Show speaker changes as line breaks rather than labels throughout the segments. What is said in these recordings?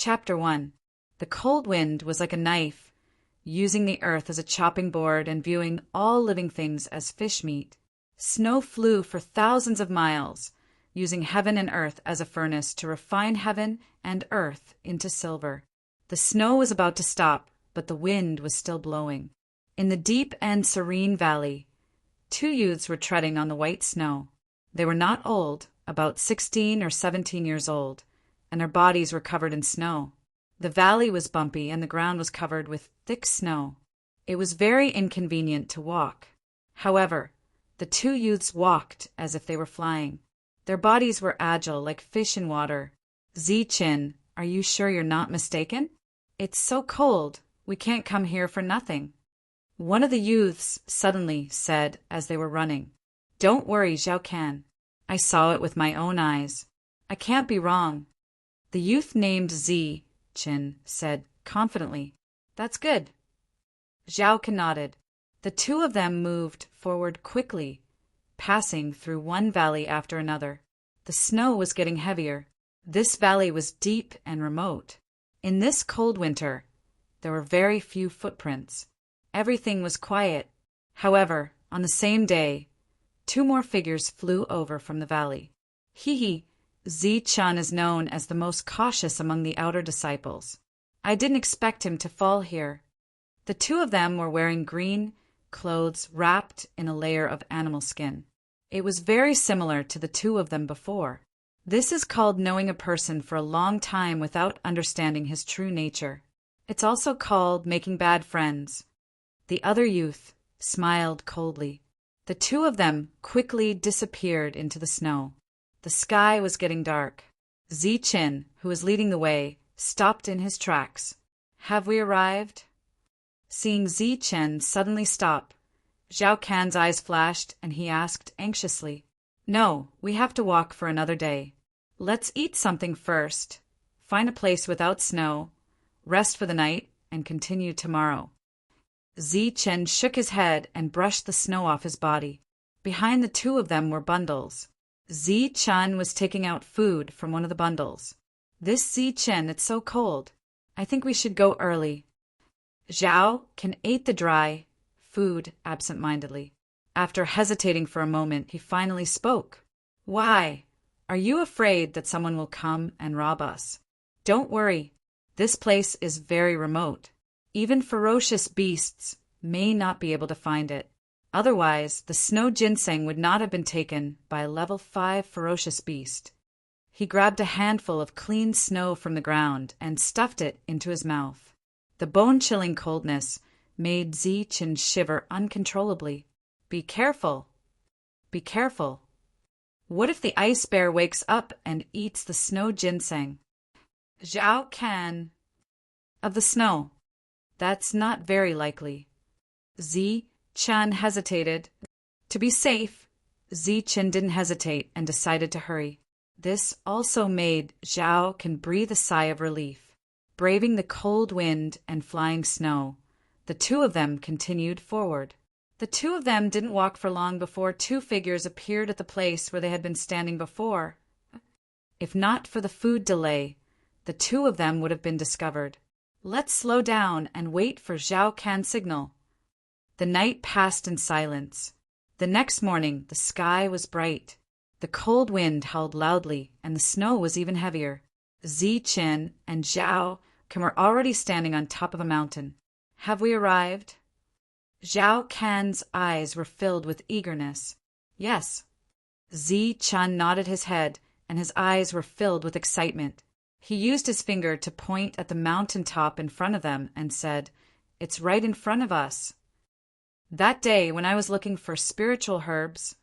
Chapter 1. The cold wind was like a knife, using the earth as a chopping board and viewing all living things as fish meat. Snow flew for thousands of miles, using heaven and earth as a furnace to refine heaven and earth into silver. The snow was about to stop, but the wind was still blowing. In the deep and serene valley, two youths were treading on the white snow. They were not old, about 16 or 17 years old, and their bodies were covered in snow. The valley was bumpy and the ground was covered with thick snow. It was very inconvenient to walk. However, the two youths walked as if they were flying. Their bodies were agile like fish in water. Zi-Chin, are you sure you're not mistaken? It's so cold, we can't come here for nothing. One of the youths suddenly said as they were running. Don't worry, Zhao Can. I saw it with my own eyes. I can't be wrong. The youth named Zi-Chin said confidently, That's good. Zhao Can nodded. The two of them moved forward quickly, passing through one valley after another. The snow was getting heavier. This valley was deep and remote. In this cold winter, there were very few footprints. Everything was quiet. However, on the same day, two more figures flew over from the valley. Zi-Chan is known as the most cautious among the outer disciples. I didn't expect him to fall here. The two of them were wearing green clothes wrapped in a layer of animal skin. It was very similar to the two of them before. This is called knowing a person for a long time without understanding his true nature. It's also called making bad friends. The other youth smiled coldly. The two of them quickly disappeared into the snow. The sky was getting dark. Zi-Chin, who was leading the way, stopped in his tracks. Have we arrived? Seeing Zi-Chin suddenly stop, Zhao Can's eyes flashed and he asked anxiously, No, we have to walk for another day. Let's eat something first, find a place without snow, rest for the night, and continue tomorrow. Zi-Chin shook his head and brushed the snow off his body. Behind the two of them were bundles. Zi-Chan was taking out food from one of the bundles. This Zi-Chin, it's so cold. I think we should go early. Zhao Can ate the dry food absent-mindedly. After hesitating for a moment, he finally spoke. Why? Are you afraid that someone will come and rob us? Don't worry. This place is very remote. Even ferocious beasts may not be able to find it. Otherwise, the snow ginseng would not have been taken by a level 5 ferocious beast. He grabbed a handful of clean snow from the ground and stuffed it into his mouth. The bone-chilling coldness made Zi-Chin shiver uncontrollably. Be careful. Be careful. What if the ice bear wakes up and eats the snow ginseng? Zhao Can. Of the snow. That's not very likely. Zi-Chan hesitated. To be safe, Zi-Chin didn't hesitate and decided to hurry. This also made Zhao Can breathe a sigh of relief. Braving the cold wind and flying snow, the two of them continued forward. The two of them didn't walk for long before two figures appeared at the place where they had been standing before. If not for the food delay, the two of them would have been discovered. Let's slow down and wait for Zhao Can's signal. The night passed in silence. The next morning, the sky was bright. The cold wind howled loudly, and the snow was even heavier. Zi-Chin and Zhao Can were already standing on top of a mountain. Have we arrived? Zhao Can's eyes were filled with eagerness. Yes. Zi-Chan nodded his head, and his eyes were filled with excitement. He used his finger to point at the mountain top in front of them and said, It's right in front of us. That day, when I was looking for spiritual herbs,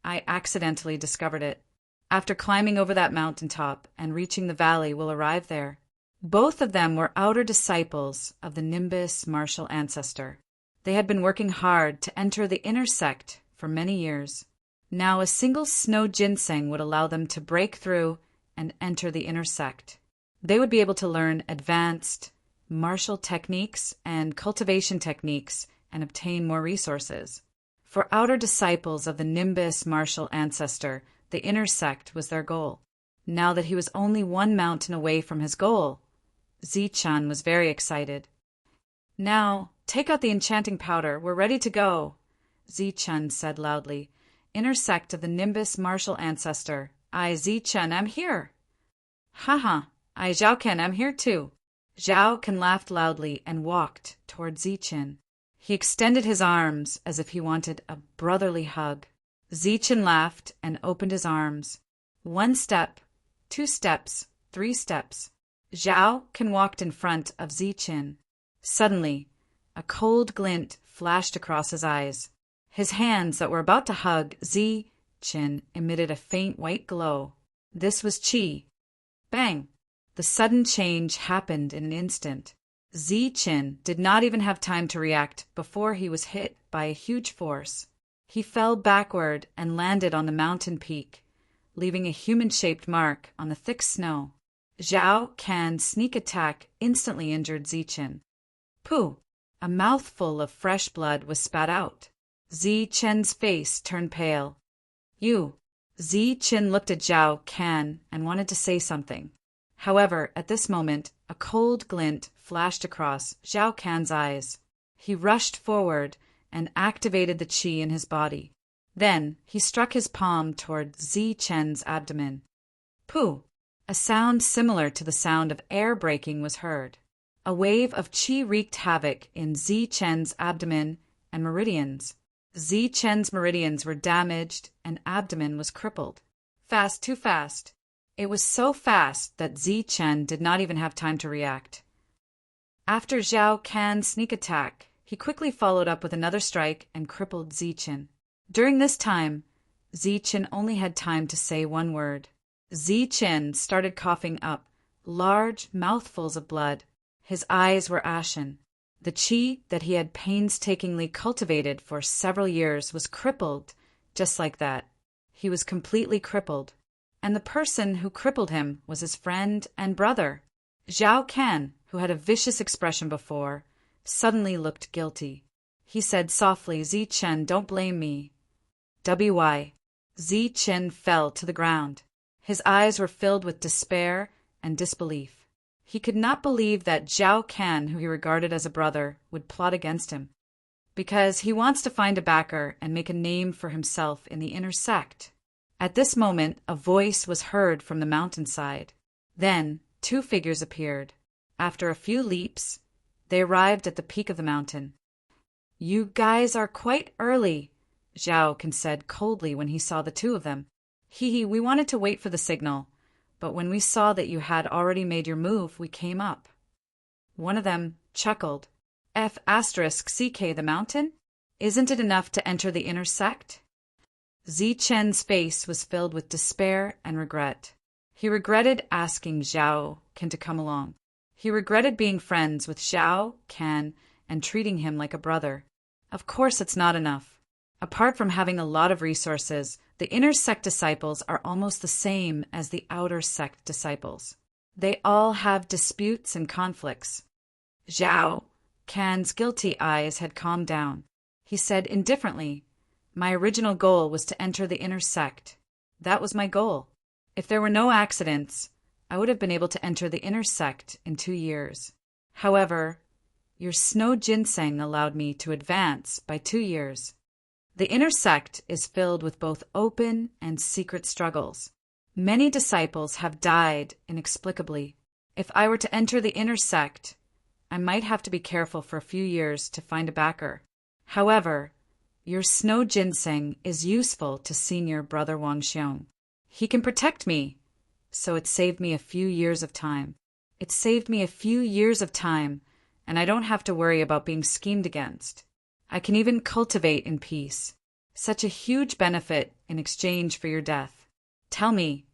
I accidentally discovered it. After climbing over that mountain top and reaching the valley, we'll arrive there. Both of them were outer disciples of the Nimbus martial ancestor. They had been working hard to enter the inner sect for many years. Now a single snow ginseng would allow them to break through and enter the inner sect. They would be able to learn advanced martial techniques and cultivation techniques and obtain more resources. For outer disciples of the Nimbus martial ancestor, the inner sect was their goal. Now that he was only one mountain away from his goal, Zichen was very excited. Now, take out the enchanting powder. We're ready to go, Zichen said loudly. Inner sect of the Nimbus martial ancestor. I, Zichen, am here. Haha, I, Zhaoken, am here too. Zhaoken laughed loudly and walked toward Zichen. He extended his arms as if he wanted a brotherly hug. Zichen laughed and opened his arms. 1 step, 2 steps, 3 steps. Zhaoken walked in front of Zichen. Suddenly, a cold glint flashed across his eyes. His hands that were about to hug Zichen emitted a faint white glow. This was Qi. Bang! The sudden change happened in an instant. Zichen did not even have time to react before he was hit by a huge force. He fell backward and landed on the mountain peak, leaving a human-shaped mark on the thick snow. Zhaoken's sneak attack instantly injured Zichen. Pooh! A mouthful of fresh blood was spat out. Zichen's face turned pale. Zichen looked at Zhaoken and wanted to say something. However, at this moment, a cold glint flashed across Zhaoken's eyes. He rushed forward and activated the qi in his body. Then he struck his palm toward Zichen's abdomen. Pooh! A sound similar to the sound of air breaking was heard. A wave of qi wreaked havoc in Zichen's abdomen and meridians. Zichen's meridians were damaged and abdomen was crippled. Fast, too fast. It was so fast that Zichen did not even have time to react. After Zhaoken's sneak attack, he quickly followed up with another strike and crippled Zichen. During this time, Zichen only had time to say one word. Zichen started coughing up large mouthfuls of blood. His eyes were ashen. The qi that he had painstakingly cultivated for several years was crippled, just like that. He was completely crippled. And the person who crippled him was his friend and brother. Zhaoken, who had a vicious expression before, suddenly looked guilty. He said softly, Zichen, don't blame me. W.Y. Zichen fell to the ground. His eyes were filled with despair and disbelief. He could not believe that Zhaoken, who he regarded as a brother, would plot against him. Because he wants to find a backer and make a name for himself in the inner sect. At this moment, a voice was heard from the mountainside. Then, 2 figures appeared. After a few leaps, they arrived at the peak of the mountain. You guys are quite early, Zhaoken said coldly when he saw the 2 of them. We wanted to wait for the signal, but when we saw that you had already made your move, we came up. One of them chuckled. F***CK the mountain? Isn't it enough to enter the inner sect? Zichen's face was filled with despair and regret. He regretted asking Zhaoken to come along. He regretted being friends with Zhaoken and treating him like a brother. Of course it's not enough. Apart from having a lot of resources, the inner sect disciples are almost the same as the outer sect disciples. They all have disputes and conflicts. Zhaoken's guilty eyes had calmed down. He said indifferently, My original goal was to enter the inner sect. That was my goal. If there were no accidents, I would have been able to enter the inner sect in 2 years. However, your snow ginseng allowed me to advance by 2 years. The inner sect is filled with both open and secret struggles. Many disciples have died inexplicably. If I were to enter the inner sect, I might have to be careful for a few years to find a backer. However, your snow ginseng is useful to Senior Brother Wangxiong. He can protect me, so it saved me a few years of time. It saved me a few years of time, and I don't have to worry about being schemed against. I can even cultivate in peace. Such a huge benefit in exchange for your death. Tell me,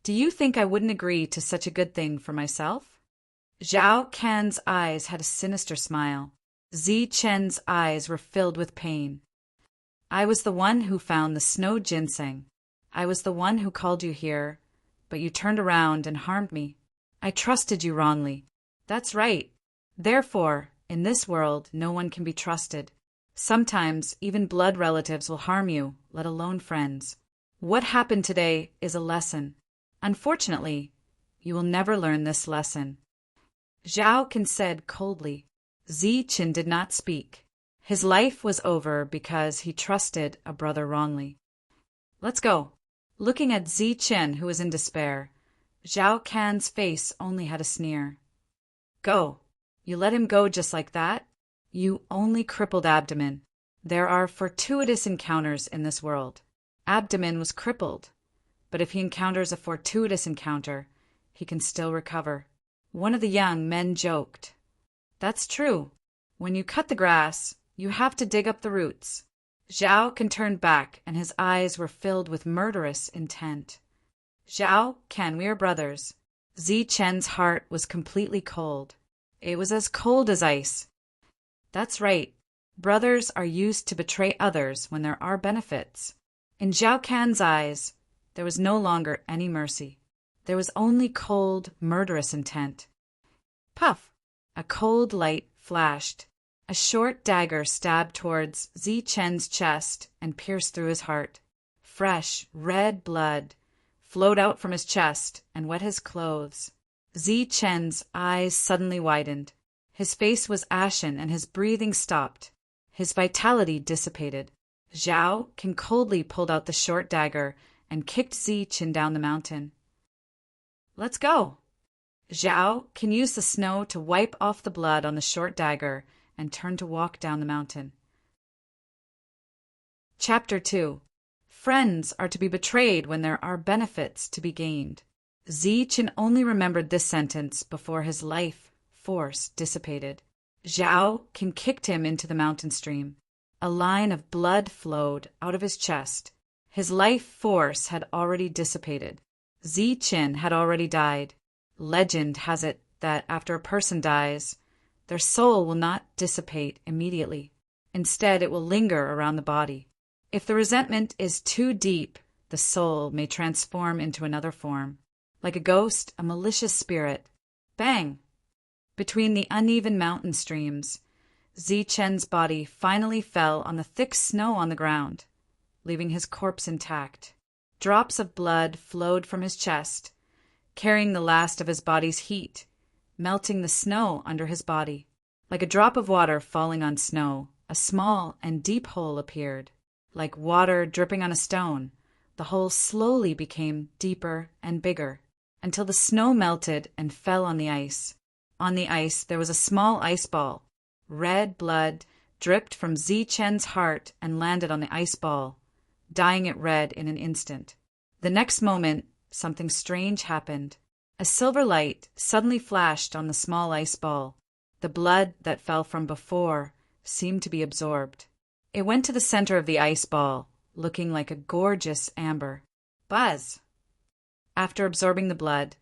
do you think I wouldn't agree to such a good thing for myself? Zhaoken's eyes had a sinister smile. Zichen's eyes were filled with pain. I was the one who found the snow ginseng. I was the one who called you here, but you turned around and harmed me. I trusted you wrongly. That's right. Therefore, in this world, no one can be trusted. Sometimes, even blood relatives will harm you, let alone friends. What happened today is a lesson. Unfortunately, you will never learn this lesson. Zhao Qian said coldly. Zichen did not speak. His life was over because he trusted a brother wrongly. Let's go. Looking at Zichen, who was in despair, Zhao Qian's face only had a sneer. Go. You let him go just like that? You only crippled abdomen. There are fortuitous encounters in this world. Abdomen was crippled, but if he encounters a fortuitous encounter, he can still recover. One of the young men joked. That's true. When you cut the grass, you have to dig up the roots. Zhao Qian turned back, and his eyes were filled with murderous intent. Zhao Qian, we are brothers. Zichen's heart was completely cold. It was as cold as ice. That's right. Brothers are used to betray others when there are benefits. In Zhao Qian's eyes, there was no longer any mercy. There was only cold, murderous intent. Puff! A cold light flashed. A short dagger stabbed towards Zichen's chest and pierced through his heart. Fresh, red blood flowed out from his chest and wet his clothes. Zichen's eyes suddenly widened. His face was ashen and his breathing stopped. His vitality dissipated. Zhao Qian coldly pulled out the short dagger and kicked Zichen down the mountain. Let's go. Zhao Qian used the snow to wipe off the blood on the short dagger and turned to walk down the mountain. Chapter 2. Friends are to be betrayed when there are benefits to be gained. Zichen only remembered this sentence before his life force dissipated. Zhao Qian kicked him into the mountain stream. A line of blood flowed out of his chest. His life force had already dissipated. Zichen had already died. Legend has it that after a person dies, their soul will not dissipate immediately. Instead, it will linger around the body. If the resentment is too deep, the soul may transform into another form. Like a ghost, a malicious spirit. Bang! Between the uneven mountain streams, Zichen's body finally fell on the thick snow on the ground, leaving his corpse intact. Drops of blood flowed from his chest, carrying the last of his body's heat, melting the snow under his body. Like a drop of water falling on snow, a small and deep hole appeared. Like water dripping on a stone, the hole slowly became deeper and bigger, until the snow melted and fell on the ice. On the ice there was a small ice ball. Red blood dripped from Zichen's heart and landed on the ice ball, dyeing it red in an instant. The next moment, something strange happened. A silver light suddenly flashed on the small ice ball. The blood that fell from before seemed to be absorbed. It went to the center of the ice ball, looking like a gorgeous amber. Buzz! After absorbing the blood,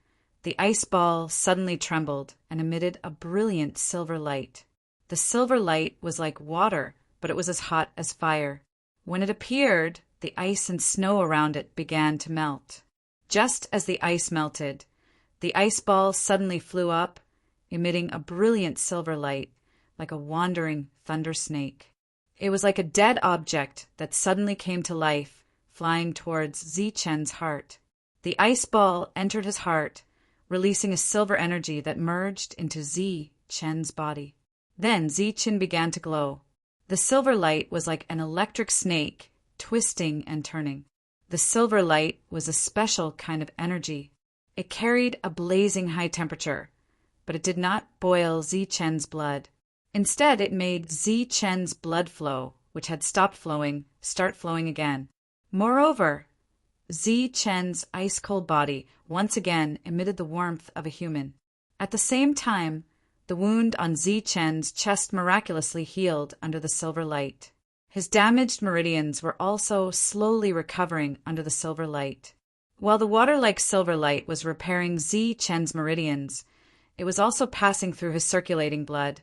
the ice ball suddenly trembled and emitted a brilliant silver light. The silver light was like water, but it was as hot as fire. When it appeared, the ice and snow around it began to melt. Just as the ice melted, the ice ball suddenly flew up, emitting a brilliant silver light, like a wandering thunder snake. It was like a dead object that suddenly came to life, flying towards Zichen's heart. The ice ball entered his heart, releasing a silver energy that merged into Zichen's body. Then Zichen began to glow. The silver light was like an electric snake, twisting and turning. The silver light was a special kind of energy. It carried a blazing high temperature, but it did not boil Zichen's blood. Instead, it made Zichen's blood flow, which had stopped flowing, start flowing again. Moreover, Zichen's ice-cold body once again emitted the warmth of a human. At the same time, the wound on Zichen's chest miraculously healed under the silver light. His damaged meridians were also slowly recovering under the silver light. While the water-like silver light was repairing Zichen's meridians, it was also passing through his circulating blood,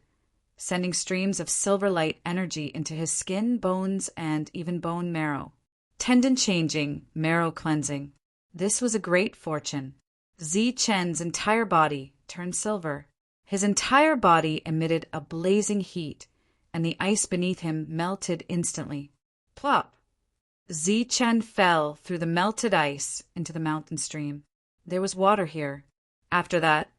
sending streams of silver light energy into his skin, bones, and even bone marrow. Tendon changing, marrow cleansing. This was a great fortune. Zichen's entire body turned silver. His entire body emitted a blazing heat, and the ice beneath him melted instantly. Plop! Zichen fell through the melted ice into the mountain stream. There was water here. After that,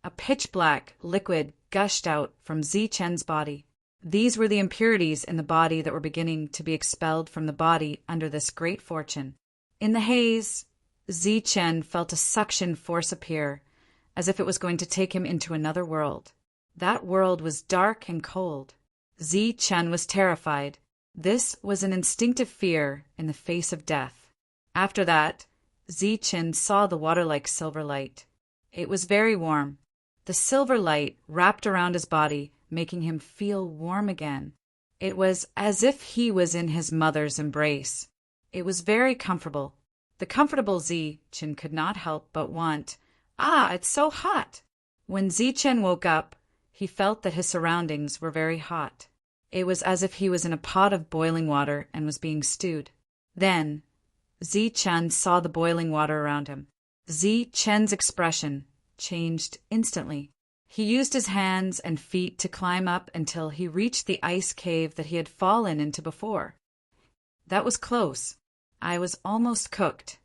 A pitch-black liquid gushed out from Zi-Chen's body. These were the impurities in the body that were beginning to be expelled from the body under this great fortune. In the haze, Zi-Chen felt a suction force appear, as if it was going to take him into another world. That world was dark and cold. Zi-Chen was terrified. This was an instinctive fear in the face of death. After that, Zi-Chen saw the water like silver light. It was very warm. The silver light wrapped around his body, making him feel warm again. It was as if he was in his mother's embrace. It was very comfortable. The comfortable Zi-Chen could not help but want, it's so hot. When Zi-Chen woke up, he felt that his surroundings were very hot. It was as if he was in a pot of boiling water and was being stewed. Then, Zi-Chen saw the boiling water around him. Zi-Chen's expression changed instantly. He used his hands and feet to climb up until he reached the ice cave that he had fallen into before. That was close. I was almost cooked.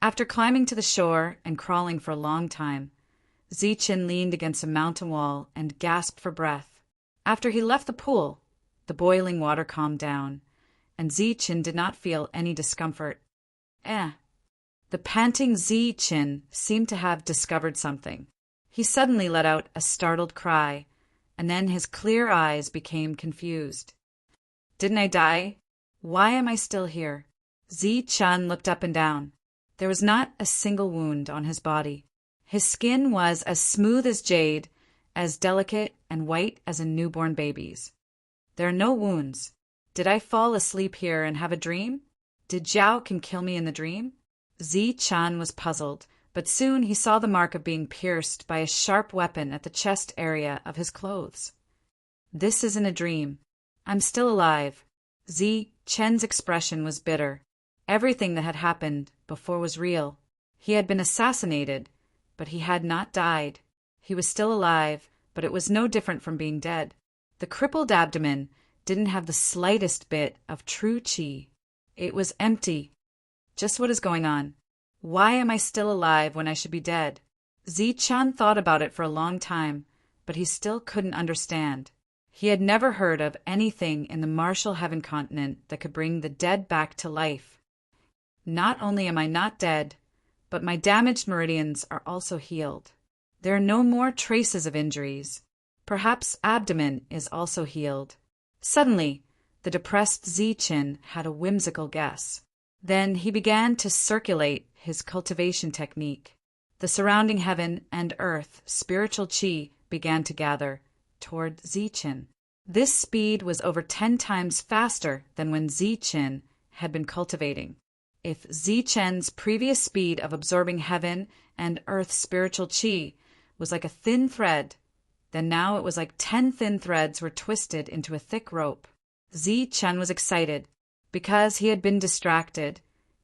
After climbing to the shore and crawling for a long time, Zi-Chen leaned against a mountain wall and gasped for breath. After he left the pool, the boiling water calmed down, and Zi-Chen did not feel any discomfort. The panting Zi-Chen seemed to have discovered something. He suddenly let out a startled cry, and then his clear eyes became confused. Didn't I die? Why am I still here? Zi-Chen looked up and down. There was not a single wound on his body. His skin was as smooth as jade, as delicate and white as a newborn baby's. There are no wounds. Did I fall asleep here and have a dream? Did Zhao can kill me in the dream? Zi-Chen was puzzled, but soon he saw the mark of being pierced by a sharp weapon at the chest area of his clothes. This isn't a dream. I'm still alive. Zi-Chen's expression was bitter. Everything that had happened before was real. He had been assassinated, but he had not died. He was still alive, but it was no different from being dead. The crippled abdomen didn't have the slightest bit of true qi. It was empty. Just what is going on? Why am I still alive when I should be dead? Zi-Chen thought about it for a long time, but he still couldn't understand. He had never heard of anything in the martial heaven continent that could bring the dead back to life. Not only am I not dead, but my damaged meridians are also healed. There are no more traces of injuries. Perhaps abdomen is also healed. Suddenly, the depressed Zi-Chen had a whimsical guess. Then he began to circulate his cultivation technique. The surrounding heaven and earth spiritual qi began to gather toward Zi-Chen. This speed was over 10 times faster than when Zi-Chen had been cultivating. If Zi-Chen's previous speed of absorbing heaven and earth spiritual qi was like a thin thread, then now it was like 10 thin threads were twisted into a thick rope. Zi-Chen was excited. Because he had been distracted,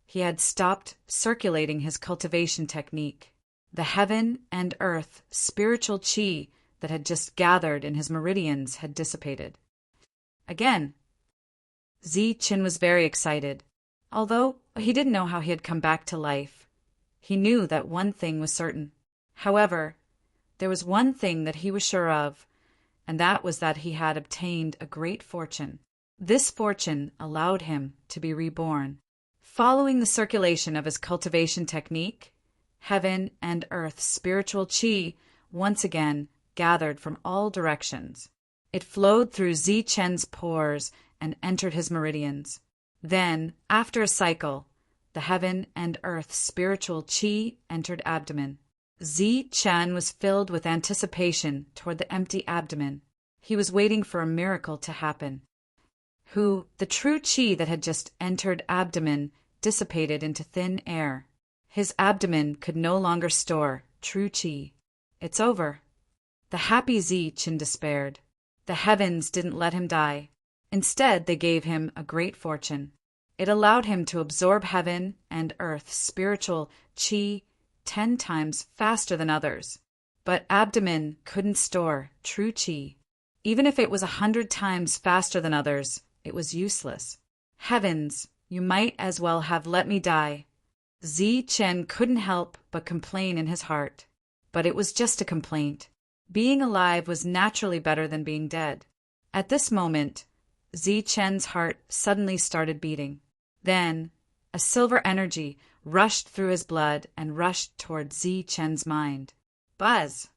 he had stopped circulating his cultivation technique. The heaven and earth spiritual qi that had just gathered in his meridians had dissipated. Again, Zi-Chen was very excited. Although he didn't know how he had come back to life, he knew that one thing was certain. However, there was one thing that he was sure of, and that was that he had obtained a great fortune. This fortune allowed him to be reborn. Following the circulation of his cultivation technique, heaven and earth spiritual qi once again gathered from all directions. It flowed through Zi-Chen's pores and entered his meridians. Then, after a cycle, the heaven and earth spiritual qi entered abdomen. Zi-Chen was filled with anticipation toward the empty abdomen. He was waiting for a miracle to happen. The true qi that had just entered abdomen dissipated into thin air. His abdomen could no longer store true qi. It's over. The happy Zi-Chen despaired. The heavens didn't let him die. Instead, they gave him a great fortune. It allowed him to absorb heaven and earth spiritual qi 10 times faster than others. But abdomen couldn't store true qi. Even if it was 100 times faster than others, it was useless. Heavens, you might as well have let me die. Zi-Chen couldn't help but complain in his heart. but it was just a complaint. Being alive was naturally better than being dead. At this moment, Zi-Chen's heart suddenly started beating. Then, a silver energy rushed through his blood and rushed toward Zi-Chen's mind. Buzz!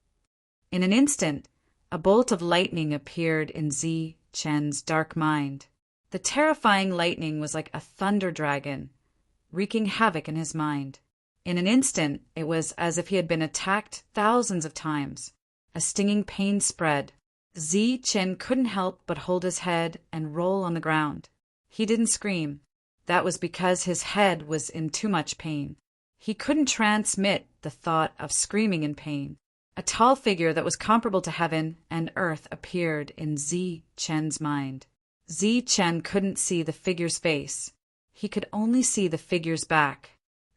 In an instant, a bolt of lightning appeared in Zi-Chen's dark mind. The terrifying lightning was like a thunder dragon, wreaking havoc in his mind. In an instant, it was as if he had been attacked thousands of times. A stinging pain spread. Zi-Chen couldn't help but hold his head and roll on the ground. He didn't scream. That was because his head was in too much pain. He couldn't transmit the thought of screaming in pain. A tall figure that was comparable to heaven and earth appeared in Zi-Chen's mind. Zi-Chen couldn't see the figure's face. He could only see the figure's back.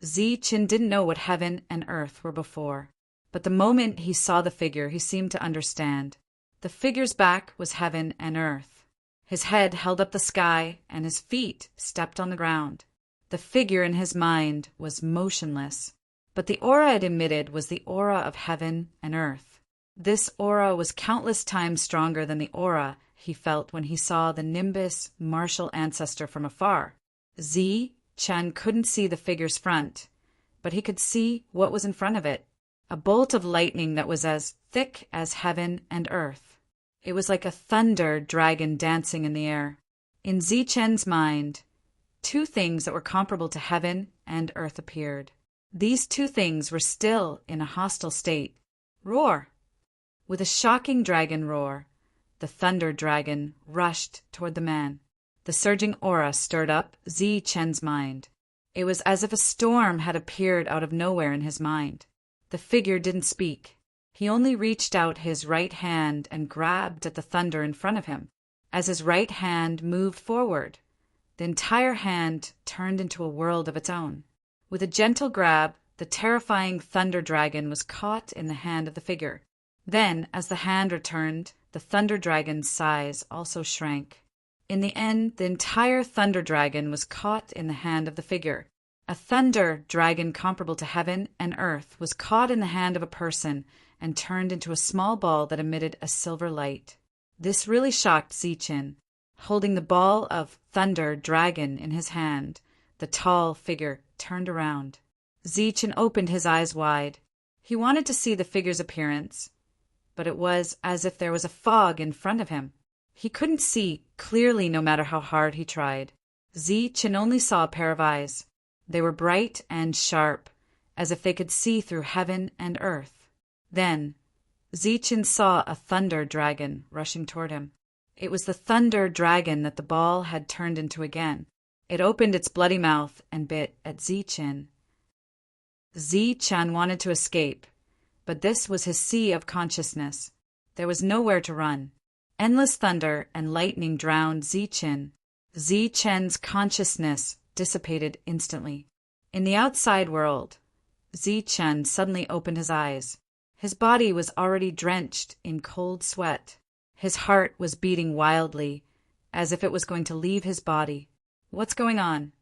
Zi-Chen didn't know what heaven and earth were before. But the moment he saw the figure, he seemed to understand. The figure's back was heaven and earth. His head held up the sky, and his feet stepped on the ground. The figure in his mind was motionless, but the aura it emitted was the aura of heaven and earth. This aura was countless times stronger than the aura he felt when he saw the Nimbus martial ancestor from afar. Zi-Chen couldn't see the figure's front, but he could see what was in front of it. A bolt of lightning that was as thick as heaven and earth. It was like a thunder dragon dancing in the air. In Zi-Chen's mind, two things that were comparable to heaven and earth appeared. These two things were still in a hostile state. Roar! With a shocking dragon roar, the thunder dragon rushed toward the man. The surging aura stirred up Zi-Chen's mind. It was as if a storm had appeared out of nowhere in his mind. The figure didn't speak. He only reached out his right hand and grabbed at the thunder in front of him. As his right hand moved forward, the entire hand turned into a world of its own. With a gentle grab, the terrifying thunder dragon was caught in the hand of the figure. Then, as the hand returned, the thunder dragon's size also shrank. In the end, the entire thunder dragon was caught in the hand of the figure. A thunder dragon comparable to heaven and earth was caught in the hand of a person and turned into a small ball that emitted a silver light. This really shocked Zi-Chen. Holding the ball of thunder dragon in his hand, the tall figure turned around. Zi-Chen opened his eyes wide. He wanted to see the figure's appearance, but it was as if there was a fog in front of him. He couldn't see clearly no matter how hard he tried. Zi-Chen only saw a pair of eyes. They were bright and sharp, as if they could see through heaven and earth. Then, Zi-Chen saw a thunder dragon rushing toward him. It was the thunder dragon that the ball had turned into again. It opened its bloody mouth and bit at Zi-Chen. Zi-Chen wanted to escape, but this was his sea of consciousness. There was nowhere to run. Endless thunder and lightning drowned Zi-Chen. Zi-Chen's consciousness dissipated instantly. In the outside world, Zi-Chen suddenly opened his eyes. His body was already drenched in cold sweat. His heart was beating wildly, as if it was going to leave his body. What's going on?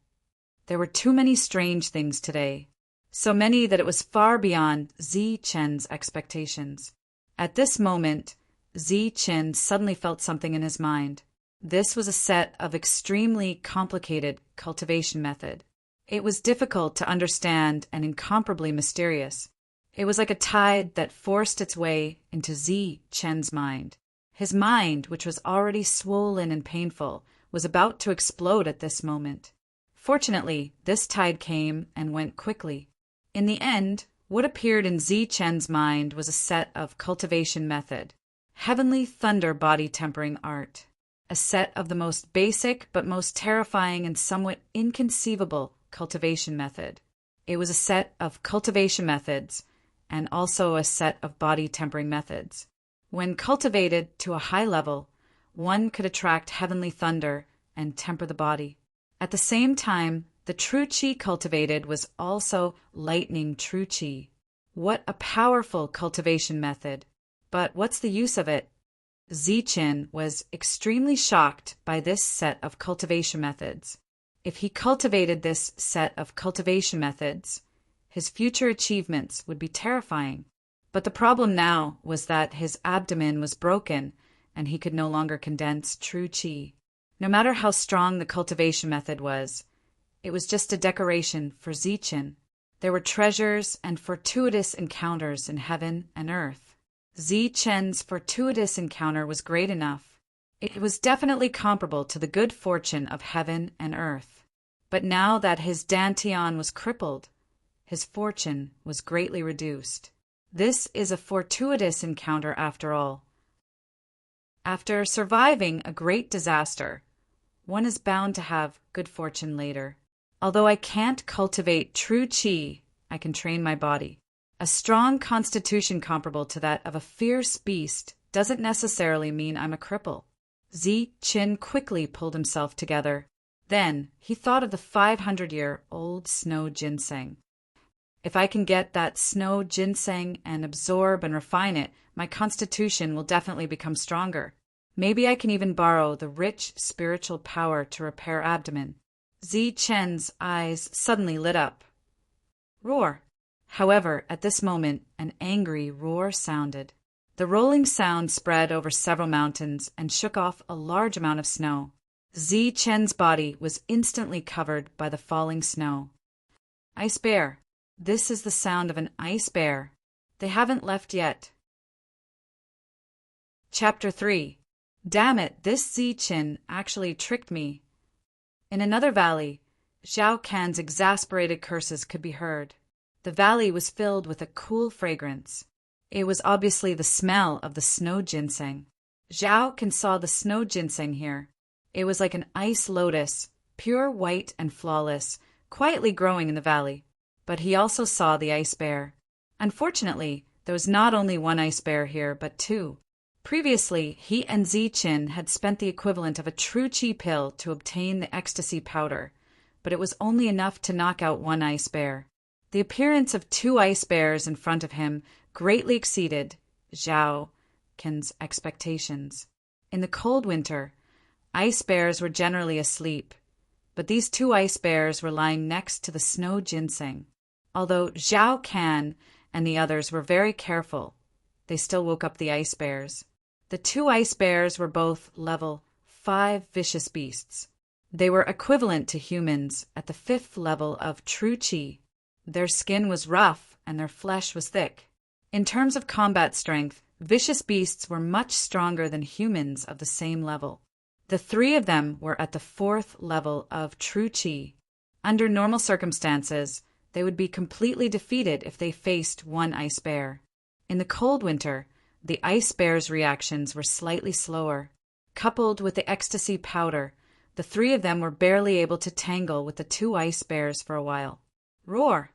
There were too many strange things today. So many that it was far beyond Zi-Chen's expectations. At this moment, Zi-Chen suddenly felt something in his mind. This was a set of extremely complicated cultivation method. It was difficult to understand and incomparably mysterious. It was like a tide that forced its way into Zi-Chen's mind. His mind, which was already swollen and painful, was about to explode at this moment. Fortunately, this tide came and went quickly. In the end, what appeared in Zi-Chen's mind was a set of cultivation method, heavenly thunder body tempering art, a set of the most basic but most terrifying and somewhat inconceivable cultivation method. It was a set of cultivation methods and also a set of body tempering methods. When cultivated to a high level, one could attract heavenly thunder and temper the body. At the same time, the true qi cultivated was also lightning true qi. What a powerful cultivation method! But what's the use of it? Zi-Chen was extremely shocked by this set of cultivation methods. If he cultivated this set of cultivation methods, his future achievements would be terrifying. But the problem now was that his abdomen was broken and he could no longer condense true qi. No matter how strong the cultivation method was, it was just a decoration for Zichen. There were treasures and fortuitous encounters in heaven and earth. Zichen's fortuitous encounter was great enough. It was definitely comparable to the good fortune of heaven and earth. But now that his dantian was crippled, his fortune was greatly reduced. This is a fortuitous encounter after all. After surviving a great disaster, one is bound to have good fortune later. Although I can't cultivate true qi, I can train my body. A strong constitution comparable to that of a fierce beast doesn't necessarily mean I'm a cripple. Zichen quickly pulled himself together. Then he thought of the 500-year-old snow ginseng. If I can get that snow ginseng and absorb and refine it, my constitution will definitely become stronger. Maybe I can even borrow the rich spiritual power to repair abdomen. Zichen's eyes suddenly lit up. Roar! However, at this moment, an angry roar sounded. The rolling sound spread over several mountains and shook off a large amount of snow. Zichen's body was instantly covered by the falling snow. Ice bear. This is the sound of an ice bear. They haven't left yet. Chapter 3. Damn it, this Zichen actually tricked me. In another valley, Zhao Can's exasperated curses could be heard. The valley was filled with a cool fragrance. It was obviously the smell of the snow ginseng. Zhao Can saw the snow ginseng here. It was like an ice lotus, pure white and flawless, quietly growing in the valley. But he also saw the ice bear. Unfortunately, there was not only one ice bear here, but two. Previously, he and Zichen had spent the equivalent of a true qi pill to obtain the ecstasy powder, but it was only enough to knock out one ice bear. The appearance of two ice bears in front of him greatly exceeded Zhao Can's expectations. In the cold winter, ice bears were generally asleep, but these two ice bears were lying next to the snow ginseng. Although Zhao Can and the others were very careful, they still woke up the ice bears. The two ice bears were both level 5 vicious beasts. They were equivalent to humans at the 5th level of true qi. Their skin was rough and their flesh was thick. In terms of combat strength, vicious beasts were much stronger than humans of the same level. The three of them were at the 4th level of true qi. Under normal circumstances, they would be completely defeated if they faced one ice bear. In the cold winter, the ice bear's reactions were slightly slower. Coupled with the ecstasy powder, the three of them were barely able to tangle with the two ice bears for a while. Roar!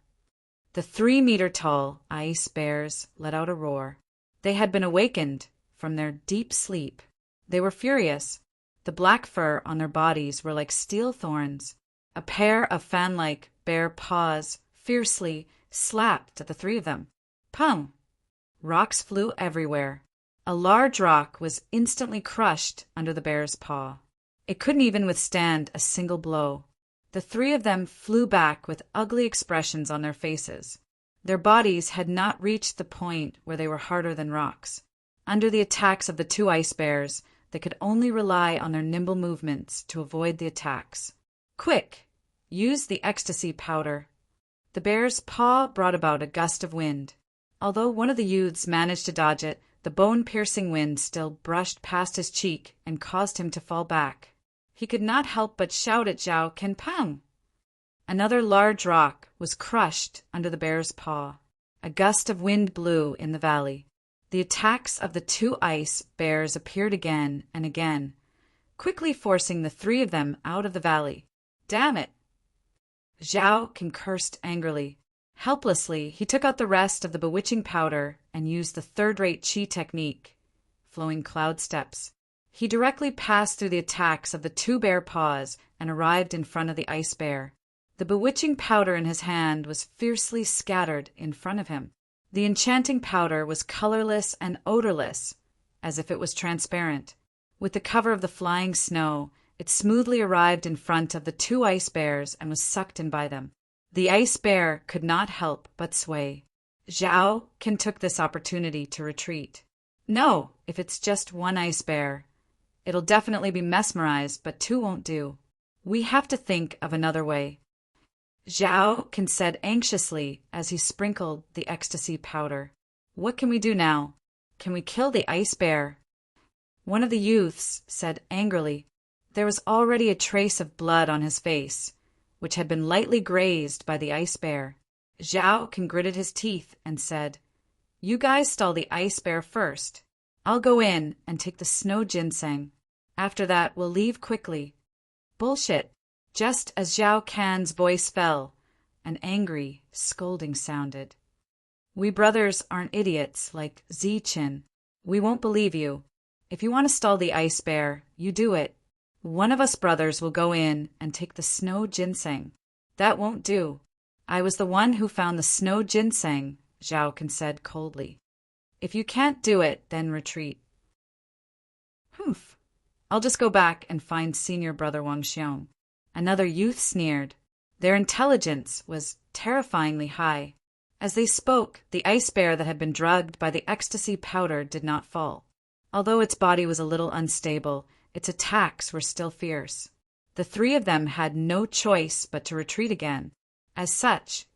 The 3-meter-tall ice bears let out a roar. They had been awakened from their deep sleep. They were furious. The black fur on their bodies were like steel thorns. A pair of fan-like bare paws fiercely slapped at the three of them. Pum! Rocks flew everywhere. A large rock was instantly crushed under the bear's paw. It couldn't even withstand a single blow. The three of them flew back with ugly expressions on their faces. Their bodies had not reached the point where they were harder than rocks. Under the attacks of the two ice bears, they could only rely on their nimble movements to avoid the attacks. Quick! Use the ecstasy powder. The bear's paw brought about a gust of wind. Although one of the youths managed to dodge it, the bone-piercing wind still brushed past his cheek and caused him to fall back. He could not help but shout at Zhao Can. Pang! Another large rock was crushed under the bear's paw. A gust of wind blew in the valley. The attacks of the two ice bears appeared again and again, quickly forcing the three of them out of the valley. Damn it! Zhao Can cursed angrily. Helplessly, he took out the rest of the bewitching powder and used the third-rate qi technique, flowing cloud steps. He directly passed through the attacks of the two bear paws and arrived in front of the ice bear. The bewitching powder in his hand was fiercely scattered in front of him. The enchanting powder was colorless and odorless, as if it was transparent. With the cover of the flying snow, it smoothly arrived in front of the two ice bears and was sucked in by them. The ice bear could not help but sway. Zhao Ken took this opportunity to retreat. No, if it's just one ice bear. It'll definitely be mesmerized, but two won't do. We have to think of another way. Zhao Ken said anxiously as he sprinkled the ecstasy powder. What can we do now? Can we kill the ice bear? One of the youths said angrily. There was already a trace of blood on his face, which had been lightly grazed by the ice bear. Zhao Ken gritted his teeth and said, You guys stall the ice bear first. I'll go in and take the snow ginseng. After that, we'll leave quickly. Bullshit. Just as Zhao Can's voice fell, an angry, scolding sounded. We brothers aren't idiots like Zichen. We won't believe you. If you want to stall the ice bear, you do it. One of us brothers will go in and take the snow ginseng. That won't do. I was the one who found the snow ginseng, Zhao Ken said coldly. If you can't do it, then retreat. Humph. I'll just go back and find senior brother Wang Xiong. Another youth sneered. Their intelligence was terrifyingly high. As they spoke, the ice bear that had been drugged by the ecstasy powder did not fall. Although its body was a little unstable, its attacks were still fierce. The three of them had no choice but to retreat again. As such,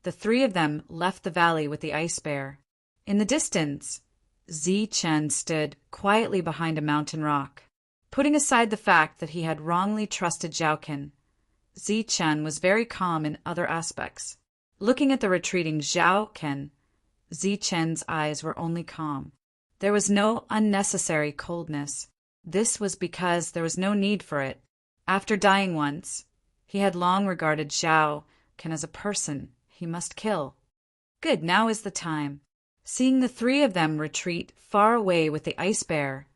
the three of them left the valley with the ice bear. In the distance, Zichen stood quietly behind a mountain rock. Putting aside the fact that he had wrongly trusted Zhao Ken, Zichen was very calm in other aspects. Looking at the retreating Zhao Ken, Zichen's eyes were only calm. There was no unnecessary coldness. This was because there was no need for it. After dying once, he had long regarded Zhao Ken as a person he must kill. Good, now is the time. Seeing the three of them retreat far away with the ice bear,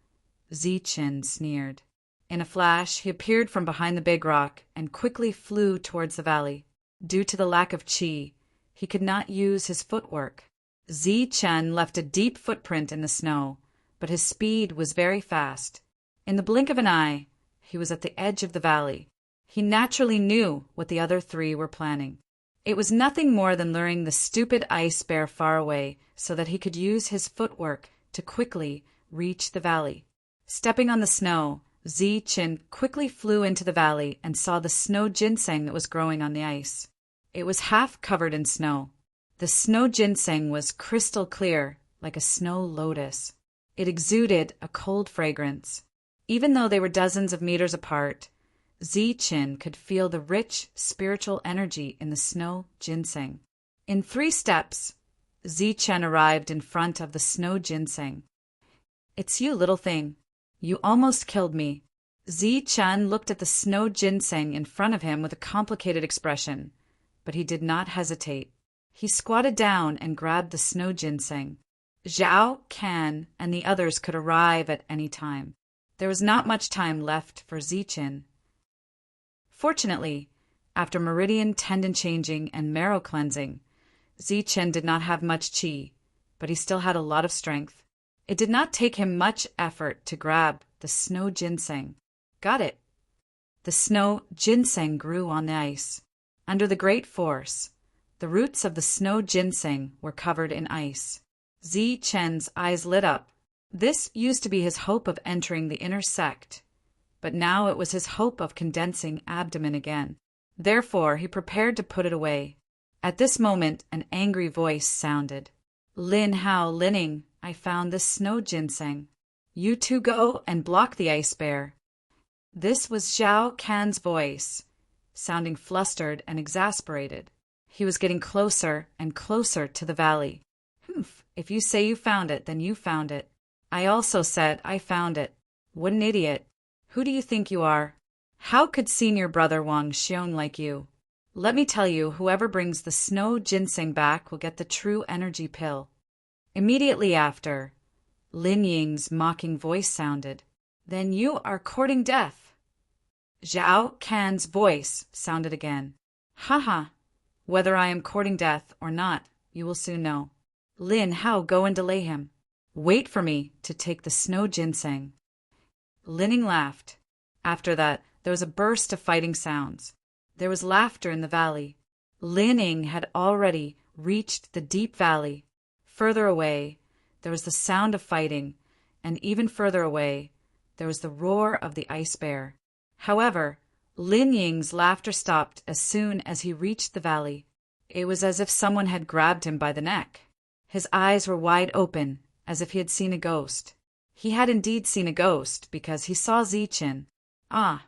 Zichen sneered. In a flash, he appeared from behind the big rock and quickly flew towards the valley. Due to the lack of qi, he could not use his footwork. Zichen left a deep footprint in the snow, but his speed was very fast. In the blink of an eye, he was at the edge of the valley. He naturally knew what the other three were planning. It was nothing more than luring the stupid ice bear far away so that he could use his footwork to quickly reach the valley. Stepping on the snow, Zichen quickly flew into the valley and saw the snow ginseng that was growing on the ice. It was half covered in snow. The snow ginseng was crystal clear, like a snow lotus. It exuded a cold fragrance. Even though they were dozens of meters apart, Zichen could feel the rich spiritual energy in the snow ginseng. In 3 steps, Zichen arrived in front of the snow ginseng. It's you, little thing. You almost killed me. Zichen looked at the snow ginseng in front of him with a complicated expression, but he did not hesitate. He squatted down and grabbed the snow ginseng. Zhao Can and the others could arrive at any time. There was not much time left for Zichen. Fortunately, after meridian tendon changing and marrow cleansing, Zichen did not have much qi, but he still had a lot of strength. It did not take him much effort to grab the snow ginseng. Got it. The snow ginseng grew on the ice. Under the great force, the roots of the snow ginseng were covered in ice. Zichen's eyes lit up. This used to be his hope of entering the inner sect, but now it was his hope of condensing abdomen again. Therefore, he prepared to put it away. At this moment, an angry voice sounded. Lin Hao, Linning, I found this snow ginseng. You two go and block the ice bear. This was Zhao Can's voice, sounding flustered and exasperated. He was getting closer and closer to the valley. Humph, if you say you found it, then you found it. I also said I found it. What an idiot. Who do you think you are? How could senior brother Wang Xiong like you? Let me tell you, whoever brings the snow ginseng back will get the true energy pill. Immediately after, Lin Ying's mocking voice sounded. Then you are courting death. Zhao Can's voice sounded again. Haha, whether I am courting death or not, you will soon know. Lin Hao, go and delay him. Wait for me to take the snow ginseng. Linning laughed. After that, there was a burst of fighting sounds. There was laughter in the valley. Linning had already reached the deep valley. Further away, there was the sound of fighting, and even further away, there was the roar of the ice bear. However, Lin Ying's laughter stopped as soon as he reached the valley. It was as if someone had grabbed him by the neck. His eyes were wide open, as if he had seen a ghost. He had indeed seen a ghost, because he saw Ziqin. Ah!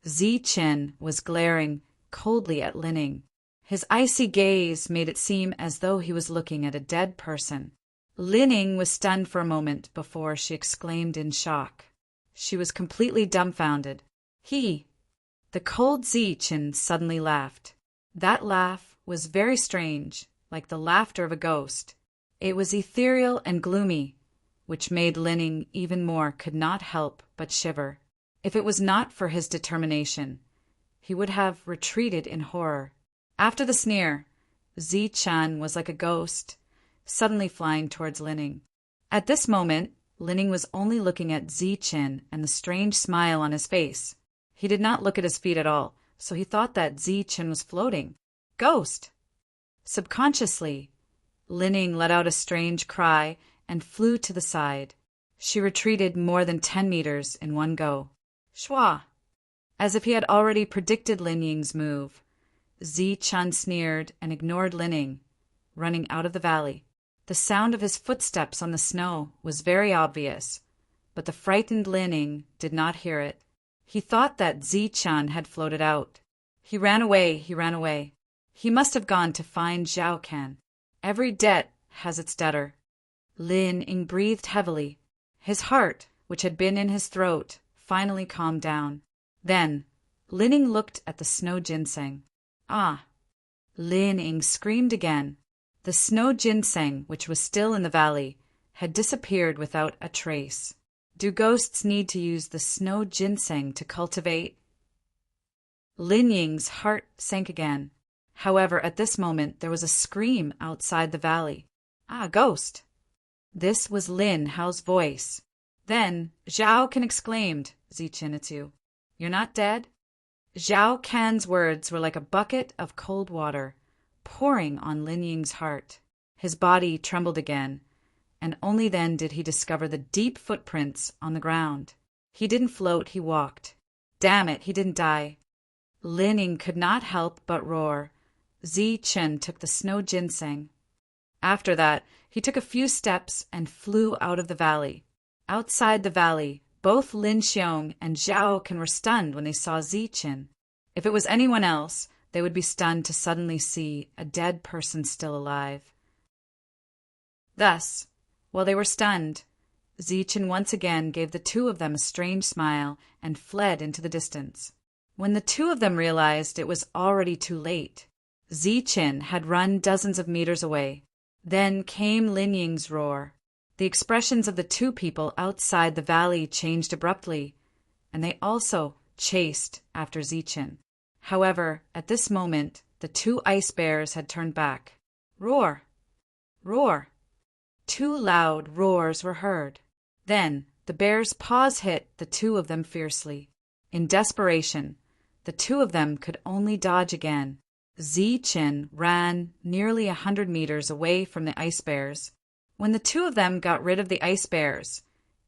Ziqin was glaring coldly at Lin Ying. His icy gaze made it seem as though he was looking at a dead person. Lin Ying was stunned for a moment before she exclaimed in shock. She was completely dumbfounded. The cold Ziqin suddenly laughed. That laugh was very strange, like the laughter of a ghost. It was ethereal and gloomy, which made Lin Ying even more could not help but shiver. If it was not for his determination, he would have retreated in horror. After the sneer, Ziqin was like a ghost, suddenly flying towards Lin Ying. At this moment, Lin Ying was only looking at Ziqin and the strange smile on his face. He did not look at his feet at all, so he thought that Ziqin was floating. Ghost! Subconsciously, Lin Ying let out a strange cry and flew to the side. She retreated more than 10 meters in one go. Shwa! As if he had already predicted Lin Ying's move, Ziqin sneered and ignored Lin Ying, running out of the valley. The sound of his footsteps on the snow was very obvious, but the frightened Lin Ying did not hear it. He thought that Ziqin had floated out. He ran away. He must have gone to find Zhao Can. Every debt has its debtor. Lin Ying breathed heavily. His heart, which had been in his throat, finally calmed down. Then, Lin Ying looked at the snow ginseng. Ah! Lin Ying screamed again. The snow ginseng, which was still in the valley, had disappeared without a trace. Do ghosts need to use the snow ginseng to cultivate? Lin Ying's heart sank again. However, at this moment there was a scream outside the valley. Ah, ghost! This was Lin Hao's voice. Then Zhao Can exclaimed, Ziqin, it's you. You're not dead? Zhao Can's words were like a bucket of cold water, pouring on Lin Ying's heart. His body trembled again, and only then did he discover the deep footprints on the ground. He didn't float, he walked. Damn it, he didn't die. Lin Ying could not help but roar. Ziqin took the snow ginseng. After that, he took a few steps and flew out of the valley. Outside the valley, both Lin Xiong and Zhao Can were stunned when they saw Ziqin. If it was anyone else, they would be stunned to suddenly see a dead person still alive. Thus, while they were stunned, Ziqin once again gave the two of them a strange smile and fled into the distance. When the two of them realized it was already too late, Ziqin had run dozens of meters away. Then came Lin Ying's roar. The expressions of the two people outside the valley changed abruptly, and they also chased after Ziqin. However, at this moment, the two ice bears had turned back. Roar! Roar! Two loud roars were heard. Then the bears' paws hit the two of them fiercely. In desperation, the two of them could only dodge again. Ziqin ran nearly 100 meters away from the ice bears. When the two of them got rid of the ice bears,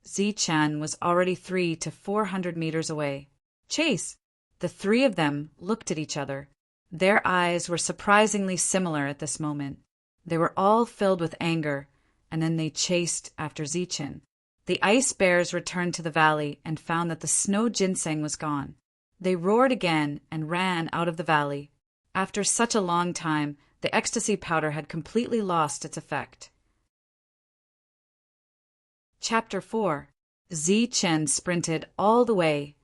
Ziqin was already 300 to 400 meters away. Chase! The three of them looked at each other. Their eyes were surprisingly similar at this moment. They were all filled with anger, and then they chased after Ziqin. The ice bears returned to the valley and found that the snow ginseng was gone. They roared again and ran out of the valley. After such a long time, the ecstasy powder had completely lost its effect. Chapter 4. Ziqin sprinted all the way,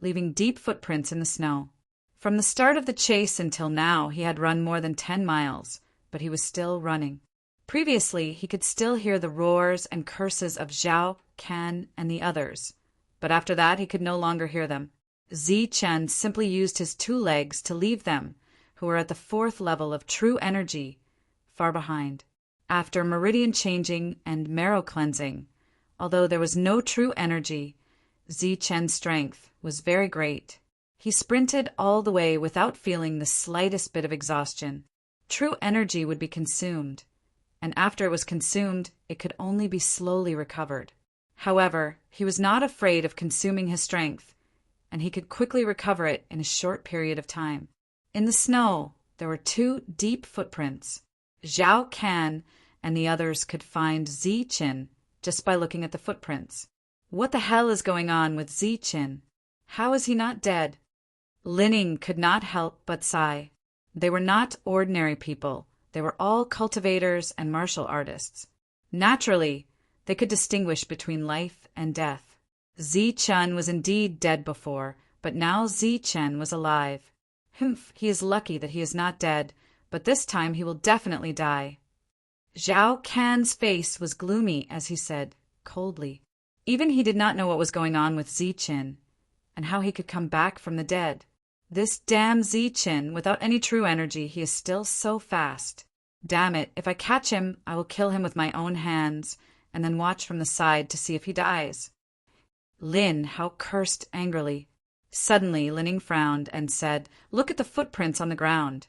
leaving deep footprints in the snow. From the start of the chase until now, he had run more than 10 miles, but he was still running. Previously, he could still hear the roars and curses of Zhao, Can, and the others, but after that he could no longer hear them. Ziqin simply used his 2 legs to leave them, who were at the 4th level of true energy, far behind. After meridian changing and marrow cleansing, although there was no true energy, Ziqin's strength was very great. He sprinted all the way without feeling the slightest bit of exhaustion. True energy would be consumed, and after it was consumed, it could only be slowly recovered. However, he was not afraid of consuming his strength, and he could quickly recover it in a short period of time. In the snow, there were 2 deep footprints. Zhao Can and the others could find Ziqin just by looking at the footprints. What the hell is going on with Ziqin? How is he not dead? Lining could not help but sigh. They were not ordinary people. They were all cultivators and martial artists. Naturally, they could distinguish between life and death. Ziqin was indeed dead before, but now Ziqin was alive. He is lucky that he is not dead, but this time he will definitely die. Zhao Can's face was gloomy as he said, coldly. Even he did not know what was going on with Ziqin, and how he could come back from the dead. This damn Ziqin, without any true energy, he is still so fast. Damn it, if I catch him, I will kill him with my own hands, and then watch from the side to see if he dies. Lin Hao cursed angrily. Suddenly, Lining frowned and said, "Look at the footprints on the ground.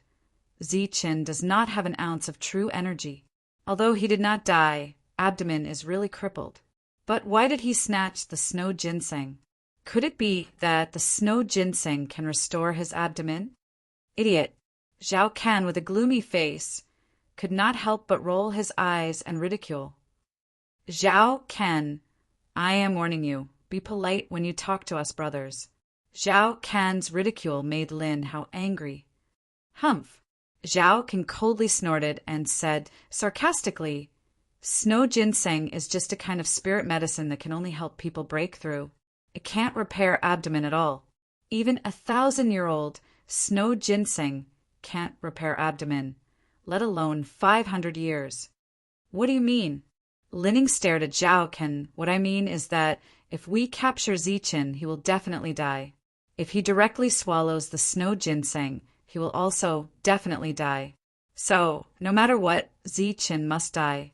Ziqin does not have an ounce of true energy. Although he did not die, abdomen is really crippled. But why did he snatch the snow ginseng? Could it be that the snow ginseng can restore his abdomen?" Idiot! Zhao Can, with a gloomy face, could not help but roll his eyes and ridicule. Zhao Can, I am warning you. Be polite when you talk to us brothers. Zhao Can's ridicule made Lin Hao angry. Humph! Zhao Can coldly snorted and said sarcastically, "Snow ginseng is just a kind of spirit medicine that can only help people break through. It can't repair abdomen at all. Even 1,000-year-old snow ginseng can't repair abdomen, let alone 500 years. What do you mean?" Lining stared at Zhao Can. What I mean is that if we capture Ziqin, he will definitely die. If he directly swallows the snow ginseng, he will also definitely die. So, no matter what, Ziqin must die.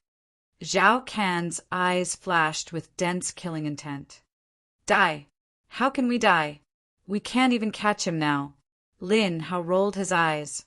Zhao Can's eyes flashed with dense killing intent. Die? How can we die? We can't even catch him now. Lin Hao rolled his eyes.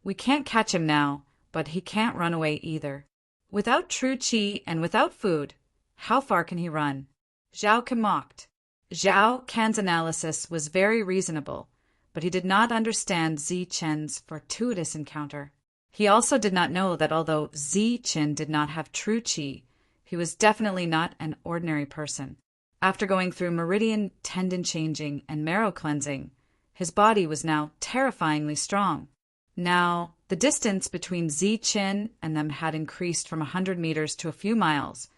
We can't catch him now, but he can't run away either. Without true qi and without food, how far can he run? Zhao Can mocked. Zhao Can's analysis was very reasonable, but he did not understand Ziqin's fortuitous encounter. He also did not know that although Ziqin did not have true qi, he was definitely not an ordinary person. After going through meridian tendon changing and marrow cleansing, his body was now terrifyingly strong. Now, the distance between Ziqin and them had increased from 100 meters to a few miles,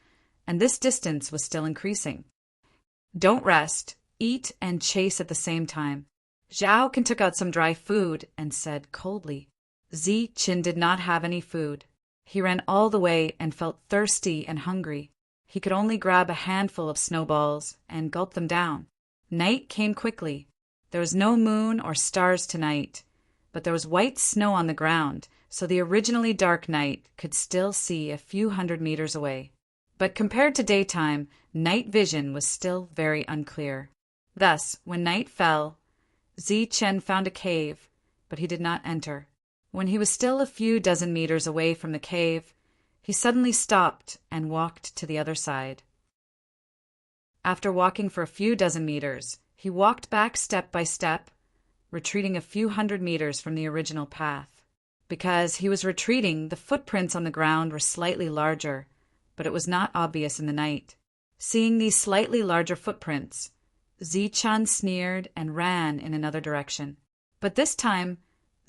and this distance was still increasing. Don't rest, eat and chase at the same time. Zhao Can took out some dry food and said coldly. Ziqin did not have any food. He ran all the way and felt thirsty and hungry. He could only grab a handful of snowballs and gulp them down. Night came quickly. There was no moon or stars tonight, but there was white snow on the ground, so the originally dark night could still see a few hundred meters away. But compared to daytime, night vision was still very unclear. Thus, when night fell, Ziqin found a cave, but he did not enter. When he was still a few dozen meters away from the cave, he suddenly stopped and walked to the other side. After walking for a few dozen meters, he walked back step by step, retreating a few hundred meters from the original path. Because he was retreating, the footprints on the ground were slightly larger, but it was not obvious in the night. Seeing these slightly larger footprints, Ziqin sneered and ran in another direction. But this time,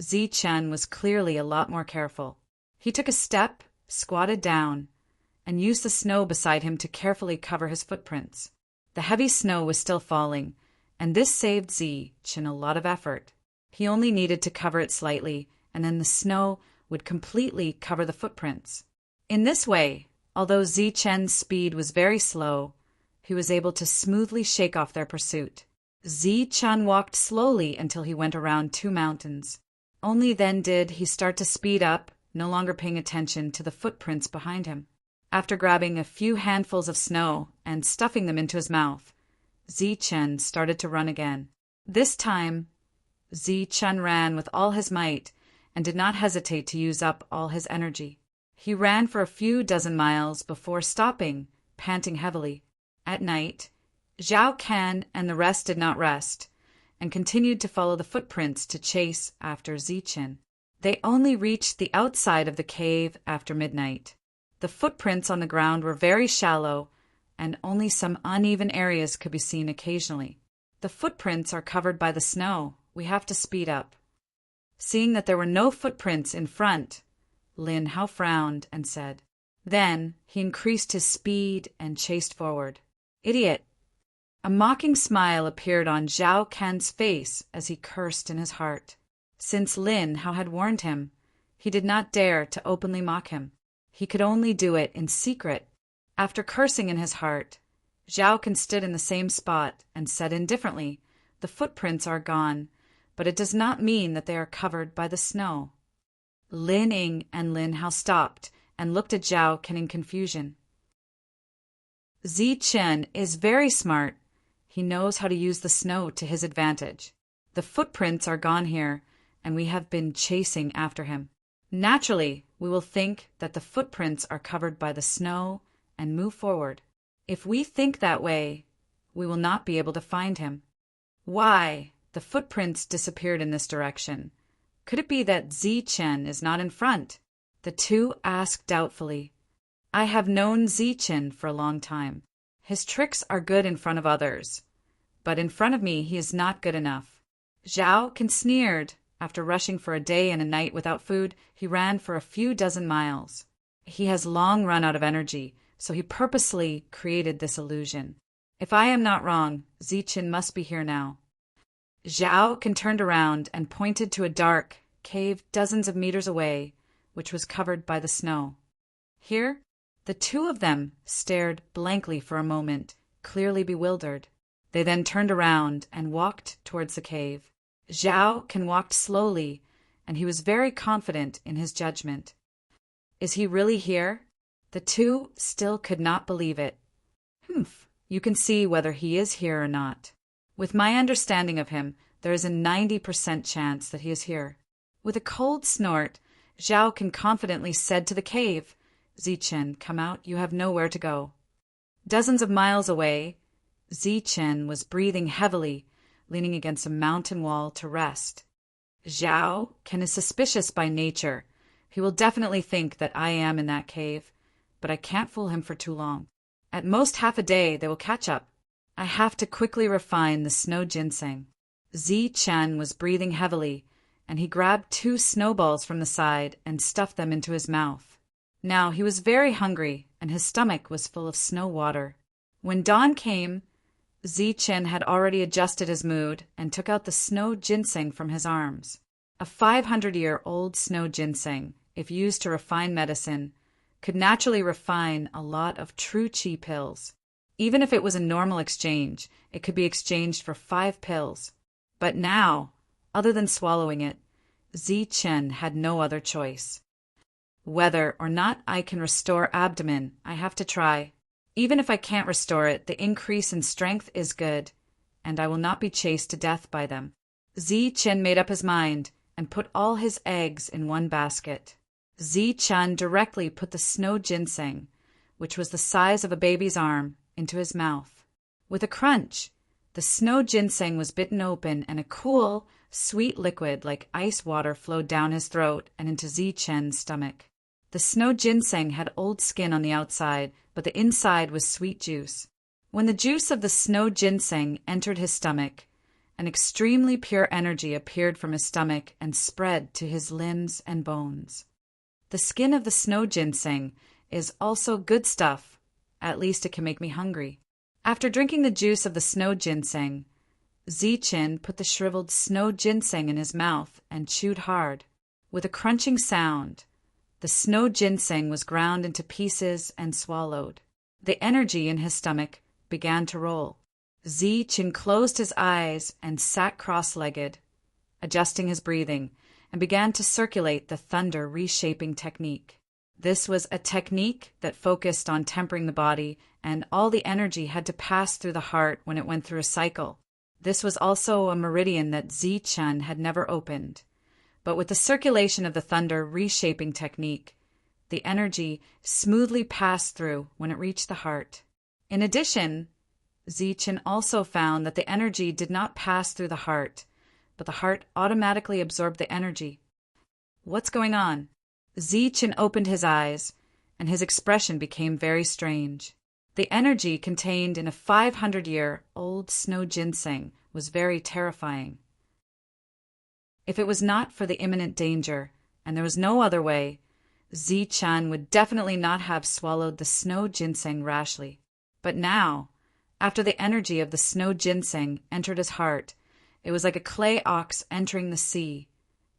Ziqin was clearly a lot more careful. He took a step, squatted down, and used the snow beside him to carefully cover his footprints. The heavy snow was still falling, and this saved Ziqin a lot of effort. He only needed to cover it slightly, and then the snow would completely cover the footprints. In this way, although Ziqin's speed was very slow, he was able to smoothly shake off their pursuit. Ziqin walked slowly until he went around 2 mountains. Only then did he start to speed up, no longer paying attention to the footprints behind him. After grabbing a few handfuls of snow and stuffing them into his mouth, Ziqin started to run again. This time, Ziqin ran with all his might, and did not hesitate to use up all his energy. He ran for a few dozen miles before stopping, panting heavily. At night, Zhao Can and the rest did not rest, and continued to follow the footprints to chase after Zichen. They only reached the outside of the cave after midnight. The footprints on the ground were very shallow, and only some uneven areas could be seen occasionally. The footprints are covered by the snow. We have to speed up. Seeing that there were no footprints in front, Lin Hao frowned and said. Then he increased his speed and chased forward. Idiot! A mocking smile appeared on Zhao Can's face as he cursed in his heart. Since Lin Hao had warned him, he did not dare to openly mock him. He could only do it in secret. After cursing in his heart, Zhao Can stood in the same spot and said indifferently, "The footprints are gone, but it does not mean that they are covered by the snow." Lin Ying and Lin Hao stopped and looked at Zhao Can in confusion. Zichen is very smart. He knows how to use the snow to his advantage. The footprints are gone here, and we have been chasing after him. Naturally, we will think that the footprints are covered by the snow and move forward. If we think that way, we will not be able to find him. Why? The footprints disappeared in this direction. Could it be that Zichen is not in front? The two asked doubtfully. I have known Zichen for a long time. His tricks are good in front of others, but in front of me he is not good enough. Zhao Can sneered. After rushing for a day and a night without food, he ran for a few dozen miles. He has long run out of energy, so he purposely created this illusion. If I am not wrong, Zichen must be here now. Zhao Can turned around and pointed to a dark cave dozens of meters away, which was covered by the snow. Here, the two of them stared blankly for a moment, clearly bewildered. They then turned around and walked towards the cave. Zhao Can walked slowly, and he was very confident in his judgment. Is he really here? The two still could not believe it. You can see whether he is here or not. With my understanding of him, there is a 90% chance that he is here. With a cold snort, Zhao Can confidently said to the cave, Zichen, come out, you have nowhere to go. Dozens of miles away, Zichen was breathing heavily, leaning against a mountain wall to rest. Zhao Can is suspicious by nature. He will definitely think that I am in that cave, but I can't fool him for too long. At most half a day, they will catch up. I have to quickly refine the snow ginseng. Zichen was breathing heavily, and he grabbed 2 snowballs from the side and stuffed them into his mouth. Now he was very hungry, and his stomach was full of snow water. When dawn came, Zichen had already adjusted his mood and took out the snow ginseng from his arms. A 500-year-old snow ginseng, if used to refine medicine, could naturally refine a lot of true qi pills. Even if it was a normal exchange, it could be exchanged for 5 pills. But now, other than swallowing it, Zichen had no other choice. Whether or not I can restore abdomen, I have to try. Even if I can't restore it, the increase in strength is good, and I will not be chased to death by them. Zichen made up his mind and put all his eggs in one basket. Zichen directly put the snow ginseng, which was the size of a baby's arm, into his mouth. With a crunch, the snow ginseng was bitten open and a cool, sweet liquid like ice water flowed down his throat and into Zichen's stomach. The snow ginseng had old skin on the outside, but the inside was sweet juice. When the juice of the snow ginseng entered his stomach, an extremely pure energy appeared from his stomach and spread to his limbs and bones. The skin of the snow ginseng is also good stuff. At least it can make me hungry. After drinking the juice of the snow ginseng, Zichen put the shriveled snow ginseng in his mouth and chewed hard. With a crunching sound, the snow ginseng was ground into pieces and swallowed. The energy in his stomach began to roll. Zichen closed his eyes and sat cross-legged, adjusting his breathing, and began to circulate the thunder reshaping technique. This was a technique that focused on tempering the body, and all the energy had to pass through the heart when it went through a cycle. This was also a meridian that Zichen had never opened, but with the circulation of the thunder reshaping technique, the energy smoothly passed through when it reached the heart. In addition, Zichen also found that the energy did not pass through the heart, but the heart automatically absorbed the energy. What's going on? Zichen opened his eyes, and his expression became very strange. The energy contained in a 500-year-old snow ginseng was very terrifying. If it was not for the imminent danger, and there was no other way, Zichen would definitely not have swallowed the snow ginseng rashly. But now, after the energy of the snow ginseng entered his heart, it was like a clay ox entering the sea,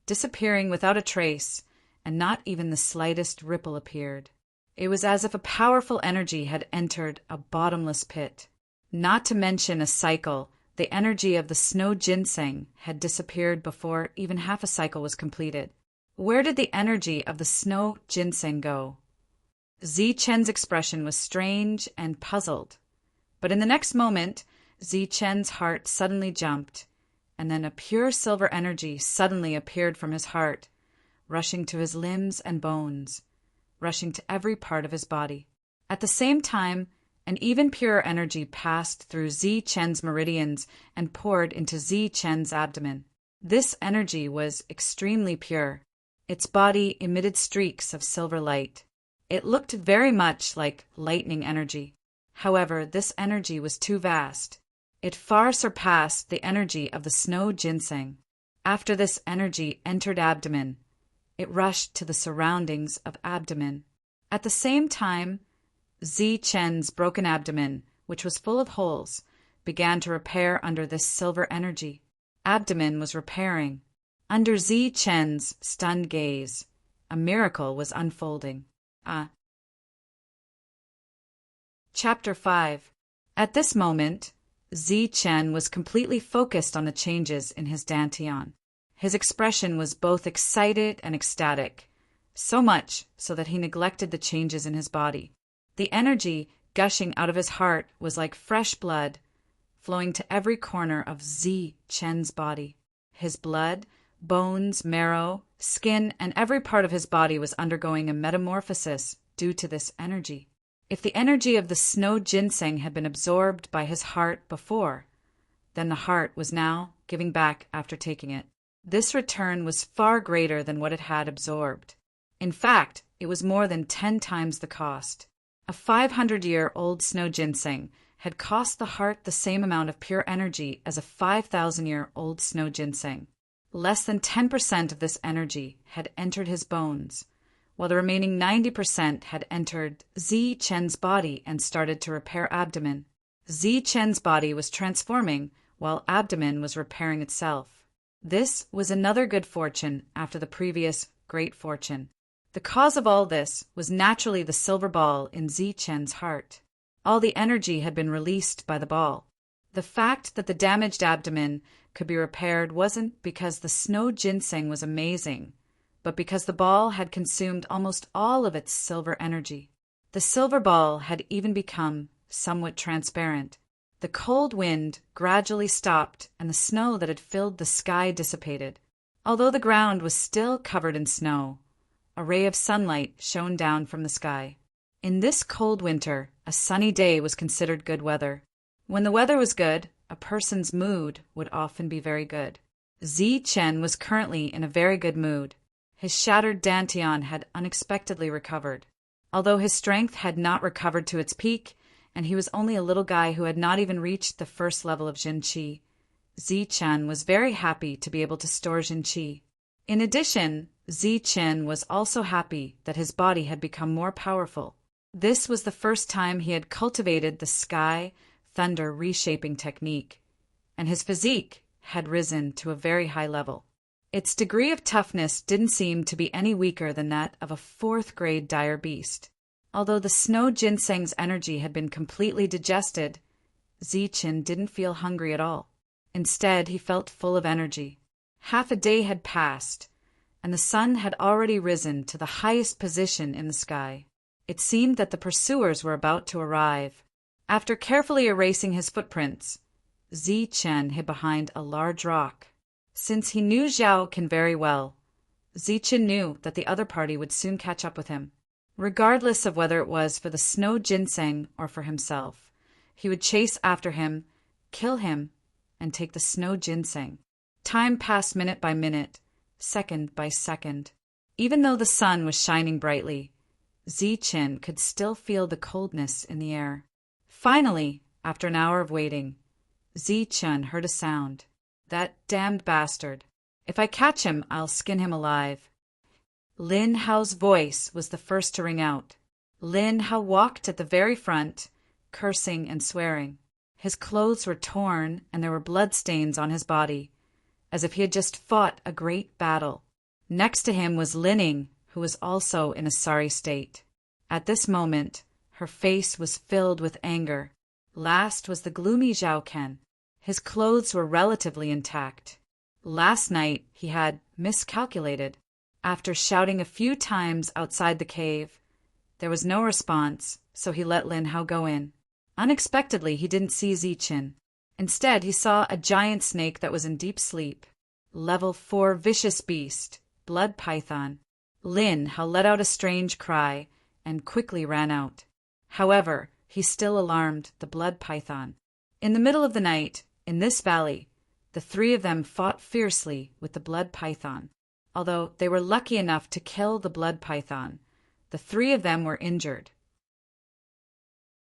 disappearing without a trace, and not even the slightest ripple appeared. It was as if a powerful energy had entered a bottomless pit. Not to mention a cycle, the energy of the snow ginseng had disappeared before even half a cycle was completed. Where did the energy of the snow ginseng go? Zichen's expression was strange and puzzled. But in the next moment, Zichen's heart suddenly jumped, and then a pure silver energy suddenly appeared from his heart, rushing to his limbs and bones, rushing to every part of his body. At the same time, an even purer energy passed through Zichen's meridians and poured into Zichen's abdomen. This energy was extremely pure. Its body emitted streaks of silver light. It looked very much like lightning energy. However, this energy was too vast. It far surpassed the energy of the snow ginseng. After this energy entered abdomen, it rushed to the surroundings of abdomen. At the same time, Zichen's broken abdomen, which was full of holes, began to repair under this silver energy. Abdomen was repairing. Under Zichen's stunned gaze, a miracle was unfolding. Chapter 5. At this moment, Zichen was completely focused on the changes in his dantian. His expression was both excited and ecstatic, so much so that he neglected the changes in his body. The energy gushing out of his heart was like fresh blood, flowing to every corner of Zichen's body. His blood, bones, marrow, skin, and every part of his body was undergoing a metamorphosis due to this energy. If the energy of the snow ginseng had been absorbed by his heart before, then the heart was now giving back after taking it. This return was far greater than what it had absorbed. In fact, it was more than 10 times the cost. A 500-year-old snow ginseng had cost the heart the same amount of pure energy as a 5,000-year-old snow ginseng. Less than 10% of this energy had entered his bones, while the remaining 90% had entered Zichen's body and started to repair abdomen. Zichen's body was transforming while abdomen was repairing itself. This was another good fortune after the previous great fortune. The cause of all this was naturally the silver ball in Zichen's heart. All the energy had been released by the ball. The fact that the damaged abdomen could be repaired wasn't because the snow ginseng was amazing, but because the ball had consumed almost all of its silver energy. The silver ball had even become somewhat transparent. The cold wind gradually stopped and the snow that had filled the sky dissipated. Although the ground was still covered in snow, a ray of sunlight shone down from the sky. In this cold winter, a sunny day was considered good weather. When the weather was good, a person's mood would often be very good. Zichen was currently in a very good mood. His shattered dantian had unexpectedly recovered. Although his strength had not recovered to its peak, and he was only a little guy who had not even reached the first level of Jinqi, Zichen was very happy to be able to store Jinqi. In addition, Zichen was also happy that his body had become more powerful. This was the first time he had cultivated the sky thunder reshaping technique, and his physique had risen to a very high level. Its degree of toughness didn't seem to be any weaker than that of a 4th-grade dire beast. Although the snow ginseng's energy had been completely digested, Zichen didn't feel hungry at all. Instead, he felt full of energy. Half a day had passed, and the sun had already risen to the highest position in the sky. It seemed that the pursuers were about to arrive. After carefully erasing his footprints, Zichen hid behind a large rock. Since he knew Zhao Qian very well, Zichen knew that the other party would soon catch up with him. Regardless of whether it was for the snow ginseng or for himself, he would chase after him, kill him, and take the snow ginseng. Time passed minute by minute, second by second. Even though the sun was shining brightly, Zichen could still feel the coldness in the air. Finally, after an hour of waiting, Zichen heard a sound. That damned bastard. If I catch him, I'll skin him alive. Lin Hao's voice was the first to ring out. Lin Hao walked at the very front, cursing and swearing. His clothes were torn and there were bloodstains on his body, as if he had just fought a great battle. Next to him was Linning, who was also in a sorry state. At this moment, her face was filled with anger. Last was the gloomy Zhao Ken. His clothes were relatively intact. Last night he had miscalculated. After shouting a few times outside the cave, there was no response, so he let Lin Hao go in. Unexpectedly, he didn't see Zichen. Instead, he saw a giant snake that was in deep sleep. Level 4 vicious beast, blood python. Lin Hao let out a strange cry and quickly ran out. However, he still alarmed the blood python. In the middle of the night, in this valley, the three of them fought fiercely with the blood python. Although they were lucky enough to kill the blood python, the three of them were injured.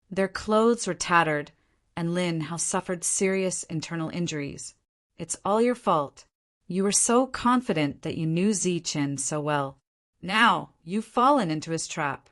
Their clothes were tattered, and Lin Hao suffered serious internal injuries. It's all your fault. You were so confident that you knew Zichen so well. Now you've fallen into his trap.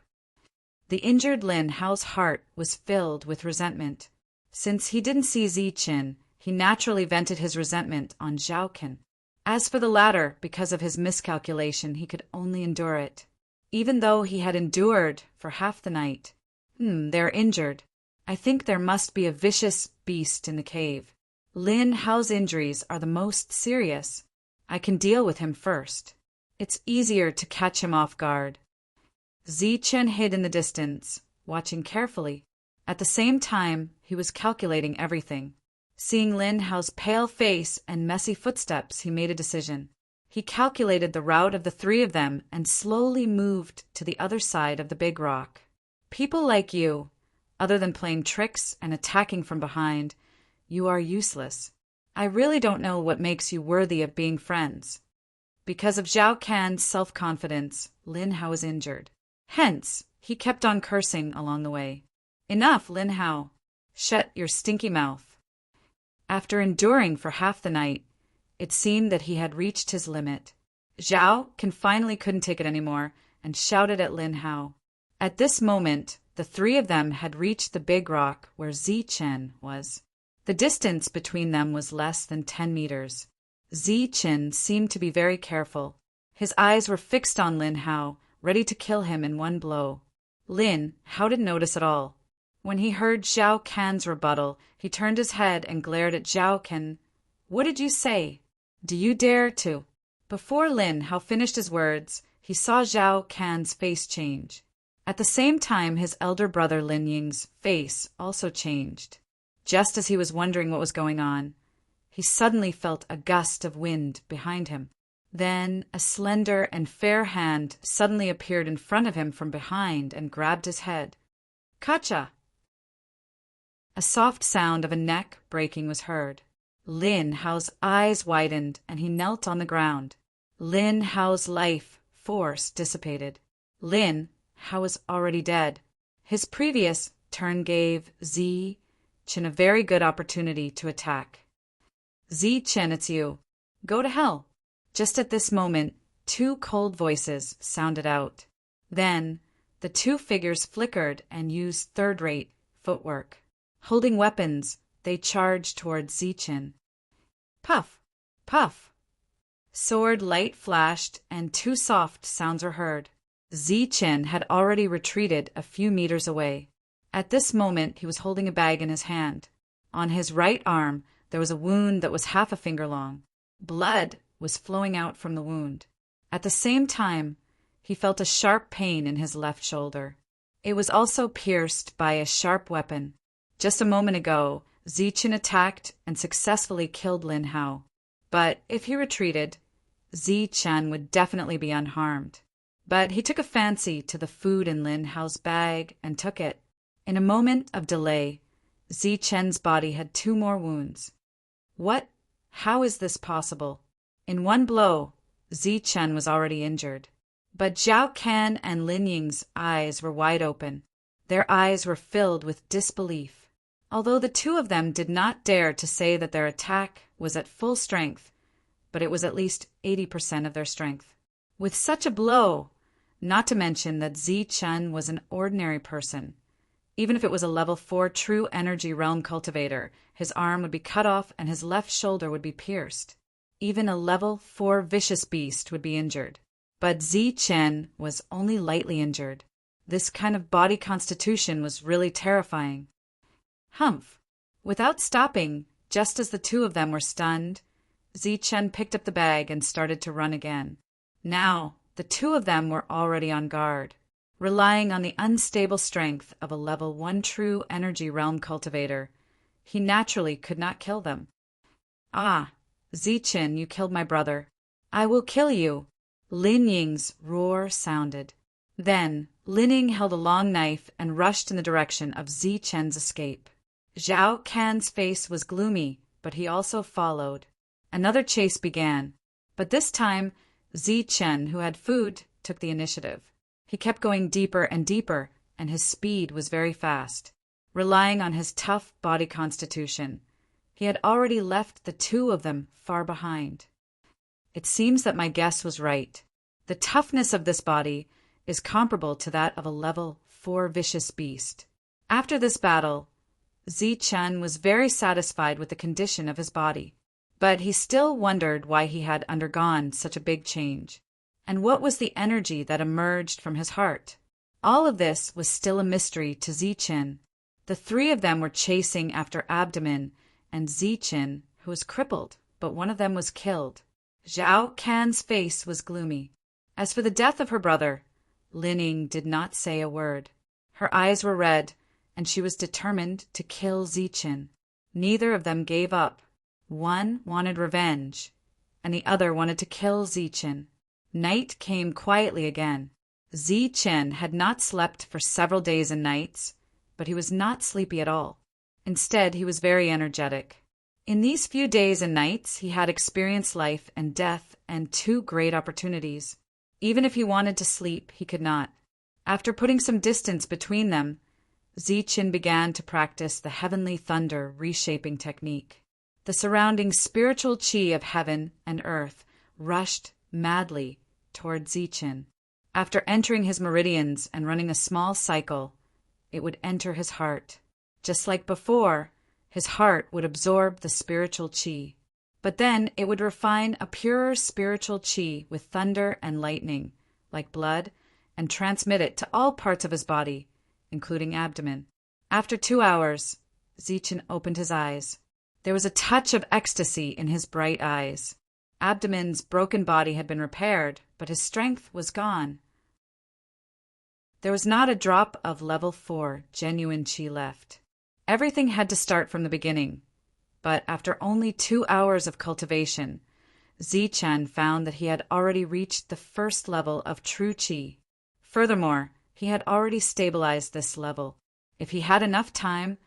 The injured Lin Hao's heart was filled with resentment. Since he didn't see Zichen, he naturally vented his resentment on Zhao Ken. As for the latter, because of his miscalculation, he could only endure it. Even though he had endured for half the night. They're injured. I think there must be a vicious beast in the cave. Lin Hao's injuries are the most serious. I can deal with him first. It's easier to catch him off guard. Zichen hid in the distance, watching carefully. At the same time, he was calculating everything. Seeing Lin Hao's pale face and messy footsteps, he made a decision. He calculated the route of the three of them and slowly moved to the other side of the big rock. People like you, other than playing tricks and attacking from behind, you are useless. I really don't know what makes you worthy of being friends. Because of Zhao Can's self-confidence, Lin Hao was injured. Hence, he kept on cursing along the way. Enough, Lin Hao. Shut your stinky mouth. After enduring for half the night, it seemed that he had reached his limit. Zhao Can finally couldn't take it anymore and shouted at Lin Hao. At this moment, the three of them had reached the big rock where Zichen was. The distance between them was less than 10 meters. Zichen seemed to be very careful. His eyes were fixed on Lin Hao, ready to kill him in one blow. Lin Hao didn't notice at all. When he heard Zhao Can's rebuttal, he turned his head and glared at Zhao Can. What did you say? Do you dare to? Before Lin Hao finished his words, he saw Zhao Can's face change. At the same time, his elder brother Lin Ying's face also changed. Just as he was wondering what was going on, he suddenly felt a gust of wind behind him. Then a slender and fair hand suddenly appeared in front of him from behind and grabbed his head. Kacha! A soft sound of a neck breaking was heard. Lin Hao's eyes widened and he knelt on the ground. Lin Hao's life force dissipated. Lin Hao was already dead. His previous turn gave Zichen a very good opportunity to attack. Zichen, it's you. Go to hell. Just at this moment, two cold voices sounded out. Then, the two figures flickered and used third-rate footwork. Holding weapons, they charged towards Zichen. Puff! Puff! Sword light flashed, and two soft sounds were heard. Zichen had already retreated a few meters away. At this moment, he was holding a bag in his hand. On his right arm, there was a wound that was half a finger long. Blood was flowing out from the wound. At the same time, he felt a sharp pain in his left shoulder. It was also pierced by a sharp weapon. Just a moment ago, Zichen attacked and successfully killed Lin Hao. But if he retreated, Chen would definitely be unharmed. But he took a fancy to the food in Lin Hao's bag and took it. In a moment of delay, Chen's body had 2 more wounds. What? How is this possible? In one blow, Chen was already injured. But Zhao Can and Lin Ying's eyes were wide open. Their eyes were filled with disbelief. Although the 2 of them did not dare to say that their attack was at full strength, but it was at least 80% of their strength. With such a blow, not to mention that Chen was an ordinary person. Even if it was a level 4 true energy realm cultivator, his arm would be cut off and his left shoulder would be pierced. Even a level 4 vicious beast would be injured. But Chen was only lightly injured. This kind of body constitution was really terrifying. Humph! Without stopping, just as the 2 of them were stunned, Chen picked up the bag and started to run again. Now, the 2 of them were already on guard, relying on the unstable strength of a level 1 true energy realm cultivator. He naturally could not kill them. Ah, Chen, you killed my brother. I will kill you. Lin Ying's roar sounded. Then, Lin Ying held a long knife and rushed in the direction of Chen's escape. Zhao Can's face was gloomy, but he also followed. Another chase began, but this time, Chen, who had food, took the initiative. He kept going deeper and deeper, and his speed was very fast. Relying on his tough body constitution, he had already left the 2 of them far behind. It seems that my guess was right. The toughness of this body is comparable to that of a level 4 vicious beast. After this battle, Chen was very satisfied with the condition of his body, but he still wondered why he had undergone such a big change, and what was the energy that emerged from his heart. All of this was still a mystery to Chen. The 3 of them were chasing after Abdomen and Chen, who was crippled, but one of them was killed. Zhao Can's face was gloomy. As for the death of her brother, Lin Ying did not say a word. Her eyes were red, and she was determined to kill Chen. Neither of them gave up. One wanted revenge, and the other wanted to kill Chen. Night came quietly again. Chen had not slept for several days and nights, but he was not sleepy at all. Instead, he was very energetic. In these few days and nights, he had experienced life and death and 2 great opportunities. Even if he wanted to sleep, he could not. After putting some distance between them, Chen began to practice the heavenly thunder reshaping technique. The surrounding spiritual chi of heaven and earth rushed madly toward Chen. After entering his meridians and running a small cycle, it would enter his heart. Just like before, his heart would absorb the spiritual chi. But then it would refine a purer spiritual chi with thunder and lightning, like blood, and transmit it to all parts of his body, including abdomen. After 2 hours, Chen opened his eyes. There was a touch of ecstasy in his bright eyes. Abdomen's broken body had been repaired, but his strength was gone. There was not a drop of level 4 genuine chi left. Everything had to start from the beginning. But after only 2 hours of cultivation, Chen found that he had already reached the first level of true chi. Furthermore, he had already stabilized this level. If he had enough time,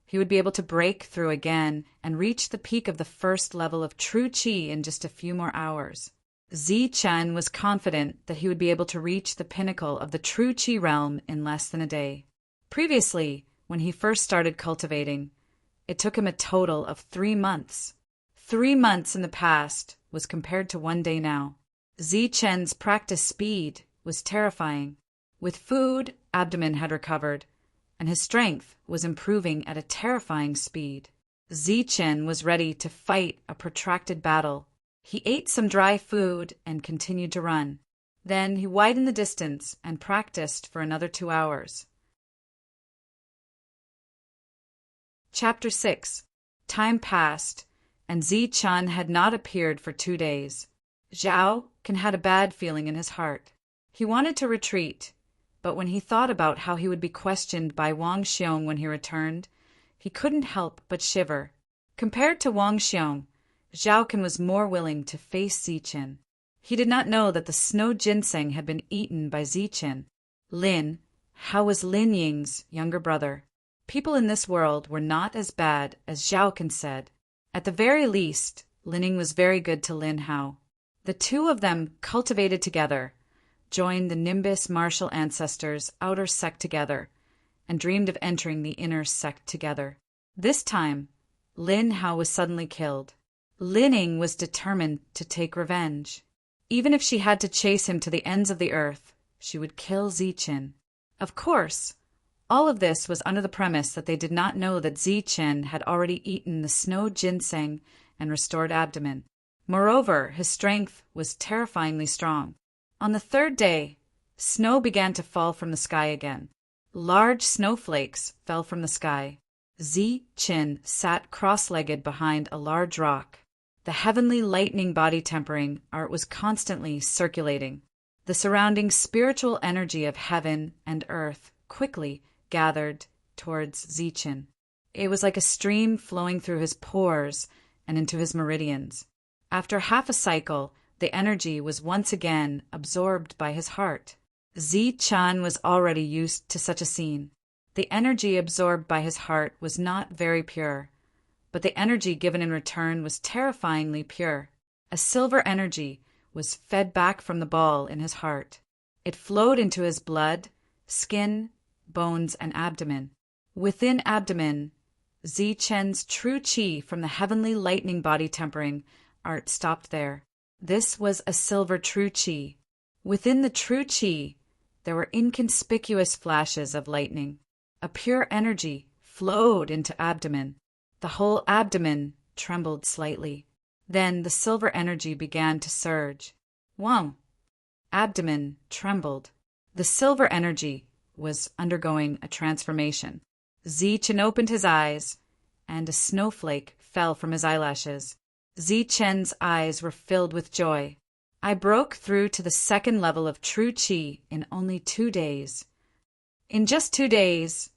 he would be able to break through again and reach the peak of the first level of true chi in just a few more hours. Chen was confident that he would be able to reach the pinnacle of the true chi realm in less than a day. Previously, when he first started cultivating, it took him a total of 3 months. 3 months in the past was compared to 1 day now. Chen's practice speed was terrifying. With food, abdomen had recovered, and his strength was improving at a terrifying speed. Chen was ready to fight a protracted battle. He ate some dry food and continued to run. Then he widened the distance and practiced for another 2 hours. Chapter 6. Time passed, and Chen had not appeared for 2 days. Zhao Can had a bad feeling in his heart. He wanted to retreat, but when he thought about how he would be questioned by Wang Xiong when he returned, he couldn't help but shiver. Compared to Wang Xiong, Zhao Can was more willing to face Chen. He did not know that the snow ginseng had been eaten by Ziqin. Lin Hao was Lin Ying's younger brother. People in this world were not as bad as Zhao Can said. At the very least, Lin Ying was very good to Lin Hao. The two of them cultivated together, joined the Nimbus martial ancestors' outer sect together, and dreamed of entering the inner sect together. This time, Lin Hao was suddenly killed. Lin Ying was determined to take revenge. Even if she had to chase him to the ends of the earth, she would kill Ziqin. Of course, all of this was under the premise that they did not know that Ziqin had already eaten the snow ginseng and restored abdomen. Moreover, his strength was terrifyingly strong. On the third day, snow began to fall from the sky again. Large snowflakes fell from the sky. Ziqin sat cross-legged behind a large rock. The heavenly lightning body tempering art was constantly circulating. The surrounding spiritual energy of heaven and earth quickly gathered towards Ziqin. It was like a stream flowing through his pores and into his meridians. After half a cycle, the energy was once again absorbed by his heart. Ziqin was already used to such a scene. The energy absorbed by his heart was not very pure, but the energy given in return was terrifyingly pure. A silver energy was fed back from the ball in his heart. It flowed into his blood, skin, bones, and abdomen. Within abdomen, Ziqin's true qi from the heavenly lightning body tempering art stopped there. This was a silver true qi. Within the true qi, there were inconspicuous flashes of lightning. A pure energy flowed into abdomen. The whole abdomen trembled slightly. Then the silver energy began to surge. Wow! Abdomen trembled. The silver energy was undergoing a transformation. Ziqin opened his eyes, and a snowflake fell from his eyelashes. Ziqin's eyes were filled with joy. I broke through to the second level of true qi in only 2 days. In just 2 days,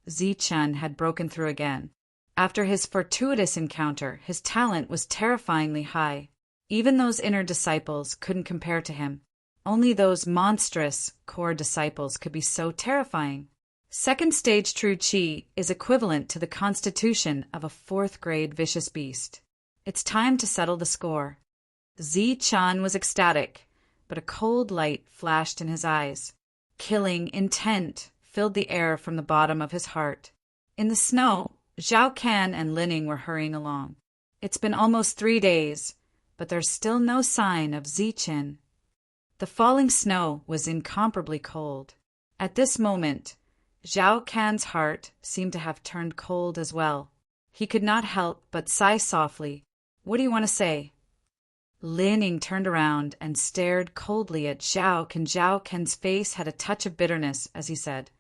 Ziqin had broken through again. After his fortuitous encounter, his talent was terrifyingly high. Even those inner disciples couldn't compare to him. Only those monstrous core disciples could be so terrifying. Second stage true qi is equivalent to the constitution of a 4th grade vicious beast. It's time to settle the score. Ziqin was ecstatic, but a cold light flashed in his eyes. Killing intent filled the air from the bottom of his heart. In the snow, Zhao Can and Lin Ying were hurrying along. It's been almost 3 days, but there's still no sign of Ziqin. The falling snow was incomparably cold. At this moment, Zhao Can's heart seemed to have turned cold as well. He could not help but sigh softly. What do you want to say? Lin Ying turned around and stared coldly at Zhao Can. Zhao Can's face had a touch of bitterness as he said,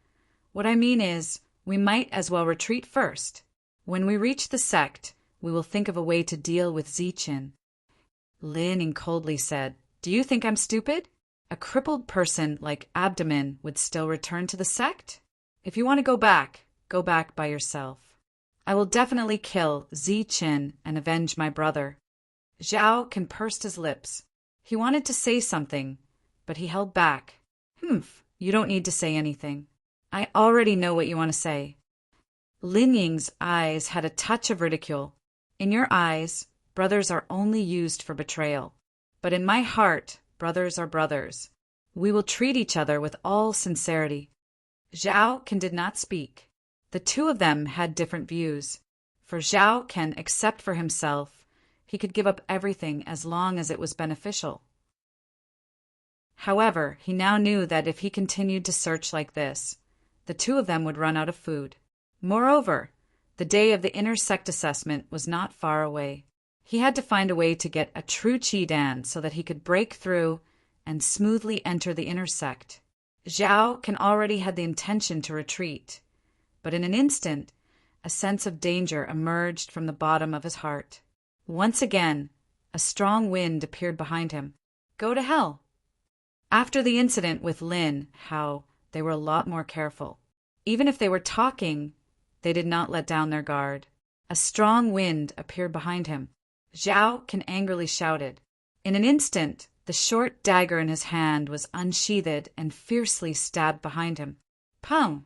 "What I mean is, we might as well retreat first. When we reach the sect, we will think of a way to deal with Ziqin." Lin Ying coldly said, "Do you think I'm stupid? A crippled person like Abdomen would still return to the sect? If you want to go back by yourself. I will definitely kill Ziqin and avenge my brother." Zhao Can pursed his lips. He wanted to say something, but he held back. You don't need to say anything. I already know what you want to say." Lin Ying's eyes had a touch of ridicule. "In your eyes, brothers are only used for betrayal. But in my heart, brothers are brothers. We will treat each other with all sincerity." Zhao Can did not speak. The two of them had different views. For Zhao Can, except for himself, he could give up everything as long as it was beneficial. However, he now knew that if he continued to search like this, the two of them would run out of food. Moreover, the day of the inner sect assessment was not far away. He had to find a way to get a true Qi Dan so that he could break through and smoothly enter the inner sect. Zhao Can already had the intention to retreat, but in an instant, a sense of danger emerged from the bottom of his heart. Once again, a strong wind appeared behind him. Go to hell! After the incident with Lin Hao, they were a lot more careful. Even if they were talking, they did not let down their guard. A strong wind appeared behind him. Zhao Can angrily shouted. In an instant, The short dagger in his hand was unsheathed and fiercely stabbed behind him. Pong!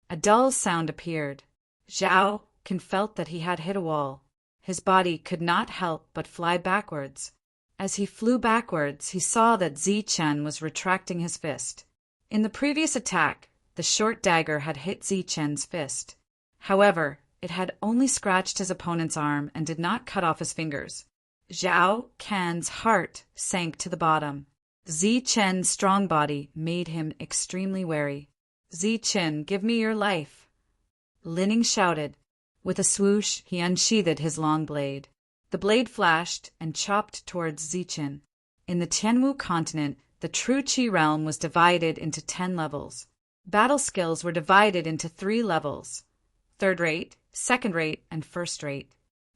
A dull sound appeared. Zhao Qian felt that he had hit a wall. His body could not help but fly backwards. As he flew backwards, he saw that Zichen was retracting his fist. In the previous attack, the short dagger had hit Zichen's fist. However, it had only scratched his opponent's arm and did not cut off his fingers. Zhao Qian's heart sank to the bottom. Zichen's strong body made him extremely wary. "Zichen, give me your life!" Lining shouted. With a swoosh, he unsheathed his long blade. The blade flashed and chopped towards Zichen. In the Tianwu continent, the true Qi realm was divided into 10 levels. Battle skills were divided into 3 levels: third rate, second rate, and first rate.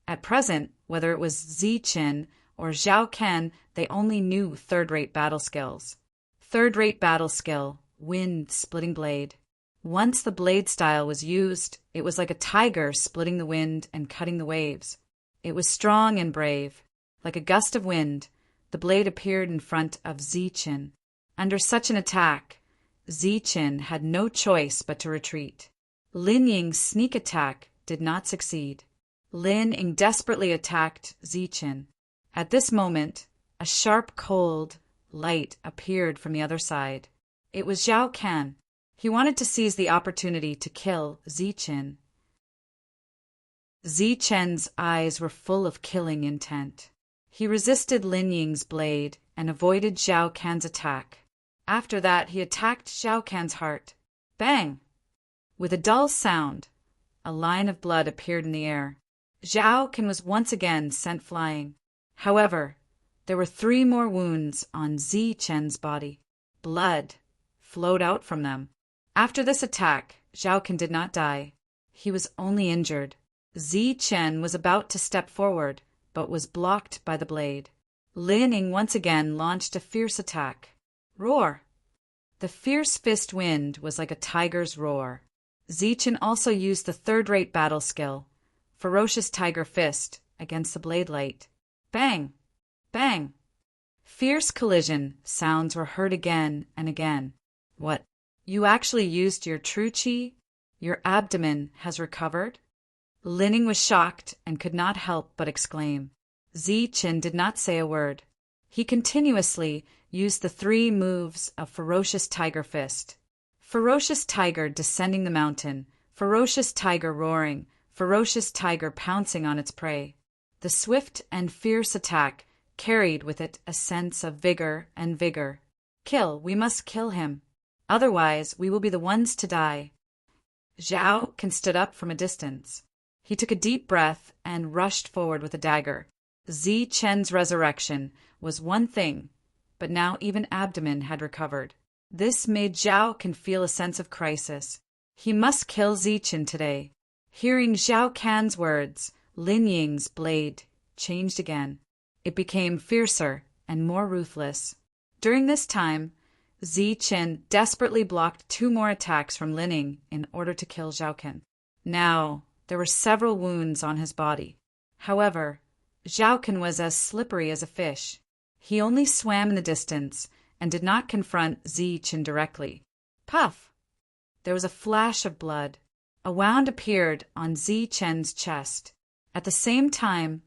At present, whether it was Zichen or Zhao Qian, they only knew third-rate battle skills. Third-rate battle skill, wind-splitting blade. Once the blade style was used, it was like a tiger splitting the wind and cutting the waves. It was strong and brave. Like a gust of wind, the blade appeared in front of Zichen. Under such an attack, Zichen had no choice but to retreat. Lin Ying's sneak attack did not succeed. Lin Ying desperately attacked Zichen. At this moment, a sharp, cold light appeared from the other side. It was Zhao Qian. He wanted to seize the opportunity to kill Zichen. Zichen's eyes were full of killing intent. He resisted Lin Ying's blade and avoided Zhao Qian's attack. After that, he attacked Zhao Qian's heart. Bang! With a dull sound, a line of blood appeared in the air. Zhao Qian was once again sent flying. However, there were 3 more wounds on Zichen's body. Blood flowed out from them. After this attack, Zhao Qian did not die. He was only injured. Zichen was about to step forward, but was blocked by the blade. Lin Ying once again launched a fierce attack. Roar! The fierce fist wind was like a tiger's roar. Zichen also used the third-rate battle skill, Ferocious Tiger Fist, against the blade light. Bang! Bang! Fierce collision sounds were heard again and again. What? You actually used your true Qi? Your abdomen has recovered? Lin Ying was shocked and could not help but exclaim. Zichen did not say a word. He continuously used the 3 moves of Ferocious Tiger Fist. Ferocious Tiger descending the mountain, Ferocious Tiger roaring, Ferocious Tiger pouncing on its prey. The swift and fierce attack carried with it a sense of vigor and vigor. Kill, we must kill him. Otherwise, we will be the ones to die. Zhao Qian stood up from a distance. He took a deep breath and rushed forward with a dagger. Zichen's resurrection was one thing, but now even abdomen had recovered. This made Zhao Qian feel a sense of crisis. He must kill Zichen today. Hearing Zhao Qian's words, Lin Ying's blade changed again. It became fiercer and more ruthless. During this time, Zichen desperately blocked 2 more attacks from Lin Ying in order to kill Zhao Qian. Now, there were several wounds on his body. However, Zhao Qian was as slippery as a fish. He only swam in the distance and did not confront Zichen directly. Puff! There was a flash of blood. A wound appeared on Zichen's chest. At the same time,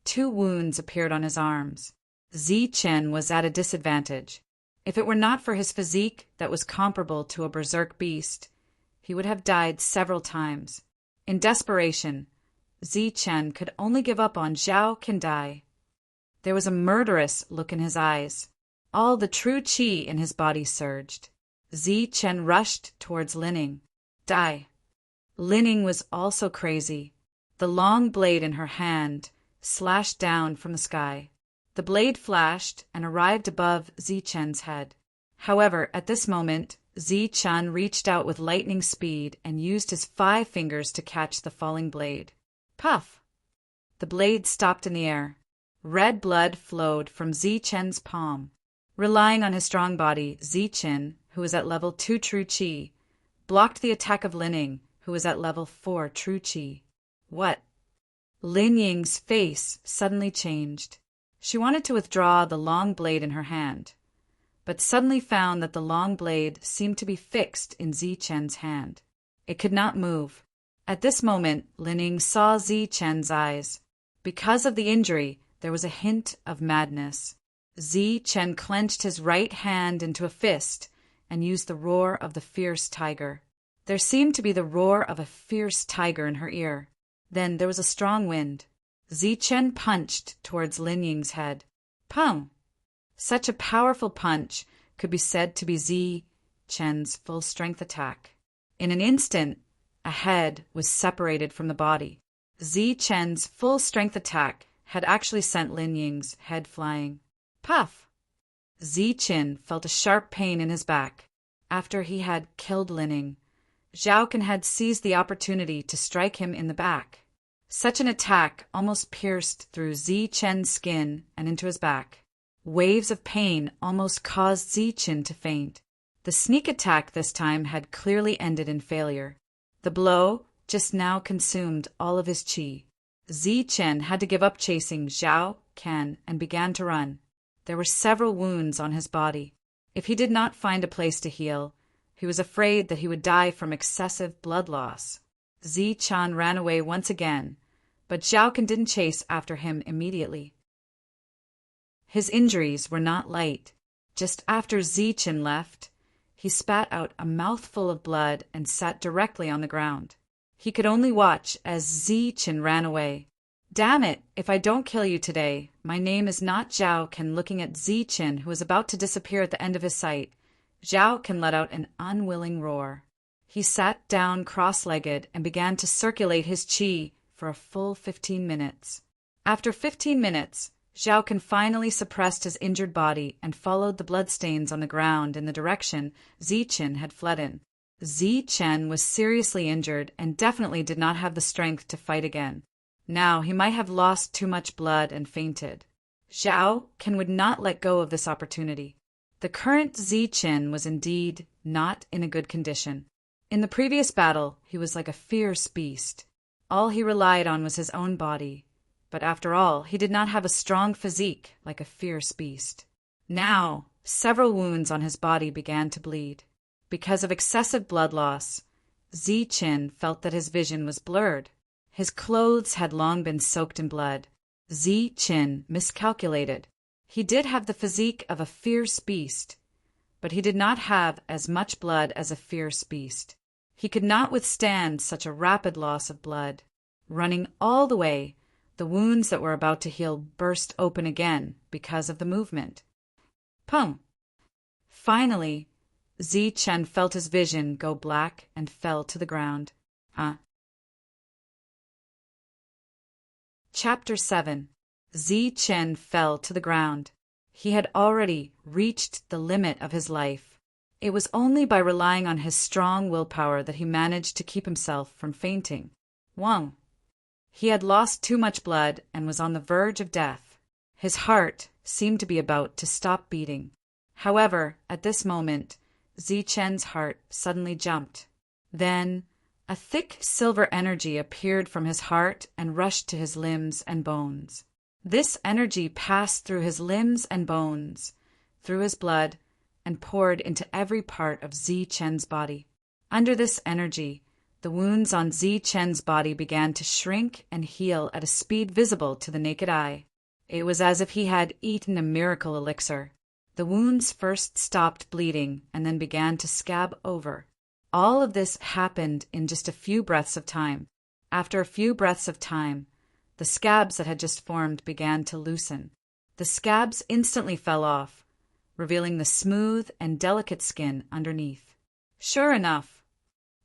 2 wounds appeared on his arms. Zichen was at a disadvantage. If it were not for his physique that was comparable to a berserk beast, he would have died several times. In desperation, Zichen could only give up on Zhao Qian die. There was a murderous look in his eyes. All the true Qi in his body surged. Zichen rushed towards Lin Ying. Die! Lin Ying was also crazy. The long blade in her hand slashed down from the sky. The blade flashed and arrived above Zichen's head. However, at this moment, Zichen reached out with lightning speed and used his 5 fingers to catch the falling blade. Puff! The blade stopped in the air. Red blood flowed from Zichen's palm. Relying on his strong body, Zichen, who was at level 2 true Qi, blocked the attack of Lin Ying, who was at level 4 true Qi. What? Lin Ying's face suddenly changed. She wanted to withdraw the long blade in her hand, but suddenly found that the long blade seemed to be fixed in Zichen's hand. It could not move. At this moment, Lin Ying saw Zichen's eyes. Because of the injury, there was a hint of madness. Zichen clenched his right hand into a fist and used the roar of the fierce tiger. There seemed to be the roar of a fierce tiger in her ear. Then there was a strong wind. Zichen punched towards Lin Ying's head. Pum! Such a powerful punch could be said to be Zichen's full-strength attack. In an instant, a head was separated from the body. Zichen's full-strength attack had actually sent Lin Ying's head flying. Puff! Zichen felt a sharp pain in his back. After he had killed Lin Ying, Zhao Kun had seized the opportunity to strike him in the back. Such an attack almost pierced through Zichen's skin and into his back. Waves of pain almost caused Zichen to faint. The sneak attack this time had clearly ended in failure. The blow just now consumed all of his qi. Zichen had to give up chasing Zhao Kun and began to run. There were several wounds on his body. If he did not find a place to heal, he was afraid that he would die from excessive blood loss. Zichen ran away once again, but Zhao Kun didn't chase after him immediately. His injuries were not light. Just after Zichen left, he spat out a mouthful of blood and sat directly on the ground. He could only watch as Zichen ran away. Damn it, if I don't kill you today, my name is not Zhao Kun. Looking at Zichen, who was about to disappear at the end of his sight, Zhao Kun let out an unwilling roar. He sat down cross-legged and began to circulate his qi for a full 15 minutes. After 15 minutes, Zhao Kun finally suppressed his injured body and followed the bloodstains on the ground in the direction Zichen had fled in. Zichen was seriously injured and definitely did not have the strength to fight again. Now he might have lost too much blood and fainted. Zhao Kun would not let go of this opportunity. The current Zichen was indeed not in a good condition. In the previous battle, he was like a fierce beast. All he relied on was his own body. But after all, he did not have a strong physique like a fierce beast. Now, several wounds on his body began to bleed. Because of excessive blood loss, Zichen felt that his vision was blurred. His clothes had long been soaked in blood. Zichen miscalculated. He did have the physique of a fierce beast, but he did not have as much blood as a fierce beast. He could not withstand such a rapid loss of blood. Running all the way, the wounds that were about to heal burst open again because of the movement. Pum! Finally, Zichen felt his vision go black and fell to the ground. Chapter 7. Zichen fell to the ground. He had already reached the limit of his life. It was only by relying on his strong willpower that he managed to keep himself from fainting. 1. He had lost too much blood and was on the verge of death. His heart seemed to be about to stop beating. However, at this moment, Zichen's heart suddenly jumped. Then, a thick silver energy appeared from his heart and rushed to his limbs and bones. This energy passed through his limbs and bones, through his blood, and poured into every part of Zichen's body. Under this energy, the wounds on Zichen's body began to shrink and heal at a speed visible to the naked eye. It was as if he had eaten a miracle elixir. The wounds first stopped bleeding and then began to scab over. All of this happened in just a few breaths of time. After a few breaths of time, the scabs that had just formed began to loosen. The scabs instantly fell off, revealing the smooth and delicate skin underneath. Sure enough,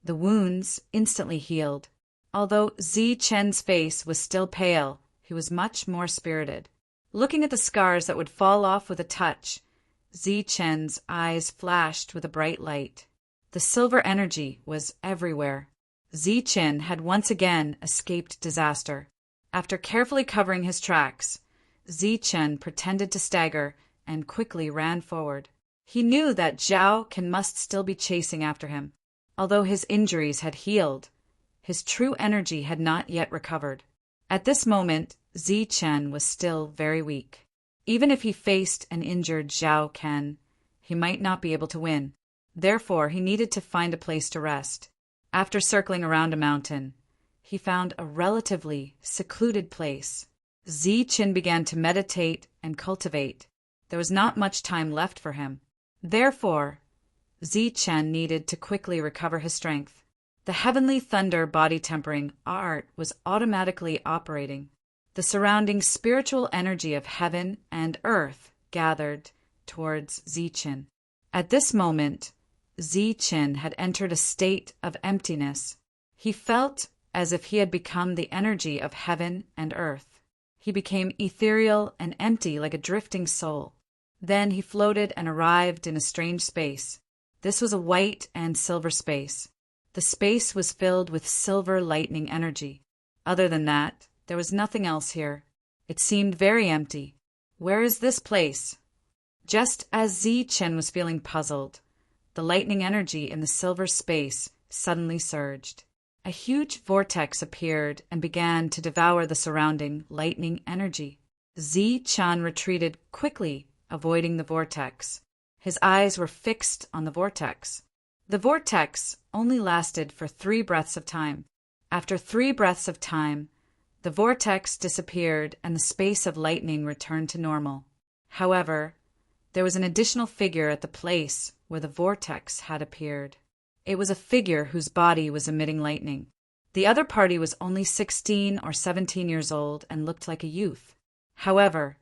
the wounds instantly healed. Although Zichen's face was still pale, he was much more spirited. Looking at the scars that would fall off with a touch, Zichen's eyes flashed with a bright light. The silver energy was everywhere. Zichen had once again escaped disaster. After carefully covering his tracks, Zichen pretended to stagger and quickly ran forward. He knew that Zhao Kun must still be chasing after him. Although his injuries had healed, his true energy had not yet recovered. At this moment, Zichen was still very weak. Even if he faced an injured Zhao Ken, he might not be able to win. Therefore, he needed to find a place to rest. After circling around a mountain, he found a relatively secluded place. Zichen began to meditate and cultivate. There was not much time left for him. Therefore, Zichen needed to quickly recover his strength. The heavenly thunder body tempering art was automatically operating. The surrounding spiritual energy of heaven and earth gathered towards Zichen. At this moment, Zichen had entered a state of emptiness. He felt as if he had become the energy of heaven and earth. He became ethereal and empty like a drifting soul. Then he floated and arrived in a strange space. This was a white and silver space. The space was filled with silver lightning energy. Other than that, there was nothing else here. It seemed very empty. Where is this place? Just as Zichen was feeling puzzled, the lightning energy in the silver space suddenly surged. A huge vortex appeared and began to devour the surrounding lightning energy. Zichen retreated quickly, avoiding the vortex. His eyes were fixed on the vortex. The vortex only lasted for 3 breaths of time. After 3 breaths of time, the vortex disappeared and the space of lightning returned to normal. However, there was an additional figure at the place where the vortex had appeared. It was a figure whose body was emitting lightning. The other party was only 16 or 17 years old and looked like a youth. However,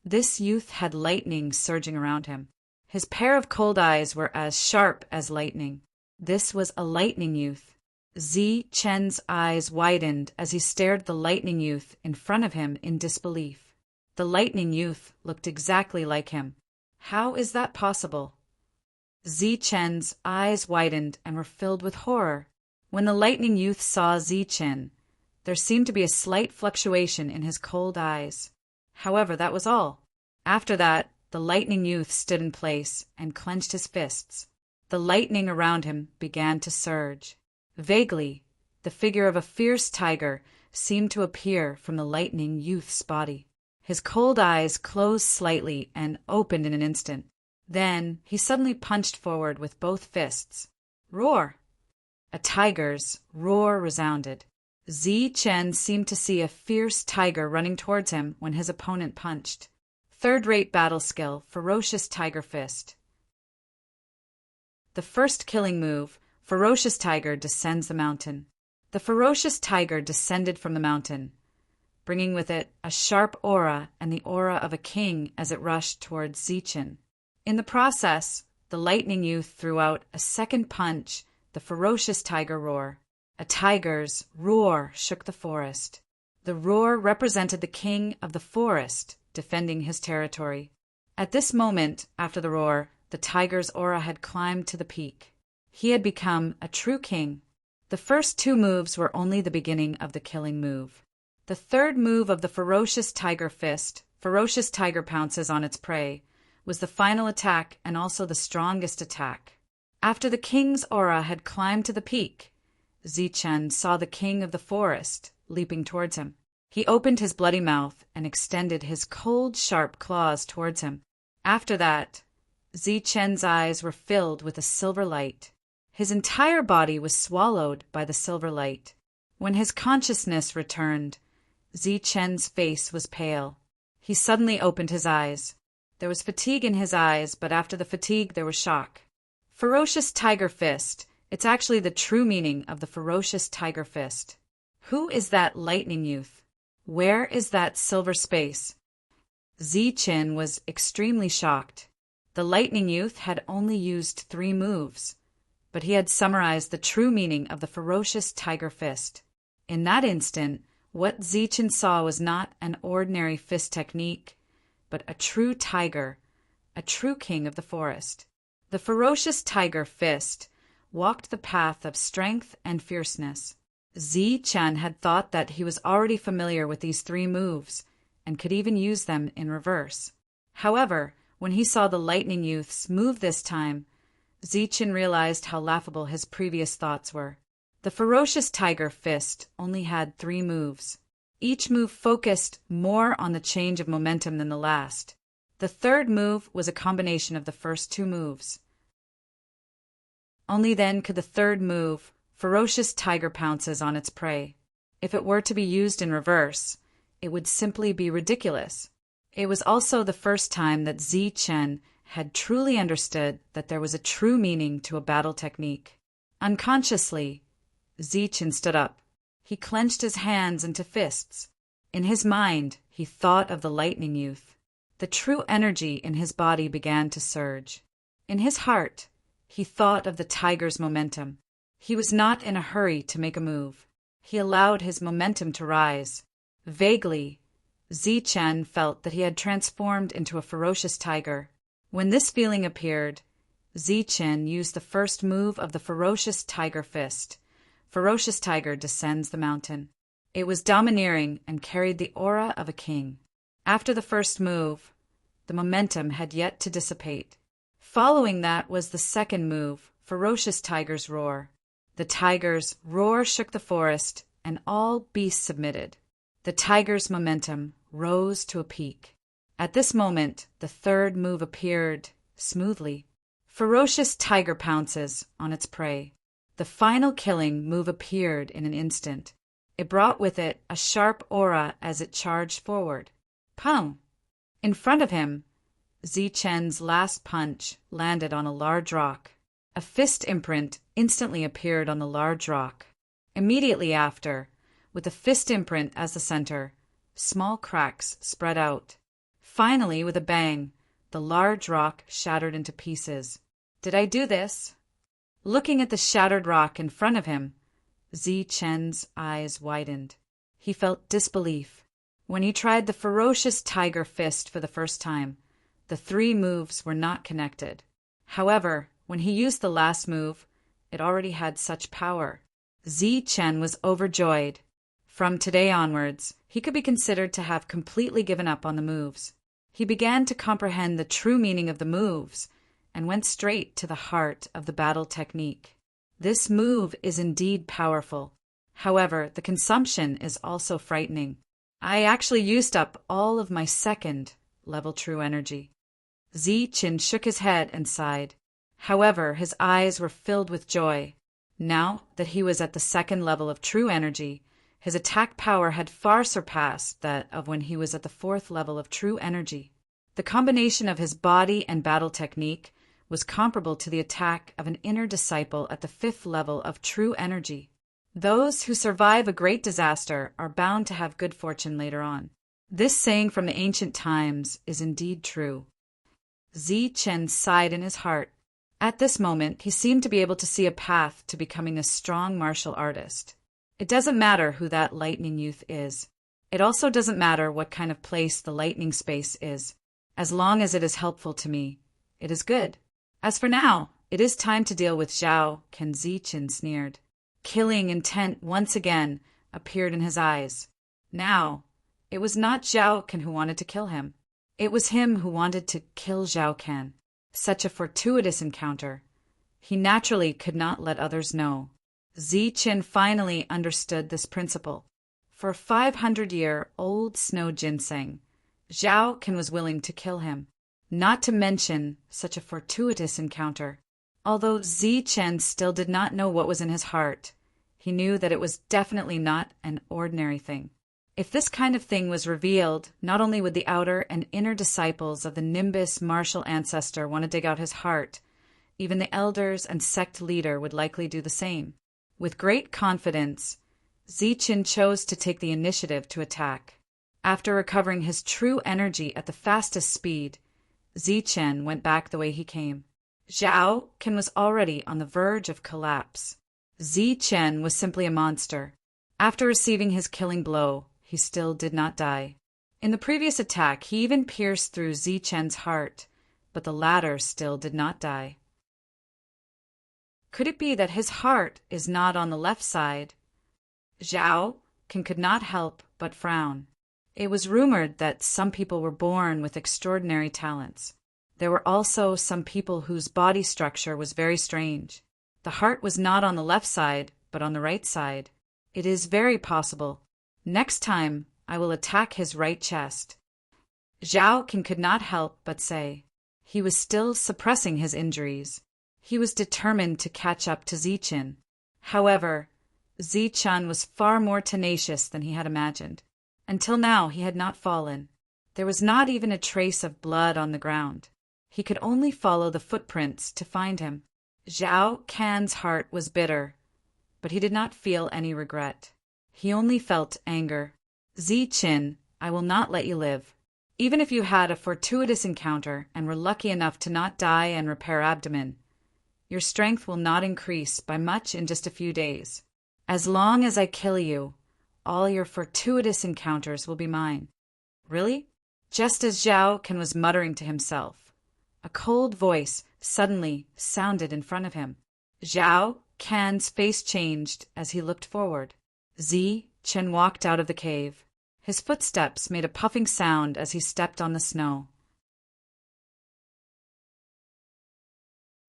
this youth had lightning surging around him. His pair of cold eyes were as sharp as lightning. This was a lightning youth. Zichen's eyes widened as he stared at the lightning youth in front of him in disbelief. The lightning youth looked exactly like him. How is that possible? Zichen's eyes widened and were filled with horror. When the lightning youth saw Zichen, there seemed to be a slight fluctuation in his cold eyes. However, that was all. After that, the lightning youth stood in place and clenched his fists. The lightning around him began to surge. Vaguely, the figure of a fierce tiger seemed to appear from the lightning youth's body. His cold eyes closed slightly and opened in an instant. Then he suddenly punched forward with both fists. Roar! A tiger's roar resounded. Zichen seemed to see a fierce tiger running towards him when his opponent punched. Third-rate battle skill, Ferocious Tiger Fist. The first killing move, Ferocious Tiger descends the mountain. The ferocious tiger descended from the mountain, bringing with it a sharp aura and the aura of a king as it rushed towards Zichen. In the process, the lightning youth threw out a second punch, the ferocious tiger roar. A tiger's roar shook the forest. The roar represented the king of the forest defending his territory. At this moment, after the roar, the tiger's aura had climbed to the peak. He had become a true king. The first 2 moves were only the beginning of the killing move. The third move of the ferocious tiger fist, ferocious tiger pounces on its prey, was the final attack and also the strongest attack. After the king's aura had climbed to the peak, Zichen saw the king of the forest leaping towards him. He opened his bloody mouth and extended his cold, sharp claws towards him. After that, Zichen's eyes were filled with a silver light. His entire body was swallowed by the silver light. When his consciousness returned, Zichen's face was pale. He suddenly opened his eyes. There was fatigue in his eyes, but after the fatigue there was shock. Ferocious Tiger Fist. It's actually the true meaning of the Ferocious Tiger Fist. Who is that lightning youth? Where is that silver space? Zichen was extremely shocked. The lightning youth had only used 3 moves, but he had summarized the true meaning of the Ferocious Tiger Fist. In that instant, what Zichen saw was not an ordinary fist technique, but a true tiger, a true king of the forest. The Ferocious Tiger Fist walked the path of strength and fierceness. Zichen had thought that he was already familiar with these 3 moves and could even use them in reverse. However, when he saw the lightning youth's move this time, Zichen realized how laughable his previous thoughts were. The Ferocious Tiger Fist only had 3 moves. Each move focused more on the change of momentum than the last. The third move was a combination of the first two moves. Only then could the third move, ferocious tiger pounces on its prey. If it were to be used in reverse, it would simply be ridiculous. It was also the first time that Zichen had truly understood that there was a true meaning to a battle technique. Unconsciously, Zichen stood up. He clenched his hands into fists. In his mind, he thought of the lightning youth. The true energy in his body began to surge. In his heart, he thought of the tiger's momentum. He was not in a hurry to make a move. He allowed his momentum to rise. Vaguely, Zichen felt that he had transformed into a ferocious tiger. When this feeling appeared, Zichen used the first move of the ferocious tiger fist. Ferocious tiger descends the mountain. It was domineering and carried the aura of a king. After the first move, the momentum had yet to dissipate. Following that was the second move, ferocious tiger's roar. The tiger's roar shook the forest, and all beasts submitted. The tiger's momentum rose to a peak. At this moment, the third move appeared smoothly. Ferocious tiger pounces on its prey. The final killing move appeared in an instant. It brought with it a sharp aura as it charged forward. Pum! In front of him, Zichen's last punch landed on a large rock. A fist imprint instantly appeared on the large rock. Immediately after, with a fist imprint as the center, small cracks spread out. Finally, with a bang, the large rock shattered into pieces. Did I do this? Looking at the shattered rock in front of him, Zichen's eyes widened. He felt disbelief. When he tried the ferocious tiger fist for the first time, the three moves were not connected. However, when he used the last move, it already had such power. Zichen was overjoyed. From today onwards, he could be considered to have completely given up on the moves. He began to comprehend the true meaning of the moves and went straight to the heart of the battle technique. This move is indeed powerful. However, the consumption is also frightening. I actually used up all of my second level true energy. Zichen shook his head and sighed. However, his eyes were filled with joy. Now that he was at the second level of true energy, his attack power had far surpassed that of when he was at the fourth level of true energy. The combination of his body and battle technique was comparable to the attack of an inner disciple at the fifth level of true energy. Those who survive a great disaster are bound to have good fortune later on. This saying from the ancient times is indeed true. Zichen sighed in his heart. At this moment, he seemed to be able to see a path to becoming a strong martial artist. It doesn't matter who that lightning youth is. It also doesn't matter what kind of place the lightning space is. As long as it is helpful to me, it is good. As for now, it is time to deal with Zhao, Ken. Zichen sneered. Killing intent once again appeared in his eyes. Now, it was not Zhao Ken who wanted to kill him. It was him who wanted to kill Zhao Ken. Such a fortuitous encounter. He naturally could not let others know. Zichen finally understood this principle. For 500-year-old snow ginseng, Zhao Ken was willing to kill him. Not to mention such a fortuitous encounter. Although Zichen still did not know what was in his heart, he knew that it was definitely not an ordinary thing. If this kind of thing was revealed, not only would the outer and inner disciples of the Nimbus martial ancestor want to dig out his heart, even the elders and sect leader would likely do the same. With great confidence, Zichen chose to take the initiative to attack. After recovering his true energy at the fastest speed, Zichen went back the way he came. Zhao Ken was already on the verge of collapse. Zichen was simply a monster. After receiving his killing blow, he still did not die. In the previous attack, he even pierced through Zichen's heart, but the latter still did not die. Could it be that his heart is not on the left side? Zhao Ken could not help but frown. It was rumored that some people were born with extraordinary talents. There were also some people whose body structure was very strange. The heart was not on the left side, but on the right side. It is very possible. Next time, I will attack his right chest. Zhao Qian could not help but say. He was still suppressing his injuries. He was determined to catch up to Zichen. However, Zichen was far more tenacious than he had imagined. Until now he had not fallen. There was not even a trace of blood on the ground. He could only follow the footprints to find him. Zhao Qian's heart was bitter, but he did not feel any regret. He only felt anger. Zichen, I will not let you live. Even if you had a fortuitous encounter and were lucky enough to not die and repair abdomen, your strength will not increase by much in just a few days. As long as I kill you, all your fortuitous encounters will be mine. Really? Just as Zhao Qian was muttering to himself, a cold voice suddenly sounded in front of him. Zhao Qian's face changed as he looked forward. Zichen walked out of the cave. His footsteps made a puffing sound as he stepped on the snow.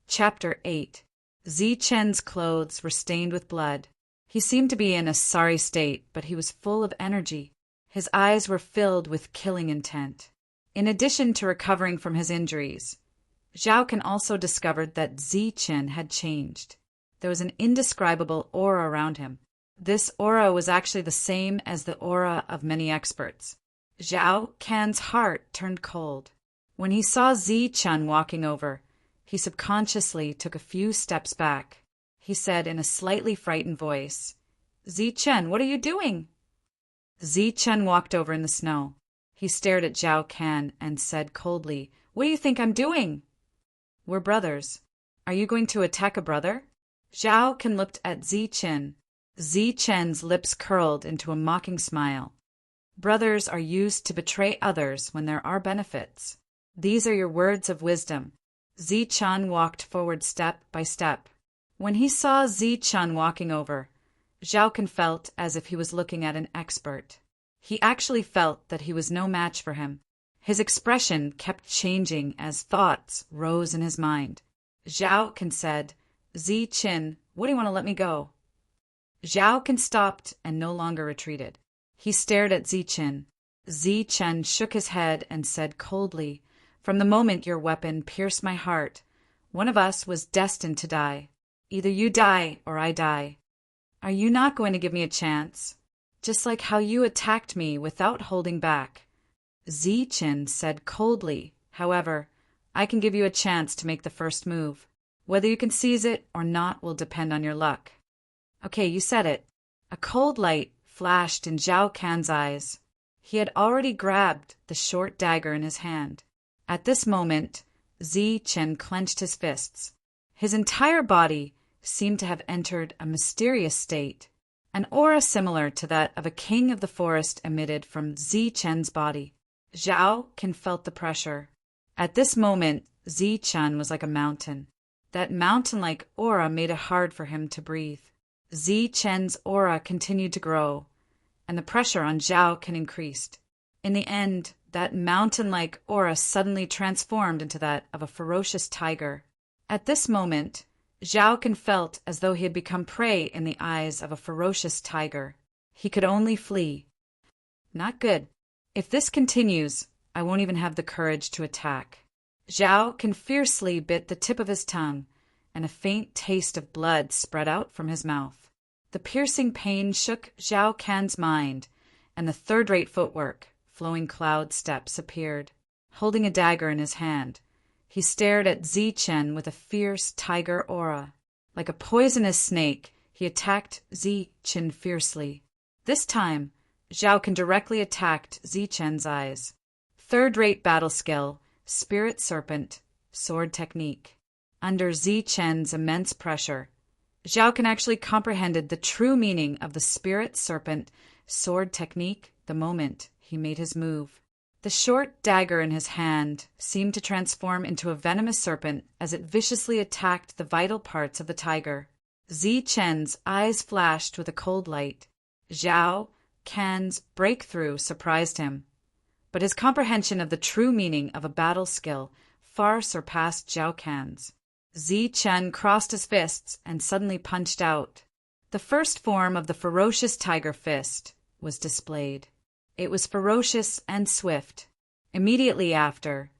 Chapter 8. Zichen's clothes were stained with blood. He seemed to be in a sorry state, but he was full of energy. His eyes were filled with killing intent. In addition to recovering from his injuries, Zhao Qian also discovered that Zichen had changed. There was an indescribable aura around him. This aura was actually the same as the aura of many experts. Zhao Qian's heart turned cold. When he saw Zichen walking over, he subconsciously took a few steps back. He said in a slightly frightened voice, Zichen, what are you doing? Zichen walked over in the snow. He stared at Zhao Qian and said coldly, What do you think I'm doing? We're brothers. Are you going to attack a brother? Zhao Qian looked at Zichen. Zichen's lips curled into a mocking smile. Brothers are used to betray others when there are benefits. These are your words of wisdom. Zichen walked forward step by step. When he saw Zichen walking over, Zhao Qian felt as if he was looking at an expert. He actually felt that he was no match for him. His expression kept changing as thoughts rose in his mind. Zhao Qian said, Zichen, what do you want to let me go? Zhao Qian stopped and no longer retreated. He stared at Zichen. Zichen shook his head and said coldly, From the moment your weapon pierced my heart, one of us was destined to die. Either you die or I die. Are you not going to give me a chance? Just like how you attacked me without holding back. Zichen said coldly, However, I can give you a chance to make the first move. Whether you can seize it or not will depend on your luck. Okay, you said it. A cold light flashed in Zhao Qian's eyes. He had already grabbed the short dagger in his hand. At this moment, Zichen clenched his fists. His entire body seemed to have entered a mysterious state. An aura similar to that of a king of the forest emitted from Zichen's body. Zhao Qian felt the pressure. At this moment, Zichen was like a mountain. That mountain-like aura made it hard for him to breathe. Zichen's aura continued to grow, and the pressure on Zhao Qian increased. In the end, that mountain-like aura suddenly transformed into that of a ferocious tiger. At this moment, Zhao Qian felt as though he had become prey in the eyes of a ferocious tiger. He could only flee. Not good. If this continues, I won't even have the courage to attack. Zhao Qian fiercely bit the tip of his tongue, and a faint taste of blood spread out from his mouth. The piercing pain shook Zhao Qian's mind, and the third-rate footwork, flowing cloud steps appeared. Holding a dagger in his hand, he stared at Zichen with a fierce tiger aura. Like a poisonous snake, he attacked Zichen fiercely. This time, Zhao Qian directly attacked Zichen's eyes. Third-rate battle skill, Spirit Serpent, Sword Technique. Under Zichen's immense pressure, Zhao Qian actually comprehended the true meaning of the Spirit Serpent, Sword Technique the moment he made his move. The short dagger in his hand seemed to transform into a venomous serpent as it viciously attacked the vital parts of the tiger. Zichen's eyes flashed with a cold light. Zhao Qian's breakthrough surprised him, but his comprehension of the true meaning of a battle skill far surpassed Zhao Qian's. Zichen crossed his fists and suddenly punched out. The first form of the ferocious tiger fist was displayed. It was ferocious and swift. Immediately after,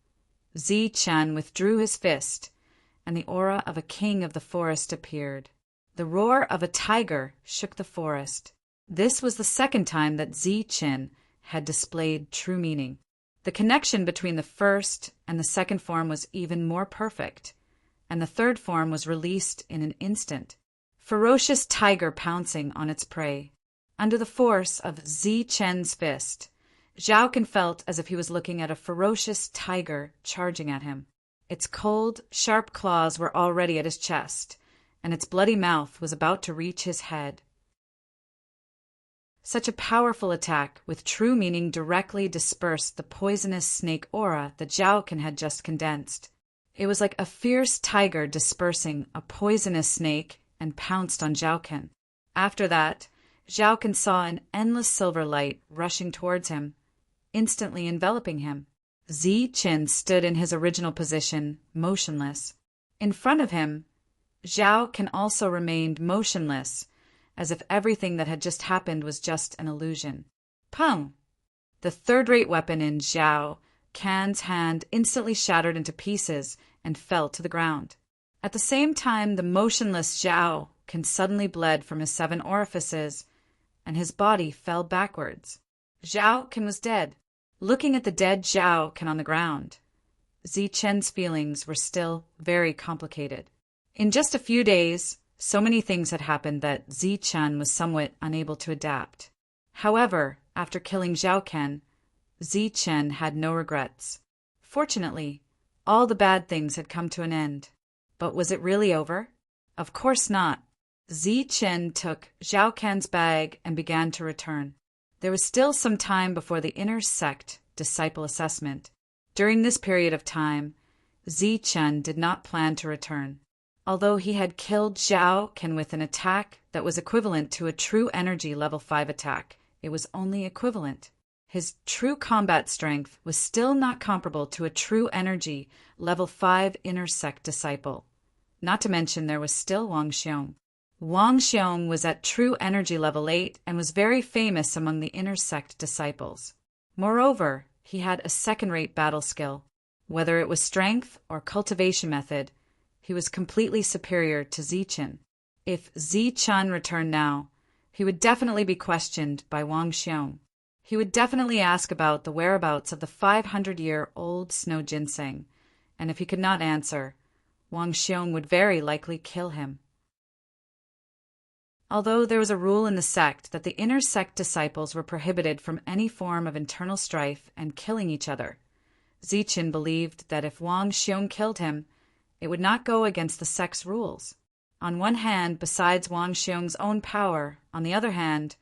Zi-Chen withdrew his fist, and the aura of a king of the forest appeared. The roar of a tiger shook the forest. This was the second time that Zi-Chen had displayed true meaning. The connection between the first and the second form was even more perfect, and the third form was released in an instant. Ferocious tiger pouncing on its prey. Under the force of Zi-Chen's fist, Zhaokan felt as if he was looking at a ferocious tiger charging at him. Its cold, sharp claws were already at his chest, and its bloody mouth was about to reach his head. Such a powerful attack with true meaning directly dispersed the poisonous snake aura that Zhaokan had just condensed. It was like a fierce tiger dispersing a poisonous snake and pounced on Zhaokan. After that, Zhaokan saw an endless silver light rushing towards him, instantly enveloping him. Zi-Chen stood in his original position, motionless. In front of him, Zhaokan also remained motionless, as if everything that had just happened was just an illusion. Pung! The third-rate weapon in Zhao Can's hand instantly shattered into pieces and fell to the ground. At the same time, the motionless Zhao Can suddenly bled from his 7 orifices, and his body fell backwards. Zhao Can was dead. Looking at the dead Zhao Can on the ground, Zi-Chen's feelings were still very complicated. In just a few days, so many things had happened that Zi-Chen was somewhat unable to adapt. However, after killing Zhao Ken, Zi-Chen had no regrets. Fortunately, all the bad things had come to an end. But was it really over? Of course not. Zi-Chen took Zhao Ken's bag and began to return. There was still some time before the inner sect disciple assessment. During this period of time, Zi-Chen did not plan to return. Although he had killed Zhao Ken with an attack that was equivalent to a true energy level 5 attack, it was only equivalent. His true combat strength was still not comparable to a true energy level 5 inner sect disciple. Not to mention there was still Wang Xiong. Wang Xiong was at true energy level 8 and was very famous among the inner sect disciples. Moreover, he had a second-rate battle skill. Whether it was strength or cultivation method, he was completely superior to Zi-Chen. If Zi-Chen returned now, he would definitely be questioned by Wang Xiong. He would definitely ask about the whereabouts of the 500-year-old snow ginseng, and if he could not answer, Wang Xiong would very likely kill him. Although there was a rule in the sect that the inner sect disciples were prohibited from any form of internal strife and killing each other, Zi-Chen believed that if Wang Xiong killed him, it would not go against the sect's rules. On one hand, besides Wang Xiong's own power, on the other hand,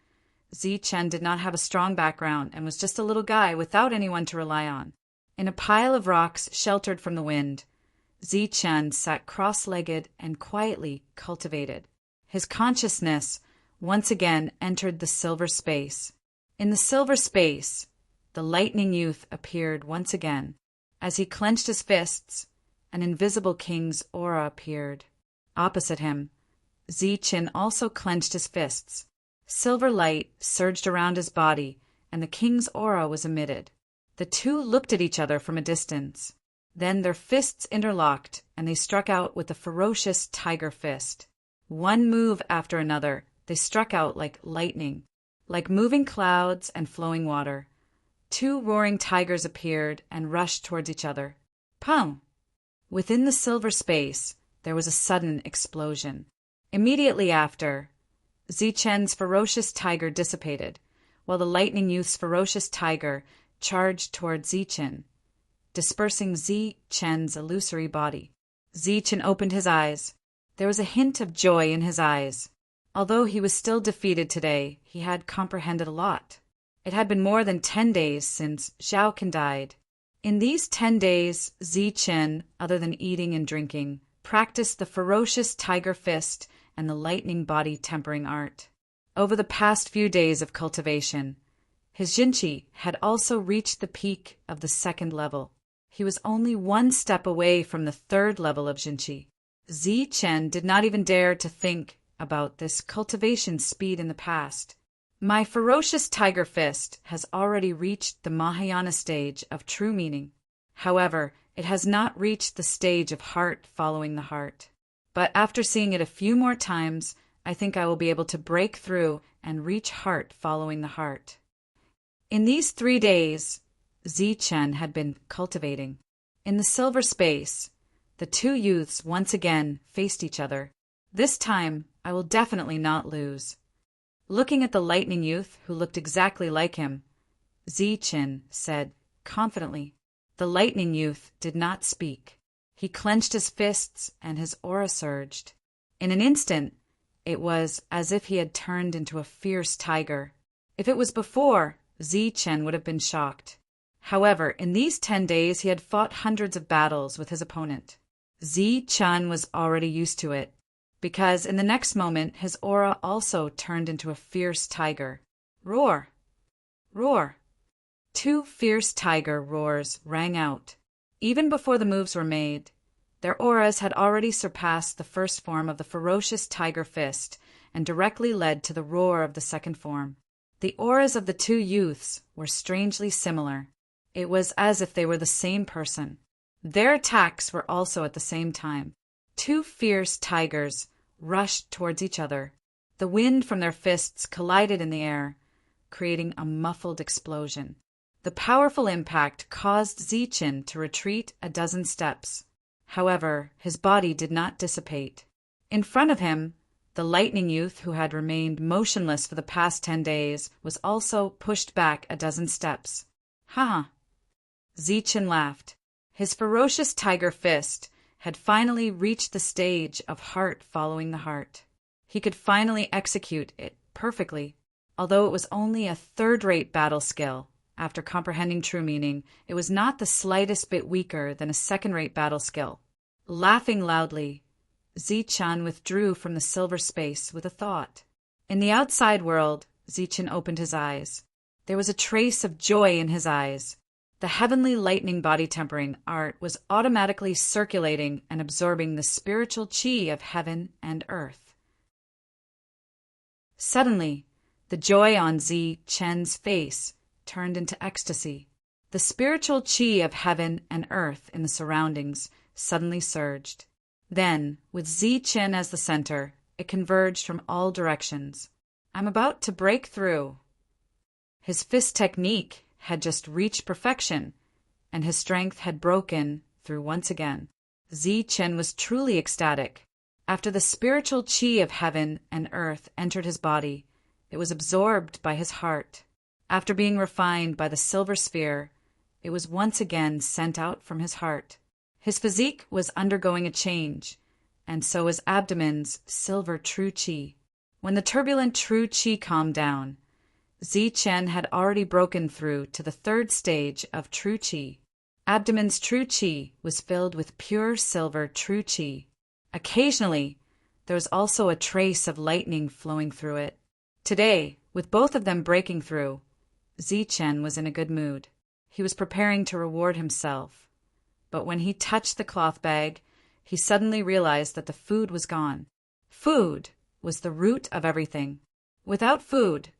Zi-Chen did not have a strong background and was just a little guy without anyone to rely on. In a pile of rocks sheltered from the wind, Zi-Chen sat cross-legged and quietly cultivated. His consciousness once again entered the silver space. In the silver space, the lightning youth appeared once again. As he clenched his fists, an invisible king's aura appeared. Opposite him, Zi-Chen also clenched his fists. Silver light surged around his body, and the king's aura was emitted. The two looked at each other from a distance. Then their fists interlocked, and they struck out with a ferocious tiger fist. One move after another, they struck out like lightning. Like moving clouds and flowing water, 2 roaring tigers appeared and rushed towards each other. Pum! Within the silver space, there was a sudden explosion. Immediately after, Zi-Chen's ferocious tiger dissipated, while the lightning youth's ferocious tiger charged towards Zi-Chen, dispersing Zi-Chen's illusory body. Zi-Chen opened his eyes. There was a hint of joy in his eyes. Although he was still defeated today, he had comprehended a lot. It had been more than 10 days since Zhao Ken died. In these 10 days, Zi-Chen, other than eating and drinking, practiced the ferocious tiger fist and the lightning body tempering art. Over the past few days of cultivation, his Jinqi had also reached the peak of the 2nd level. He was only 1 step away from the 3rd level of Jinqi. Zi-Chen did not even dare to think about this cultivation speed in the past. My ferocious tiger fist has already reached the Mahayana stage of true meaning. However, it has not reached the stage of heart following the heart. But after seeing it a few more times, I think I will be able to break through and reach heart following the heart. In these 3 days, Zichen had been cultivating. In the silver space, the two youths once again faced each other. This time, I will definitely not lose. Looking at the lightning youth, who looked exactly like him, Zichen said confidently. The lightning youth did not speak. He clenched his fists and his aura surged. In an instant, it was as if he had turned into a fierce tiger. If it was before, Zichen would have been shocked. However, in these 10 days he had fought hundreds of battles with his opponent. Zichen was already used to it, because in the next moment his aura also turned into a fierce tiger. Roar! Roar! 2 fierce tiger roars rang out. Even before the moves were made, their auras had already surpassed the first form of the ferocious tiger fist and directly led to the roar of the second form. The auras of the two youths were strangely similar. It was as if they were the same person. Their attacks were also at the same time. 2 fierce tigers rushed towards each other. The wind from their fists collided in the air, creating a muffled explosion. The powerful impact caused Zichen to retreat a dozen steps. However, his body did not dissipate. In front of him, the lightning youth, who had remained motionless for the past 10 days, was also pushed back a dozen steps. Ha! Zichen laughed. His ferocious tiger fist had finally reached the stage of heart following the heart. He could finally execute it perfectly. Although it was only a third-rate battle skill, after comprehending true meaning, it was not the slightest bit weaker than a second-rate battle skill. Laughing loudly, Zichen withdrew from the silver space with a thought. In the outside world, Zichen opened his eyes. There was a trace of joy in his eyes. The heavenly lightning body tempering art was automatically circulating and absorbing the spiritual chi of heaven and earth. Suddenly, the joy on Zichen's face turned into ecstasy. The spiritual chi of heaven and earth in the surroundings suddenly surged. Then, with Zichen as the center, it converged from all directions. I'm about to break through. His fist technique had just reached perfection, and his strength had broken through once again. Zichen was truly ecstatic. After the spiritual chi of heaven and earth entered his body, it was absorbed by his heart. After being refined by the silver sphere, it was once again sent out from his heart. His physique was undergoing a change, and so was abdomen's silver true chi. When the turbulent true chi calmed down, Zichen had already broken through to the third stage of true chi. Abdomen's true chi was filled with pure silver true chi. Occasionally, there was also a trace of lightning flowing through it. Today, with both of them breaking through, Zichen was in a good mood. He was preparing to reward himself. But when he touched the cloth bag, he suddenly realized that the food was gone. Food was the root of everything. Without food,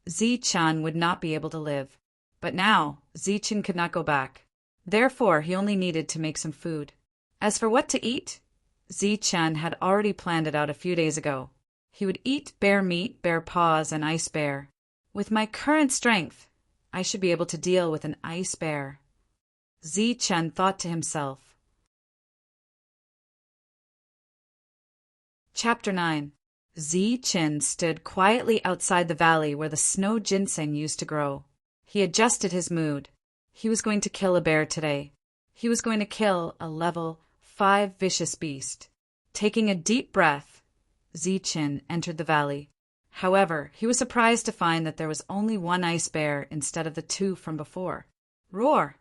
Zichen would not be able to live. But now, Zichen could not go back. Therefore, he only needed to make some food. As for what to eat, Zichen had already planned it out a few days ago. He would eat bear meat, bear paws, and ice bear. With my current strength, I should be able to deal with an ice bear. Zichen thought to himself. Chapter 9. Zichen stood quietly outside the valley where the snow ginseng used to grow. He adjusted his mood. He was going to kill a bear today. He was going to kill a level 5 vicious beast. Taking a deep breath, Zichen entered the valley. However, he was surprised to find that there was only one ice bear instead of the 2 from before. Roar!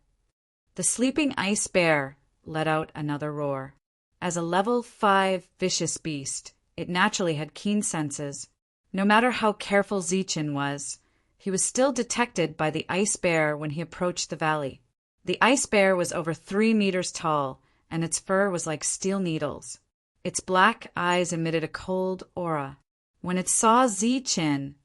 The sleeping ice bear let out another roar. As a level 5 vicious beast, it naturally had keen senses. No matter how careful Zichen was, he was still detected by the ice bear when he approached the valley. The ice bear was over 3 meters tall, and its fur was like steel needles. Its black eyes emitted a cold aura. When it saw Zichen,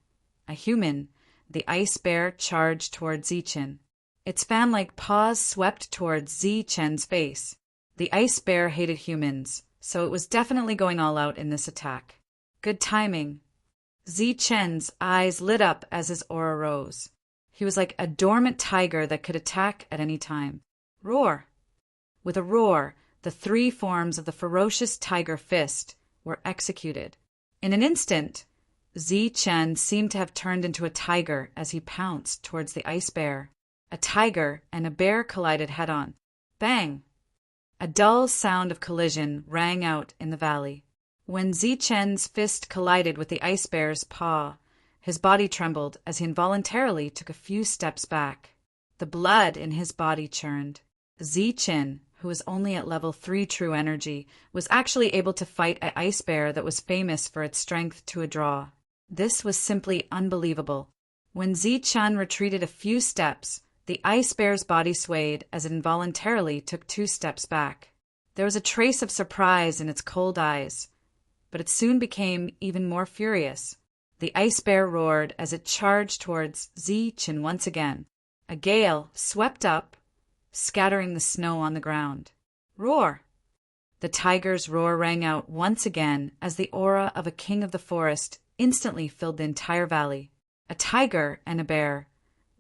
a human, the ice bear charged toward Zichen. Its fan-like paws swept towards Zichen's face. The ice bear hated humans, so it was definitely going all out in this attack. Good timing. Zichen's eyes lit up as his aura rose. He was like a dormant tiger that could attack at any time. Roar! With a roar, the 3 forms of the ferocious tiger fist were executed. In an instant, Zichen seemed to have turned into a tiger as he pounced towards the ice bear. A tiger and a bear collided head-on. Bang! A dull sound of collision rang out in the valley. When Zichen's fist collided with the ice bear's paw, his body trembled as he involuntarily took a few steps back. The blood in his body churned. Zichen, who was only at level 3 true energy, was actually able to fight an ice bear that was famous for its strength to a draw. This was simply unbelievable. When Zichen retreated a few steps, the ice bear's body swayed as it involuntarily took 2 steps back. There was a trace of surprise in its cold eyes, but it soon became even more furious. The ice bear roared as it charged towards Zichen once again. A gale swept up, scattering the snow on the ground. Roar! The tiger's roar rang out once again as the aura of a king of the forest instantly filled the entire valley. A tiger and a bear.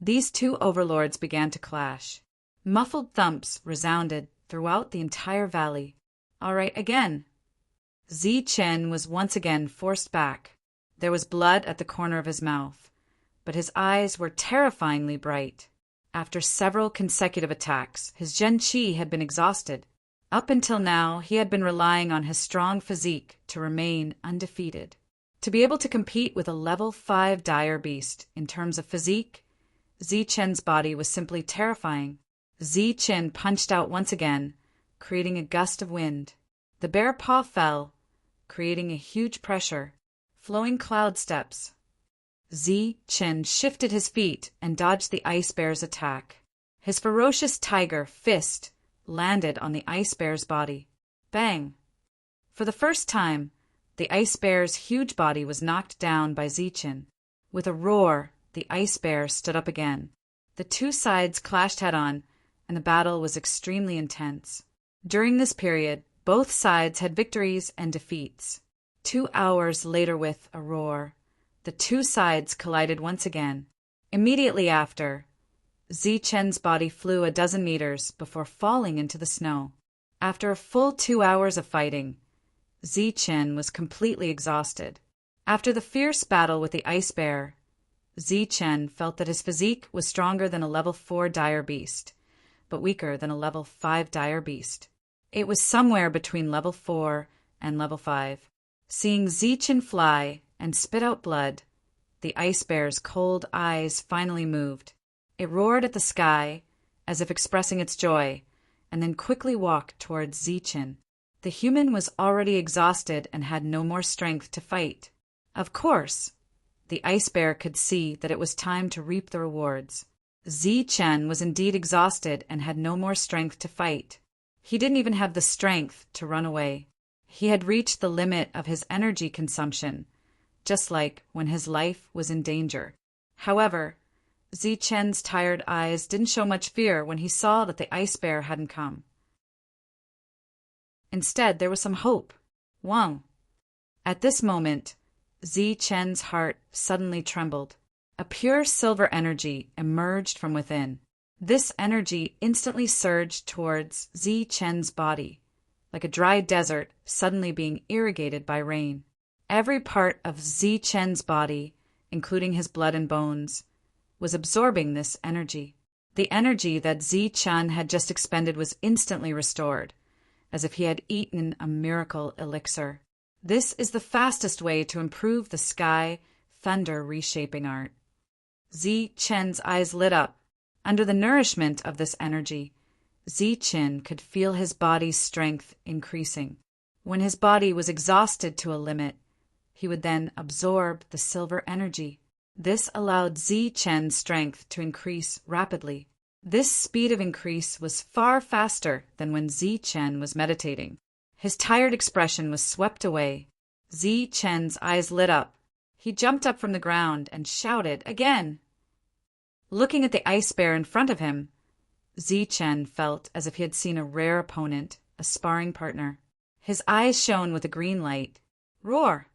These 2 overlords began to clash. Muffled thumps resounded throughout the entire valley. All right, again. Zichen was once again forced back. There was blood at the corner of his mouth, but his eyes were terrifyingly bright. After several consecutive attacks, his Zhen-Qi had been exhausted. Up until now, he had been relying on his strong physique to remain undefeated. To be able to compete with a level 5 dire beast in terms of physique, Zichen's body was simply terrifying. Zichen punched out once again, creating a gust of wind. The bear paw fell, creating a huge pressure. Flowing cloud steps. Zichen shifted his feet and dodged the ice bear's attack. His ferocious tiger fist landed on the ice bear's body. Bang! For the first time, the ice bear's huge body was knocked down by Zichen. With a roar, the ice bear stood up again. The 2 sides clashed head-on, and the battle was extremely intense. During this period, both sides had victories and defeats. 2 hours later, with a roar, the 2 sides collided once again. Immediately after, Zichen's body flew a dozen meters before falling into the snow. After a full 2 hours of fighting, Zichen was completely exhausted. After the fierce battle with the ice bear, Zichen felt that his physique was stronger than a level 4 dire beast, but weaker than a level 5 dire beast. It was somewhere between level 4 and level 5. Seeing Zichen fly and spit out blood, the ice bear's cold eyes finally moved. It roared at the sky, as if expressing its joy, and then quickly walked towards Zichen. The human was already exhausted and had no more strength to fight. Of course, the ice bear could see that it was time to reap the rewards. Zichen was indeed exhausted and had no more strength to fight. He didn't even have the strength to run away. He had reached the limit of his energy consumption, just like when his life was in danger. However, Zichen's tired eyes didn't show much fear when he saw that the ice bear hadn't come. Instead, there was some hope. Wang. At this moment, Zichen's heart suddenly trembled. A pure silver energy emerged from within. This energy instantly surged towards Zichen's body, like a dry desert suddenly being irrigated by rain. Every part of Zichen's body, including his blood and bones, was absorbing this energy. The energy that Zichen had just expended was instantly restored, as if he had eaten a miracle elixir. This is the fastest way to improve the sky thunder reshaping art. Zichen's eyes lit up. Under the nourishment of this energy, Zichen could feel his body's strength increasing. When his body was exhausted to a limit, he would then absorb the silver energy. This allowed Zichen's strength to increase rapidly. This speed of increase was far faster than when Zichen was meditating. His tired expression was swept away. Zichen's eyes lit up. He jumped up from the ground and shouted again. Looking at the ice bear in front of him, Zichen felt as if he had seen a rare opponent, a sparring partner. His eyes shone with a green light. Roar!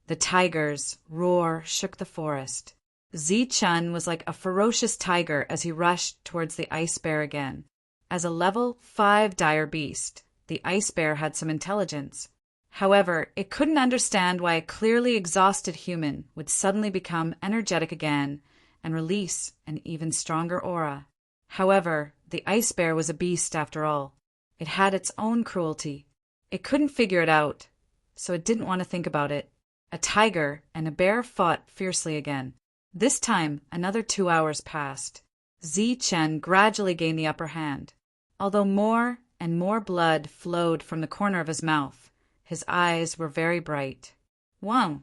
The tiger's roar shook the forest. Zichen was like a ferocious tiger as he rushed towards the ice bear again. As a level 5 dire beast, the ice bear had some intelligence. However, it couldn't understand why a clearly exhausted human would suddenly become energetic again and release an even stronger aura. However, the ice bear was a beast after all. It had its own cruelty. It couldn't figure it out, so it didn't want to think about it. A tiger and a bear fought fiercely again. This time, another 2 hours passed. Zichen gradually gained the upper hand. Although more and more blood flowed from the corner of his mouth, his eyes were very bright. Wow!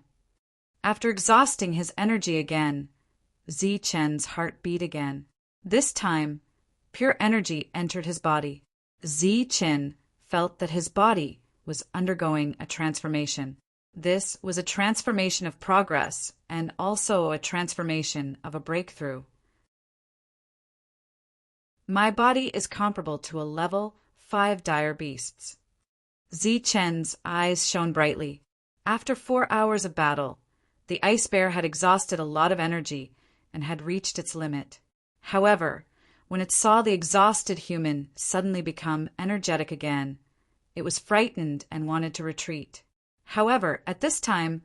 After exhausting his energy again, Zichen's heart beat again. This time, pure energy entered his body. Zichen felt that his body was undergoing a transformation. This was a transformation of progress and also a transformation of a breakthrough. My body is comparable to a level 5 dire beasts. Zichen's eyes shone brightly. After 4 hours of battle, the ice bear had exhausted a lot of energy and had reached its limit. However, when it saw the exhausted human suddenly become energetic again, it was frightened and wanted to retreat. However, at this time,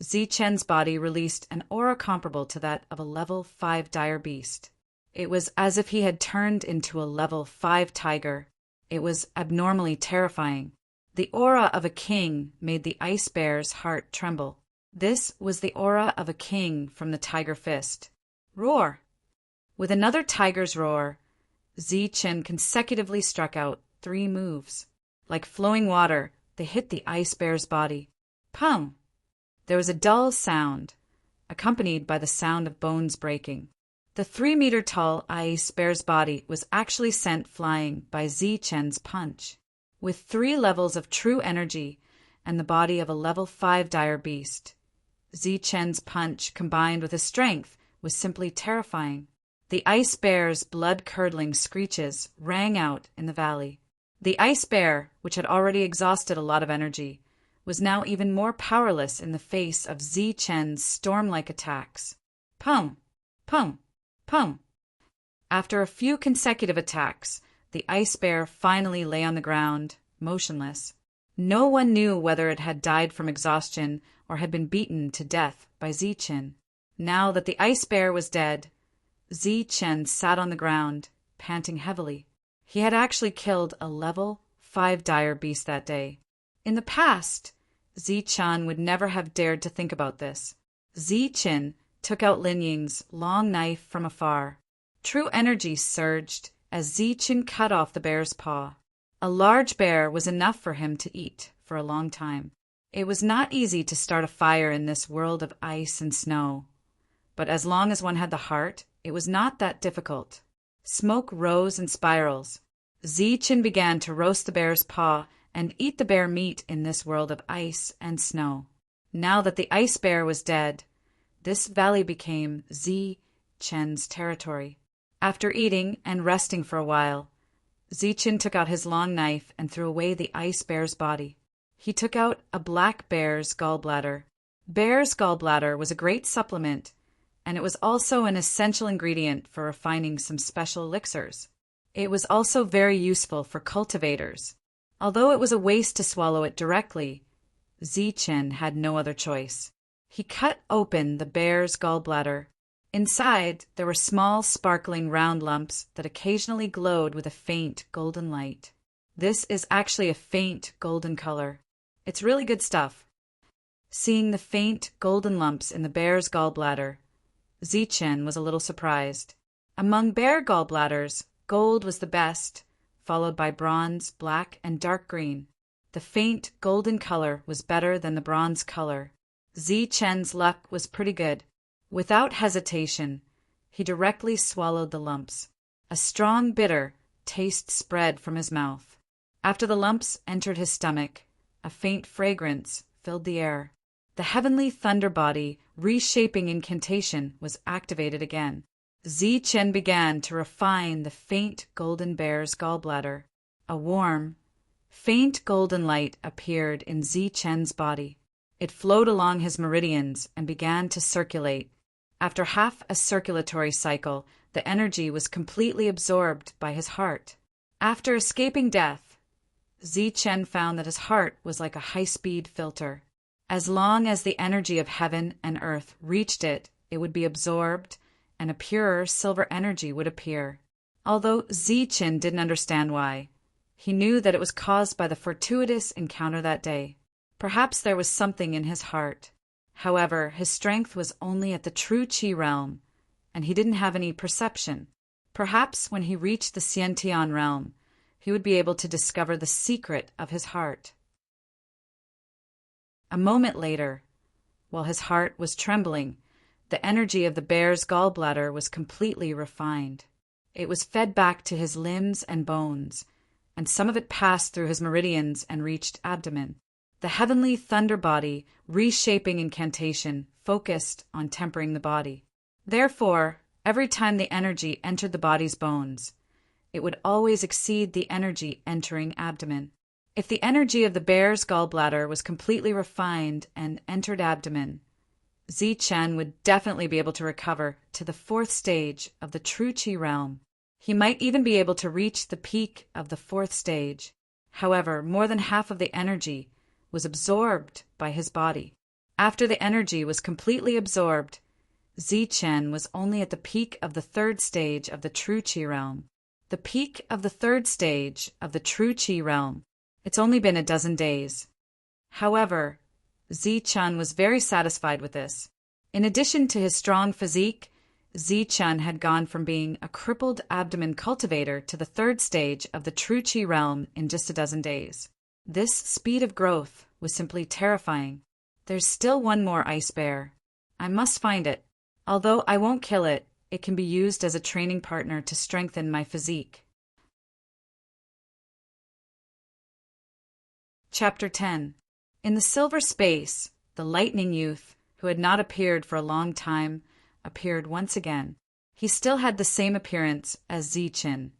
Zichen's body released an aura comparable to that of a level 5 dire beast. It was as if he had turned into a level 5 tiger. It was abnormally terrifying. The aura of a king made the ice bear's heart tremble. This was the aura of a king from the tiger fist. Roar! With another tiger's roar, Zichen consecutively struck out 3 moves. Like flowing water, they hit the ice bear's body. Pum! There was a dull sound, accompanied by the sound of bones breaking. The 3-meter-tall ice bear's body was actually sent flying by Zichen's punch. With 3 levels of true energy and the body of a level 5 dire beast, Zichen's punch combined with his strength was simply terrifying. The ice bear's blood-curdling screeches rang out in the valley. The ice bear, which had already exhausted a lot of energy, was now even more powerless in the face of Zichen's storm-like attacks. Pum! Pum! Pum! After a few consecutive attacks, the ice bear finally lay on the ground, motionless. No one knew whether it had died from exhaustion or had been beaten to death by Zichen. Now that the ice bear was dead, Zichen sat on the ground, panting heavily. He had actually killed a level 5 dire beast that day. In the past, Zichen would never have dared to think about this. Zichen took out Lin Ying's long knife from afar. True energy surged as Zichen cut off the bear's paw. A large bear was enough for him to eat for a long time. It was not easy to start a fire in this world of ice and snow, but as long as one had the heart, it was not that difficult. Smoke rose in spirals. Zichen began to roast the bear's paw and eat the bear meat in this world of ice and snow. Now that the ice bear was dead, this valley became Zichen's territory. After eating and resting for a while, Zichen took out his long knife and threw away the ice bear's body. He took out a black bear's gallbladder. Bear's gallbladder was a great supplement, and it was also an essential ingredient for refining some special elixirs. It was also very useful for cultivators. Although it was a waste to swallow it directly, Zichen had no other choice. He cut open the bear's gallbladder. Inside, there were small, sparkling round lumps that occasionally glowed with a faint golden light. This is actually a faint golden color. It's really good stuff. Seeing the faint golden lumps in the bear's gallbladder, Zichen was a little surprised. Among bear gallbladders, gold was the best, followed by bronze, black, and dark green. The faint golden color was better than the bronze color. Zichen's luck was pretty good. Without hesitation, he directly swallowed the lumps. A strong, bitter taste spread from his mouth. After the lumps entered his stomach, a faint fragrance filled the air. The heavenly thunder body reshaping incantation was activated again. Zichen began to refine the faint golden bear's gallbladder. A warm, faint golden light appeared in Zichen's body. It flowed along his meridians and began to circulate. After half a circulatory cycle, the energy was completely absorbed by his heart. After escaping death, Zichen found that his heart was like a high-speed filter. As long as the energy of heaven and earth reached it, it would be absorbed, and a purer silver energy would appear. Although Zichen didn't understand why, he knew that it was caused by the fortuitous encounter that day. Perhaps there was something in his heart. However, his strength was only at the true Qi realm, and he didn't have any perception. Perhaps when he reached the Xiantian realm, he would be able to discover the secret of his heart. A moment later, while his heart was trembling, the energy of the bear's gallbladder was completely refined. It was fed back to his limbs and bones, and some of it passed through his meridians and reached abdomen. The heavenly thunder body, reshaping incantation, focused on tempering the body. Therefore, every time the energy entered the body's bones, it would always exceed the energy entering abdomen. If the energy of the bear's gallbladder was completely refined and entered abdomen, Zichen would definitely be able to recover to the 4th stage of the true Qi realm. He might even be able to reach the peak of the 4th stage. However, more than half of the energy was absorbed by his body. After the energy was completely absorbed, Zichen was only at the peak of the 3rd stage of the true Qi realm. The peak of the 3rd stage of the true Qi realm. It's only been a dozen days. However, Zichen was very satisfied with this. In addition to his strong physique, Zichen had gone from being a crippled abdomen cultivator to the 3rd stage of the true Qi realm in just a dozen days. This speed of growth was simply terrifying. There's still one more ice bear. I must find it. Although I won't kill it, it can be used as a training partner to strengthen my physique. Chapter 10. In the silver space, the lightning youth, who had not appeared for a long time, appeared once again. He still had the same appearance as Zichen,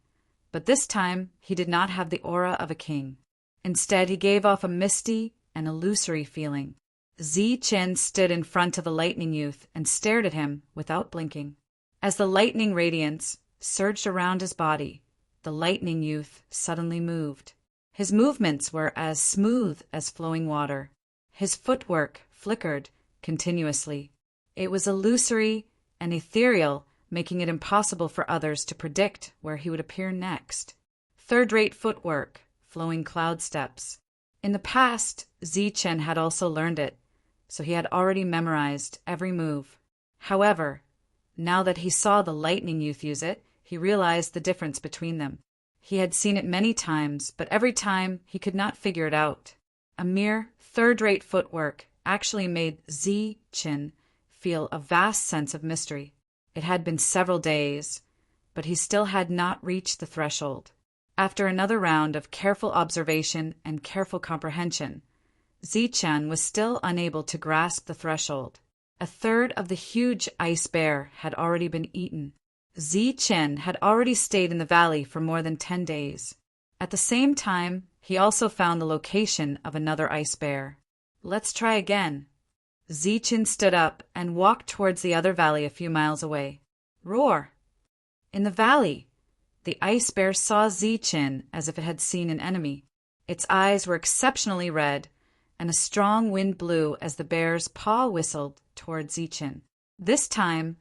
but this time he did not have the aura of a king. Instead, he gave off a misty and illusory feeling. Zichen stood in front of the lightning youth and stared at him without blinking. As the lightning radiance surged around his body, the lightning youth suddenly moved. His movements were as smooth as flowing water. His footwork flickered continuously. It was illusory and ethereal, making it impossible for others to predict where he would appear next. Third-rate footwork, flowing cloud steps. In the past, Zichen had also learned it, so he had already memorized every move. However, now that he saw the lightning youth use it, he realized the difference between them. He had seen it many times, but every time he could not figure it out. A mere third-rate footwork actually made Zichen feel a vast sense of mystery. It had been several days, but he still had not reached the threshold. After another round of careful observation and careful comprehension, Zichen was still unable to grasp the threshold. A third of the huge ice bear had already been eaten. Zichen had already stayed in the valley for more than 10 days. At the same time, he also found the location of another ice bear. Let's try again. Zichen stood up and walked towards the other valley a few miles away. Roar! In the valley, the ice bear saw Zichen as if it had seen an enemy. Its eyes were exceptionally red, and a strong wind blew as the bear's paw whistled toward Zichen. This time,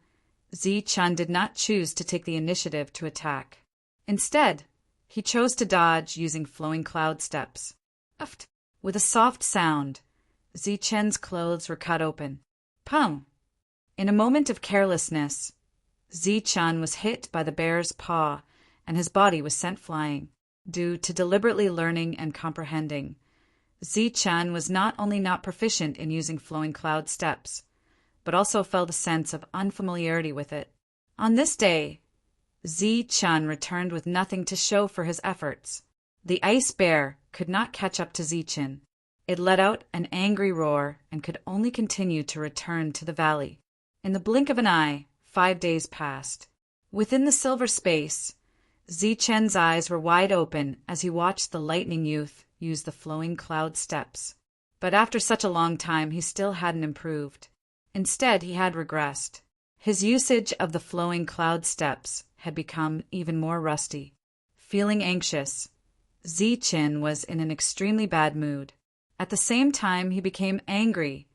Zichen did not choose to take the initiative to attack. Instead, he chose to dodge using flowing cloud steps. Uft! With a soft sound, Zichen's clothes were cut open. Pum! In a moment of carelessness, Zichen was hit by the bear's paw, and his body was sent flying. Due to deliberately learning and comprehending, Zichen was not only not proficient in using flowing cloud steps, but also felt a sense of unfamiliarity with it. On this day, Zichen returned with nothing to show for his efforts. The ice bear could not catch up to Zichen. It let out an angry roar and could only continue to return to the valley. In the blink of an eye, 5 days passed. Within the silver space, Zichen's eyes were wide open as he watched the lightning youth use the flowing cloud steps. But after such a long time, he still hadn't improved. Instead, he had regressed. His usage of the flowing cloud steps had become even more rusty. Feeling anxious, Zichen was in an extremely bad mood. At the same time, he became angry,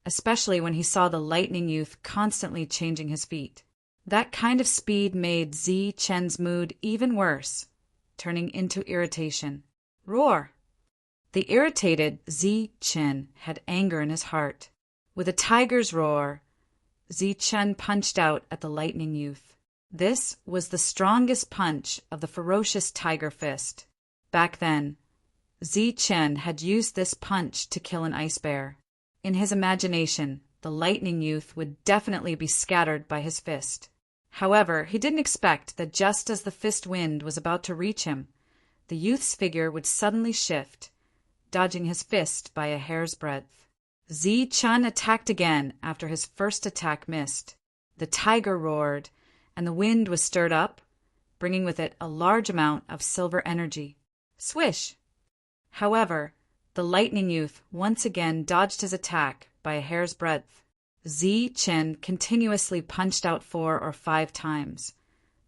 especially when he saw the lightning youth constantly changing his feet. That kind of speed made Zichen's mood even worse, turning into irritation. Roar! The irritated Zichen had anger in his heart. With a tiger's roar, Zichen punched out at the lightning youth. This was the strongest punch of the ferocious tiger fist. Back then, Zichen had used this punch to kill an ice bear. In his imagination, the lightning youth would definitely be scattered by his fist. However, he didn't expect that just as the fist wind was about to reach him, the youth's figure would suddenly shift, dodging his fist by a hair's breadth. Zichen attacked again after his first attack missed. The tiger roared, and the wind was stirred up, bringing with it a large amount of silver energy. Swish! However, the lightning youth once again dodged his attack by a hair's breadth. Zichen continuously punched out 4 or 5 times,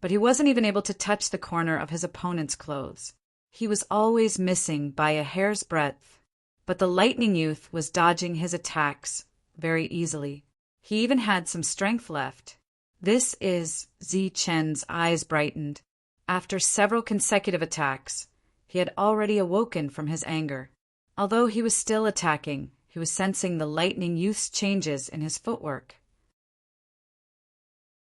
but he wasn't even able to touch the corner of his opponent's clothes. He was always missing by a hair's breadth, but the lightning youth was dodging his attacks very easily. He even had some strength left. This is Zichen's eyes brightened. After several consecutive attacks, he had already awoken from his anger. Although he was still attacking, he was sensing the lightning youth's changes in his footwork.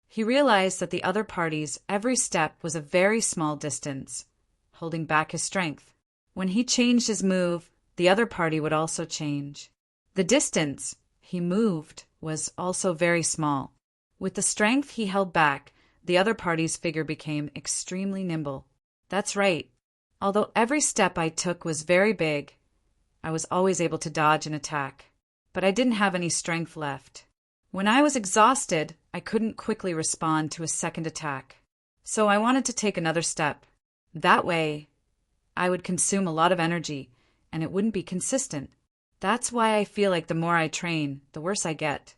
He realized that the other party's every step was a very small distance, holding back his strength. When he changed his move, the other party would also change. The distance he moved was also very small. With the strength he held back, the other party's figure became extremely nimble. That's right. Although every step I took was very big, I was always able to dodge an attack, but I didn't have any strength left. When I was exhausted, I couldn't quickly respond to a second attack, so I wanted to take another step. That way, I would consume a lot of energy, and it wouldn't be consistent. That's why I feel like the more I train, the worse I get.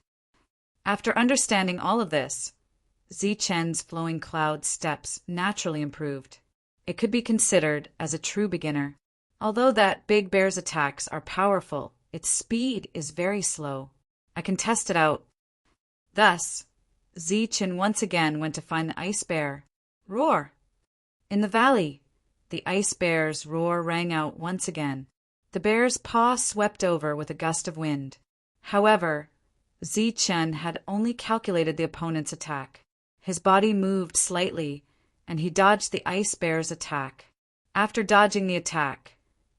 After understanding all of this, Zichen's flowing cloud steps naturally improved. It could be considered as a true beginner. Although that big bear's attacks are powerful, its speed is very slow. I can test it out. Thus, Zichen once again went to find the ice bear. Roar! In the valley, the ice bear's roar rang out once again. The bear's paw swept over with a gust of wind. However, Zichen had only calculated the opponent's attack. His body moved slightly, and he dodged the ice bear's attack. After dodging the attack,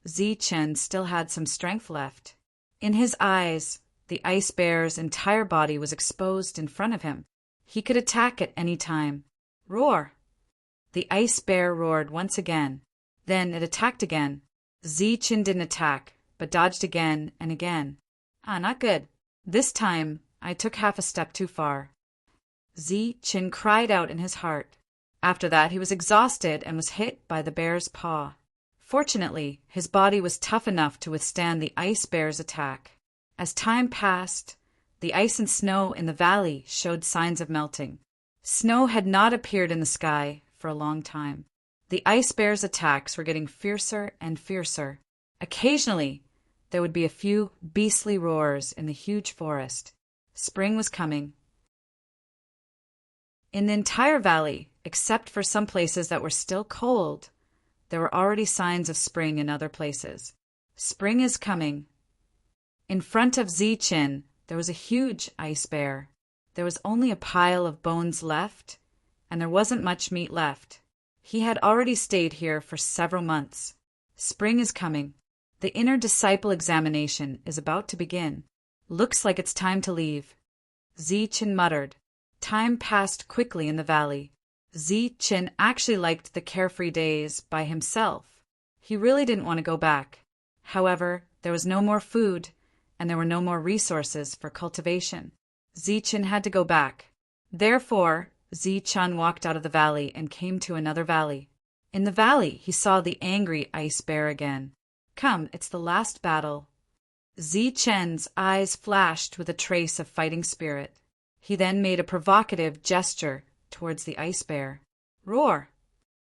Zichen still had some strength left. In his eyes, the ice bear's entire body was exposed in front of him. He could attack at any time. Roar! The ice bear roared once again. Then it attacked again. Zichen didn't attack, but dodged again and again. Not good. This time, I took half a step too far. Zichen cried out in his heart. After that, he was exhausted and was hit by the bear's paw. Fortunately, his body was tough enough to withstand the ice bear's attack. As time passed, the ice and snow in the valley showed signs of melting. Snow had not appeared in the sky for a long time. The ice bear's attacks were getting fiercer and fiercer. Occasionally, there would be a few beastly roars in the huge forest. Spring was coming. In the entire valley, except for some places that were still cold, there were already signs of spring in other places. Spring is coming. In front of Zichen, there was a huge ice bear. There was only a pile of bones left, and there wasn't much meat left. He had already stayed here for several months. Spring is coming. The inner disciple examination is about to begin. Looks like it's time to leave. Zichen muttered. Time passed quickly in the valley. Zichen actually liked the carefree days by himself. He really didn't want to go back. However, There was no more food, and there were no more resources for cultivation. Zichen had to go back. Therefore, Zichen walked out of the valley and came to another valley. In the valley, he saw the angry ice bear again. Come, it's the last battle. Zichen's eyes flashed with a trace of fighting spirit. He then made a provocative gesture towards the ice bear. Roar!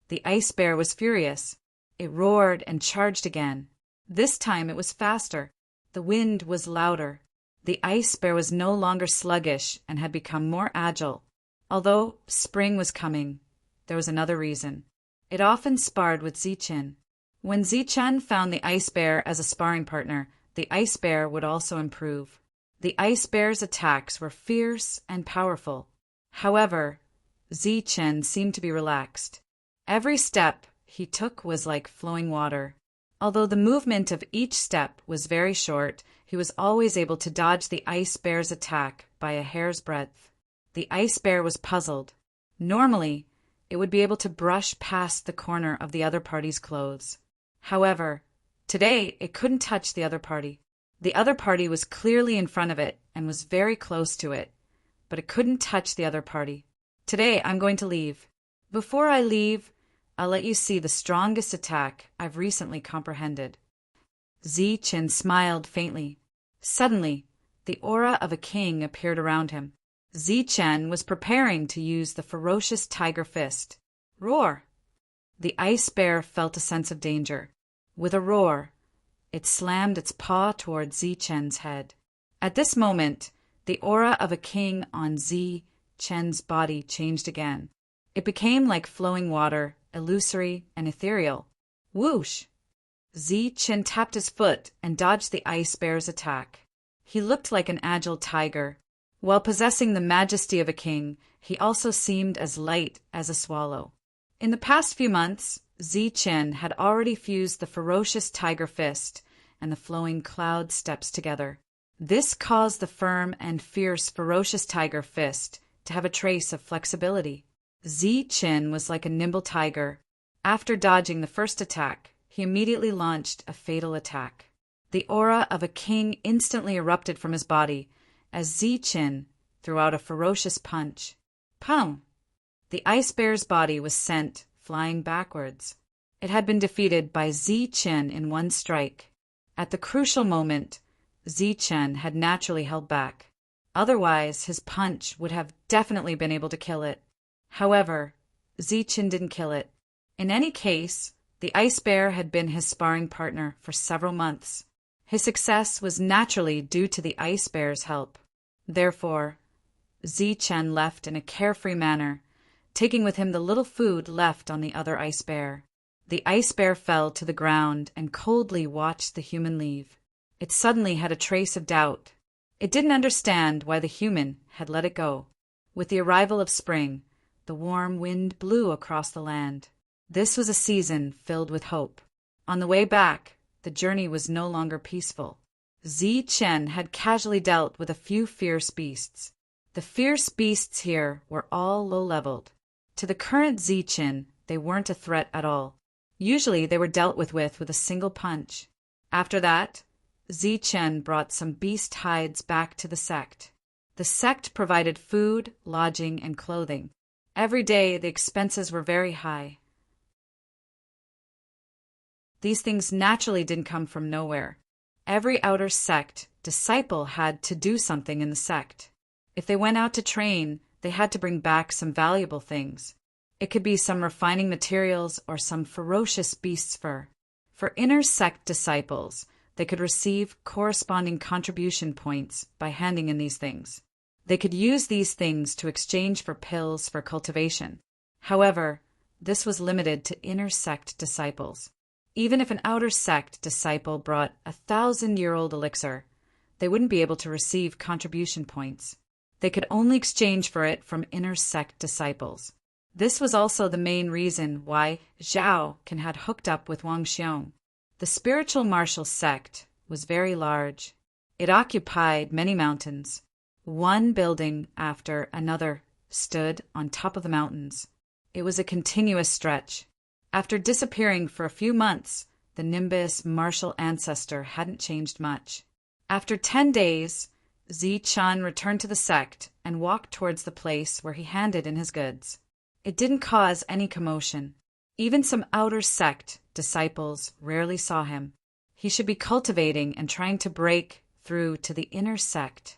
The ice bear was furious. It roared and charged again. This time it was faster. The wind was louder. The ice bear was no longer sluggish and had become more agile. Although spring was coming, there was another reason. It often sparred with Zichen. When Zichen found the ice bear as a sparring partner, the ice bear would also improve. The ice bear's attacks were fierce and powerful. However, Zichen seemed to be relaxed. Every step he took was like flowing water. Although the movement of each step was very short, he was always able to dodge the ice bear's attack by a hair's breadth. The ice bear was puzzled. Normally, it would be able to brush past the corner of the other party's clothes. However, today it couldn't touch the other party. The other party was clearly in front of it and was very close to it, but it couldn't touch the other party. Today I'm going to leave. Before I leave, I'll let you see the strongest attack I've recently comprehended. Zichen smiled faintly. Suddenly, the aura of a king appeared around him. Zichen was preparing to use the ferocious tiger fist. Roar! The ice bear felt a sense of danger. With a roar, it slammed its paw toward Zichen's head. At this moment, the aura of a king on Zichen's body changed again. It became like flowing water, illusory and ethereal. Whoosh! Zichen tapped his foot and dodged the ice bear's attack. He looked like an agile tiger. While possessing the majesty of a king, he also seemed as light as a swallow. In the past few months, Zichen had already fused the ferocious tiger fist and the flowing cloud steps together. This caused the firm and fierce ferocious tiger fist to have a trace of flexibility. Zichen was like a nimble tiger. After dodging the first attack, he immediately launched a fatal attack. The aura of a king instantly erupted from his body as Zichen threw out a ferocious punch. Pow! The ice bear's body was sent flying backwards. It had been defeated by Zichen in one strike. At the crucial moment, Zichen had naturally held back. Otherwise, his punch would have definitely been able to kill it. However, Zichen didn't kill it. In any case, the ice bear had been his sparring partner for several months. His success was naturally due to the ice bear's help. Therefore, Zichen left in a carefree manner, taking with him the little food left on the other ice bear. The ice bear fell to the ground and coldly watched the human leave. It suddenly had a trace of doubt. It didn't understand why the human had let it go. With the arrival of spring, the warm wind blew across the land. This was a season filled with hope. On the way back, the journey was no longer peaceful. Zichen had casually dealt with a few fierce beasts. The fierce beasts here were all low-leveled. To the current Zichen, they weren't a threat at all. Usually they were dealt with a single punch. After that, Zichen brought some beast hides back to the sect. The sect provided food, lodging, and clothing. Every day the expenses were very high. These things naturally didn't come from nowhere. Every outer sect disciple had to do something in the sect. If they went out to train, they had to bring back some valuable things. It could be some refining materials or some ferocious beast's fur. For inner sect disciples, they could receive corresponding contribution points by handing in these things. They could use these things to exchange for pills for cultivation. However, this was limited to inner sect disciples. Even if an outer sect disciple brought 1,000-year-old elixir, they wouldn't be able to receive contribution points. They could only exchange for it from inner sect disciples. This was also the main reason why Zhao Can had hooked up with Wang Xiong. The spiritual martial sect was very large. It occupied many mountains. One building after another stood on top of the mountains. It was a continuous stretch. After disappearing for a few months, the Nimbus martial ancestor, hadn't changed much. After 10 days, Zi-Chun returned to the sect and walked towards the place where he handed in his goods. It didn't cause any commotion. Even some outer sect disciples rarely saw him. He should be cultivating and trying to break through to the inner sect.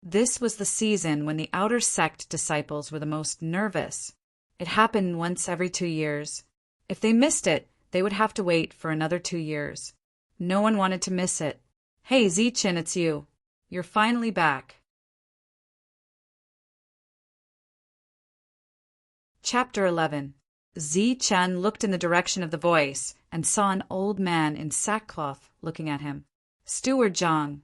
This was the season when the outer sect disciples were the most nervous. It happened once every 2 years. If they missed it, they would have to wait for another 2 years. No one wanted to miss it. Hey, Zi-Chun, it's you. You're finally back. Chapter 11. Zi-Chun looked in the direction of the voice and saw an old man in sackcloth looking at him. Steward Zhang.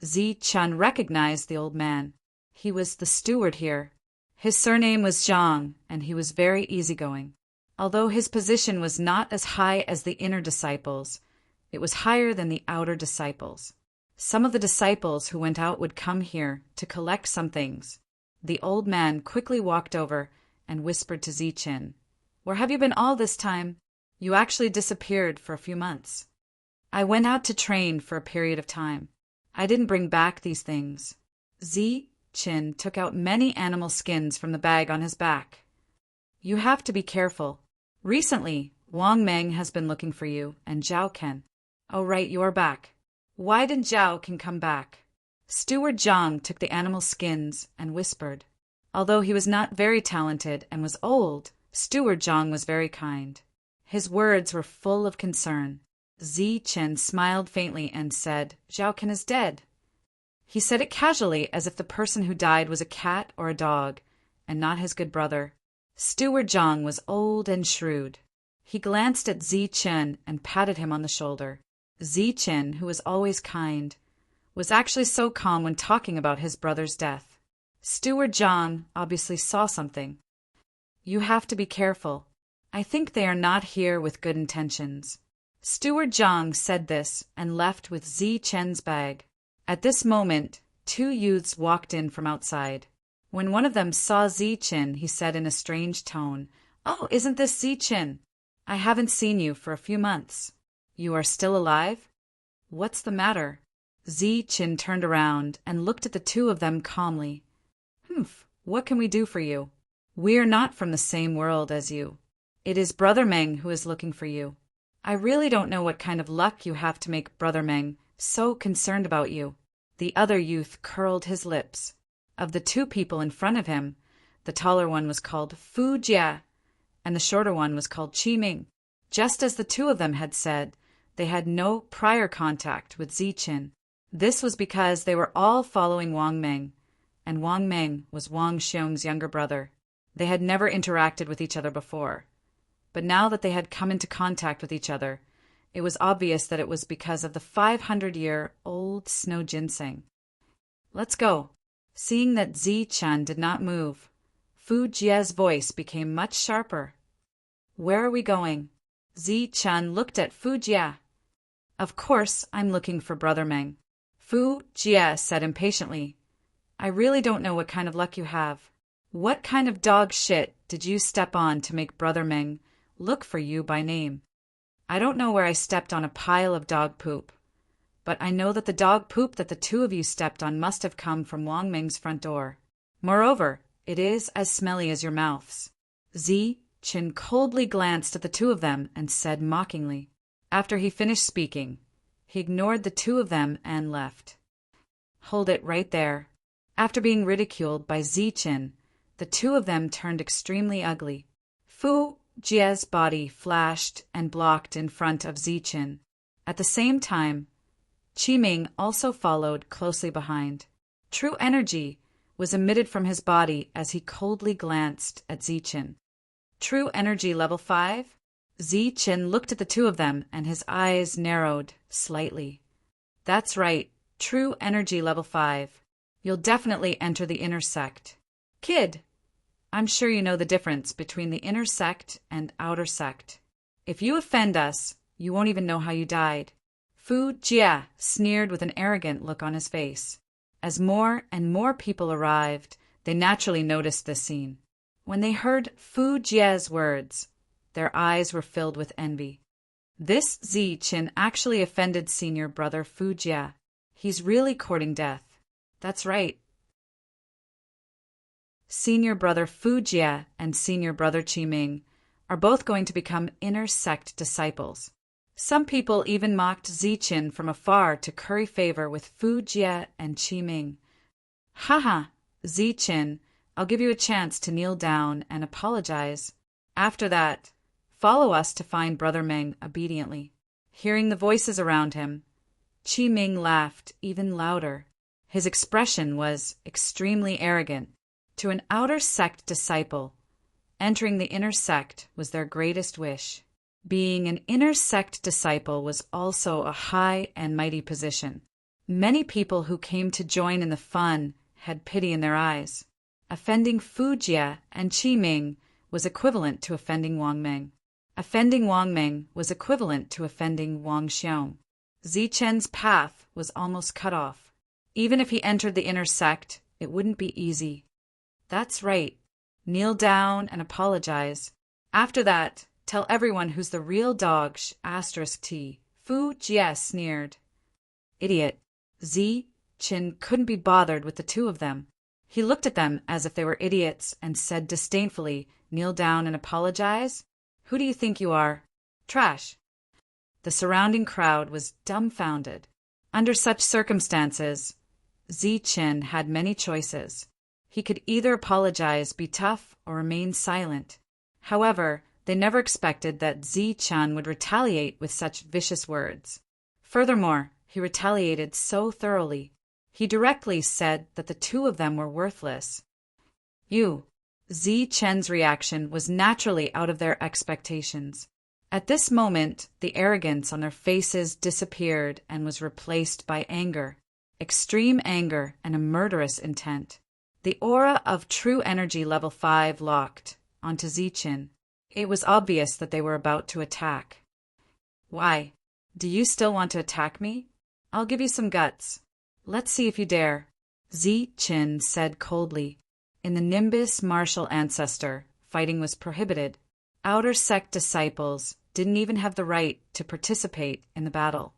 Zi-Chun recognized the old man. He was the steward here. His surname was Zhang, and he was very easygoing. Although his position was not as high as the inner disciples, it was higher than the outer disciples. Some of the disciples who went out would come here to collect some things. The old man quickly walked over and whispered to Zi-Chun, "Where have you been all this time? You actually disappeared for a few months." "I went out to train for a period of time. I didn't bring back these things." Zi-Chun took out many animal skins from the bag on his back. "You have to be careful. Recently, Wang Meng has been looking for you, and Zhao Ken." "Oh right, you're back. Why didn't Zhao Ken come back?" Steward Zhang took the animal skins and whispered. Although he was not very talented and was old, Steward Zhang was very kind. His words were full of concern. Zi-Chun smiled faintly and said, "Zhao Ken is dead." He said it casually, as if the person who died was a cat or a dog, and not his good brother. Steward Zhang was old and shrewd. He glanced at Zi-Chun and patted him on the shoulder. Zi-Chun, who was always kind, was actually so calm when talking about his brother's death. Steward Zhang obviously saw something. "You have to be careful. I think they are not here with good intentions." Steward Zhang said this and left with Zi-Chun's bag. At this moment, 2 youths walked in from outside. When one of them saw Zi-Chun, he said in a strange tone, "Oh, isn't this Zi-Chun? I haven't seen you for a few months. You are still alive? What's the matter?" Zi-Chun turned around and looked at the 2 of them calmly. "Humph, what can we do for you? We are not from the same world as you. It is Brother Meng who is looking for you. I really don't know what kind of luck you have to make Brother Meng so concerned about you." The other youth curled his lips. Of the 2 people in front of him, the taller one was called Fu Jia, and the shorter one was called Qi Ming. Just as the 2 of them had said, they had no prior contact with Zi-Chun. This was because they were all following Wang Meng, and Wang Meng was Wang Xiong's younger brother. They had never interacted with each other before. But now that they had come into contact with each other, it was obvious that it was because of the 500-year-old snow ginseng. "Let's go." Seeing that Zi-Chun did not move, Fu Jia's voice became much sharper. "Where are we going?" Zi-Chun looked at Fu Jia. "Of course, I'm looking for Brother Meng." Fu Jia said impatiently, "I really don't know what kind of luck you have. What kind of dog shit did you step on to make Brother Meng look for you by name? I don't know where I stepped on a pile of dog poop, but I know that the dog poop that the 2 of you stepped on must have come from Wang Meng's front door. Moreover, it is as smelly as your mouths." Zi-Chun coldly glanced at the 2 of them and said mockingly. After he finished speaking, he ignored the 2 of them and left. "Hold it right there." After being ridiculed by Zi-Chun, the 2 of them turned extremely ugly. Fu Jia's body flashed and blocked in front of Zi-Chun. At the same time, Qi Ming also followed closely behind. True energy was emitted from his body as he coldly glanced at Zi-Chun. "True energy level 5? Zi-Chun looked at the 2 of them and his eyes narrowed slightly. "That's right, true energy level 5. You'll definitely enter the inner sect. Kid, I'm sure you know the difference between the inner sect and outer sect. If you offend us, you won't even know how you died." Fu Jia sneered with an arrogant look on his face. As more and more people arrived, they naturally noticed this scene. When they heard Fu Jia's words, their eyes were filled with envy. This Zi-Chin actually offended senior brother Fu Jie. He's really courting death. That's right. Senior brother Fu Jie and senior brother Qiming are both going to become inner sect disciples. Some people even mocked Zi-Chin from afar to curry favor with Fu Jie and Qiming. Haha, Zi-Chin, I'll give you a chance to kneel down and apologize. After that, follow us to find Brother Meng obediently. Hearing the voices around him, Qiming laughed even louder. His expression was extremely arrogant. To an outer sect disciple, entering the inner sect was their greatest wish. Being an inner sect disciple was also a high and mighty position. Many people who came to join in the fun had pity in their eyes. Offending Fu Jie and Qiming was equivalent to offending Wang Meng. Offending Wang Meng was equivalent to offending Wang Xiong. Zi-Chen's path was almost cut off. Even if he entered the inner sect, it wouldn't be easy. That's right. Kneel down and apologize. After that, tell everyone who's the real dog *T. Fu Jie sneered. Idiot. Zi-Chin couldn't be bothered with the two of them. He looked at them as if they were idiots and said disdainfully, kneel down and apologize? Who do you think you are? Trash. The surrounding crowd was dumbfounded. Under such circumstances, Zi-Chin had many choices. He could either apologize, be tough, or remain silent. However, they never expected that Zi-Chan would retaliate with such vicious words. Furthermore, he retaliated so thoroughly. He directly said that the two of them were worthless. Zi-Chen's reaction was naturally out of their expectations. At this moment, the arrogance on their faces disappeared and was replaced by anger, extreme anger, and a murderous intent. The aura of true energy level 5 locked onto Zi-Chin. It was obvious that they were about to attack. Why? Do you still want to attack me? I'll give you some guts. Let's see if you dare. Zi-Chin said coldly. In the Nimbus martial ancestor, fighting was prohibited. Outer sect disciples didn't even have the right to participate in the battle.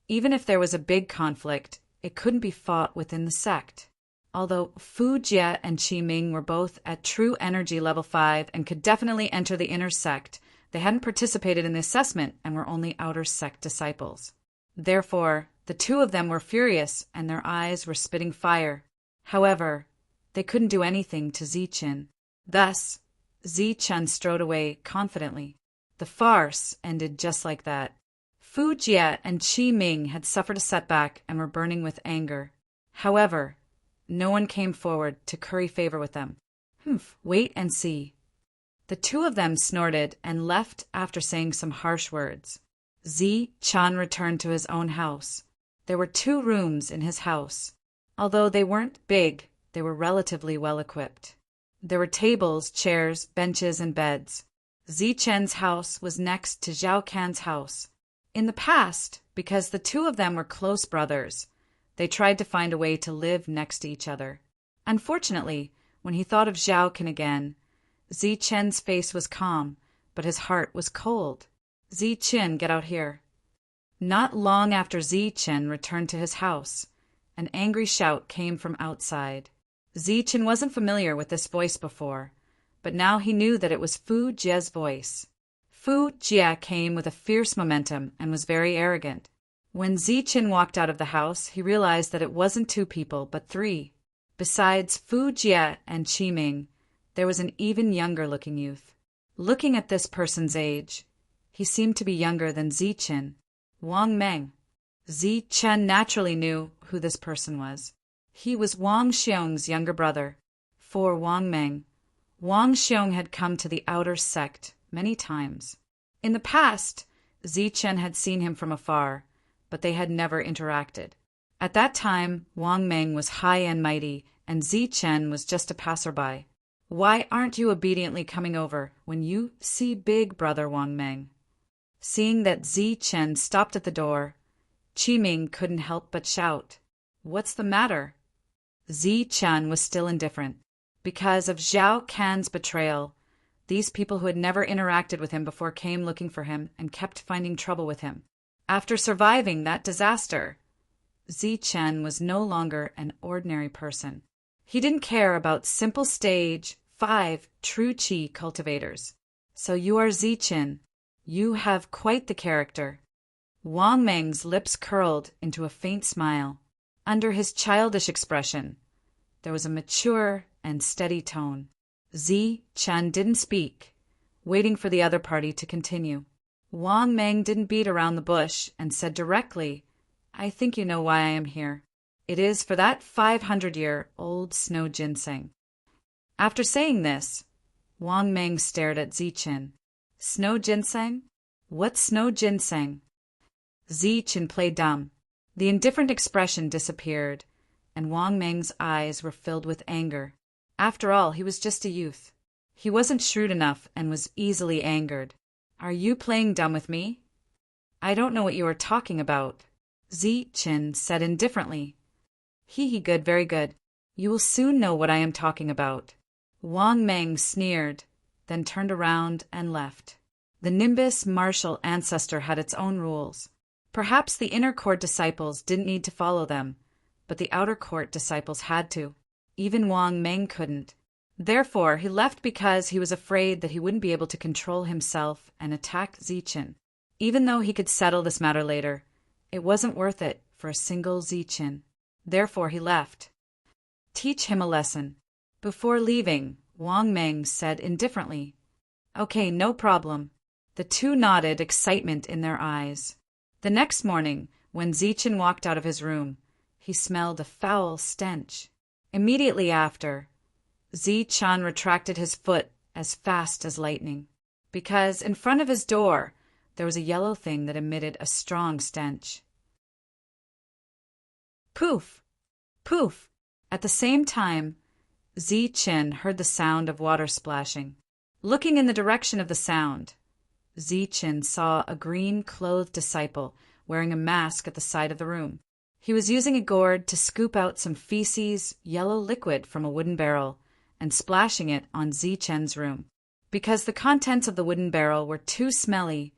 Even if there was a big conflict, it couldn't be fought within the sect. Although Fu Jie and Qiming were both at true energy level 5 and could definitely enter the inner sect, they hadn't participated in the assessment and were only outer sect disciples. Therefore, the two of them were furious and their eyes were spitting fire. However, they couldn't do anything to Zi-Chin. Thus, Zi-Chin strode away confidently. The farce ended just like that. Fu Jie and Qiming had suffered a setback and were burning with anger. However, no one came forward to curry favor with them. Wait and see. The two of them snorted and left after saying some harsh words. Zi-Chan returned to his own house. There were 2 rooms in his house. Although they weren't big, they were relatively well equipped. There were tables, chairs, benches, and beds. Zi-Chen's house was next to Zhao Can's house. In the past, because the two of them were close brothers, they tried to find a way to live next to each other. Unfortunately, when he thought of Zhao Can again, Zi-Chen's face was calm, but his heart was cold. Zi-Chin, get out here. Not long after Zi-Chin returned to his house, an angry shout came from outside. Zi-Chin wasn't familiar with this voice before, but now he knew that it was Fu Jie's voice. Fu Jie came with a fierce momentum and was very arrogant. When Zi-Chin walked out of the house, he realized that it wasn't 2 people, but 3. Besides Fu Jie and Qiming, there was an even younger-looking youth. Looking at this person's age, he seemed to be younger than Zi-Chin. Wang Meng. Zi-Chin naturally knew who this person was. He was Wang Xiong's younger brother. For Wang Meng, Wang Xiong had come to the outer sect many times. In the past, Zi-Chin had seen him from afar, but they had never interacted. At that time, Wang Meng was high and mighty, and Zi-Chin was just a passerby. Why aren't you obediently coming over when you see big brother Wang Meng? Seeing that Zi-Chin stopped at the door, Qiming couldn't help but shout, "What's the matter?" Zi-Chin was still indifferent. Because of Zhao Can's betrayal, These people who had never interacted with him before came looking for him and kept finding trouble with him. After surviving that disaster, Zichen was no longer an ordinary person. He didn't care about simple stage 5 true qi cultivators. So you are Zichen. You have quite the character. Wang Meng's lips curled into a faint smile. Under his childish expression, there was a mature and steady tone. Zichen didn't speak, waiting for the other party to continue. Wang Meng didn't beat around the bush and said directly, I think you know why I am here. It is for that 500-year-old snow ginseng. After saying this, Wang Meng stared at Zichen. Snow ginseng? What's snow ginseng? Zichen played dumb. The indifferent expression disappeared, and Wang Meng's eyes were filled with anger. After all, he was just a youth. He wasn't shrewd enough and was easily angered. Are you playing dumb with me? I don't know what you are talking about, Zichen said indifferently. Good, very good. You will soon know what I am talking about. Wang Meng sneered, then turned around and left. The Nimbus martial ancestor had its own rules. Perhaps the inner court disciples didn't need to follow them, but the outer court disciples had to. Even Wang Meng couldn't. Therefore, he left because he was afraid that he wouldn't be able to control himself and attack Zichen. Even though he could settle this matter later, it wasn't worth it for a single Zichen. Therefore, he left. Teach him a lesson. Before leaving, Wang Meng said indifferently, Okay, no problem. The two nodded, excitement in their eyes. The next morning, when Zichen walked out of his room, he smelled a foul stench. Immediately after, Zichen retracted his foot as fast as lightning, because in front of his door there was a yellow thing that emitted a strong stench. Poof! Poof! At the same time, Zichen heard the sound of water splashing. Looking in the direction of the sound, Zichen saw a green-clothed disciple wearing a mask at the side of the room. He was using a gourd to scoop out some feces, yellow liquid from a wooden barrel, and splashing it on Zichen's room. Because the contents of the wooden barrel were too smelly,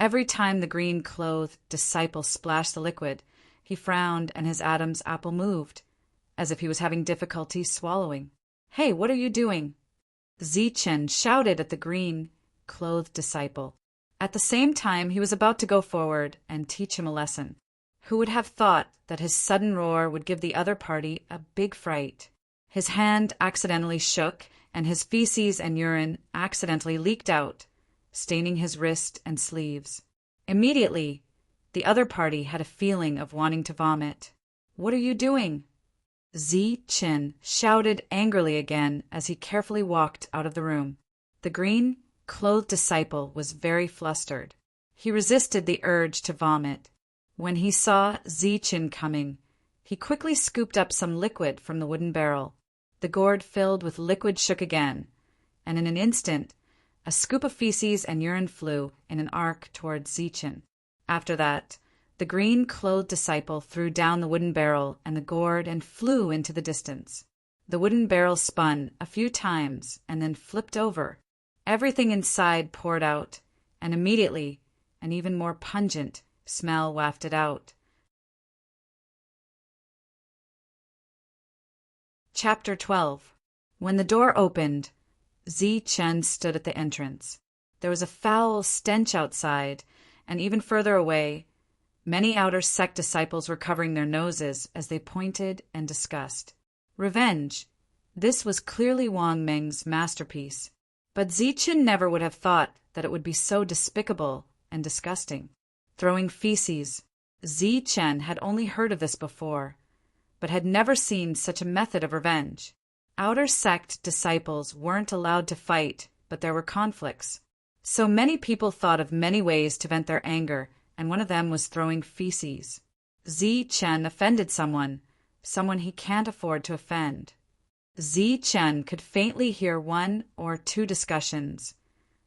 every time the green-clothed disciple splashed the liquid, he frowned and his Adam's apple moved, as if he was having difficulty swallowing. Hey, what are you doing? Zichen shouted at the green-clothed disciple. At the same time, he was about to go forward and teach him a lesson. Who would have thought that his sudden roar would give the other party a big fright? His hand accidentally shook, and his feces and urine accidentally leaked out, staining his wrist and sleeves. Immediately, the other party had a feeling of wanting to vomit. What are you doing? Zichen shouted angrily again as he carefully walked out of the room. The green-clothed disciple was very flustered. He resisted the urge to vomit. When he saw Zichen coming, he quickly scooped up some liquid from the wooden barrel. The gourd filled with liquid shook again, and in an instant, a scoop of feces and urine flew in an arc towards Zichen. After that, the green-clothed disciple threw down the wooden barrel and the gourd and flew into the distance. The wooden barrel spun a few times and then flipped over. Everything inside poured out, and immediately an even more pungent smell wafted out. Chapter 12. When the door opened, Zichen stood at the entrance. There was a foul stench outside, and even further away, many outer sect disciples were covering their noses as they pointed and discussed. Revenge. This was clearly Wang Meng's masterpiece. But Zichen never would have thought that it would be so despicable and disgusting. Throwing feces. Zichen had only heard of this before, but had never seen such a method of revenge. Outer sect disciples weren't allowed to fight, but there were conflicts. So many people thought of many ways to vent their anger, and one of them was throwing feces. Zichen offended someone he can't afford to offend. Zichen could faintly hear one or two discussions,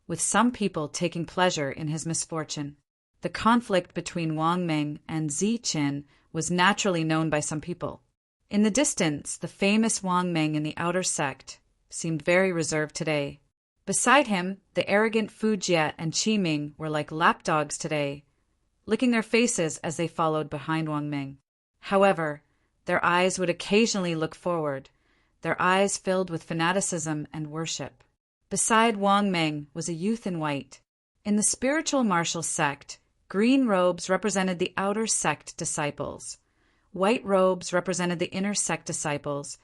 with some people taking pleasure in his misfortune. The conflict between Wang Meng and Zichen was naturally known by some people. In the distance, the famous Wang Meng in the outer sect seemed very reserved today. Beside him, the arrogant Fu Jie and Qi Ming were like lapdogs today, licking their faces as they followed behind Wang Ming. However, their eyes would occasionally look forward, their eyes filled with fanaticism and worship. Beside Wang Ming was a youth in white. In the spiritual martial sect, green robes represented the outer sect disciples, white robes represented the inner sect disciples,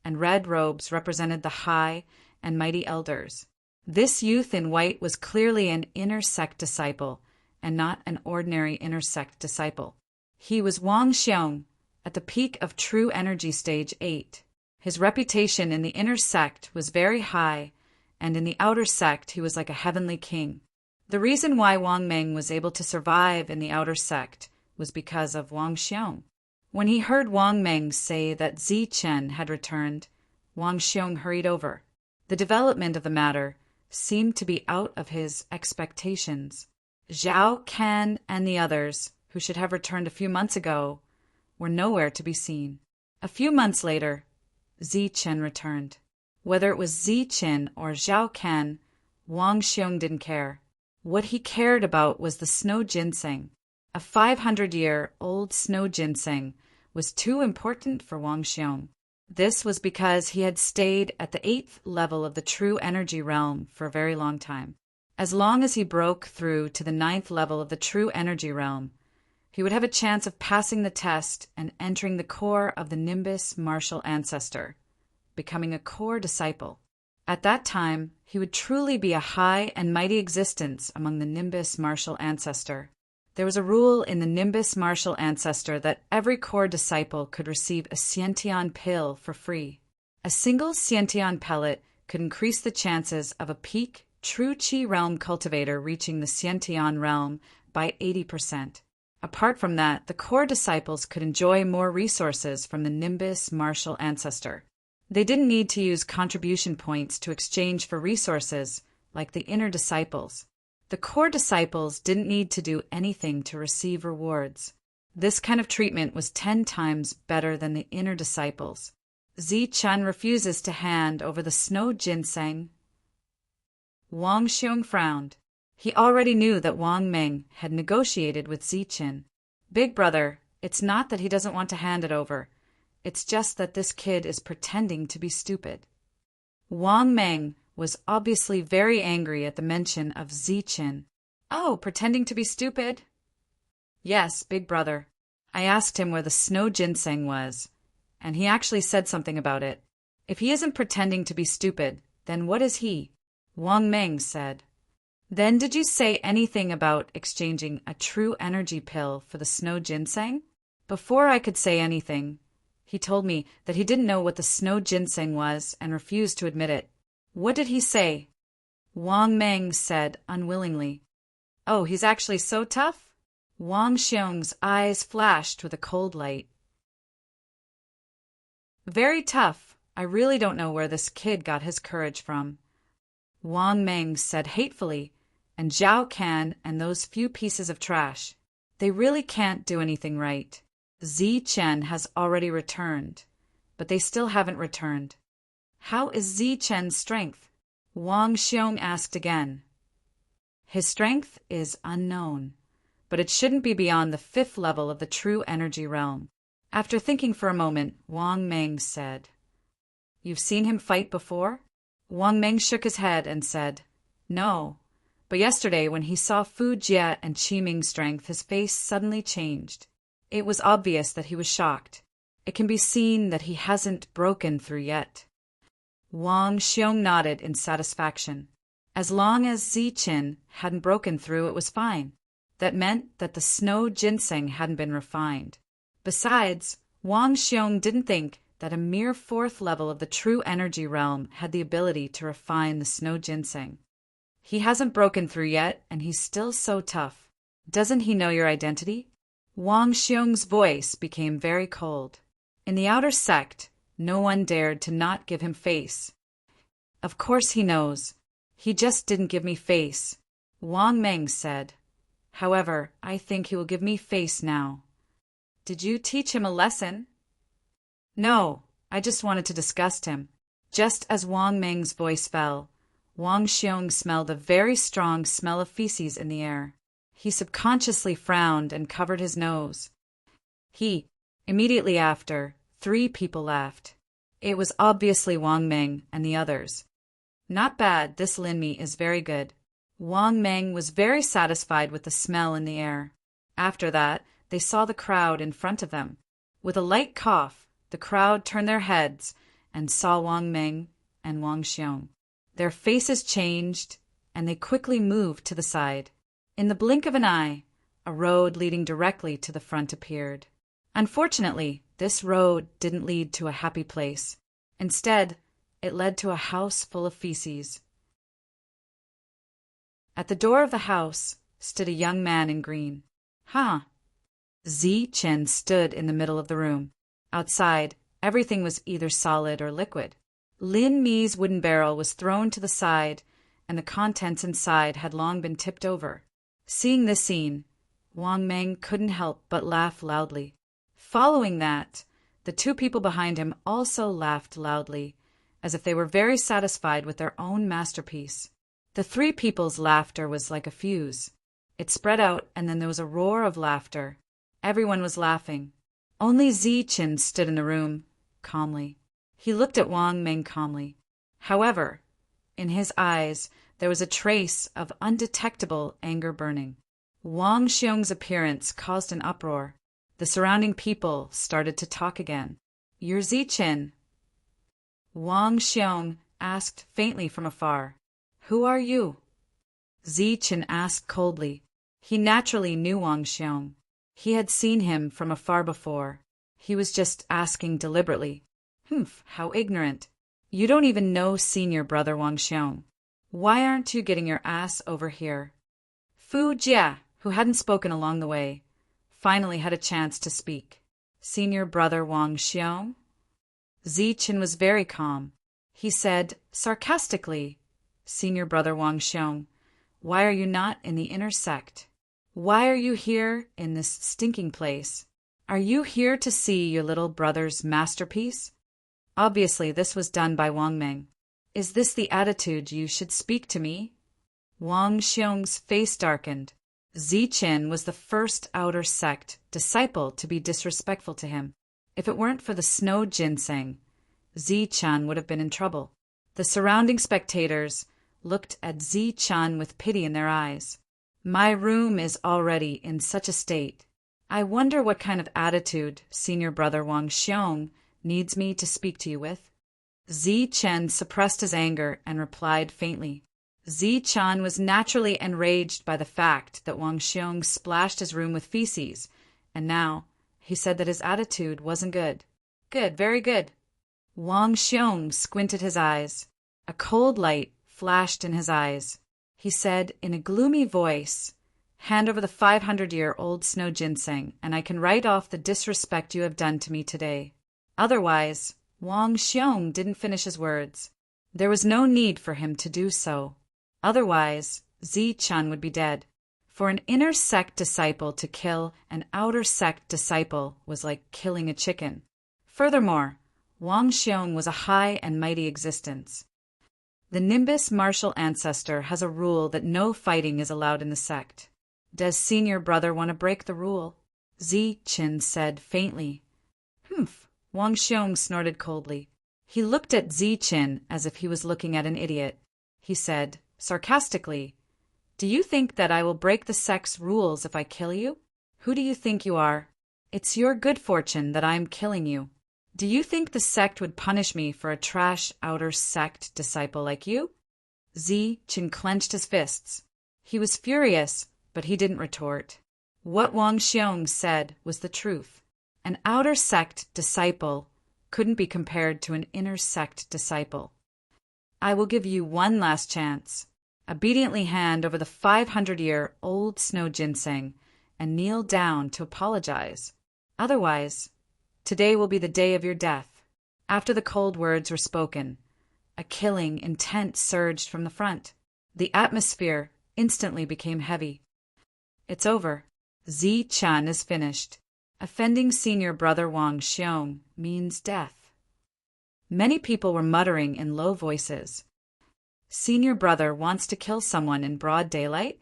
and red robes represented the high and mighty elders. This youth in white was clearly an inner sect disciple, and not an ordinary inner sect disciple. He was Wang Xiong, at the peak of true energy stage 8. His reputation in the inner sect was very high, and in the outer sect he was like a heavenly king. The reason why Wang Ming was able to survive in the outer sect was because of Wang Xiong. When he heard Wang Ming say that Zi Chen had returned, Wang Xiong hurried over. The development of the matter seemed to be out of his expectations. Zhao Can and the others, who should have returned a few months ago, were nowhere to be seen. A few months later, Zi Chen returned. Whether it was Zi Chen or Zhao Can, Wang Xiong didn't care. What he cared about was the snow ginseng. A 500-year-old snow ginseng was too important for Wang Xiong. This was because he had stayed at the 8th level of the true energy realm for a very long time. As long as he broke through to the 9th level of the true energy realm, he would have a chance of passing the test and entering the core of the Nimbus martial ancestor, becoming a core disciple. At that time, he would truly be a high and mighty existence among the Nimbus martial ancestor. There was a rule in the Nimbus martial ancestor that every core disciple could receive a Xiantian pill for free. A single Xiantian pellet could increase the chances of a peak true Qi realm cultivator reaching the Xiantian realm by 80%. Apart from that, the core disciples could enjoy more resources from the Nimbus martial ancestor. They didn't need to use contribution points to exchange for resources like the inner disciples. The core disciples didn't need to do anything to receive rewards. This kind of treatment was 10 times better than the inner disciples. Zi Chen refuses to hand over the snow ginseng. Wang Xiong frowned. He already knew that Wang Ming had negotiated with Zi Chen. Big brother, it's not that he doesn't want to hand it over. It's just that this kid is pretending to be stupid. Wang Ming was obviously very angry at the mention of Zi Chen. Oh, pretending to be stupid? Yes, big brother. I asked him where the snow ginseng was, and he actually said something about it. If he isn't pretending to be stupid, then what is he? Wang Ming said. Then did you say anything about exchanging a true energy pill for the snow ginseng? Before I could say anything, he told me that he didn't know what the snow ginseng was and refused to admit it. What did he say? Wang Ming said unwillingly. Oh, he's actually so tough? Wang Xiong's eyes flashed with a cold light. Very tough. I really don't know where this kid got his courage from. Wang Ming said hatefully, and Zhao Can and those few pieces of trash. They really can't do anything right. Zi Chen has already returned, but they still haven't returned. How is Zi Chen's strength? Wang Xiong asked again. His strength is unknown, but it shouldn't be beyond the 5th level of the true energy realm. After thinking for a moment, Wang Ming said, You've seen him fight before? Wang Ming shook his head and said, No, but yesterday when he saw Fu Jie and Qi Ming's strength, his face suddenly changed. It was obvious that he was shocked. It can be seen that he hasn't broken through yet. Wang Xiong nodded in satisfaction. As long as Zi Chen hadn't broken through, it was fine. That meant that the snow ginseng hadn't been refined. Besides, Wang Xiong didn't think that a mere 4th level of the true energy realm had the ability to refine the snow ginseng. He hasn't broken through yet, and he's still so tough. Doesn't he know your identity? Wang Xiong's voice became very cold. In the outer sect, no one dared to not give him face. Of course he knows. He just didn't give me face, Wang Ming said. However, I think he will give me face now. Did you teach him a lesson? No, I just wanted to disgust him. Just as Wang Ming's voice fell, Wang Xiong smelled a very strong smell of feces in the air. He subconsciously frowned and covered his nose. Immediately after, 3 people laughed. It was obviously Wang Meng and the others. Not bad, this lin meat is very good. Wang Meng was very satisfied with the smell in the air. After that, they saw the crowd in front of them. With a light cough, the crowd turned their heads and saw Wang Meng and Wang Xiong. Their faces changed, and they quickly moved to the side. In the blink of an eye, a road leading directly to the front appeared. Unfortunately, this road didn't lead to a happy place. Instead, it led to a house full of feces. At the door of the house stood a young man in green. Zi Chen stood in the middle of the room. Outside, everything was either solid or liquid. Lin Mi's wooden barrel was thrown to the side, and the contents inside had long been tipped over. Seeing this scene, Wang Meng couldn't help but laugh loudly. Following that, the 2 people behind him also laughed loudly, as if they were very satisfied with their own masterpiece. The 3 people's laughter was like a fuse. It spread out, and then there was a roar of laughter. Everyone was laughing. Only Zi Chen stood in the room, calmly. He looked at Wang Meng calmly. However, in his eyes there was a trace of undetectable anger burning. Wang Xiong's appearance caused an uproar. The surrounding people started to talk again. "You're Zi Chen?" Wang Xiong asked faintly from afar. "Who are you?" Zi Chen asked coldly. He naturally knew Wang Xiong. He had seen him from afar before. He was just asking deliberately. How ignorant. You don't even know senior brother Wang Xiong. Why aren't you getting your ass over here? Fu Jia, who hadn't spoken along the way, finally had a chance to speak. "Senior brother Wang Xiong?" Zi Chen was very calm. He said sarcastically, "Senior brother Wang Xiong, why are you not in the inner sect? Why are you here in this stinking place? Are you here to see your little brother's masterpiece?" Obviously, this was done by Wang Meng. "Is this the attitude you should speak to me?" Wang Xiong's face darkened. Zi Chen was the first outer sect disciple to be disrespectful to him. If it weren't for the snow ginseng, Zi Chen would have been in trouble. The surrounding spectators looked at Zi Chen with pity in their eyes. "My room is already in such a state. I wonder what kind of attitude senior brother Wang Xiong needs me to speak to you with." Zi Chen suppressed his anger and replied faintly. Zi Chen was naturally enraged by the fact that Wang Xiong splashed his room with feces, and now he said that his attitude wasn't good. "Good, very good." Wang Xiong squinted his eyes. A cold light flashed in his eyes. He said in a gloomy voice, "Hand over the 500-year-old snow ginseng, and I can write off the disrespect you have done to me today." Otherwise, Wang Xiong didn't finish his words. There was no need for him to do so. Otherwise, Zi Chen would be dead. For an inner sect disciple to kill an outer sect disciple was like killing a chicken. Furthermore, Wang Xiong was a high and mighty existence. The Nimbus martial ancestor has a rule that no fighting is allowed in the sect. Does senior brother want to break the rule? Zi Chen said faintly. Wang Xiong snorted coldly. He looked at Zi Chen as if he was looking at an idiot. He said, sarcastically, "Do you think that I will break the sect's rules if I kill you? Who do you think you are? It's your good fortune that I am killing you. Do you think the sect would punish me for a trash outer sect disciple like you?" Zi Chen clenched his fists. He was furious, but he didn't retort. What Wang Xiong said was the truth. An outer sect disciple couldn't be compared to an inner sect disciple. "I will give you one last chance. Obediently hand over the 500-year-old snow ginseng and kneel down to apologize. Otherwise, today will be the day of your death." After the cold words were spoken, a killing intent surged from the front. The atmosphere instantly became heavy. "It's over. Zi Chen is finished. Offending senior brother Wang Xiong means death." Many people were muttering in low voices. Senior brother wants to kill someone in broad daylight?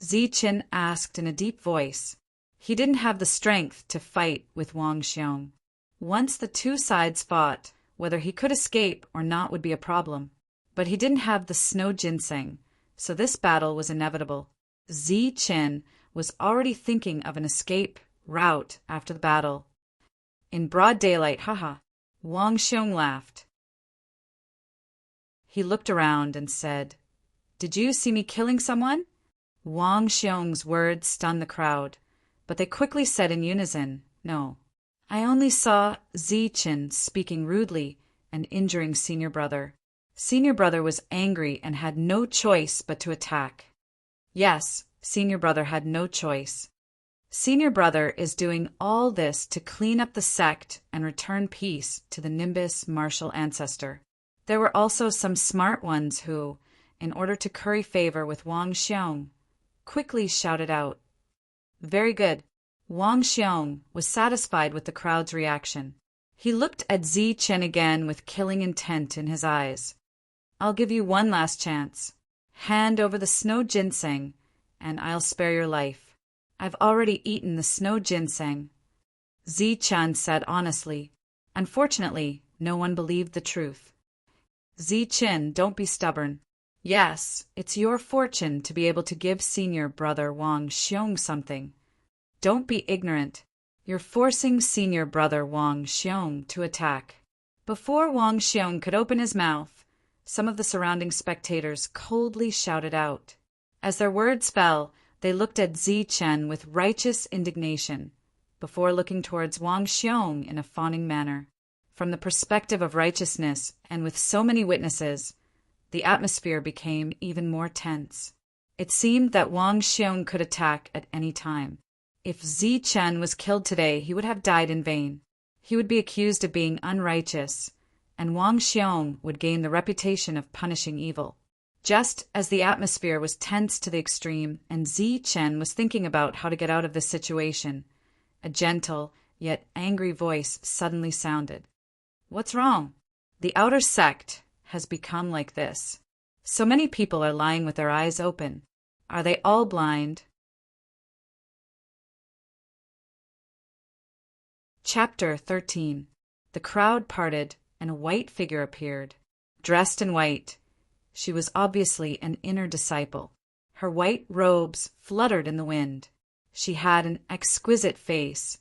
Ziqin asked in a deep voice. He didn't have the strength to fight with Wang Xiong. Once the two sides fought, whether he could escape or not would be a problem. But he didn't have the snow ginseng, so this battle was inevitable. Ziqin was already thinking of an escape route after the battle. In broad daylight, haha. Wang Xiong laughed. He looked around and said, "Did you see me killing someone?" Wang Xiong's words stunned the crowd, but they quickly said in unison, "No. I only saw Ziqin speaking rudely and injuring senior brother." Senior brother was angry and had no choice but to attack. Yes, senior brother had no choice. Senior brother is doing all this to clean up the sect and return peace to the Nimbus martial ancestor. There were also some smart ones who, in order to curry favor with Wang Xiong, quickly shouted out. Very good. Wang Xiong was satisfied with the crowd's reaction. He looked at Ziqin again with killing intent in his eyes. I'll give you one last chance. Hand over the snow ginseng, and I'll spare your life. I've already eaten the snow ginseng. Ziqin said honestly. Unfortunately, no one believed the truth. Ziqin, don't be stubborn. Yes, it's your fortune to be able to give senior brother Wang Xiong something. Don't be ignorant. You're forcing senior brother Wang Xiong to attack. Before Wang Xiong could open his mouth, some of the surrounding spectators coldly shouted out. As their words fell, they looked at Ziqin with righteous indignation, before looking towards Wang Xiong in a fawning manner. From the perspective of righteousness, and with so many witnesses, the atmosphere became even more tense. It seemed that Wang Xiong could attack at any time. If Ziqin was killed today, he would have died in vain. He would be accused of being unrighteous, and Wang Xiong would gain the reputation of punishing evil. Just as the atmosphere was tense to the extreme, and Ziqin was thinking about how to get out of this situation, a gentle yet angry voice suddenly sounded. What's wrong? The outer sect has become like this. So many people are lying with their eyes open. Are they all blind? Chapter 13. The crowd parted, and a white figure appeared. Dressed in white, she was obviously an inner disciple. Her white robes fluttered in the wind. She had an exquisite face,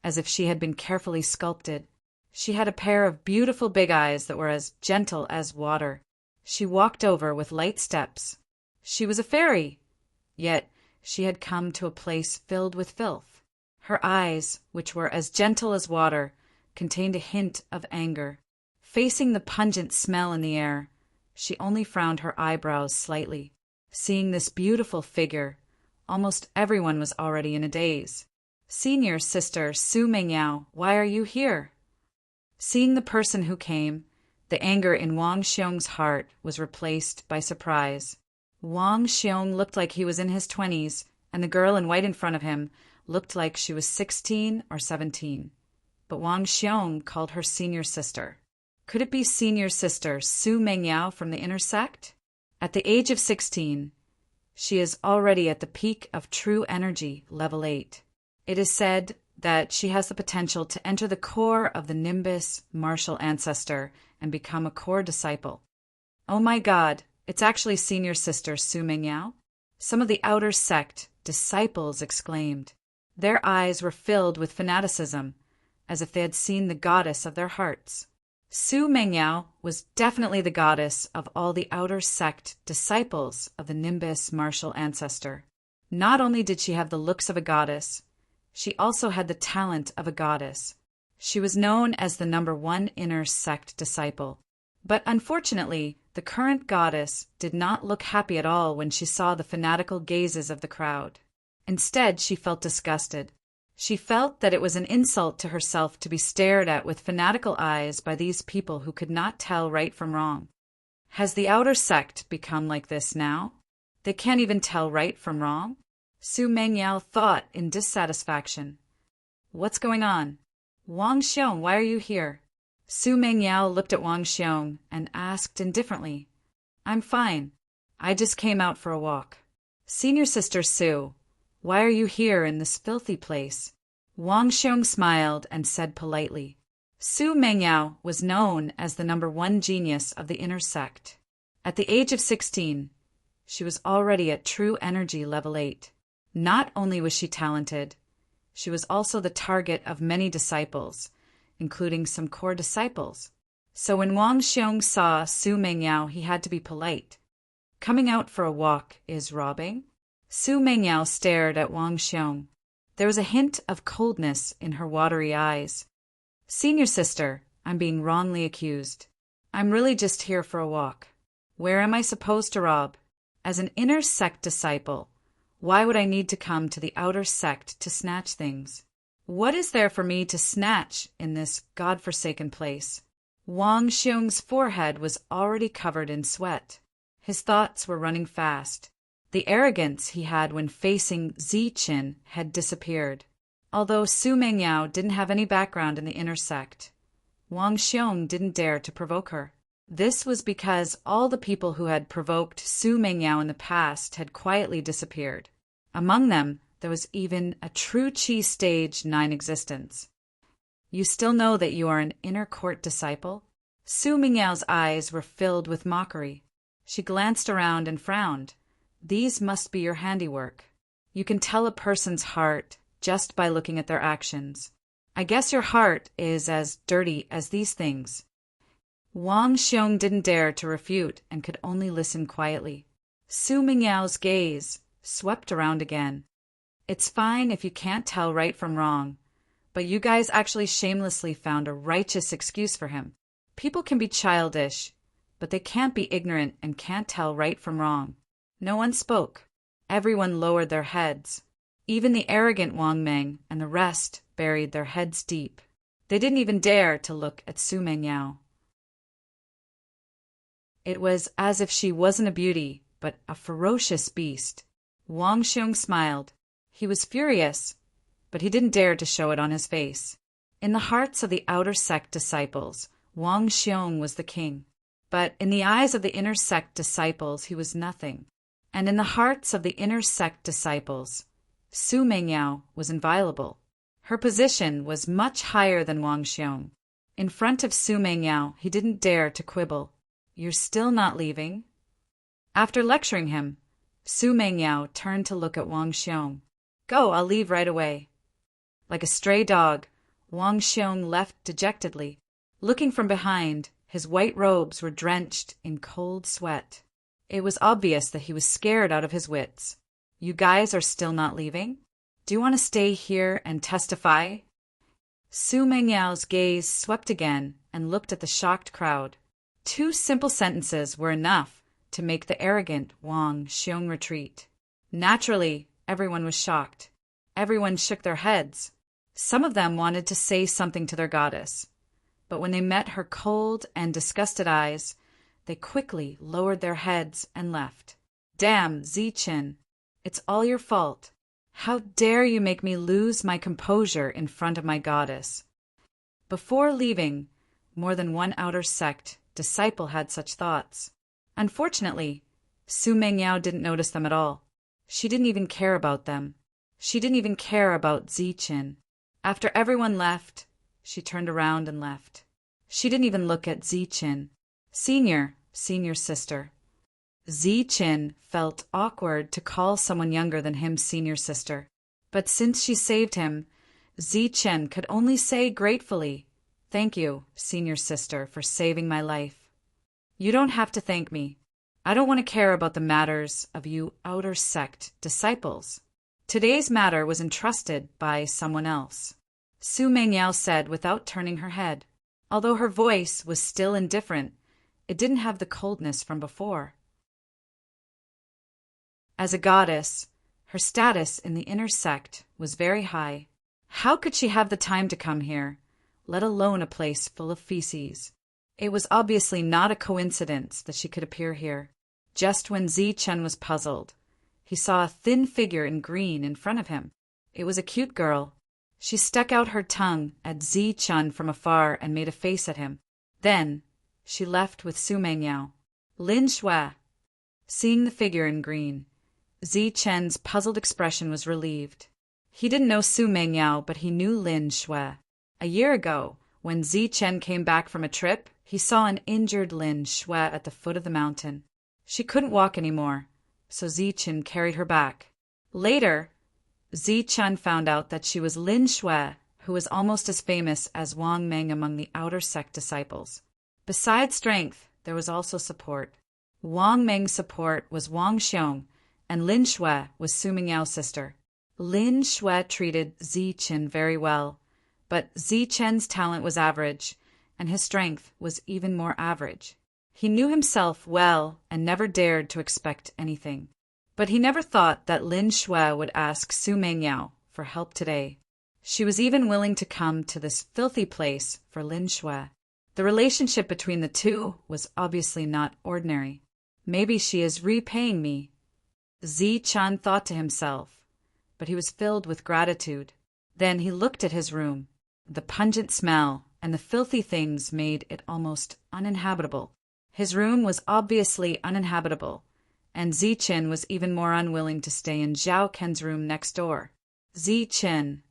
as if she had been carefully sculpted. She had a pair of beautiful big eyes that were as gentle as water. She walked over with light steps. She was a fairy, yet she had come to a place filled with filth. Her eyes, which were as gentle as water, contained a hint of anger. Facing the pungent smell in the air, she only frowned her eyebrows slightly. Seeing this beautiful figure, almost everyone was already in a daze. Senior sister Su Mengyao, why are you here? Seeing the person who came, the anger in Wang Xiong's heart was replaced by surprise. Wang Xiong looked like he was in his 20s, and the girl in white in front of him looked like she was 16 or 17. But Wang Xiong called her senior sister. Could it be senior sister Su Mengyao from the inner sect? At the age of 16, she is already at the peak of true energy, level 8. It is said that she has the potential to enter the core of the Nimbus martial ancestor and become a core disciple. Oh my God, it's actually senior sister Su Mengyao? Some of the outer sect disciples exclaimed. Their eyes were filled with fanaticism, as if they had seen the goddess of their hearts. Su Mengyao was definitely the goddess of all the outer sect disciples of the Nimbus martial ancestor. Not only did she have the looks of a goddess, she also had the talent of a goddess. She was known as the #1 inner sect disciple. But unfortunately, the current goddess did not look happy at all when she saw the fanatical gazes of the crowd. Instead, she felt disgusted. She felt that it was an insult to herself to be stared at with fanatical eyes by these people who could not tell right from wrong. Has the outer sect become like this now? They can't even tell right from wrong? Su Mengyao thought in dissatisfaction. What's going on? Wang Xiong, why are you here? Su Mengyao looked at Wang Xiong and asked indifferently. I'm fine. I just came out for a walk. Senior Sister Sue, why are you here in this filthy place? Wang Xiong smiled and said politely. Su Mengyao was known as the #1 genius of the inner sect. At the age of 16, she was already at true energy level 8. Not only was she talented, she was also the target of many disciples, including some core disciples. So when Wang Xiong saw Su Mengyao, he had to be polite. Coming out for a walk is robbing? Su Mengyao stared at Wang Xiong. There was a hint of coldness in her watery eyes. Senior Sister, I'm being wrongly accused. I'm really just here for a walk. Where am I supposed to rob? As an inner sect disciple, why would I need to come to the outer sect to snatch things? What is there for me to snatch in this godforsaken place? Wang Xiong's forehead was already covered in sweat. His thoughts were running fast. The arrogance he had when facing Ziqin had disappeared. Although Su Mengyao didn't have any background in the inner sect, Wang Xiong didn't dare to provoke her. This was because all the people who had provoked Su Mengyao in the past had quietly disappeared. Among them, there was even a true Qi stage 9 existence. You still know that you are an inner court disciple? Su Mingyao's eyes were filled with mockery. She glanced around and frowned. These must be your handiwork. You can tell a person's heart just by looking at their actions. I guess your heart is as dirty as these things. Wang Xiong didn't dare to refute and could only listen quietly. Su Mingyao's gaze swept around again. It's fine if you can't tell right from wrong, but you guys actually shamelessly found a righteous excuse for him. People can be childish, but they can't be ignorant and can't tell right from wrong. No one spoke. Everyone lowered their heads. Even the arrogant Wang Meng and the rest buried their heads deep. They didn't even dare to look at Su Mengyao. It was as if she wasn't a beauty, but a ferocious beast. Wang Xiong smiled. He was furious, but he didn't dare to show it on his face. In the hearts of the outer sect disciples, Wang Xiong was the king. But in the eyes of the inner sect disciples, he was nothing. And in the hearts of the inner sect disciples, Su Mengyao was inviolable. Her position was much higher than Wang Xiong. In front of Su Mengyao, he didn't dare to quibble. You're still not leaving? After lecturing him, Su Mengyao turned to look at Wang Xiong. Go, I'll leave right away. Like a stray dog, Wang Xiong left dejectedly. Looking from behind, his white robes were drenched in cold sweat. It was obvious that he was scared out of his wits. You guys are still not leaving? Do you want to stay here and testify? Su Mengyao's gaze swept again and looked at the shocked crowd. 2 simple sentences were enough to make the arrogant Wang Xiong retreat. Naturally, everyone was shocked. Everyone shook their heads. Some of them wanted to say something to their goddess, but when they met her cold and disgusted eyes, they quickly lowered their heads and left. Damn, Ziqin, it's all your fault. How dare you make me lose my composure in front of my goddess? Before leaving, more than one outer sect disciple had such thoughts. Unfortunately, Su Mengyao didn't notice them at all. She didn't even care about them. She didn't even care about Ziqin. After everyone left, she turned around and left. She didn't even look at Ziqin. Senior sister. Ziqin felt awkward to call someone younger than him senior sister. But since she saved him, Ziqin could only say gratefully, "Thank you, senior sister, for saving my life." You don't have to thank me. I don't want to care about the matters of you outer sect disciples. Today's matter was entrusted by someone else, Su Mengyao said without turning her head. Although her voice was still indifferent, it didn't have the coldness from before. As a goddess, her status in the inner sect was very high. How could she have the time to come here, let alone a place full of feces? It was obviously not a coincidence that she could appear here. Just when Ziqin was puzzled, he saw a thin figure in green in front of him. It was a cute girl. She stuck out her tongue at Ziqin from afar and made a face at him. Then she left with Su Mengyao. Lin Shui. Seeing the figure in green, Zi Chen's puzzled expression was relieved. He didn't know Su Mengyao, but he knew Lin Shui. A year ago, when Zi Chen came back from a trip, he saw an injured Lin Shui at the foot of the mountain. She couldn't walk anymore, so Zi Chen carried her back. Later, Zi Chen found out that she was Lin Shui, who was almost as famous as Wang Meng among the outer sect disciples. Besides strength, there was also support. Wang Meng's support was Wang Xiong, and Lin Shui was Su Mingyao's sister. Lin Shui treated Zi Chen very well, but Zi Chen's talent was average, and his strength was even more average. He knew himself well and never dared to expect anything. But he never thought that Lin Shui would ask Su Mengyao for help today. She was even willing to come to this filthy place for Lin Shui. The relationship between the two was obviously not ordinary. Maybe she is repaying me, Zi Chen thought to himself, but he was filled with gratitude. Then he looked at his room. The pungent smell and the filthy things made it almost uninhabitable. His room was obviously uninhabitable, and Zi Chen was even more unwilling to stay in Zhao Ken's room next door. Zi Chen.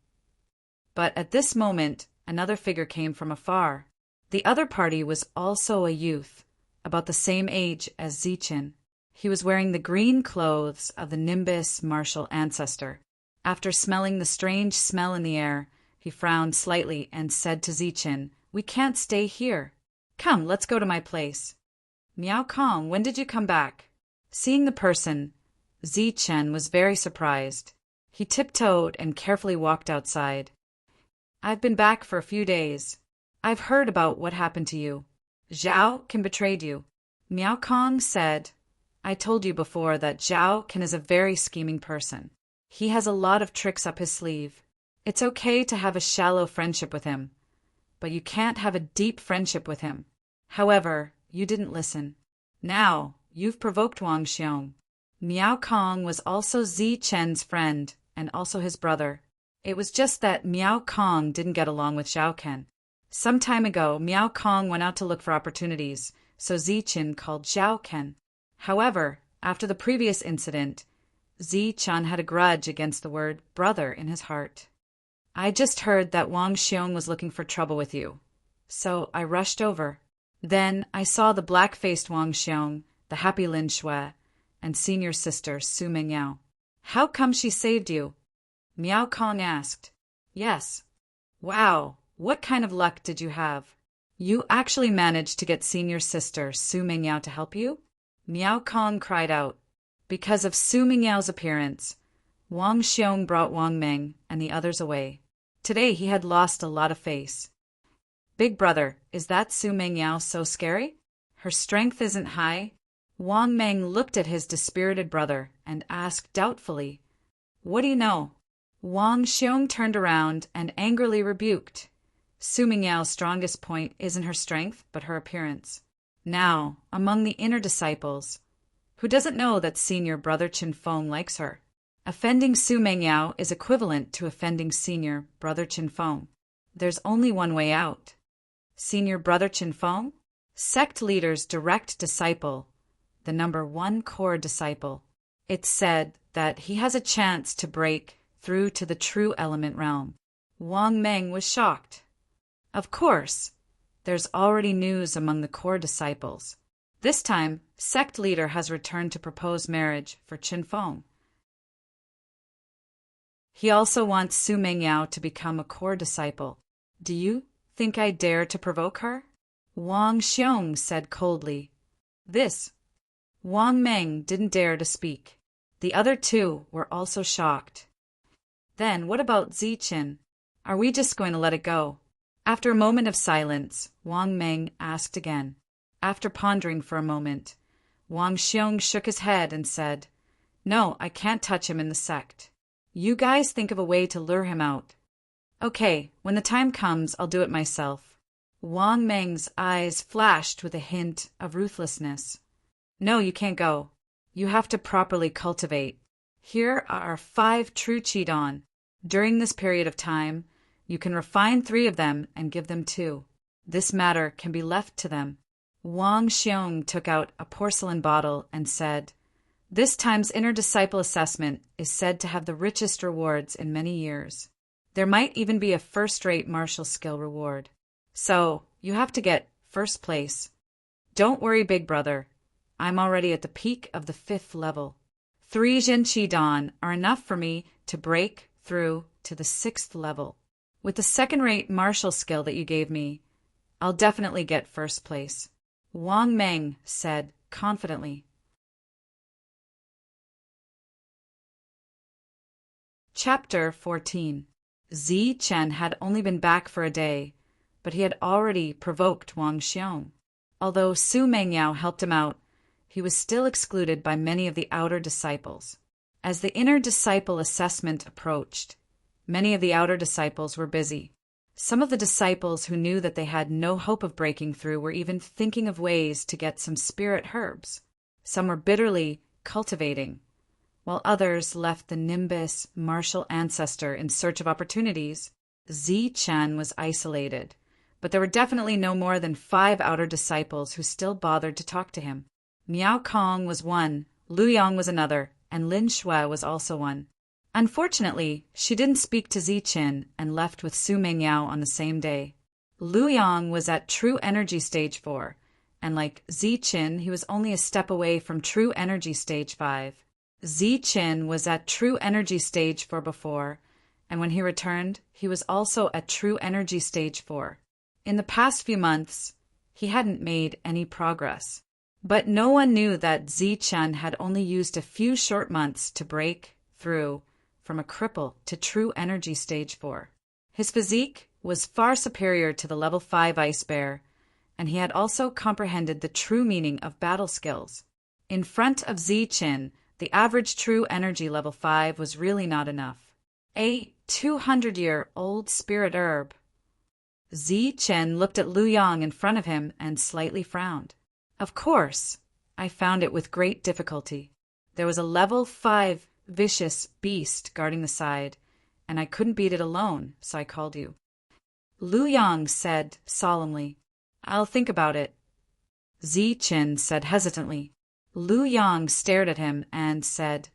But at this moment, another figure came from afar. The other party was also a youth, about the same age as Zi Chen. He was wearing the green clothes of the Nimbus martial ancestor. After smelling the strange smell in the air, he frowned slightly and said to Zi Chen, "We can't stay here. Come, let's go to my place." "Miao Kong, when did you come back?" Seeing the person, Zi Chen was very surprised. He tiptoed and carefully walked outside. "I've been back for a few days. I've heard about what happened to you. Zhao Ken betrayed you." Miao Kong said, "I told you before that Zhao Ken is a very scheming person. He has a lot of tricks up his sleeve. It's okay to have a shallow friendship with him, but you can't have a deep friendship with him. However, you didn't listen. Now, you've provoked Wang Xiong." Miao Kong was also Zi Chen's friend and also his brother. It was just that Miao Kong didn't get along with Zhao Ken. Some time ago, Miao Kong went out to look for opportunities, so Zi Chen called Zhao Ken. However, after the previous incident, Zi Chen had a grudge against the word brother in his heart. "I just heard that Wang Xiong was looking for trouble with you, so I rushed over. Then I saw the black-faced Wang Xiong, the happy Lin Shui, and senior sister Su Mengyao." "How come she saved you?" Miao Kong asked. "Yes." "Wow, what kind of luck did you have? You actually managed to get senior sister Su Mengyao to help you?" Miao Kong cried out. Because of Su Mingyao's appearance, Wang Xiong brought Wang Meng and the others away. Today he had lost a lot of face. "Big brother, is that Su Mengyao so scary? Her strength isn't high." Wang Meng looked at his dispirited brother and asked doubtfully, "What do you know?" Wang Xiong turned around and angrily rebuked. Su Mingyao's strongest point isn't her strength, but her appearance. Now, among the inner disciples, who doesn't know that senior brother Qin Feng likes her? Offending Su Mengyao is equivalent to offending senior brother Qin Feng. There's only one way out. Senior brother Qin Feng? Sect leader's direct disciple, the number one core disciple. It's said that he has a chance to break through to the true element realm. Wang Meng was shocked. Of course, there's already news among the core disciples. This time, sect leader has returned to propose marriage for Qin Feng. He also wants Su Mengyao to become a core disciple. Do you think I dare to provoke her? Wang Xiong said coldly. This. Wang Meng didn't dare to speak. The other two were also shocked. Then what about Zi Chen? Are we just going to let it go? After a moment of silence, Wang Meng asked again. After pondering for a moment, Wang Xiong shook his head and said, "No, I can't touch him in the sect. You guys think of a way to lure him out." "Okay, when the time comes, I'll do it myself." Wang Meng's eyes flashed with a hint of ruthlessness. "No, you can't go. You have to properly cultivate. Here are 5 true Qidong. During this period of time, you can refine 3 of them and give them 2. This matter can be left to them." Wang Xiong took out a porcelain bottle and said, "This time's inner disciple assessment is said to have the richest rewards in many years. There might even be a first-rate martial skill reward. So, you have to get first place. Don't worry, big brother. I'm already at the peak of the 5th level. 3 Zhenqi Dan are enough for me to break through to the 6th level. With the second-rate martial skill that you gave me, I'll definitely get first place," Wang Meng said confidently. Chapter 14. Zi Chen had only been back for a day, but he had already provoked Wang Xiong. Although Su Mengyao helped him out, he was still excluded by many of the outer disciples. As the inner disciple assessment approached, many of the outer disciples were busy. Some of the disciples who knew that they had no hope of breaking through were even thinking of ways to get some spirit herbs. Some were bitterly cultivating, while others left the Nimbus martial ancestor in search of opportunities. Zi Chen was isolated, but there were definitely no more than 5 outer disciples who still bothered to talk to him. Miao Kong was one, Lu Yang was another, and Lin Shui was also one. Unfortunately, she didn't speak to Zi Chen and left with Su Mengyao on the same day. Lu Yang was at True Energy Stage 4, and like Zi Chen, he was only a step away from True Energy Stage 5. Zi Chen was at True Energy Stage 4 before, and when he returned, he was also at True Energy Stage 4. In the past few months, he hadn't made any progress. But no one knew that Zi Chen had only used a few short months to break through from a cripple to True Energy Stage 4. His physique was far superior to the Level 5 Ice Bear, and he had also comprehended the true meaning of battle skills. In front of Zi Chen, the average True Energy Level 5 was really not enough. A 200-year-old spirit herb. Zi Chen looked at Lu Yang in front of him and slightly frowned. Of course, I found it with great difficulty. There was a Level 5 vicious beast guarding the side, and I couldn't beat it alone, so I called you. Lu Yang said solemnly, "I'll think about it." Zi Chen said hesitantly. Lu Yang stared at him and said,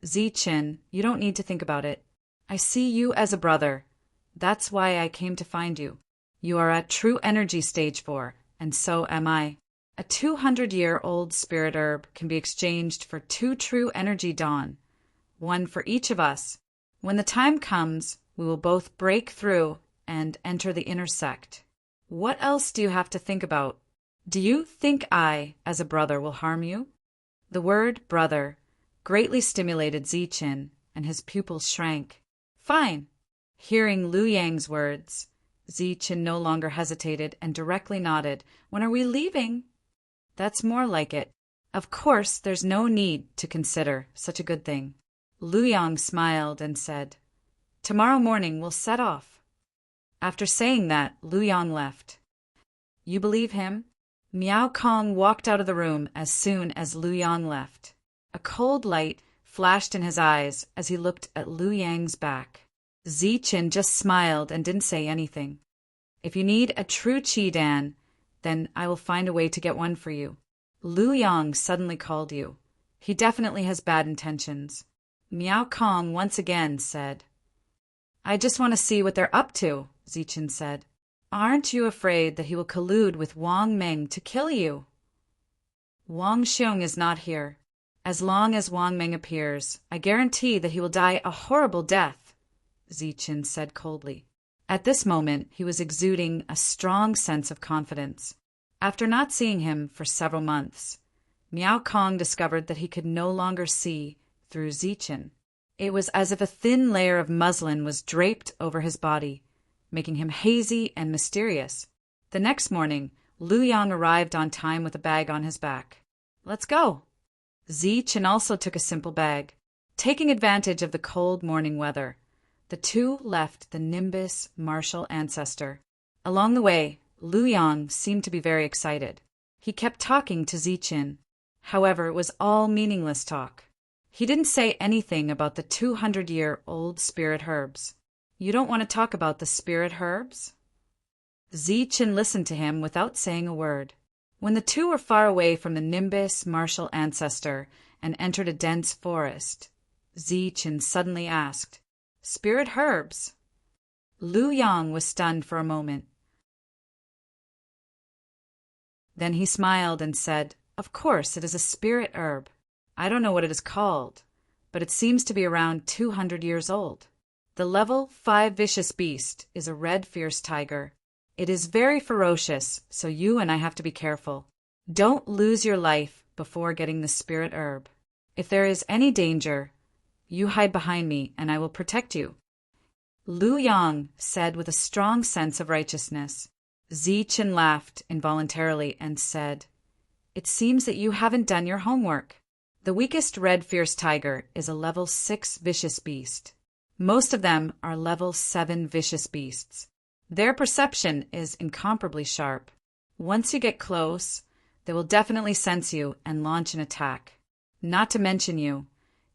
"Zi Chen, you don't need to think about it. I see you as a brother. That's why I came to find you. You are at True Energy Stage 4, and so am I. A 200-year-old spirit herb can be exchanged for 2 True Energy Dawn, one for each of us. When the time comes, we will both break through and enter the inner sect. What else do you have to think about? Do you think I, as a brother, will harm you?" The word brother greatly stimulated Zi Chen, and his pupils shrank. "Fine." Hearing Lu Yang's words, Zi Chen no longer hesitated and directly nodded. "When are we leaving?" "That's more like it. Of course, there's no need to consider such a good thing." Lu Yang smiled and said, "Tomorrow morning we'll set off." After saying that, Lu Yang left. "You believe him?" Miao Kong walked out of the room as soon as Lu Yang left. A cold light flashed in his eyes as he looked at Lu Yang's back. Zi Chen just smiled and didn't say anything. "If you need a true Qi Dan, then I will find a way to get one for you. Lu Yang suddenly called you. He definitely has bad intentions." Miao Kong once again said, "I just want to see what they're up to," Zi Chen said. "Aren't you afraid that he will collude with Wang Meng to kill you?" "Wang Xiong is not here. As long as Wang Meng appears, I guarantee that he will die a horrible death," Zi Chen said coldly. At this moment, he was exuding a strong sense of confidence. After not seeing him for several months, Miao Kong discovered that he could no longer see through Zi Chen. It was as if a thin layer of muslin was draped over his body, making him hazy and mysterious. The next morning, Lu Yang arrived on time with a bag on his back. "Let's go." Zi Chen also took a simple bag. Taking advantage of the cold morning weather, the two left the Nimbus martial ancestor. Along the way, Lu Yang seemed to be very excited. He kept talking to Zi Chen. However, it was all meaningless talk. He didn't say anything about the 200-year-old spirit herbs. "You don't want to talk about the spirit herbs?" Zi Chen listened to him without saying a word. When the two were far away from the Nimbus martial ancestor and entered a dense forest, Zichen suddenly asked, "Spirit herbs?" Lu Yang was stunned for a moment. Then he smiled and said, "Of course, it is a spirit herb. I don't know what it is called, but it seems to be around 200 years old. The level 5 vicious beast is a red fierce tiger. It is very ferocious, so you and I have to be careful. Don't lose your life before getting the spirit herb. If there is any danger, you hide behind me and I will protect you." Lu Yang said with a strong sense of righteousness. Zichen laughed involuntarily and said, "It seems that you haven't done your homework. The weakest red fierce tiger is a level 6 vicious beast. Most of them are level 7 vicious beasts. Their perception is incomparably sharp. Once you get close, they will definitely sense you and launch an attack. Not to mention you,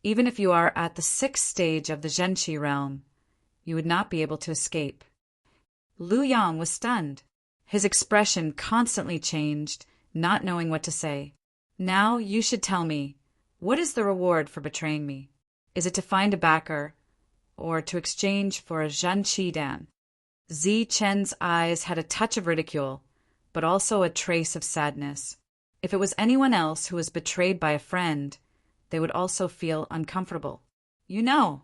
even if you are at the 6th stage of the Zhenqi realm, you would not be able to escape." Lu Yang was stunned. His expression constantly changed, not knowing what to say. "Now you should tell me, what is the reward for betraying me? Is it to find a backer, or to exchange for a Zhenqi Dan?" Zichen's eyes had a touch of ridicule, but also a trace of sadness. If it was anyone else who was betrayed by a friend, they would also feel uncomfortable. "You know."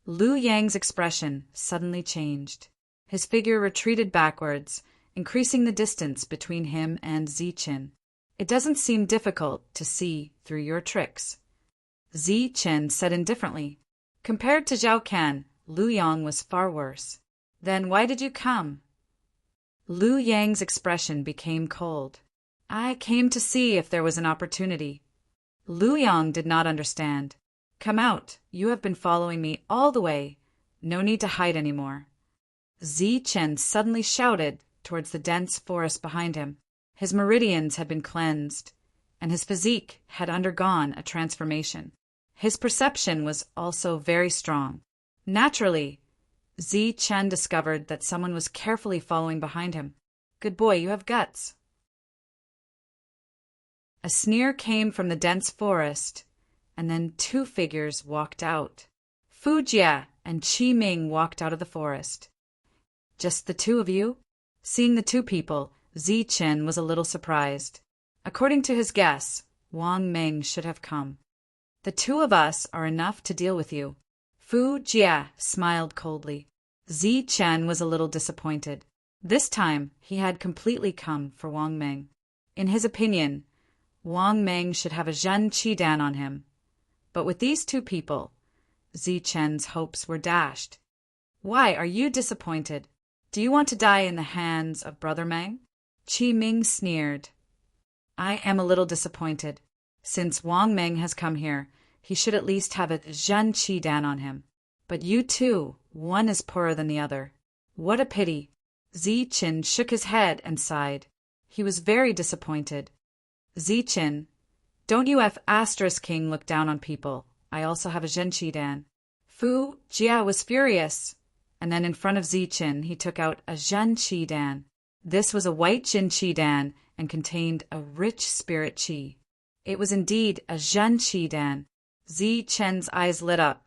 Lu Yang's expression suddenly changed. His figure retreated backwards, increasing the distance between him and Zichen. "It doesn't seem difficult to see through your tricks." Zichen said indifferently. Compared to Zhao Kan, Lu Yang was far worse. "Then why did you come?" Lu Yang's expression became cold. "I came to see if there was an opportunity." Lu Yang did not understand. "Come out. You have been following me all the way. No need to hide anymore." Zichen suddenly shouted towards the dense forest behind him. His meridians had been cleansed, and his physique had undergone a transformation. His perception was also very strong. Naturally, Zichen discovered that someone was carefully following behind him. "Good boy, you have guts." A sneer came from the dense forest, and then two figures walked out. Fu Jie and Qi Ming walked out of the forest. "Just the two of you?" Seeing the two people, Zichen was a little surprised. According to his guess, Wang Meng should have come. "The two of us are enough to deal with you." Fu Jie smiled coldly. Zichen was a little disappointed. This time, he had completely come for Wang Meng. In his opinion, Wang Meng should have a Zhenqi Dan on him. But with these two people, Zichen's hopes were dashed. "Why are you disappointed? Do you want to die in the hands of Brother Meng?" Qi Ming sneered. "I am a little disappointed. Since Wang Meng has come here, he should at least have a Zhenqi Dan on him. But you two, one is poorer than the other. What a pity." Zichen shook his head and sighed. He was very disappointed. "Zichen, don't you F** King look down on people. I also have a Zhenqi Dan." Fu Jia was furious, and then in front of Zichen he took out a Zhenqi Dan. This was a white Zhenqi Dan and contained a rich spirit qi. It was indeed a Zhenqi Dan. Zichen's eyes lit up.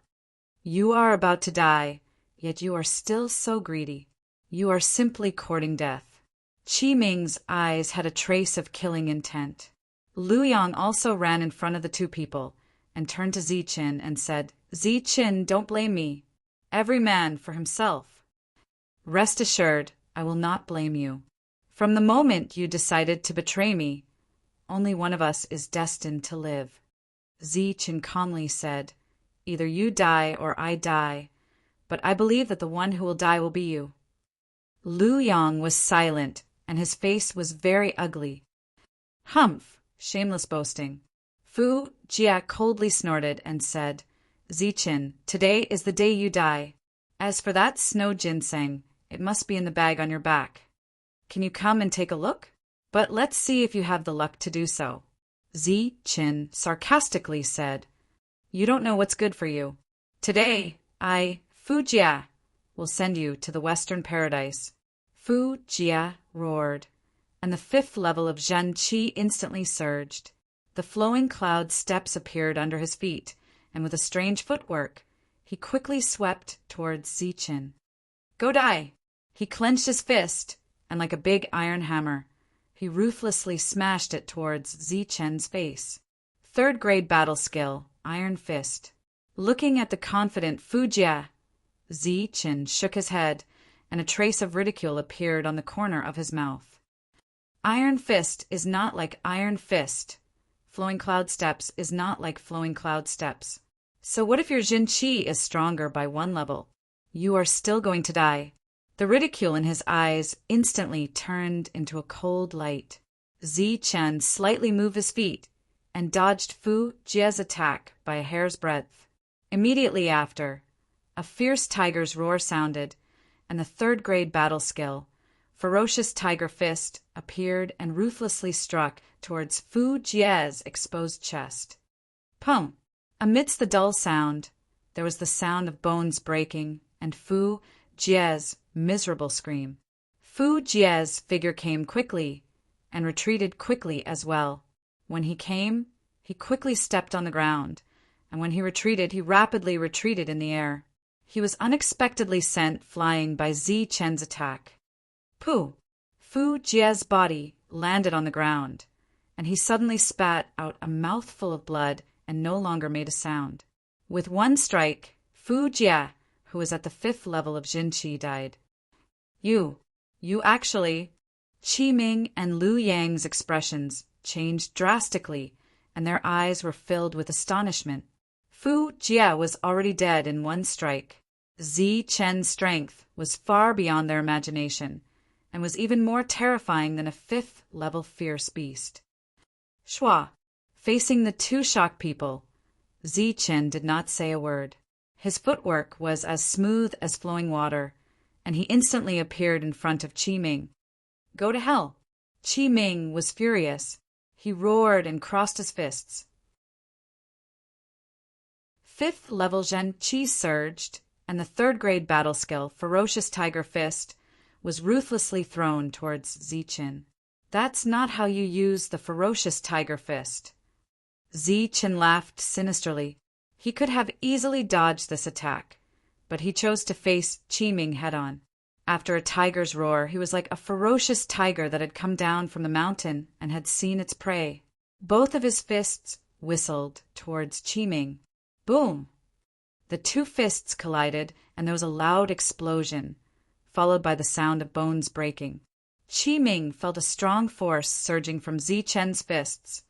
"You are about to die, yet you are still so greedy. You are simply courting death." Qi Ming's eyes had a trace of killing intent. Lu Yang also ran in front of the two people and turned to Zichen and said, "Zichen, don't blame me. Every man for himself. Rest assured, I will not blame you. From the moment you decided to betray me, only one of us is destined to live." Zichen calmly said, "Either you die or I die, but I believe that the one who will die will be you." Lu Yang was silent, and his face was very ugly. "Humph, shameless boasting." Fu Jia coldly snorted and said, "Zichen, today is the day you die. As for that snow ginseng, it must be in the bag on your back. Can you come and take a look? But let's see if you have the luck to do so." Zichen sarcastically said, "You don't know what's good for you. Today, I, Fu Jia, will send you to the Western Paradise." Fu Jia roared. and the 5th level of Zhen Qi instantly surged. The flowing cloud steps appeared under his feet, and with a strange footwork, he quickly swept towards Zichen. Go die! He clenched his fist, and like a big iron hammer, he ruthlessly smashed it towards Zichen's face. 3rd grade battle skill, Iron Fist. Looking at the confident Fu Jie, Zichen shook his head, and a trace of ridicule appeared on the corner of his mouth. Iron Fist is not like Iron Fist. Flowing Cloud Steps is not like Flowing Cloud Steps. So what if your Jin Qi is stronger by 1 level? You are still going to die. The ridicule in his eyes instantly turned into a cold light. Zichen slightly moved his feet and dodged Fu Jie's attack by a hair's breadth. Immediately after, a fierce tiger's roar sounded, and the 3rd grade battle skill, Ferocious Tiger Fist, appeared and ruthlessly struck towards Fu Jie's exposed chest. Pum! Amidst the dull sound, there was the sound of bones breaking and Fu Jie's miserable scream. Fu Jie's figure came quickly and retreated quickly as well. When he came, he quickly stepped on the ground, and when he retreated, he rapidly retreated in the air. He was unexpectedly sent flying by Zichen's attack. Pooh! Fu Jie's body landed on the ground, and he suddenly spat out a mouthful of blood and no longer made a sound. With 1 strike, Fu Jie, who was at the 5th level of Jin Qi, died. You actually... Qi Ming and Lu Yang's expressions changed drastically, and their eyes were filled with astonishment. Fu Jie was already dead in 1 strike. Zichen's strength was far beyond their imagination, and was even more terrifying than a 5th level fierce beast. Shua, facing the 2 shocked people, Zichen did not say a word. His footwork was as smooth as flowing water, and he instantly appeared in front of Qi Ming. Go to hell! Qi Ming was furious. He roared and crossed his fists. 5th level Zhen Qi surged, and the 3rd grade battle skill, Ferocious Tiger Fist, was ruthlessly thrown towards Zichen. That's not how you use the Ferocious Tiger Fist. Zichen laughed sinisterly. He could have easily dodged this attack, but he chose to face Qi Ming head-on. After a tiger's roar, he was like a ferocious tiger that had come down from the mountain and had seen its prey. Both of his fists whistled towards Qi Ming. Boom! The 2 fists collided, and there was a loud explosion, followed by the sound of bones breaking. Qi Ming felt a strong force surging from Zichen's fists,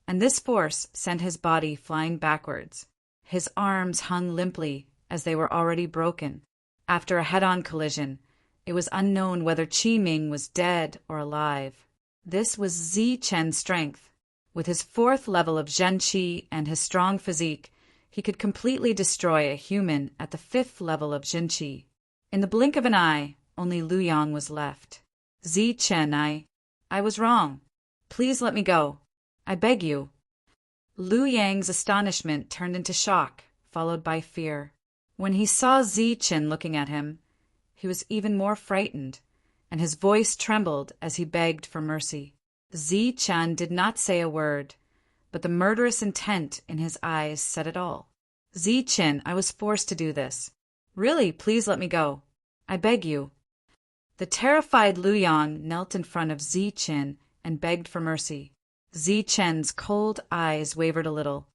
and this force sent his body flying backwards. His arms hung limply, as they were already broken. After a head-on collision, it was unknown whether Qi Ming was dead or alive. This was Zichen's strength. With his 4th level of Zhen Qi and his strong physique, he could completely destroy a human at the 5th level of Jin Qi. In the blink of an eye, only Lu Yang was left. Zichen, I was wrong. Please let me go. I beg you. Lu Yang's astonishment turned into shock, followed by fear. When he saw Zichen looking at him, he was even more frightened, and his voice trembled as he begged for mercy. Zichen did not say a word, but the murderous intent in his eyes said it all. Zichen, I was forced to do this. Really, please let me go. I beg you. The terrified Lu Yang knelt in front of Zichen and begged for mercy. Zichen's cold eyes wavered a little.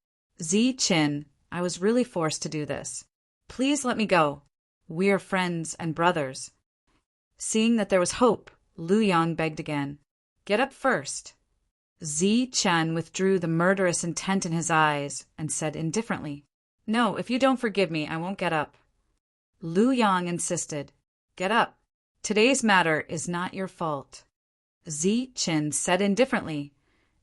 Zichen, I was really forced to do this. Please let me go. We are friends and brothers. Seeing that there was hope, Lu Yang begged again. Get up first. Zichen withdrew the murderous intent in his eyes and said indifferently, No, if you don't forgive me, I won't get up. Lu Yang insisted, Get up. Today's matter is not your fault. Zichen said indifferently,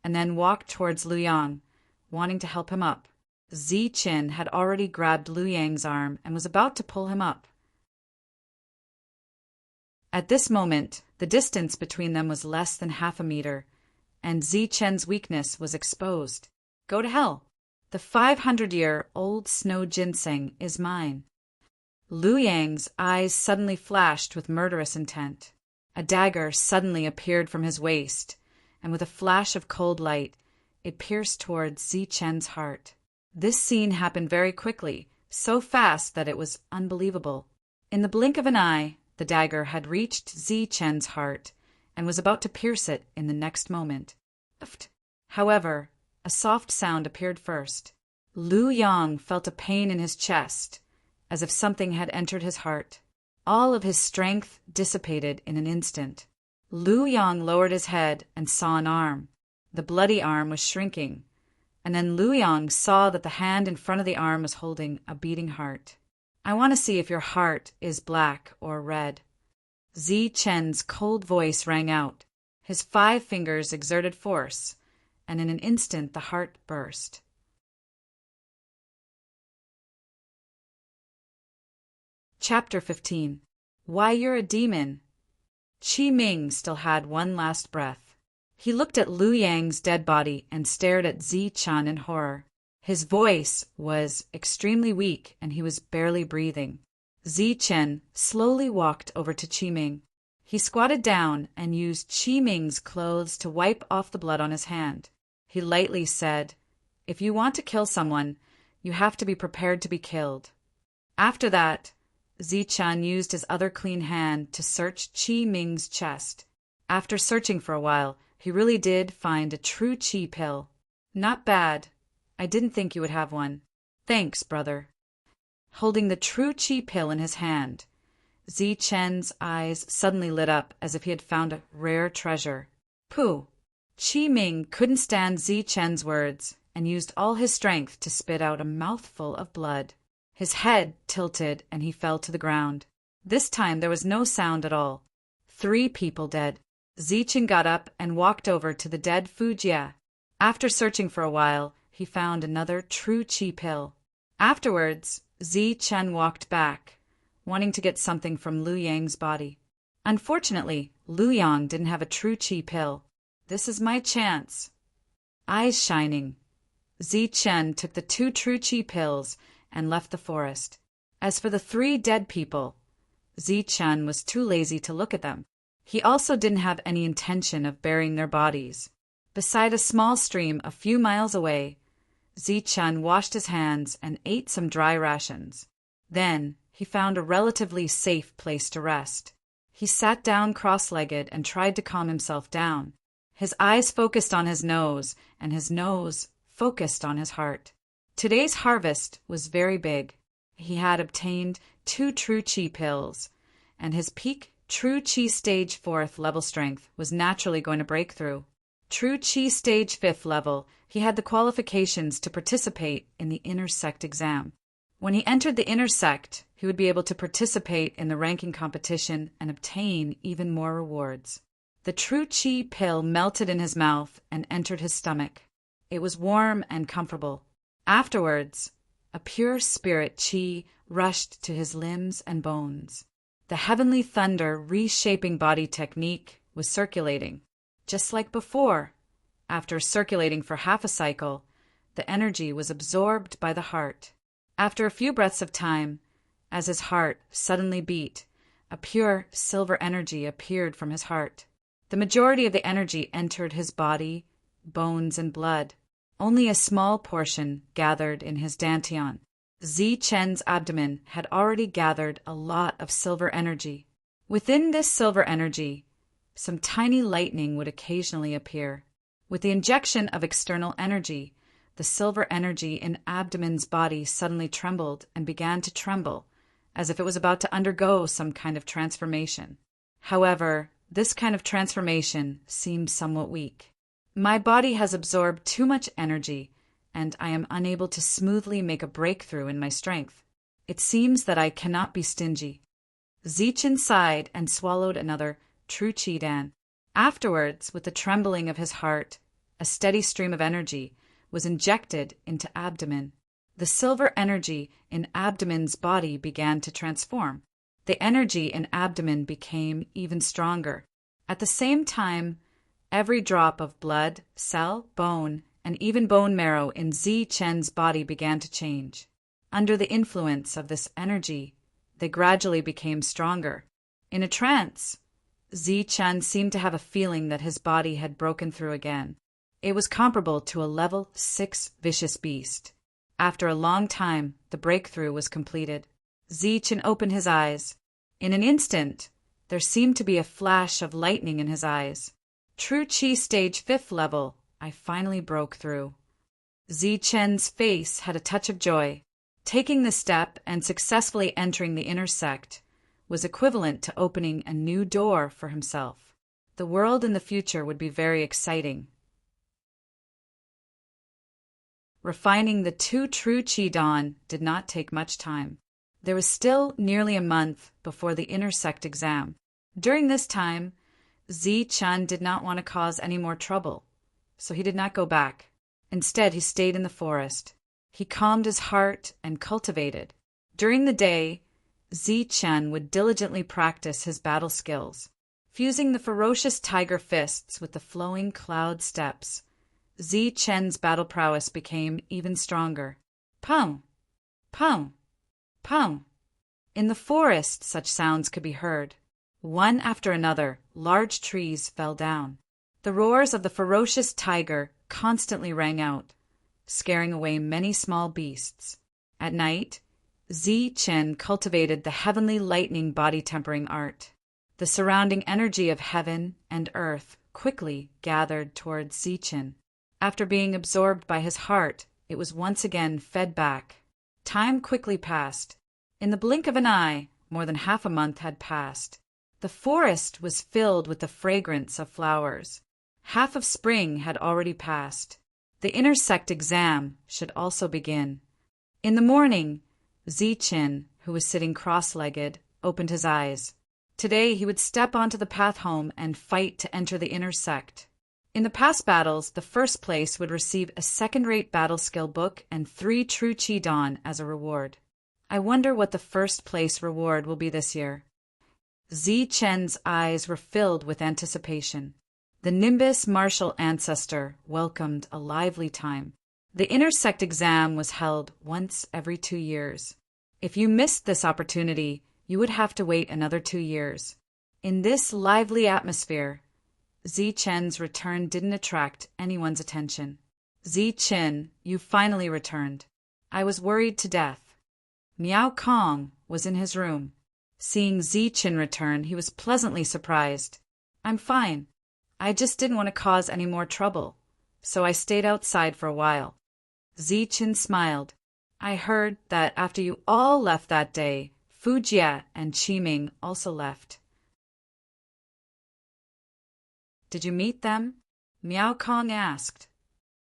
and then walked towards Lu Yang, wanting to help him up. Zichen had already grabbed Lu Yang's arm and was about to pull him up. At this moment, the distance between them was less than half a meter, and Zichen's weakness was exposed. Go to hell. The 500-year-old snow ginseng is mine. Lu Yang's eyes suddenly flashed with murderous intent. A dagger suddenly appeared from his waist, and with a flash of cold light, it pierced towards Zichen's heart. This scene happened very quickly, so fast that it was unbelievable. In the blink of an eye, the dagger had reached Zichen's heart and was about to pierce it in the next moment. However, a soft sound appeared first. Lu Yang felt a pain in his chest, as if something had entered his heart. All of his strength dissipated in an instant. Lu Yang lowered his head and saw an arm. The bloody arm was shrinking, and then Lu Yang saw that the hand in front of the arm was holding a beating heart. "I want to see if your heart is black or red." Zichen's cold voice rang out. His 5 fingers exerted force, and in an instant the heart burst. Chapter 15. Why You're a Demon. Qi Ming still had one last breath. He looked at Lu Yang's dead body and stared at Zichen in horror. His voice was extremely weak and he was barely breathing. Zichen slowly walked over to Qi Ming. He squatted down and used Qi Ming's clothes to wipe off the blood on his hand. He lightly said, "If you want to kill someone, you have to be prepared to be killed." After that, Zichen used his other clean hand to search Qi Ming's chest. After searching for a while, he really did find a true Qi pill. "Not bad. I didn't think you would have one." "Thanks, brother." Holding the true Qi pill in his hand, Zichen's eyes suddenly lit up as if he had found a rare treasure. Pooh! Qi Ming couldn't stand Zichen's words and used all his strength to spit out a mouthful of blood. His head tilted and he fell to the ground. This time there was no sound at all. 3 people dead. Zichen got up and walked over to the dead Fujie. After searching for a while, he found another true Qi pill. Afterwards, Zichen walked back, wanting to get something from Lu Yang's body. Unfortunately, Lu Yang didn't have a true Qi pill. "This is my chance." Eyes shining, Zichen took the 2 true Qi pills and left the forest. As for the 3 dead people, Zichen was too lazy to look at them. He also didn't have any intention of burying their bodies. Beside a small stream a few miles away, Zichen washed his hands and ate some dry rations. Then he found a relatively safe place to rest. He sat down cross-legged and tried to calm himself down. His eyes focused on his nose, and his nose focused on his heart. Today's harvest was very big. He had obtained 2 true Qi pills, and his peak true Qi stage 4th level strength was naturally going to break through. True Qi stage 5th level, he had the qualifications to participate in the inner sect exam. When he entered the inner sect, he would be able to participate in the ranking competition and obtain even more rewards. The true Qi pill melted in his mouth and entered his stomach. It was warm and comfortable. Afterwards, a pure spirit Qi rushed to his limbs and bones. The heavenly thunder reshaping body technique was circulating. Just like before, after circulating for half a cycle, the energy was absorbed by the heart. After a few breaths of time, as his heart suddenly beat, a pure silver energy appeared from his heart. The majority of the energy entered his body, bones, and blood. Only a small portion gathered in his dantian. Zichen's abdomen had already gathered a lot of silver energy. Within this silver energy, some tiny lightning would occasionally appear. With the injection of external energy, the silver energy in abdomen's body suddenly trembled and began to tremble, as if it was about to undergo some kind of transformation. However, this kind of transformation seemed somewhat weak. "My body has absorbed too much energy, and I am unable to smoothly make a breakthrough in my strength. It seems that I cannot be stingy." Zichen sighed and swallowed another true Qi Dan. Afterwards, with the trembling of his heart, a steady stream of energy was injected into abdomen. The silver energy in abdomen's body began to transform. The energy in abdomen became even stronger. At the same time, every drop of blood, cell, bone, and even bone marrow in Zichen's body began to change. Under the influence of this energy, they gradually became stronger. In a trance, Zi-Chen seemed to have a feeling that his body had broken through again. It was comparable to a level 6 vicious beast. After a long time, the breakthrough was completed. Zi-Chen opened his eyes. In an instant, there seemed to be a flash of lightning in his eyes. True Qi stage 5th level, I finally broke through. Zi-Chen's face had a touch of joy. Taking the step and successfully entering the inner sect was equivalent to opening a new door for himself. The world in the future would be very exciting. Refining the 2 true Qi Dawn did not take much time. There was still nearly a month before the inner sect exam. During this time, Zi-Chen did not want to cause any more trouble, so he did not go back. Instead, he stayed in the forest. He calmed his heart and cultivated. During the day, Zi-Chen would diligently practice his battle skills. Fusing the ferocious tiger fists with the flowing cloud steps, Zi-Chen's battle prowess became even stronger. Pum! Pum! Pum! In the forest, such sounds could be heard. One after another, large trees fell down. The roars of the ferocious tiger constantly rang out, scaring away many small beasts. At night, Zi-Chen cultivated the heavenly lightning body tempering art. The surrounding energy of heaven and earth quickly gathered towards Zi-Chen. After being absorbed by his heart, it was once again fed back. Time quickly passed. In the blink of an eye, more than half a month had passed. The forest was filled with the fragrance of flowers. Half of spring had already passed. The inner sect exam should also begin. In the morning, Zi-Chen, who was sitting cross-legged, opened his eyes. Today he would step onto the path home and fight to enter the inner sect. In the past battles, the first place would receive a second-rate battle skill book and 3 true Qi Dawn as a reward. I wonder what the first place reward will be this year. Zi-Chen's eyes were filled with anticipation. The Nimbus martial ancestor welcomed a lively time. The inner sect exam was held once every 2 years. If you missed this opportunity, you would have to wait another 2 years. In this lively atmosphere, Zi-Chen's return didn't attract anyone's attention. Zi-Chen, you finally returned. I was worried to death. Miao Kong was in his room. Seeing Zi-Chen return, he was pleasantly surprised. I'm fine. I just didn't want to cause any more trouble, so I stayed outside for a while. Zi-Chen smiled. I heard that after you all left that day, Fu Jie and Qiming also left. Did you meet them? Miao Kong asked.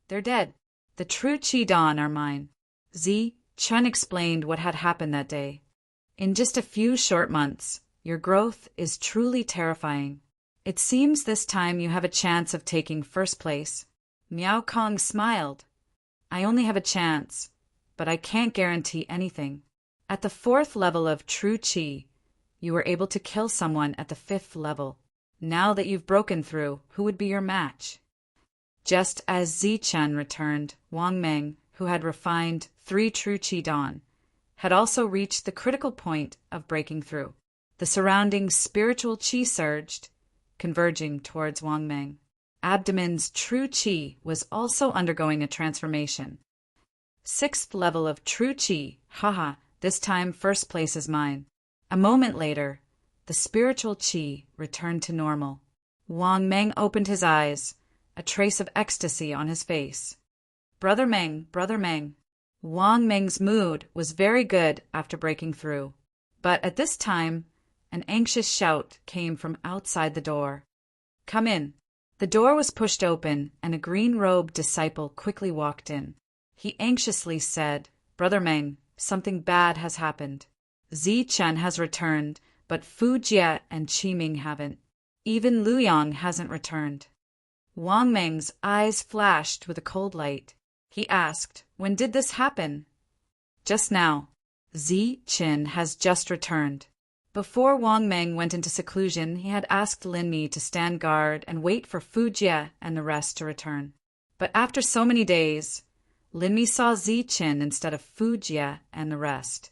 They're dead. The true Qi Dawn are mine. Zi-Chen explained what had happened that day. In just a few short months, your growth is truly terrifying. It seems this time you have a chance of taking first place. Miao Kong smiled. I only have a chance, but I can't guarantee anything. At the 4th level of True Qi, you were able to kill someone at the 5th level. Now that you've broken through, who would be your match? Just as Zi-Chen returned, Wang Meng, who had refined 3 True Qi Dawn, had also reached the critical point of breaking through. The surrounding spiritual qi surged, converging towards Wang Meng. Abdomen's true qi was also undergoing a transformation. 6th level of true qi, haha, this time first place is mine. A moment later, the spiritual qi returned to normal. Wang Meng opened his eyes, a trace of ecstasy on his face. Brother Meng, Brother Meng. Wang Meng's mood was very good after breaking through. But at this time, an anxious shout came from outside the door. Come in. The door was pushed open, and a green-robed disciple quickly walked in. He anxiously said, Brother Meng, something bad has happened. Zi-Chen has returned, but Fu Jie and Qiming haven't. Even Luyang hasn't returned. Wang Meng's eyes flashed with a cold light. He asked, when did this happen? Just now. Zi-Chen has just returned. Before Wang Meng went into seclusion, he had asked Lin Mi to stand guard and wait for Fu Jie and the rest to return. But after so many days, Lin Mi saw Zi-Chen instead of Fu Jie and the rest.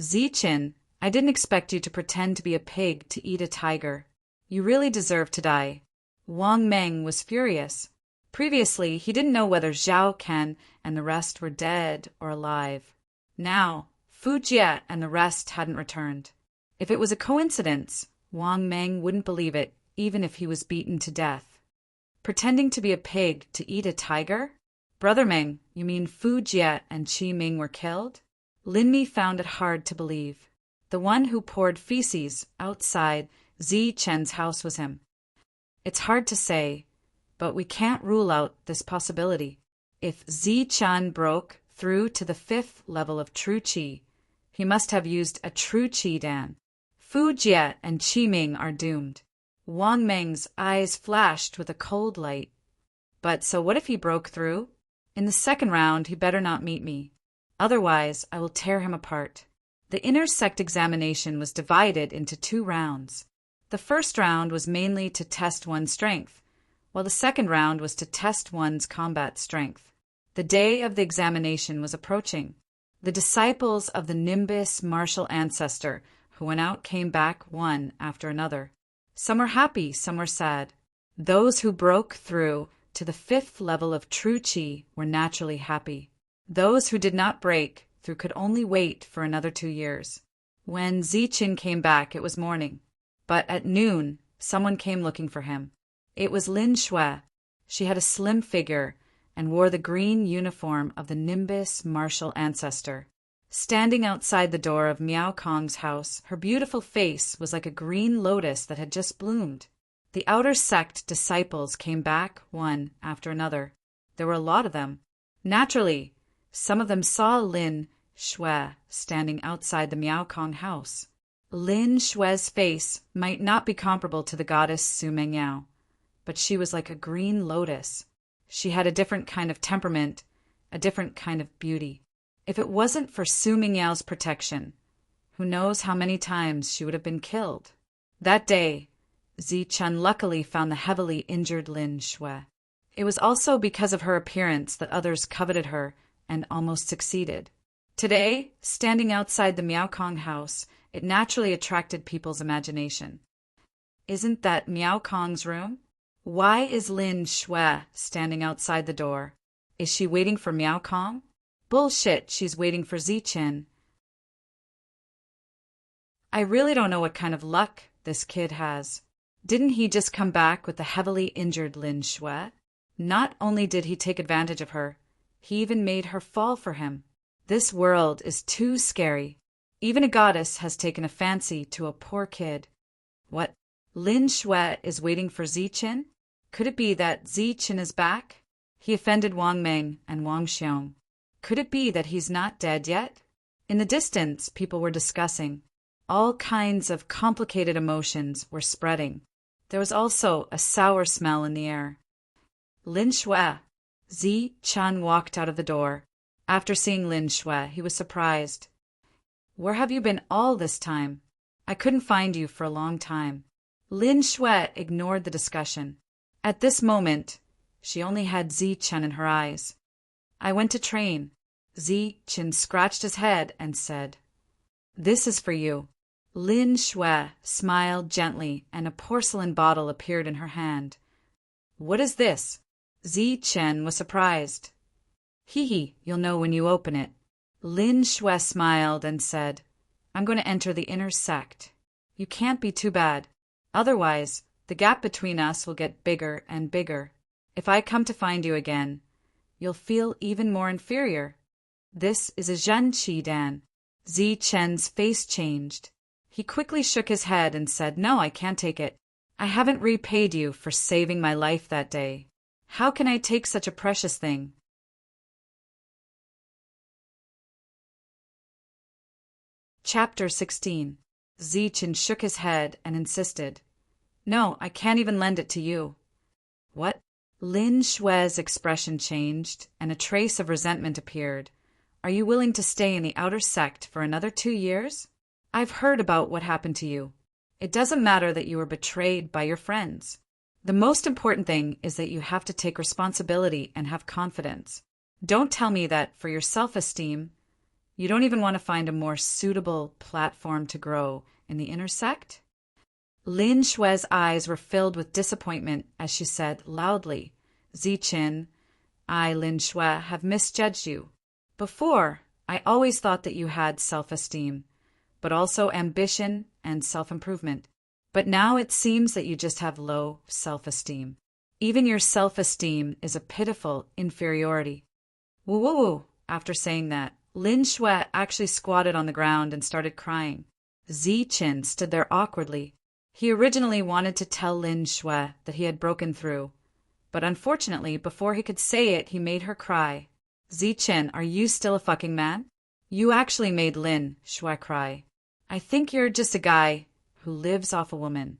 Zi-Chen, I didn't expect you to pretend to be a pig to eat a tiger. You really deserve to die. Wang Meng was furious. Previously, he didn't know whether Zhao Ken and the rest were dead or alive. Now, Fu Jie and the rest hadn't returned. If it was a coincidence, Wang Meng wouldn't believe it, even if he was beaten to death. Pretending to be a pig to eat a tiger? Brother Meng, you mean Fu Jie and Qi Ming were killed? Lin Mi found it hard to believe. The one who poured feces outside Zi Chen's house was him. It's hard to say, but we can't rule out this possibility. If Zi Chen broke through to the 5th level of true qi, he must have used a true qi dan. Fu Jie and Qi Ming are doomed. Wang Meng's eyes flashed with a cold light. But so what if he broke through? In the 2nd round, he better not meet me. Otherwise, I will tear him apart. The inner sect examination was divided into 2 rounds. The first round was mainly to test one's strength, while the second round was to test one's combat strength. The day of the examination was approaching. The disciples of the Nimbus martial ancestor who went out came back one after another. Some were happy, some were sad. Those who broke through to the 5th level of true qi were naturally happy. Those who did not break through could only wait for another 2 years. When Ziqin came back, it was morning. But at noon, someone came looking for him. It was Lin Shui. She had a slim figure and wore the green uniform of the Nimbus martial ancestor. Standing outside the door of Miao Kong's house, her beautiful face was like a green lotus that had just bloomed. The outer sect disciples came back one after another. There were a lot of them. Naturally, some of them saw Lin Shui standing outside the Miao Kong house. Lin Shui's face might not be comparable to the goddess Su Mengyao, but she was like a green lotus. She had a different kind of temperament, a different kind of beauty. If it wasn't for Su Mingyao's protection, who knows how many times she would have been killed. That day, Zi Chen luckily found the heavily injured Lin Shui. It was also because of her appearance that others coveted her and almost succeeded. Today, standing outside the Miao Kong house, it naturally attracted people's imagination. Isn't that Miao Kong's room? Why is Lin Shui standing outside the door? Is she waiting for Miao Kong? Bullshit, she's waiting for Ziqin. I really don't know what kind of luck this kid has. Didn't he just come back with the heavily injured Lin Shui? Not only did he take advantage of her, he even made her fall for him. This world is too scary. Even a goddess has taken a fancy to a poor kid. What? Lin Shui is waiting for Ziqin? Could it be that Ziqin is back? He offended Wang Meng and Wang Xiong. Could it be that he's not dead yet? In the distance, people were discussing. All kinds of complicated emotions were spreading. There was also a sour smell in the air. Lin Shui. Zi Chen walked out of the door. After seeing Lin Shui, he was surprised. Where have you been all this time? I couldn't find you for a long time. Lin Shui ignored the discussion. At this moment, she only had Zi Chen in her eyes. I went to train. Zi Chen scratched his head and said, This is for you. Lin Shui smiled gently and a porcelain bottle appeared in her hand. What is this? Zi Chen was surprised. Hee, you'll know when you open it. Lin Shui smiled and said, I'm going to enter the inner sect. You can't be too bad. Otherwise, the gap between us will get bigger and bigger. If I come to find you again, you'll feel even more inferior. This is a Zhen Qi Dan. Zi Chen's face changed. He quickly shook his head and said, No, I can't take it. I haven't repaid you for saving my life that day. How can I take such a precious thing? Chapter 16. Ziqin shook his head and insisted, No, I can't even lend it to you. What? Lin Shui's expression changed, and a trace of resentment appeared. Are you willing to stay in the outer sect for another 2 years? I've heard about what happened to you. It doesn't matter that you were betrayed by your friends. The most important thing is that you have to take responsibility and have confidence. Don't tell me that for your self-esteem, you don't even want to find a more suitable platform to grow in the inner sect? Lin Shue's eyes were filled with disappointment as she said loudly, Ziqin, I, Lin Shue, have misjudged you. Before, I always thought that you had self-esteem, but also ambition and self-improvement. But now it seems that you just have low self-esteem. Even your self-esteem is a pitiful inferiority. Woo woo woo. After saying that, Lin Shue actually squatted on the ground and started crying. Ziqin stood there awkwardly. He originally wanted to tell Lin Shue that he had broken through, but unfortunately, before he could say it, he made her cry. Ziqin, are you still a fucking man? You actually made Lin Shue cry. I think you're just a guy who lives off a woman.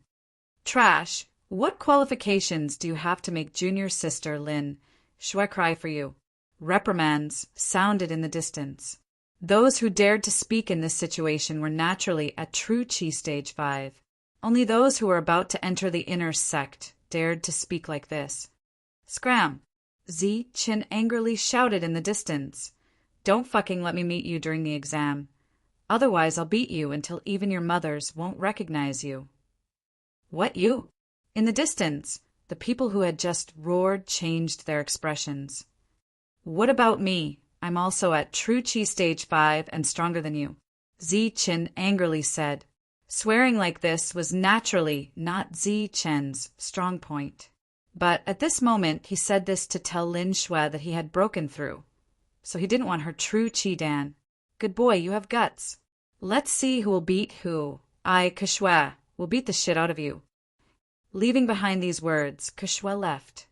Trash. What qualifications do you have to make junior sister Lin Shue cry for you? Reprimands sounded in the distance. Those who dared to speak in this situation were naturally at true Qi Stage 5. Only those who were about to enter the inner sect dared to speak like this. Scram! Ziqin angrily shouted in the distance. Don't fucking let me meet you during the exam. Otherwise I'll beat you until even your mothers won't recognize you. What you? In the distance, the people who had just roared changed their expressions. What about me? I'm also at true Qi Stage 5 and stronger than you. Ziqin angrily said. Swearing like this was naturally not Ziqin's strong point. But at this moment, he said this to tell Lin Shue that he had broken through. So he didn't want her true Qi Dan. Good boy, you have guts. Let's see who will beat who. I, Keshue, will beat the shit out of you. Leaving behind these words, Keshue left.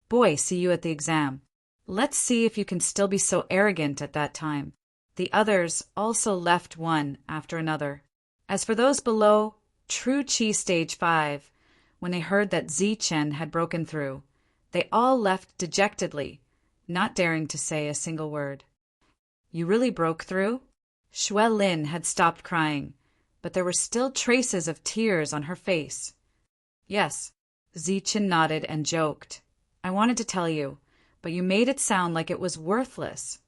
Boy, see you at the exam. Let's see if you can still be so arrogant at that time. The others also left one after another. As for those below, true Qi Stage 5, when they heard that Ziqin had broken through, they all left dejectedly, not daring to say a single word. You really broke through? Shue Lin had stopped crying, but there were still traces of tears on her face. Yes, Ziqin nodded and joked. I wanted to tell you, but you made it sound like it was worthless.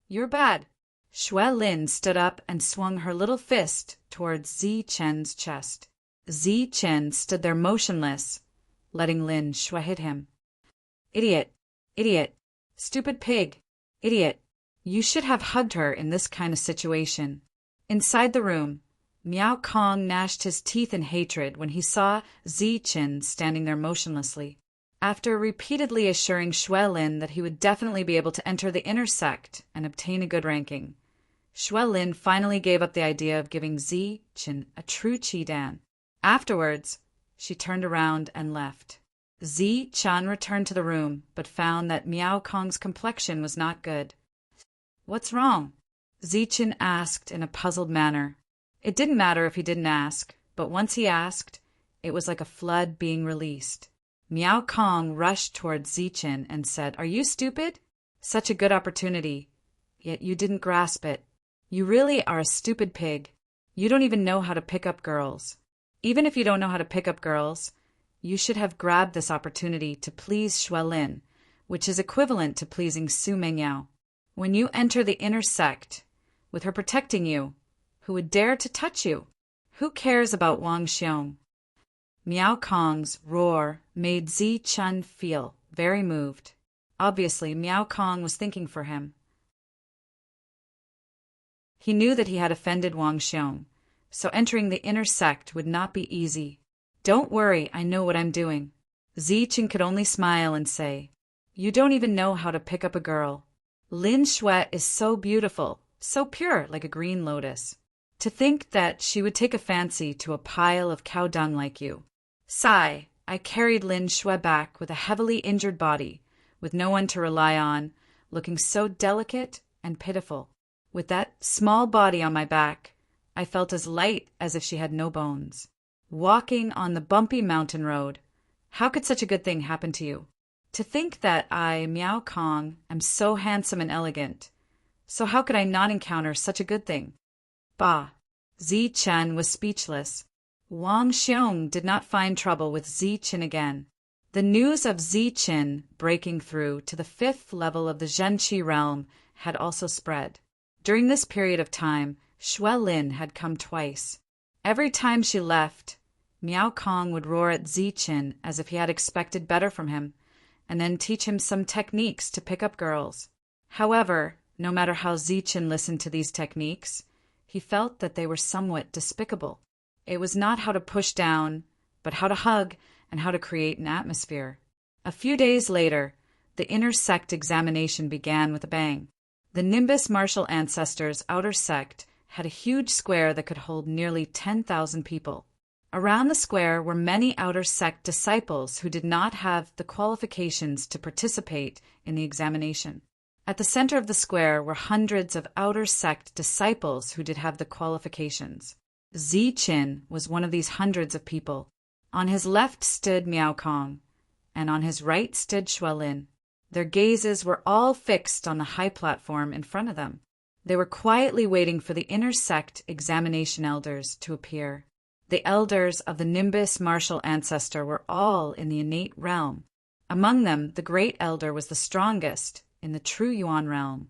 You're bad. Shue Lin stood up and swung her little fist towards Ziqin's chest. Ziqin stood there motionless, letting Lin Shue hit him. Idiot, idiot, stupid pig, idiot. You should have hugged her in this kind of situation. Inside the room, Miao Kong gnashed his teeth in hatred when he saw Ziqin standing there motionlessly. After repeatedly assuring Shue Lin that he would definitely be able to enter the inner sect and obtain a good ranking, Shue Lin finally gave up the idea of giving Ziqin a true Qi Dan. Afterwards, she turned around and left. Ziqin returned to the room, but found that Miao Kong's complexion was not good. What's wrong? Ziqin asked in a puzzled manner. It didn't matter if he didn't ask, but once he asked, it was like a flood being released. Miao Kong rushed towards Ziqin and said, Are you stupid? Such a good opportunity, yet you didn't grasp it. You really are a stupid pig. You don't even know how to pick up girls. Even if you don't know how to pick up girls, you should have grabbed this opportunity to please Shue Lin, which is equivalent to pleasing Su Mengyao. When you enter the inner sect, with her protecting you, who would dare to touch you? Who cares about Wang Xiong? Miao Kong's roar made Ziqin feel very moved. Obviously, Miao Kong was thinking for him. He knew that he had offended Wang Xiong, so entering the inner sect would not be easy. Don't worry, I know what I'm doing. Ziqin could only smile and say, You don't even know how to pick up a girl. Lin Shue is so beautiful, so pure like a green lotus. To think that she would take a fancy to a pile of cow dung like you. Sigh, I carried Lin Shue back with a heavily injured body, with no one to rely on, looking so delicate and pitiful. With that small body on my back, I felt as light as if she had no bones. Walking on the bumpy mountain road, how could such a good thing happen to you? To think that I, Miao Kong, am so handsome and elegant. So how could I not encounter such a good thing? Bah! Ziqin was speechless. Wang Xiong did not find trouble with Ziqin again. The news of Ziqin breaking through to the 5th level of the Zhenqi realm had also spread. During this period of time, Shue Lin had come twice. Every time she left, Miao Kong would roar at Ziqin as if he had expected better from him, and then teach him some techniques to pick up girls. However, no matter how Ziqin listened to these techniques, he felt that they were somewhat despicable. It was not how to push down, but how to hug and how to create an atmosphere. A few days later, the inner sect examination began with a bang. The Nimbus martial ancestors' outer sect had a huge square that could hold nearly 10,000 people. Around the square were many outer sect disciples who did not have the qualifications to participate in the examination. At the center of the square were hundreds of outer sect disciples who did have the qualifications. Ziqin was one of these hundreds of people. On his left stood Miao Kong, and on his right stood Xuelin. Their gazes were all fixed on the high platform in front of them. They were quietly waiting for the inner sect examination elders to appear. The elders of the Nimbus martial ancestor were all in the innate realm. Among them, the great elder was the strongest in the true Yuan realm.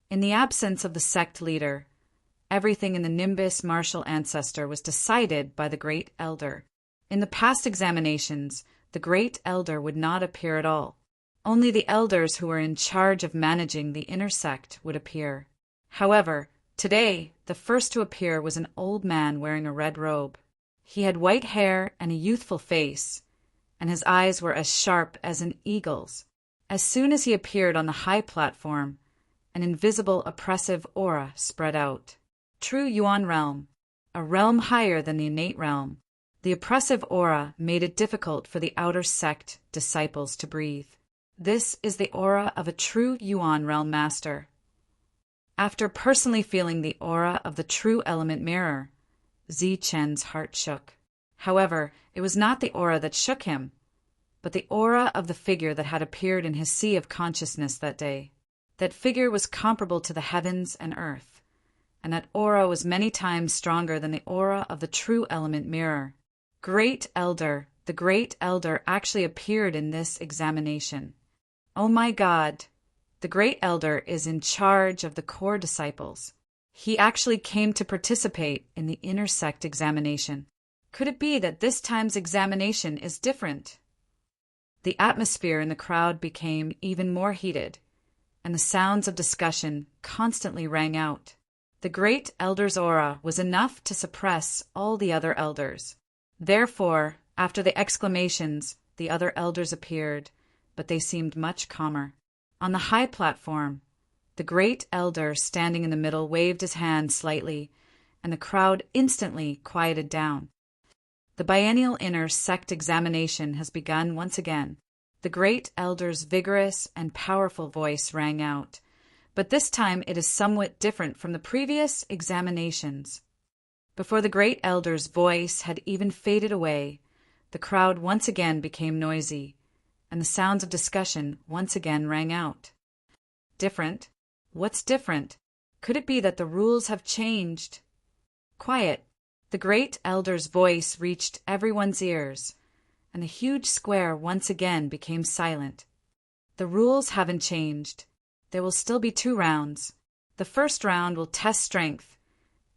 In the absence of the sect leader, everything in the Nimbus martial ancestor was decided by the great elder. In the past examinations, the great elder would not appear at all. Only the elders who were in charge of managing the inner sect would appear. However, today, the first to appear was an old man wearing a red robe. He had white hair and a youthful face, and his eyes were as sharp as an eagle's. As soon as he appeared on the high platform, an invisible oppressive aura spread out. True Yuan realm, a realm higher than the innate realm. The oppressive aura made it difficult for the outer sect disciples to breathe. This is the aura of a true Yuan realm master. After personally feeling the aura of the true element mirror, Ziqin's heart shook. However, it was not the aura that shook him, but the aura of the figure that had appeared in his sea of consciousness that day. That figure was comparable to the heavens and earth, and that aura was many times stronger than the aura of the true element mirror. Great Elder, the Great Elder actually appeared in this examination. Oh my God, the Great Elder is in charge of the core disciples. He actually came to participate in the inner sect examination. Could it be that this time's examination is different? The atmosphere in the crowd became even more heated, and the sounds of discussion constantly rang out. The Great Elder's aura was enough to suppress all the other elders. Therefore, after the exclamations, the other elders appeared, but they seemed much calmer. On the high platform, the Great Elder standing in the middle waved his hand slightly, and the crowd instantly quieted down. The biennial inner sect examination has begun once again. The Great Elder's vigorous and powerful voice rang out, but this time it is somewhat different from the previous examinations. Before the Great Elder's voice had even faded away, the crowd once again became noisy, and the sounds of discussion once again rang out. Different? What's different? Could it be that the rules have changed? Quiet. The Great Elder's voice reached everyone's ears, and the huge square once again became silent. The rules haven't changed. There will still be 2 rounds. The first round will test strength,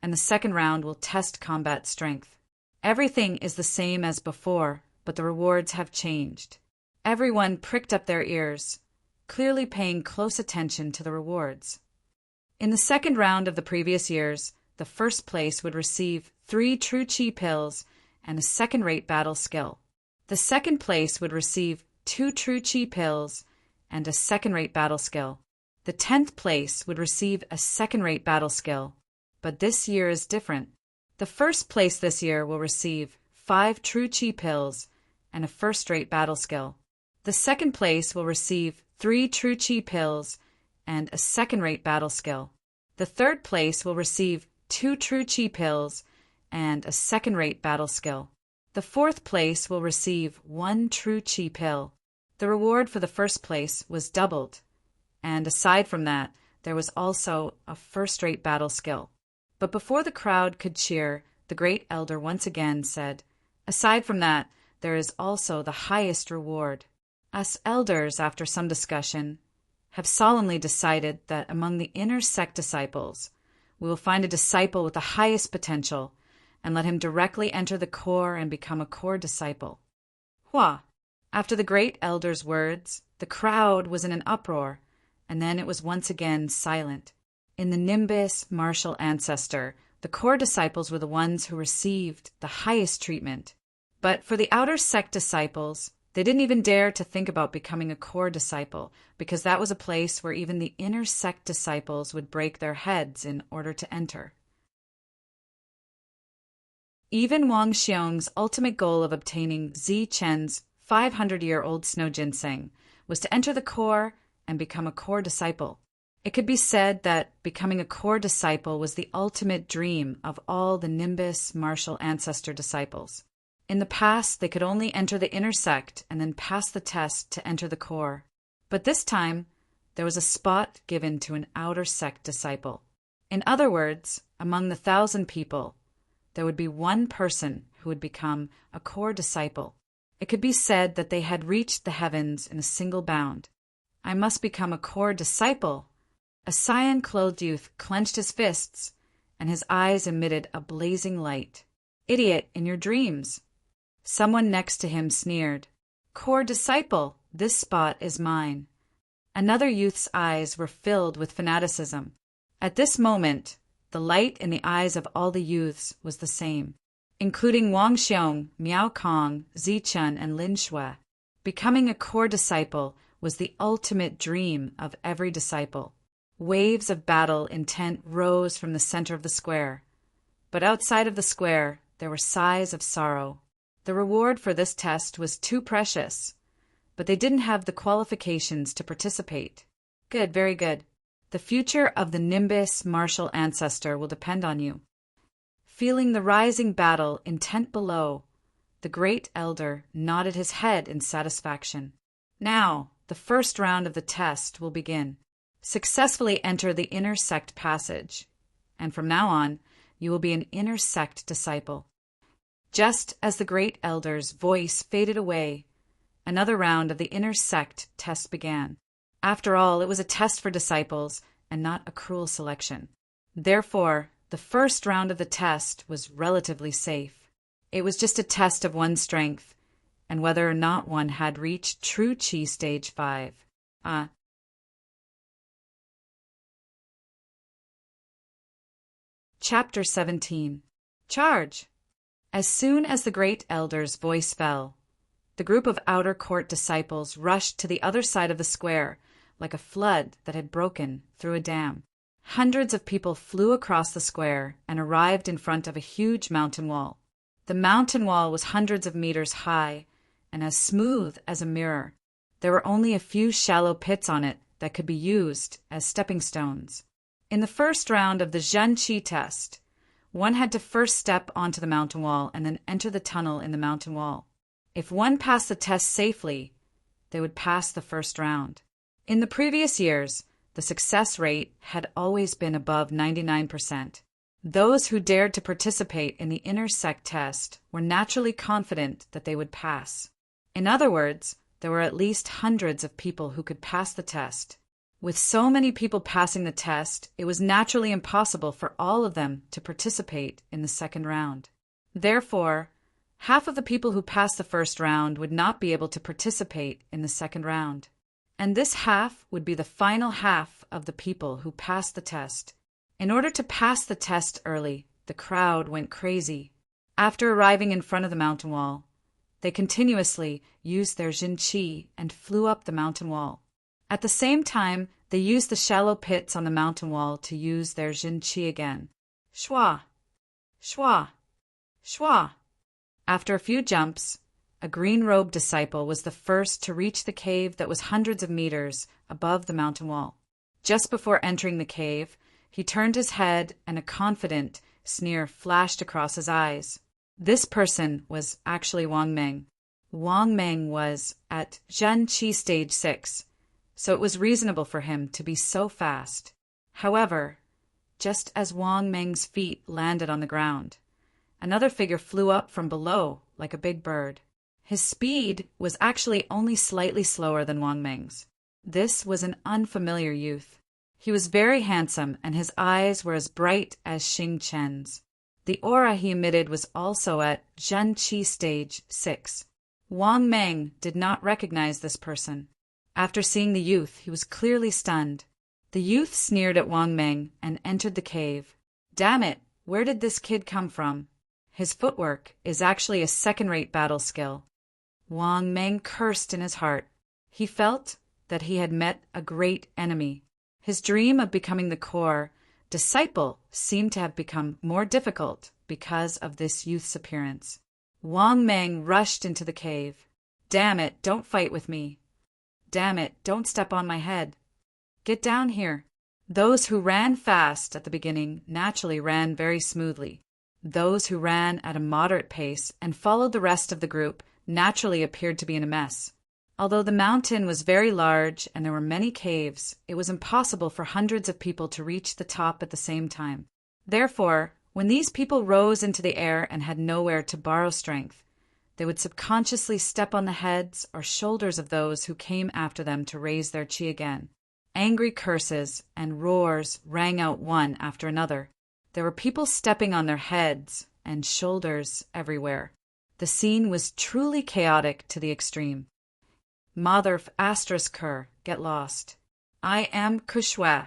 and the second round will test combat strength. Everything is the same as before, but the rewards have changed. Everyone pricked up their ears, clearly paying close attention to the rewards. In the second round of the previous years, the first place would receive 3 true chi pills and a second-rate battle skill. The second place would receive 2 true chi pills and a second-rate battle skill. The 10th place would receive a second-rate battle skill. But this year is different. The first place this year will receive 5 true chi pills and a first-rate battle skill. The second place will receive 3 true chi pills and a second-rate battle skill. The third place will receive 2 true chi pills and a second-rate battle skill. The fourth place will receive 1 true chi pill. The reward for the first place was doubled, and aside from that, there was also a first-rate battle skill. But before the crowd could cheer, the Great Elder once again said, "Aside from that, there is also the highest reward." Us elders, after some discussion, have solemnly decided that among the inner sect disciples, we will find a disciple with the highest potential, and let him directly enter the core and become a core disciple. Hua! After the great elder's words, the crowd was in an uproar, and then it was once again silent. In the Nimbus martial ancestor, the core disciples were the ones who received the highest treatment. But for the outer sect disciples, they didn't even dare to think about becoming a core disciple, because that was a place where even the inner sect disciples would break their heads in order to enter. Even Wang Xiong's ultimate goal of obtaining Zi Chen's 500-year-old snow ginseng was to enter the core and become a core disciple. It could be said that becoming a core disciple was the ultimate dream of all the Nimbus martial ancestor disciples. In the past, they could only enter the inner sect and then pass the test to enter the core. But this time, there was a spot given to an outer sect disciple. In other words, among the 1,000 people, there would be one person who would become a core disciple. It could be said that they had reached the heavens in a single bound. I must become a core disciple. A cyan-clothed youth clenched his fists, and his eyes emitted a blazing light. Idiot, in your dreams. Someone next to him sneered. Core disciple, this spot is mine. Another youth's eyes were filled with fanaticism. At this moment, the light in the eyes of all the youths was the same, including Wang Xiong, Miao Kong, Zi Chen, and Lin Shui. Becoming a core disciple was the ultimate dream of every disciple. Waves of battle intent rose from the center of the square. But outside of the square, there were sighs of sorrow. The reward for this test was too precious, but they didn't have the qualifications to participate. Good, very good. The future of the Nimbus martial ancestor will depend on you. Feeling the rising battle intent below, the great elder nodded his head in satisfaction. Now, the first round of the test will begin. Successfully enter the inner sect passage, and from now on, you will be an inner sect disciple. Just as the great elder's voice faded away, another round of the inner sect test began. After all, it was a test for disciples and not a cruel selection. Therefore, the first round of the test was relatively safe. It was just a test of one's strength and whether or not one had reached true Qi stage 5. Chapter 17. Charge! As soon as the great elder's voice fell, the group of outer court disciples rushed to the other side of the square like a flood that had broken through a dam. Hundreds of people flew across the square and arrived in front of a huge mountain wall. The mountain wall was hundreds of meters high and as smooth as a mirror. There were only a few shallow pits on it that could be used as stepping stones. In the first round of the Zhen Qi test, one had to first step onto the mountain wall and then enter the tunnel in the mountain wall. If one passed the test safely, they would pass the first round. In the previous years, the success rate had always been above 99%. Those who dared to participate in the inner sect test were naturally confident that they would pass. In other words, there were at least hundreds of people who could pass the test. With so many people passing the test, it was naturally impossible for all of them to participate in the second round. Therefore, half of the people who passed the first round would not be able to participate in the second round. And this half would be the final half of the people who passed the test. In order to pass the test early, the crowd went crazy. After arriving in front of the mountain wall, they continuously used their Jin Qi and flew up the mountain wall. At the same time, they used the shallow pits on the mountain wall to use their Jin Qi again. Shua! Shua! Shua! After a few jumps, a green-robed disciple was the first to reach the cave that was hundreds of meters above the mountain wall. Just before entering the cave, he turned his head and a confident sneer flashed across his eyes. This person was actually Wang Meng. Wang Meng was at Zhen Qi stage 6, so it was reasonable for him to be so fast. However, just as Wang Meng's feet landed on the ground, another figure flew up from below like a big bird. His speed was actually only slightly slower than Wang Meng's. This was an unfamiliar youth. He was very handsome and his eyes were as bright as Xing Chen's. The aura he emitted was also at Zhen Qi Stage 6. Wang Meng did not recognize this person. After seeing the youth, he was clearly stunned. The youth sneered at Wang Meng and entered the cave. Damn it, where did this kid come from? His footwork is actually a second-rate battle skill. Wang Meng cursed in his heart. He felt that he had met a great enemy. His dream of becoming the core disciple seemed to have become more difficult because of this youth's appearance. Wang Meng rushed into the cave. Damn it, don't fight with me. Damn it, don't step on my head. Get down here. Those who ran fast at the beginning naturally ran very smoothly. Those who ran at a moderate pace and followed the rest of the group naturally appeared to be in a mess. Although the mountain was very large and there were many caves, it was impossible for hundreds of people to reach the top at the same time. Therefore, when these people rose into the air and had nowhere to borrow strength, they would subconsciously step on the heads or shoulders of those who came after them to raise their chi again. Angry curses and roars rang out one after another. There were people stepping on their heads and shoulders everywhere. The scene was truly chaotic to the extreme. Mother asterisk her, get lost. I am Kushue.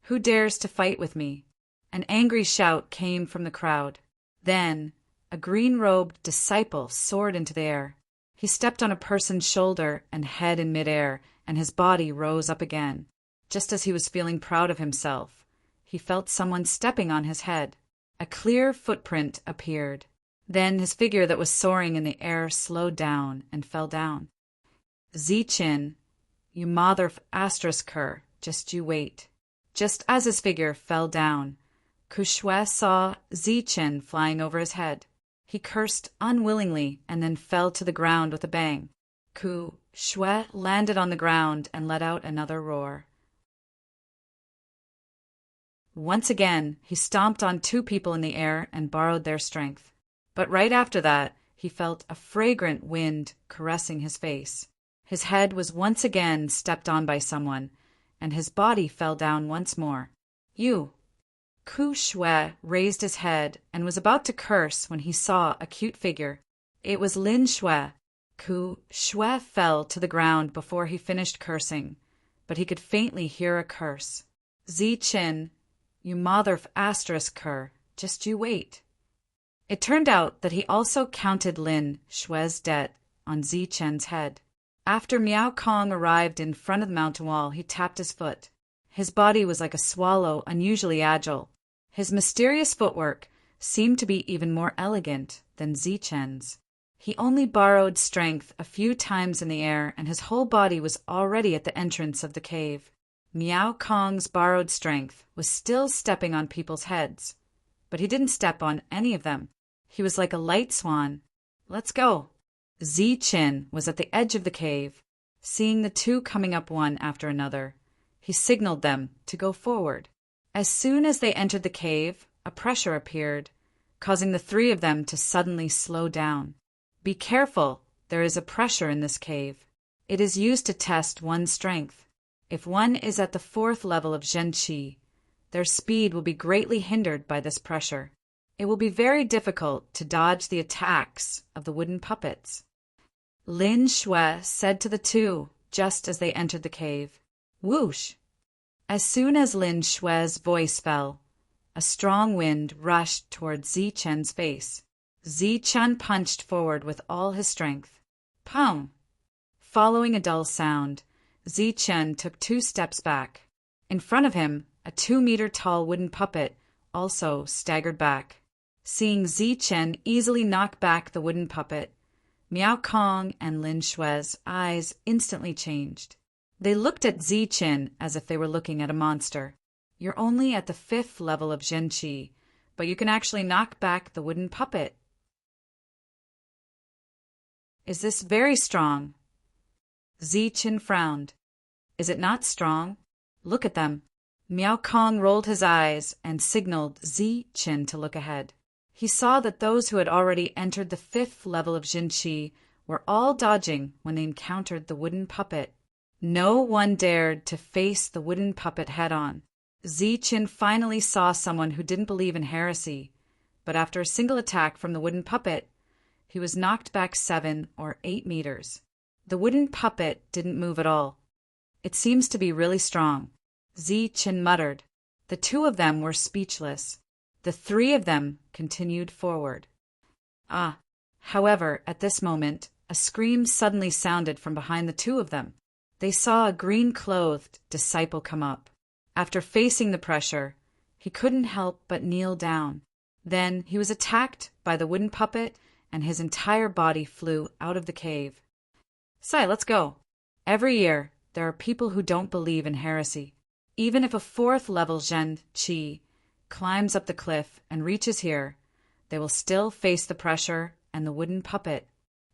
Who dares to fight with me? An angry shout came from the crowd. Then, a green-robed disciple soared into the air. He stepped on a person's shoulder and head in midair, and his body rose up again. Just as he was feeling proud of himself, he felt someone stepping on his head. A clear footprint appeared. Then his figure that was soaring in the air slowed down and fell down. Zichin, you mother asterisk her, just you wait. Just as his figure fell down, Kushue saw Zichin flying over his head. He cursed unwillingly and then fell to the ground with a bang. Kushue landed on the ground and let out another roar. Once again, he stomped on two people in the air and borrowed their strength. But right after that, he felt a fragrant wind caressing his face. His head was once again stepped on by someone, and his body fell down once more. You! Kushue raised his head and was about to curse when he saw a cute figure. It was Lin Shui. Kushue fell to the ground before he finished cursing, but he could faintly hear a curse. Zichin, you mother asterisk her, just you wait. It turned out that he also counted Lin Shui's debt on Zichen's head. After Miao Kong arrived in front of the mountain wall, he tapped his foot. His body was like a swallow, unusually agile. His mysterious footwork seemed to be even more elegant than Zichen's. He only borrowed strength a few times in the air, and his whole body was already at the entrance of the cave. Miao Kong's borrowed strength was still stepping on people's heads, but he didn't step on any of them. He was like a light swan. Let's go. Zichin was at the edge of the cave. Seeing the two coming up one after another, he signaled them to go forward. As soon as they entered the cave, a pressure appeared, causing the three of them to suddenly slow down. Be careful, there is a pressure in this cave. It is used to test one's strength. If one is at the 4th level of Zhenqi, their speed will be greatly hindered by this pressure. It will be very difficult to dodge the attacks of the wooden puppets. Lin Shui said to the two just as they entered the cave. Whoosh! As soon as Lin Shui's voice fell, a strong wind rushed toward Zichen's face. Zichen punched forward with all his strength. Pow! Following a dull sound, Zichen took 2 steps back. In front of him, a 2-meter-tall wooden puppet also staggered back. Seeing Zichen easily knock back the wooden puppet, Miao Kong and Lin Shui's eyes instantly changed. They looked at Zichin as if they were looking at a monster. You're only at the 5th level of Zhenqi, but you can actually knock back the wooden puppet. Is this very strong? Zichin frowned. Is it not strong? Look at them. Miao Kong rolled his eyes and signaled Zichin to look ahead. He saw that those who had already entered the 5th level of Zhenqi were all dodging when they encountered the wooden puppet. No one dared to face the wooden puppet head-on. Zichin finally saw someone who didn't believe in heresy, but after a single attack from the wooden puppet, he was knocked back 7 or 8 meters. The wooden puppet didn't move at all. It seems to be really strong, Zichen muttered. The 2 of them were speechless. The 3 of them continued forward. However, at this moment, a scream suddenly sounded from behind the 2 of them. They saw a green-clothed disciple come up. After facing the pressure, he couldn't help but kneel down. Then he was attacked by the wooden puppet, and his entire body flew out of the cave. Sai, let's go. Every year, there are people who don't believe in heresy. Even if a 4th-level Zhen Qi climbs up the cliff and reaches here, they will still face the pressure and the wooden puppet.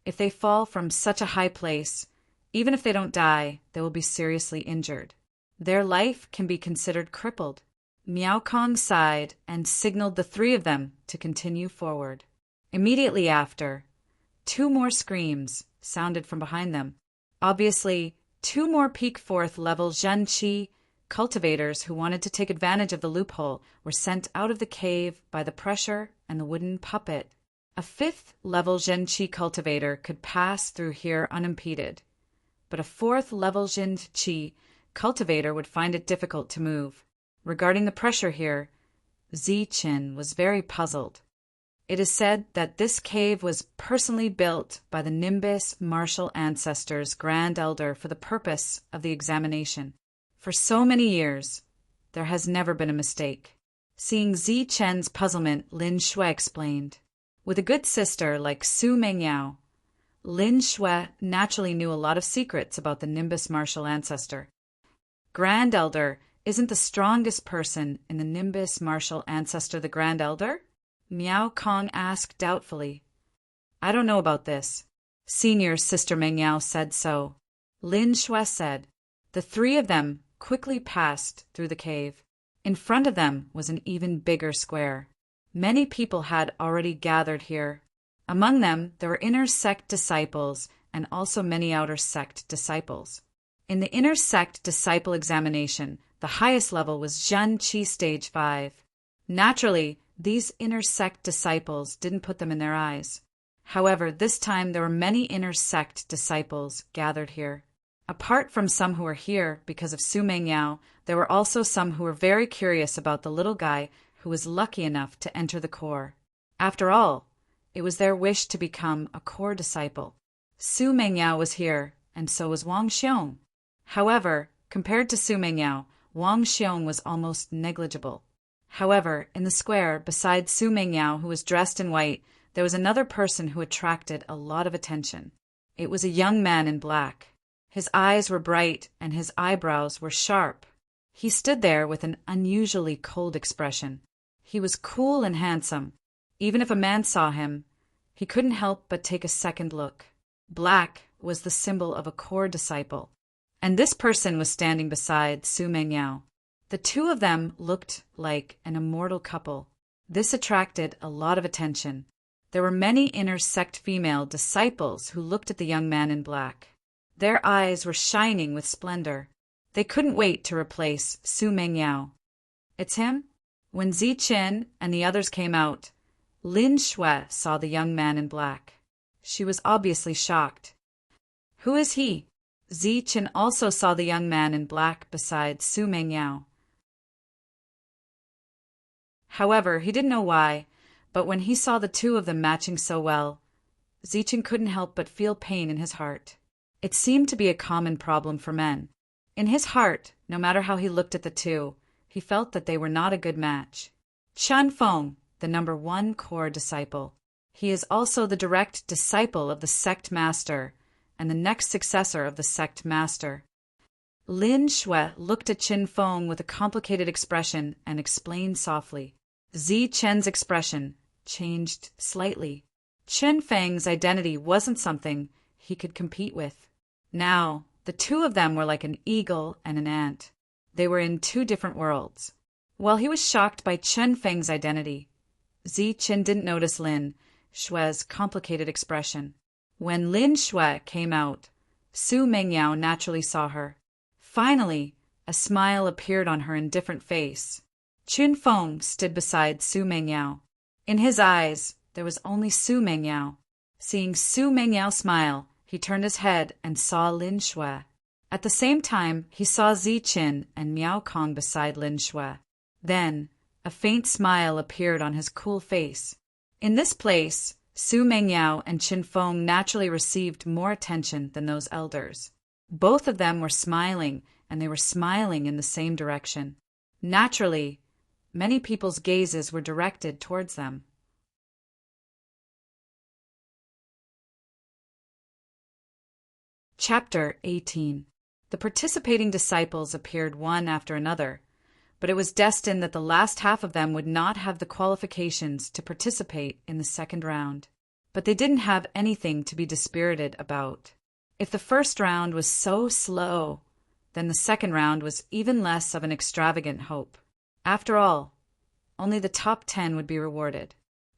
If they fall from such a high place, even if they don't die, they will be seriously injured. Their life can be considered crippled. Miao Kong sighed and signaled the 3 of them to continue forward. Immediately after, 2 more screams sounded from behind them. Obviously, 2 more peak 4th-level Zhen Qi cultivators who wanted to take advantage of the loophole were sent out of the cave by the pressure and the wooden puppet. A 5th-level Zhen Qi cultivator could pass through here unimpeded, but a 4th-level Zhen Qi cultivator would find it difficult to move. Regarding the pressure here, Zichen was very puzzled. It is said that this cave was personally built by the Nimbus martial ancestors' Grand Elder for the purpose of the examination. For so many years, there has never been a mistake. Seeing Zichen's puzzlement, Lin Shui explained. With a good sister like Su Mengyao, Lin Shui naturally knew a lot of secrets about the Nimbus martial ancestor. Grand Elder isn't the strongest person in the Nimbus martial ancestor the Grand Elder? Miao Kong asked doubtfully. I don't know about this. Senior Sister Mengyao said so. Lin Shui said. The 3 of them quickly passed through the cave. In front of them was an even bigger square. Many people had already gathered here. Among them, there were inner sect disciples and also many outer sect disciples. In the inner sect disciple examination, the highest level was Zhen Qi Stage 5. Naturally, these inner sect disciples didn't put them in their eyes. However, this time there were many inner sect disciples gathered here. Apart from some who were here because of Su Mengyao, there were also some who were very curious about the little guy who was lucky enough to enter the core. After all, it was their wish to become a core disciple. Su Mengyao was here, and so was Wang Xiong. However, compared to Su Mengyao, Wang Xiong was almost negligible. However, in the square, besides Su Mengyao, who was dressed in white, there was another person who attracted a lot of attention. It was a young man in black. His eyes were bright, and his eyebrows were sharp. He stood there with an unusually cold expression. He was cool and handsome. Even if a man saw him, he couldn't help but take a second look. Black was the symbol of a core disciple. And this person was standing beside Su Mengyao. The 2 of them looked like an immortal couple. This attracted a lot of attention. There were many inner sect female disciples who looked at the young man in black. Their eyes were shining with splendor. They couldn't wait to replace Su Mengyao. It's him? When Zichen and the others came out, Lin Shui saw the young man in black. She was obviously shocked. Who is he? Zichen also saw the young man in black beside Su Mengyao. However, he didn't know why, but when he saw the 2 of them matching so well, Zichen couldn't help but feel pain in his heart. It seemed to be a common problem for men. In his heart, no matter how he looked at the 2, he felt that they were not a good match. Chen Feng, the number 1 core disciple. He is also the direct disciple of the sect master and the next successor of the sect master. Lin Shui looked at Qin Feng with a complicated expression and explained softly. Zichen's expression changed slightly. Qin Feng's identity wasn't something he could compete with. Now, the 2 of them were like an eagle and an ant. They were in 2 different worlds. While he was shocked by Chen Feng's identity, Zichen didn't notice Lin Shui's complicated expression. When Lin Shui came out, Su Mengyao naturally saw her. Finally, a smile appeared on her indifferent face. Qin Feng stood beside Su Mengyao. In his eyes, there was only Su Mengyao. Seeing Su Mengyao smile, he turned his head and saw Lin Shui. At the same time, he saw Zi Qin and Miao Kong beside Lin Shui. Then, a faint smile appeared on his cool face. In this place, Su Mengyao and Qin Feng naturally received more attention than those elders. Both of them were smiling, and they were smiling in the same direction. Naturally, many people's gazes were directed towards them. Chapter 18. The participating disciples appeared one after another, but it was destined that the last half of them would not have the qualifications to participate in the second round. But they didn't have anything to be dispirited about. If the first round was so slow, then the second round was even less of an extravagant hope. After all, only the top 10 would be rewarded.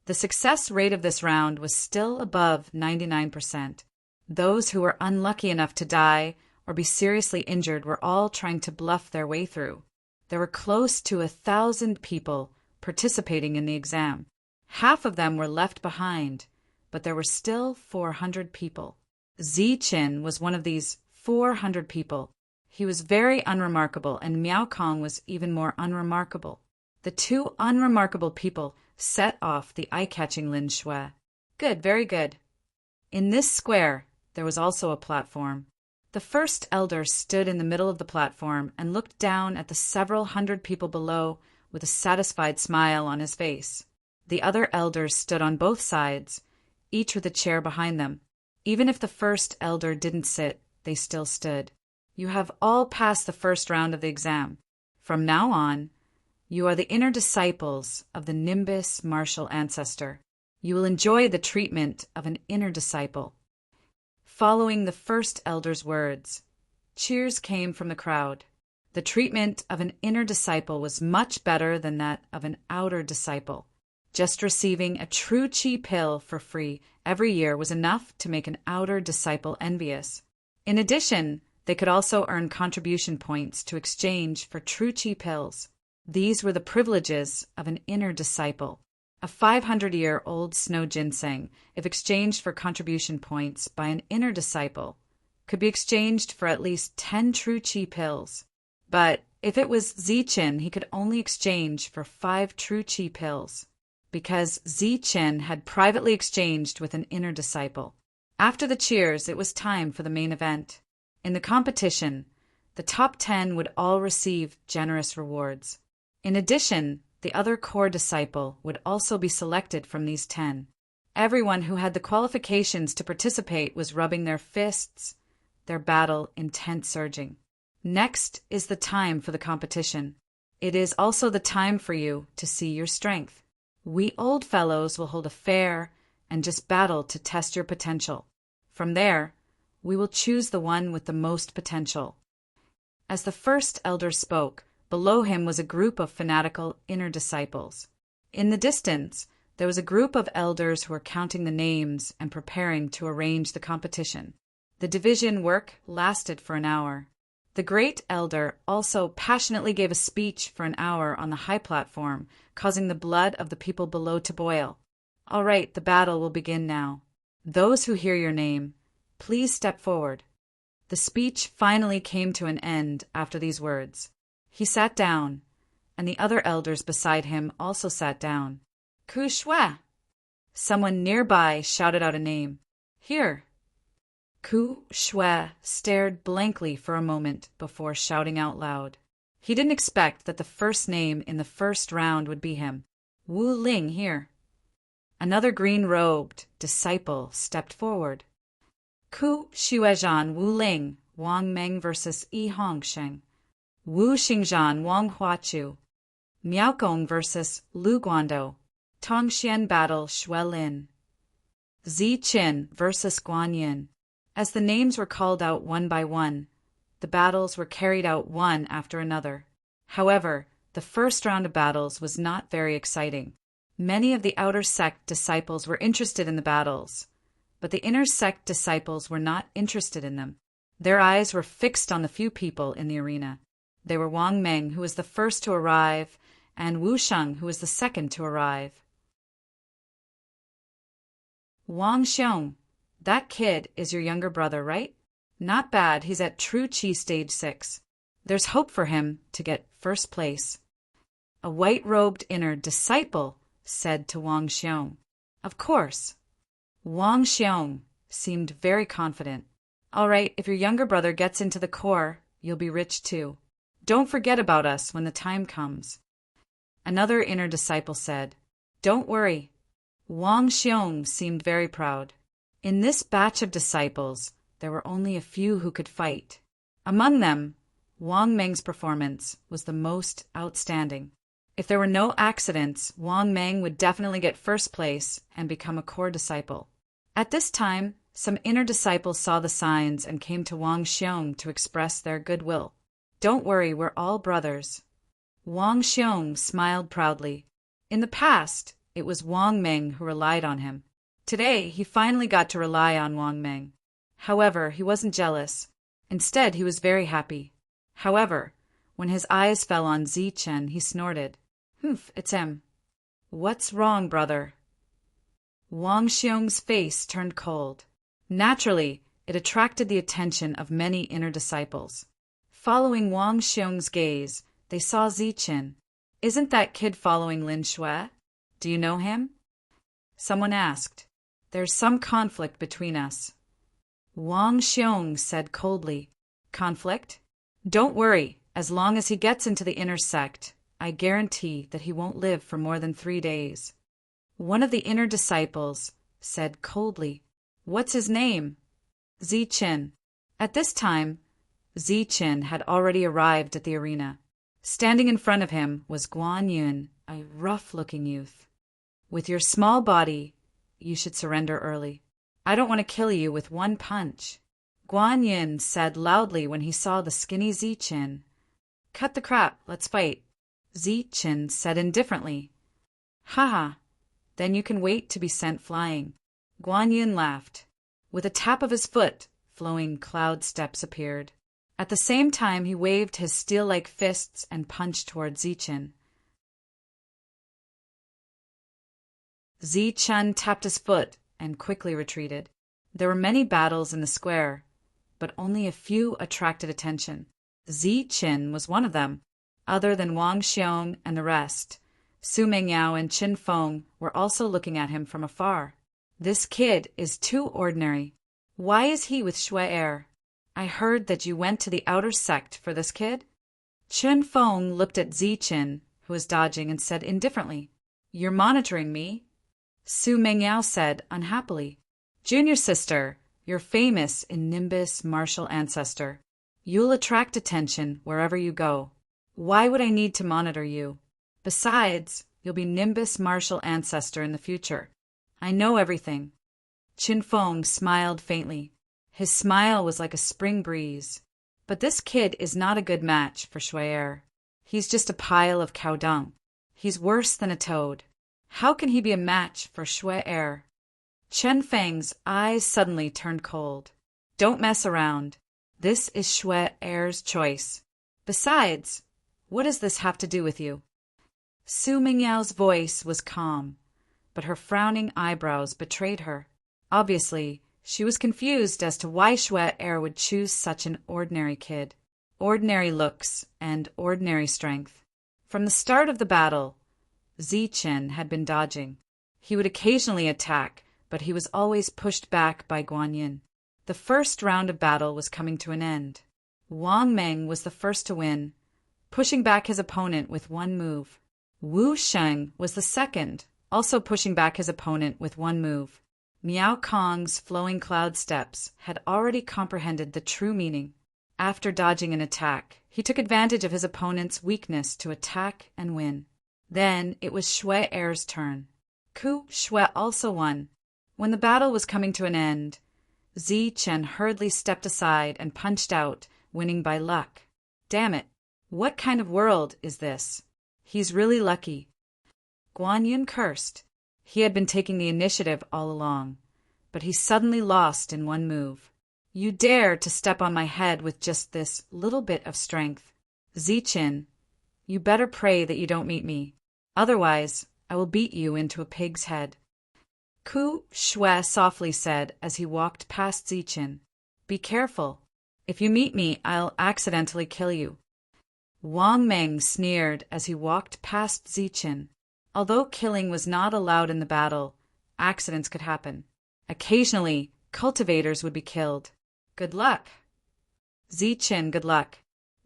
The success rate of this round was still above 99%. Those who were unlucky enough to die or be seriously injured were all trying to bluff their way through. There were close to 1,000 people participating in the exam. Half of them were left behind, but there were still 400 people. Zi Qin was one of these 400 people. He was very unremarkable, and Miao Kong was even more unremarkable. The two unremarkable people set off the eye-catching Lin Shui. Good, very good. In this square, there was also a platform. The first elder stood in the middle of the platform and looked down at the several hundred people below with a satisfied smile on his face. The other elders stood on both sides, each with a chair behind them. Even if the first elder didn't sit, they still stood. You have all passed the first round of the exam. From now on, you are the inner disciples of the Nimbus martial ancestor. You will enjoy the treatment of an inner disciple. Following the first elder's words, cheers came from the crowd. The treatment of an inner disciple was much better than that of an outer disciple. Just receiving a true chi pill for free every year was enough to make an outer disciple envious. In addition, they could also earn contribution points to exchange for true chi pills. These were the privileges of an inner disciple. A 500-year-old snow ginseng, if exchanged for contribution points by an inner disciple, could be exchanged for at least 10 true chi pills. But if it was Zi Qin, he could only exchange for 5 true chi pills, because Zi Qin had privately exchanged with an inner disciple. After the cheers, it was time for the main event. In the competition, the top 10 would all receive generous rewards. In addition, the other core disciple would also be selected from these 10. Everyone who had the qualifications to participate was rubbing their fists, their battle intent surging. Next is the time for the competition. It is also the time for you to see your strength. We old fellows will hold a fair and just battle to test your potential. From there, we will choose the one with the most potential. As the first elder spoke, below him was a group of fanatical inner disciples. In the distance, there was a group of elders who were counting the names and preparing to arrange the competition. The division work lasted for an hour. The great elder also passionately gave a speech for an hour on the high platform, causing the blood of the people below to boil. All right, the battle will begin now. Those who hear your name, please step forward. The speech finally came to an end after these words. He sat down, and the other elders beside him also sat down. Ku Shui! Someone nearby shouted out a name. Here! Ku Shui stared blankly for a moment before shouting out loud. He didn't expect that the first name in the first round would be him. Wu Ling here. Another green-robed disciple stepped forward. Ku Xuezhan Wu Ling, Wang Meng versus Yi Hongsheng. Wu Xingzhan Wang Huachu. Miaokong versus Lu Guando. Tongxian battle Xuelin. Zi Qin versus Guanyin. As the names were called out one by one, the battles were carried out one after another. However, the first round of battles was not very exciting. Many of the outer sect disciples were interested in the battles, but the inner sect disciples were not interested in them. Their eyes were fixed on the few people in the arena. They were Wang Meng, who was the first to arrive, and Wu Sheng, who was the second to arrive. Wang Xiong, that kid is your younger brother, right? Not bad, he's at True Chi Stage 6. There's hope for him to get first place. A white-robed inner disciple said to Wang Xiong. Of course. Wang Xiong seemed very confident. All right, if your younger brother gets into the core, you'll be rich too. Don't forget about us when the time comes. Another inner disciple said, Don't worry. Wang Xiong seemed very proud. In this batch of disciples, there were only a few who could fight. Among them, Wang Meng's performance was the most outstanding. If there were no accidents, Wang Meng would definitely get first place and become a core disciple. At this time, some inner disciples saw the signs and came to Wang Xiong to express their goodwill. Don't worry, we're all brothers. Wang Xiong smiled proudly. In the past, it was Wang Meng who relied on him. Today, he finally got to rely on Wang Meng. However, he wasn't jealous. Instead, he was very happy. However, when his eyes fell on Zichen, he snorted. Humph, it's him. What's wrong, brother? Wang Xiong's face turned cold. Naturally, it attracted the attention of many inner disciples. Following Wang Xiong's gaze, they saw Zichen. Isn't that kid following Lin Shui? Do you know him? Someone asked. There's some conflict between us. Wang Xiong said coldly. Conflict? Don't worry, as long as he gets into the inner sect, I guarantee that he won't live for more than 3 days. One of the inner disciples said coldly, What's his name? Zichen. At this time, Zichen had already arrived at the arena. Standing in front of him was Guan Yun, a rough-looking youth. With your small body, you should surrender early. I don't want to kill you with one punch. Guan Yun said loudly when he saw the skinny Zichen. Cut the crap, let's fight. Zichen said indifferently. Haha, then you can wait to be sent flying. Guan Yun laughed. With a tap of his foot, flowing cloud steps appeared. At the same time, he waved his steel-like fists and punched toward Zichen. Zichen tapped his foot and quickly retreated. There were many battles in the square, but only a few attracted attention. Zichen was one of them. Other than Wang Xiong and the rest, Su Mengyao and Qin Feng were also looking at him from afar. This kid is too ordinary. Why is he with Shui Er? I heard that you went to the outer sect for this kid? Qin Feng looked at Zichen, who was dodging, and said indifferently, You're monitoring me? Su Mengyao said unhappily, Junior sister, you're famous in Nimbus martial ancestor. You'll attract attention wherever you go. Why would I need to monitor you? Besides, you'll be Nimbus martial ancestor in the future. I know everything. Qin Feng smiled faintly. His smile was like a spring breeze. But this kid is not a good match for Shui Er. He's just a pile of cow dung. He's worse than a toad. How can he be a match for Shui Er? Chen Feng's eyes suddenly turned cold. Don't mess around. This is Shui Er's choice. Besides, what does this have to do with you? Su Mingyao's voice was calm, but her frowning eyebrows betrayed her. Obviously, she was confused as to why Shui Er would choose such an ordinary kid. Ordinary looks and ordinary strength. From the start of the battle, Zichen had been dodging. He would occasionally attack, but he was always pushed back by Guan Yin. The first round of battle was coming to an end. Wang Meng was the first to win, pushing back his opponent with one move. Wu Sheng was the second, also pushing back his opponent with one move. Miao Kong's flowing cloud steps had already comprehended the true meaning. After dodging an attack, he took advantage of his opponent's weakness to attack and win. Then it was Shui Er's turn. Ku Shui also won. When the battle was coming to an end, Zichen hurriedly stepped aside and punched out, winning by luck. Damn it! What kind of world is this? He's really lucky. Guan Yin cursed. He had been taking the initiative all along, but he suddenly lost in one move. You dare to step on my head with just this little bit of strength. Zichen, you better pray that you don't meet me. Otherwise, I will beat you into a pig's head. Ku Shui softly said as he walked past Zichen. Be careful. If you meet me, I'll accidentally kill you. Wang Meng sneered as he walked past Zichen. Although killing was not allowed in the battle, accidents could happen. Occasionally, cultivators would be killed. Good luck. Zichen, good luck.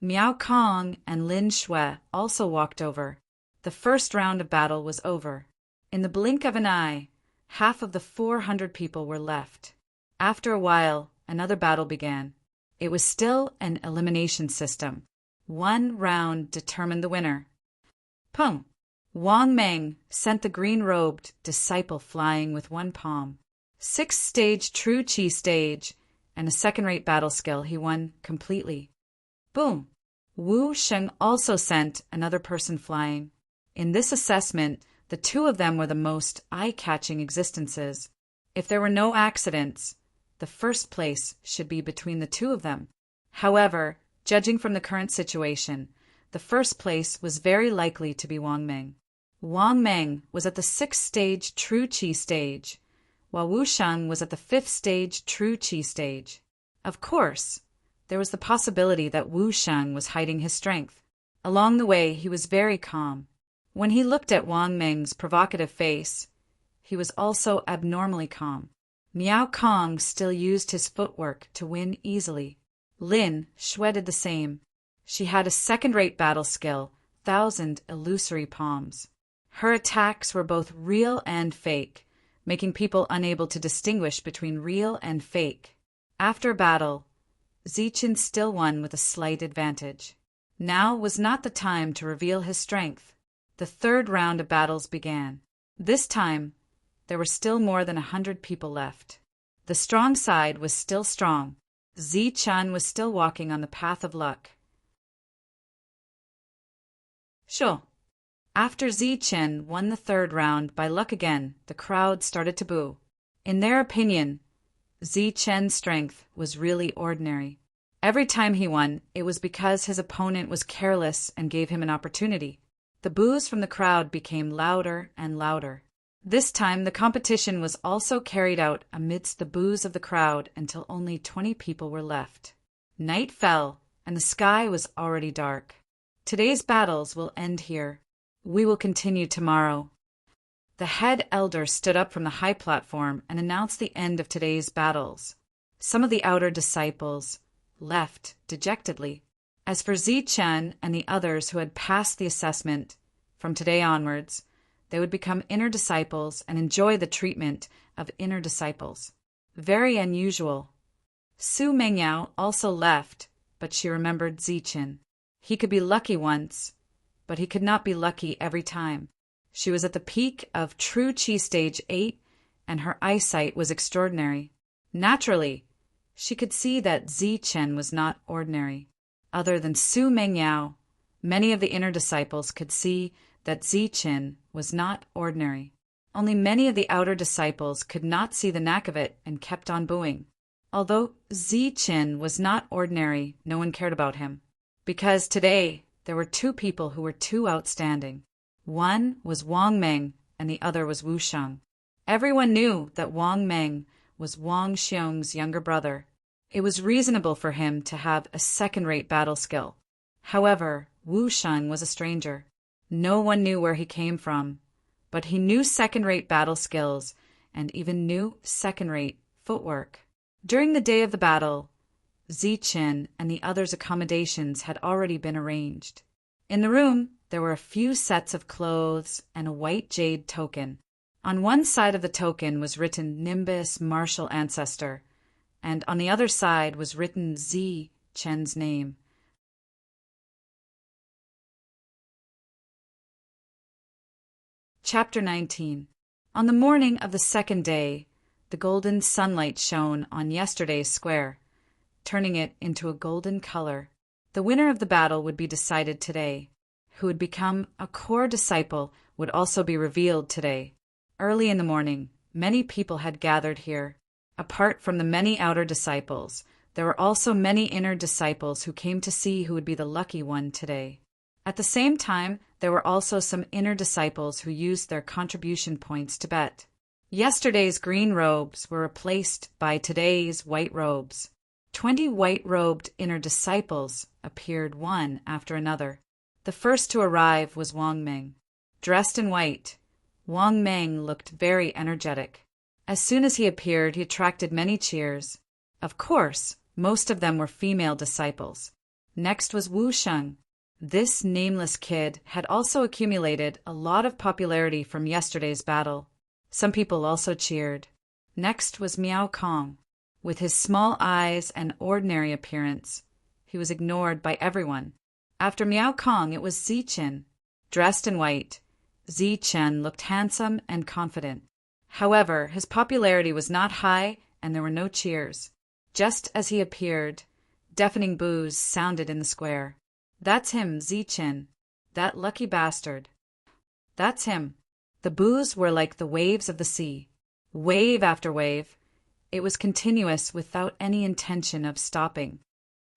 Miao Kong and Lin Shui also walked over. The first round of battle was over. In the blink of an eye, half of the 400 people were left. After a while, another battle began. It was still an elimination system. One round determined the winner. Pung! Wang Meng sent the green-robed disciple flying with one palm. 6-stage true chi stage and a second-rate battle skill he won completely. Boom! Wu Sheng also sent another person flying. In this assessment, the two of them were the most eye-catching existences. If there were no accidents, the first place should be between the two of them. However, judging from the current situation, the first place was very likely to be Wang Meng. Wang Meng was at the 6th-stage True Qi stage, while Wu Sheng was at the 5th-stage True Qi stage. Of course, there was the possibility that Wu Sheng was hiding his strength. Along the way, he was very calm. When he looked at Wang Meng's provocative face, he was also abnormally calm. Miao Kong still used his footwork to win easily. Lin Shui did the same. She had a second-rate battle skill, 1,000 illusory palms. Her attacks were both real and fake, making people unable to distinguish between real and fake. After a battle, Zichen still won with a slight advantage. Now was not the time to reveal his strength. The third round of battles began. This time, there were still more than 100 people left. The strong side was still strong. Zichen was still walking on the path of luck. Sure. After Zichen won the third round by luck again, the crowd started to boo. In their opinion, Zichen's strength was really ordinary. Every time he won, it was because his opponent was careless and gave him an opportunity. The boos from the crowd became louder and louder. This time, the competition was also carried out amidst the boos of the crowd until only 20 people were left. Night fell, and the sky was already dark. Today's battles will end here. We will continue tomorrow. The head elder stood up from the high platform and announced the end of today's battles. Some of the outer disciples left dejectedly. As for Zichen and the others who had passed the assessment, from today onwards, they would become inner disciples and enjoy the treatment of inner disciples. Very unusual. Su Mengyao also left, but she remembered Zichen. He could be lucky once, but he could not be lucky every time. She was at the peak of True Qi Stage 8, and her eyesight was extraordinary. Naturally, she could see that Zichen was not ordinary. Other than Su Mengyao, many of the inner disciples could see that Zichen was not ordinary. Only many of the outer disciples could not see the knack of it and kept on booing. Although Zichen was not ordinary, no one cared about him. Because today, there were two people who were too outstanding. One was Wang Meng, and the other was Wu Sheng. Everyone knew that Wang Meng was Wang Xiong's younger brother. It was reasonable for him to have a second-rate battle skill. However, Wu Sheng was a stranger. No one knew where he came from, but he knew second-rate battle skills and even knew second-rate footwork. During the day of the battle, Zichen and the others' accommodations had already been arranged. In the room, there were a few sets of clothes and a white jade token. On one side of the token was written Nimbus Martial Ancestor, and on the other side was written Zichen's name. Chapter 19. On the morning of the second day, the golden sunlight shone on yesterday's square, turning it into a golden color. The winner of the battle would be decided today. Who would become a core disciple would also be revealed today. Early in the morning, many people had gathered here. Apart from the many outer disciples, there were also many inner disciples who came to see who would be the lucky one today. At the same time, there were also some inner disciples who used their contribution points to bet. Yesterday's green robes were replaced by today's white robes. 20 white-robed inner disciples appeared one after another. The first to arrive was Wang Ming. Dressed in white, Wang Ming looked very energetic. As soon as he appeared, he attracted many cheers. Of course, most of them were female disciples. Next was Wu Sheng. This nameless kid had also accumulated a lot of popularity from yesterday's battle. Some people also cheered. Next was Miao Kong. With his small eyes and ordinary appearance, he was ignored by everyone. After Miao Kong, it was Zichen. Dressed in white, Zichen looked handsome and confident. However, his popularity was not high and there were no cheers. Just as he appeared, deafening boos sounded in the square. "That's him, Zichen. That lucky bastard. That's him." The boos were like the waves of the sea. Wave after wave. It was continuous without any intention of stopping.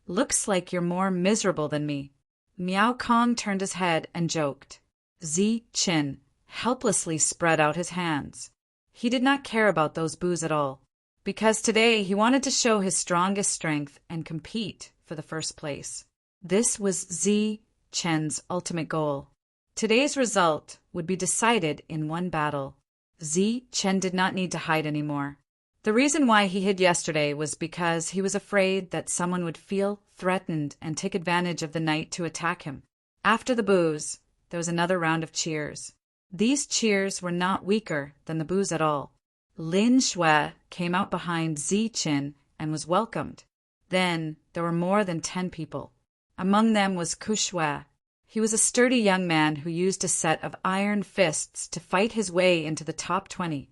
"Looks like you're more miserable than me." Miao Kong turned his head and joked. Zichen helplessly spread out his hands. He did not care about those boos at all, because today he wanted to show his strongest strength and compete for the first place. This was Zichen's ultimate goal. Today's result would be decided in one battle. Zichen did not need to hide anymore. The reason why he hid yesterday was because he was afraid that someone would feel threatened and take advantage of the night to attack him. After the boos, there was another round of cheers. These cheers were not weaker than the boos at all. Lin Shui came out behind Zichen and was welcomed. Then there were more than 10 people. Among them was Ku Shui. He was a sturdy young man who used a set of iron fists to fight his way into the top 20.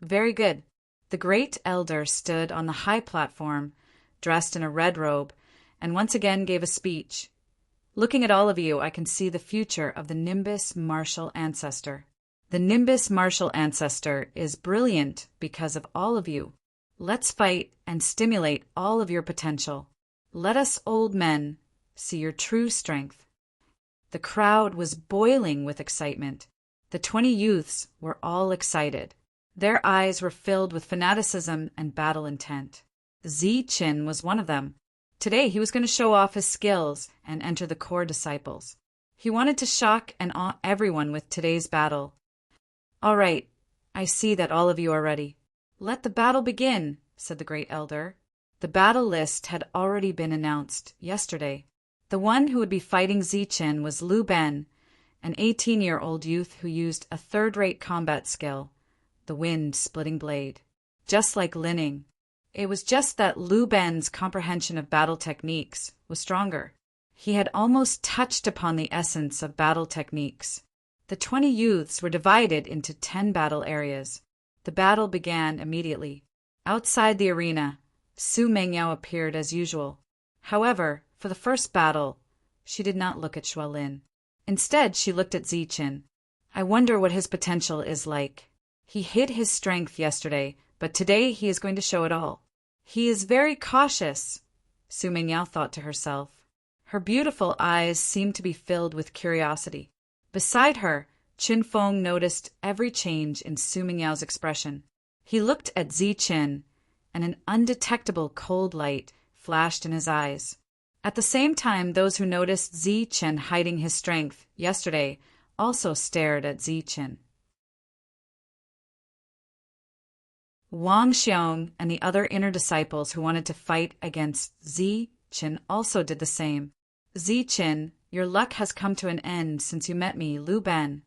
Very good. The great elder stood on the high platform, dressed in a red robe, and once again gave a speech. "Looking at all of you, I can see the future of the Nimbus Martial Ancestor. The Nimbus Martial Ancestor is brilliant because of all of you. Let's fight and stimulate all of your potential. Let us old men see your true strength." The crowd was boiling with excitement. The 20 youths were all excited. Their eyes were filled with fanaticism and battle intent. Zichen was one of them. Today he was going to show off his skills and enter the core disciples. He wanted to shock and awe everyone with today's battle. "All right, I see that all of you are ready. Let the battle begin," said the great elder. The battle list had already been announced yesterday. The one who would be fighting Zichen was Lu Ben, an 18-year-old youth who used a third-rate combat skill, the wind-splitting blade. Just like Linning. It was just that Lu Ben's comprehension of battle techniques was stronger. He had almost touched upon the essence of battle techniques. The 20 youths were divided into 10 battle areas. The battle began immediately. Outside the arena, Su Mengyao appeared as usual. However, for the first battle, she did not look at Shualin. Instead, she looked at Zichen. "I wonder what his potential is like. He hid his strength yesterday, but today he is going to show it all. He is very cautious," Su Mengyao thought to herself. Her beautiful eyes seemed to be filled with curiosity. Beside her, Qin Feng noticed every change in Su Mengyao's expression. He looked at Zichen, and an undetectable cold light flashed in his eyes. At the same time, those who noticed Zichen hiding his strength yesterday also stared at Zichen. Wang Xiong and the other inner disciples who wanted to fight against Zichen also did the same. "Zichen, your luck has come to an end since you met me, Lu Ben."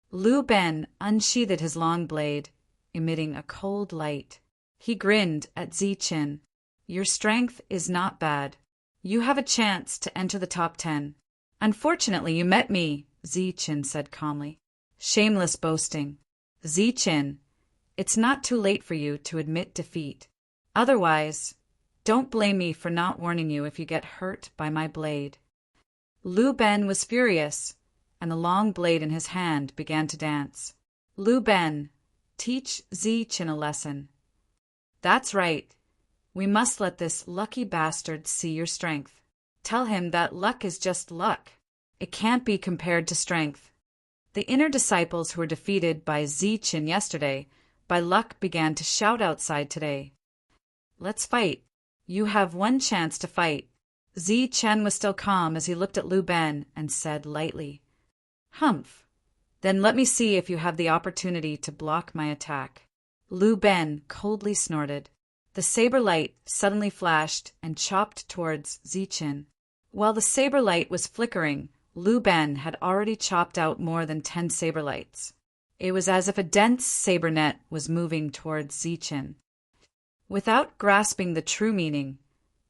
Lu Ben unsheathed his long blade, emitting a cold light. He grinned at Zichen. "Your strength is not bad. You have a chance to enter the top 10. Unfortunately, you met me," Zichen said calmly. "Shameless boasting. Zichen, it's not too late for you to admit defeat. Otherwise, don't blame me for not warning you if you get hurt by my blade." Lu Ben was furious, and the long blade in his hand began to dance. "Lu Ben, teach Zichen a lesson." "That's right. We must let this lucky bastard see your strength. Tell him that luck is just luck. It can't be compared to strength." The inner disciples who were defeated by Zichen yesterday by luck began to shout outside today. "Let's fight. You have one chance to fight." Zi Chen was still calm as he looked at Lu Ben and said lightly, "Humph. Then let me see if you have the opportunity to block my attack." Lu Ben coldly snorted. The saber light suddenly flashed and chopped towards Zi Chen. While the saber light was flickering, Lu Ben had already chopped out more than 10 saber lights. It was as if a dense saber net was moving towards Zi Chen. Without grasping the true meaning,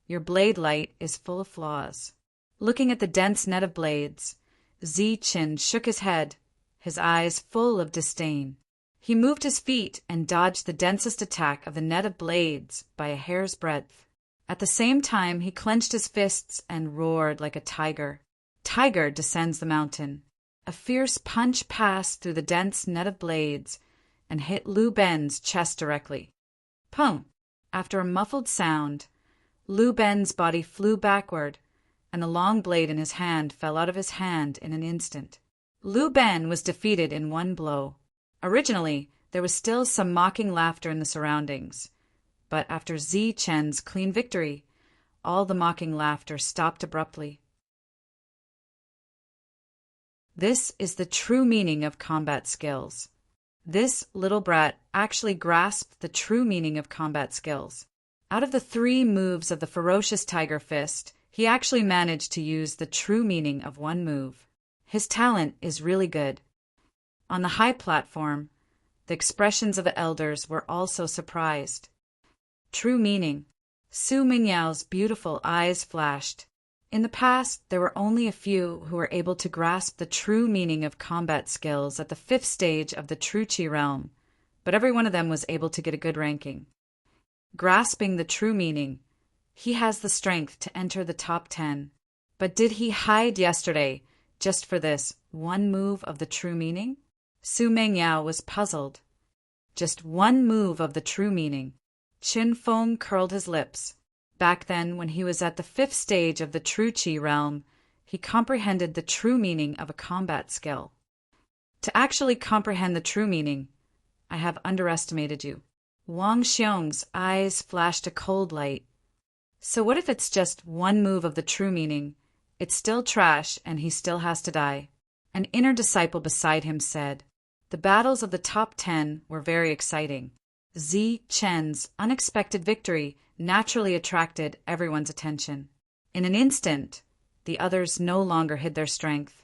your blade light is full of flaws. Looking at the dense net of blades, Zi Chen shook his head, his eyes full of disdain. He moved his feet and dodged the densest attack of the net of blades by a hair's breadth. At the same time, he clenched his fists and roared like a tiger. Tiger descends the mountain. A fierce punch passed through the dense net of blades and hit Lu Ben's chest directly. Pum! After a muffled sound, Lu Ben's body flew backward, and the long blade in his hand fell out of his hand in an instant. Lu Ben was defeated in one blow. Originally, there was still some mocking laughter in the surroundings, but after Zi Chen's clean victory, all the mocking laughter stopped abruptly. This is the true meaning of combat skills. This little brat actually grasped the true meaning of combat skills. Out of the 3 moves of the ferocious tiger fist, he actually managed to use the true meaning of one move. His talent is really good. On the high platform, the expressions of the elders were also surprised. True meaning. Su Mingyao's beautiful eyes flashed. In the past, there were only a few who were able to grasp the true meaning of combat skills at the 5th stage of the True Qi realm, but every one of them was able to get a good ranking. Grasping the true meaning, he has the strength to enter the top 10. But did he hide yesterday just for this one move of the true meaning? Su Mingyao was puzzled. Just one move of the true meaning. Qin Feng curled his lips. Back then, when he was at the 5th stage of the True Qi realm, he comprehended the true meaning of a combat skill. To actually comprehend the true meaning, I have underestimated you. Wang Xiong's eyes flashed a cold light. So what if it's just one move of the true meaning? It's still trash, and he still has to die. An inner disciple beside him said. The battles of the top 10 were very exciting. Zi Chen's unexpected victory naturally attracted everyone's attention. In an instant, the others no longer hid their strength.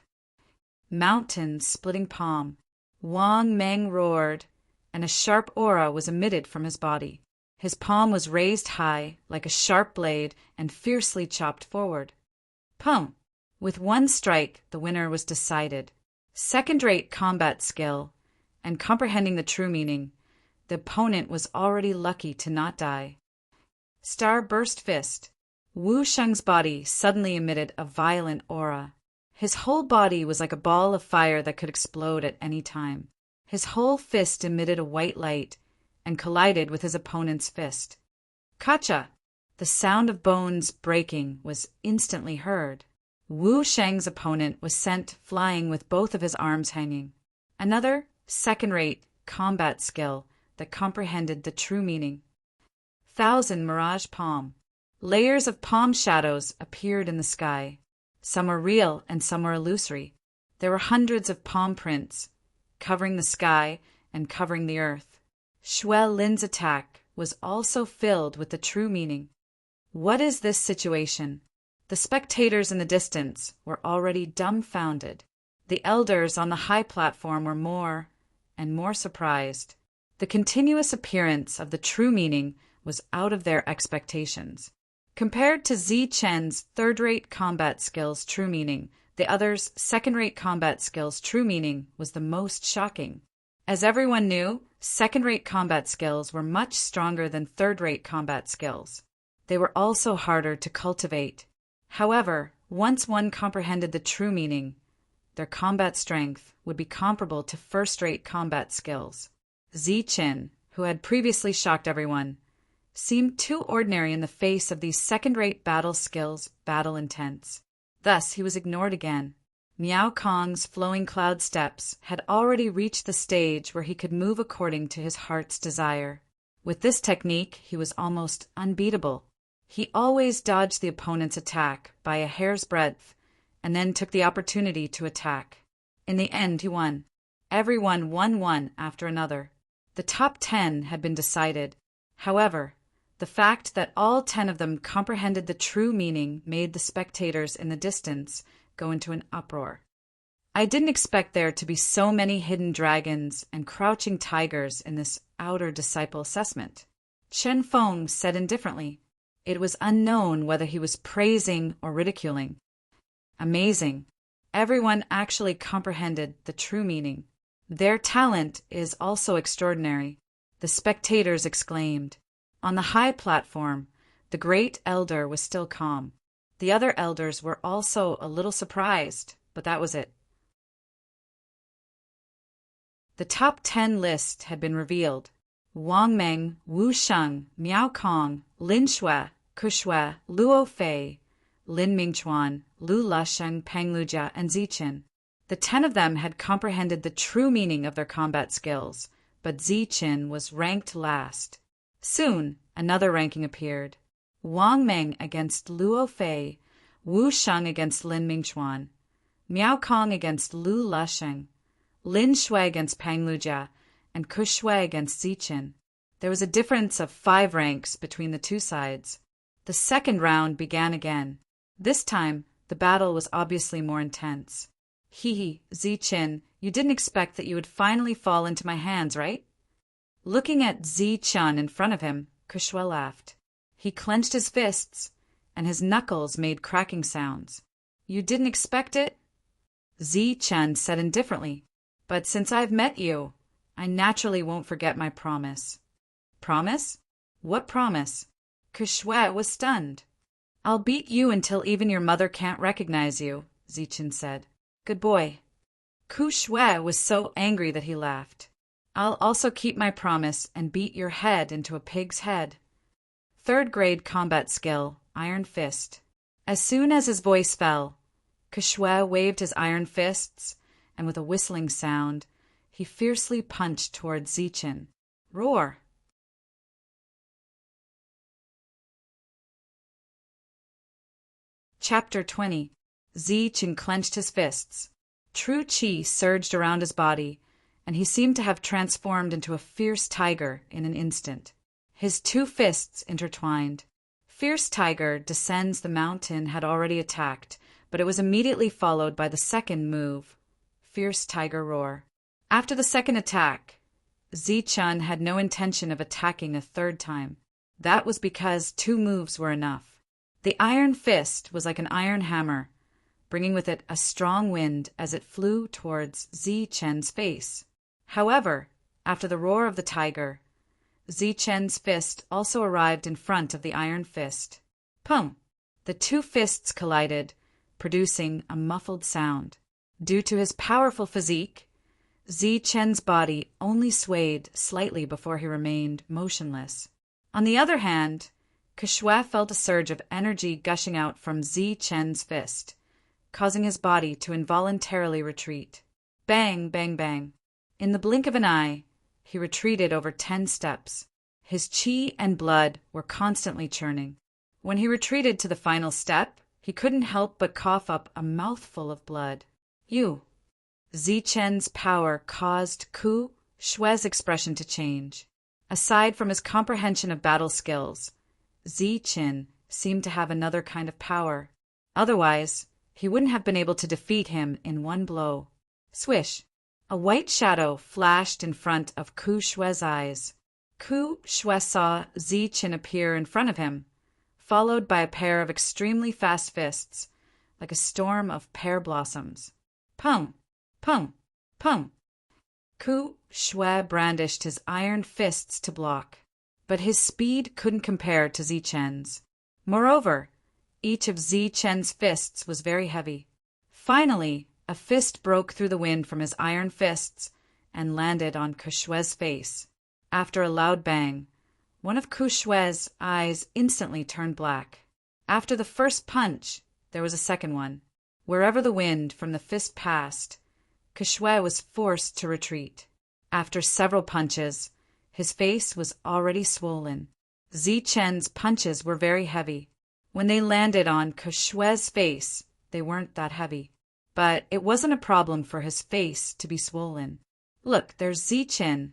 Mountain splitting palm. Wang Meng roared, and a sharp aura was emitted from his body. His palm was raised high, like a sharp blade, and fiercely chopped forward. Pum! With one strike, the winner was decided. Second-rate combat skill, and comprehending the true meaning, the opponent was already lucky to not die. Starburst fist. Wu Sheng's body suddenly emitted a violent aura. His whole body was like a ball of fire that could explode at any time. His whole fist emitted a white light and collided with his opponent's fist. Kacha! The sound of bones breaking was instantly heard. Wu Sheng's opponent was sent flying with both of his arms hanging. Another second-rate combat skill that comprehended the true meaning. Thousand Mirage Palm. Layers of palm shadows appeared in the sky. Some were real and some were illusory. There were hundreds of palm prints, covering the sky and covering the earth. Xue Lin's attack was also filled with the true meaning. What is this situation? The spectators in the distance were already dumbfounded. The elders on the high platform were more and more surprised. The continuous appearance of the true meaning was out of their expectations. Compared to Zi Chen's third-rate combat skills true meaning, the others' second-rate combat skills true meaning was the most shocking. As everyone knew, second-rate combat skills were much stronger than third-rate combat skills. They were also harder to cultivate. However, once one comprehended the true meaning, their combat strength would be comparable to first-rate combat skills. Zi Chen, who had previously shocked everyone, seemed too ordinary in the face of these second-rate battle skills, battle intense. Thus, he was ignored again. Miao Kong's flowing cloud steps had already reached the stage where he could move according to his heart's desire. With this technique, he was almost unbeatable. He always dodged the opponent's attack by a hair's breadth and then took the opportunity to attack. In the end, he won. Everyone won one after another. The top 10 had been decided. However, the fact that all 10 of them comprehended the true meaning made the spectators in the distance go into an uproar. I didn't expect there to be so many hidden dragons and crouching tigers in this outer disciple assessment. Chen Feng said indifferently. It was unknown whether he was praising or ridiculing. Amazing. Everyone actually comprehended the true meaning. Their talent is also extraordinary, the spectators exclaimed. On the high platform, the great elder was still calm. The other elders were also a little surprised, but that was it. The top 10 list had been revealed. Wang Meng, Wu Sheng, Miao Kong, Lin Shui, Ku Shui, Luo Fei, Lin Mingchuan, Lu Lusheng, Peng Lujia, and Ziqin. The 10 of them had comprehended the true meaning of their combat skills, but Ziqin was ranked last. Soon, another ranking appeared. Wang Meng against Luo Fei, Wu Sheng against Lin Mingchuan, Miao Kong against Lu Lusheng, Lin Shui against Peng Lujia, and Ku Shui against Ziqin. There was a difference of 5 ranks between the two sides. The second round began again. This time, the battle was obviously more intense. Hee, Ziqin, you didn't expect that you would finally fall into my hands, right? Looking at Ziqin in front of him, Ku Shui laughed. He clenched his fists, and his knuckles made cracking sounds. You didn't expect it? Ziqin said indifferently. But since I've met you, I naturally won't forget my promise. Promise? What promise? Ku Shui was stunned. I'll beat you until even your mother can't recognize you, Ziqin said. Good boy. Ku Shui was so angry that he laughed. I'll also keep my promise and beat your head into a pig's head. 3rd grade combat skill, Iron Fist. As soon as his voice fell, Ku Shui waved his iron fists, and with a whistling sound, he fiercely punched toward Ziqin. Roar! Chapter 20. Ziqin clenched his fists. True qi surged around his body, and he seemed to have transformed into a fierce tiger in an instant. His 2 fists intertwined. Fierce Tiger descends the mountain had already attacked, but it was immediately followed by the second move, Fierce Tiger Roar. After the second attack, Ziqin had no intention of attacking a 3rd time. That was because 2 moves were enough. The iron fist was like an iron hammer, bringing with it a strong wind as it flew towards Ziqin's face. However, after the roar of the tiger, Ziqin's fist also arrived in front of the iron fist. Pum! The 2 fists collided, producing a muffled sound. Due to his powerful physique, Ziqin's body only swayed slightly before he remained motionless. On the other hand, Ku Shui felt a surge of energy gushing out from Ziqin's fist, causing his body to involuntarily retreat. Bang, bang, bang. In the blink of an eye, he retreated over 10 steps. His qi and blood were constantly churning. When he retreated to the final step, he couldn't help but cough up a mouthful of blood. Ziqin's power caused Ku Shui's expression to change. Aside from his comprehension of battle skills, Ziqin seemed to have another kind of power. Otherwise, he wouldn't have been able to defeat him in one blow. Swish! A white shadow flashed in front of Ku Shui's eyes. Ku Shui saw Ziqin appear in front of him, followed by a pair of extremely fast fists, like a storm of pear blossoms. Pum! Pum! Pum! Ku Shui brandished his iron fists to block, but his speed couldn't compare to Ziqin's. Moreover, each of Ziqin's fists was very heavy. Finally, a fist broke through the wind from his iron fists and landed on Ku Shui's face. After a loud bang, one of Ku Shui's eyes instantly turned black. After the first punch, there was a second one. Wherever the wind from the fist passed, Kushue was forced to retreat. After several punches, his face was already swollen. Zichen's punches were very heavy. When they landed on Kushue's face, they weren't that heavy. But it wasn't a problem for his face to be swollen. "Look, there's Zichen."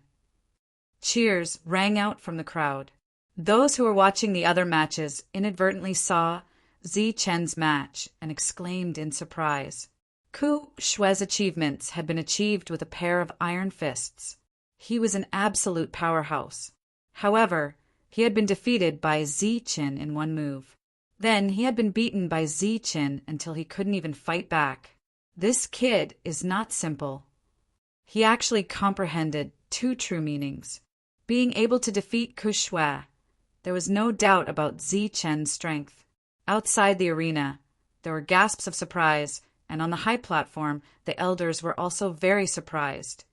Cheers rang out from the crowd. Those who were watching the other matches inadvertently saw Zichen's match and exclaimed in surprise. Kushue's achievements had been achieved with a pair of iron fists. He was an absolute powerhouse. However, he had been defeated by Zichen in one move. Then he had been beaten by Zichen until he couldn't even fight back. This kid is not simple. He actually comprehended two true meanings. Being able to defeat Kushue, there was no doubt about Zichen's strength. Outside the arena, there were gasps of surprise, and on the high platform, the elders were also very surprised.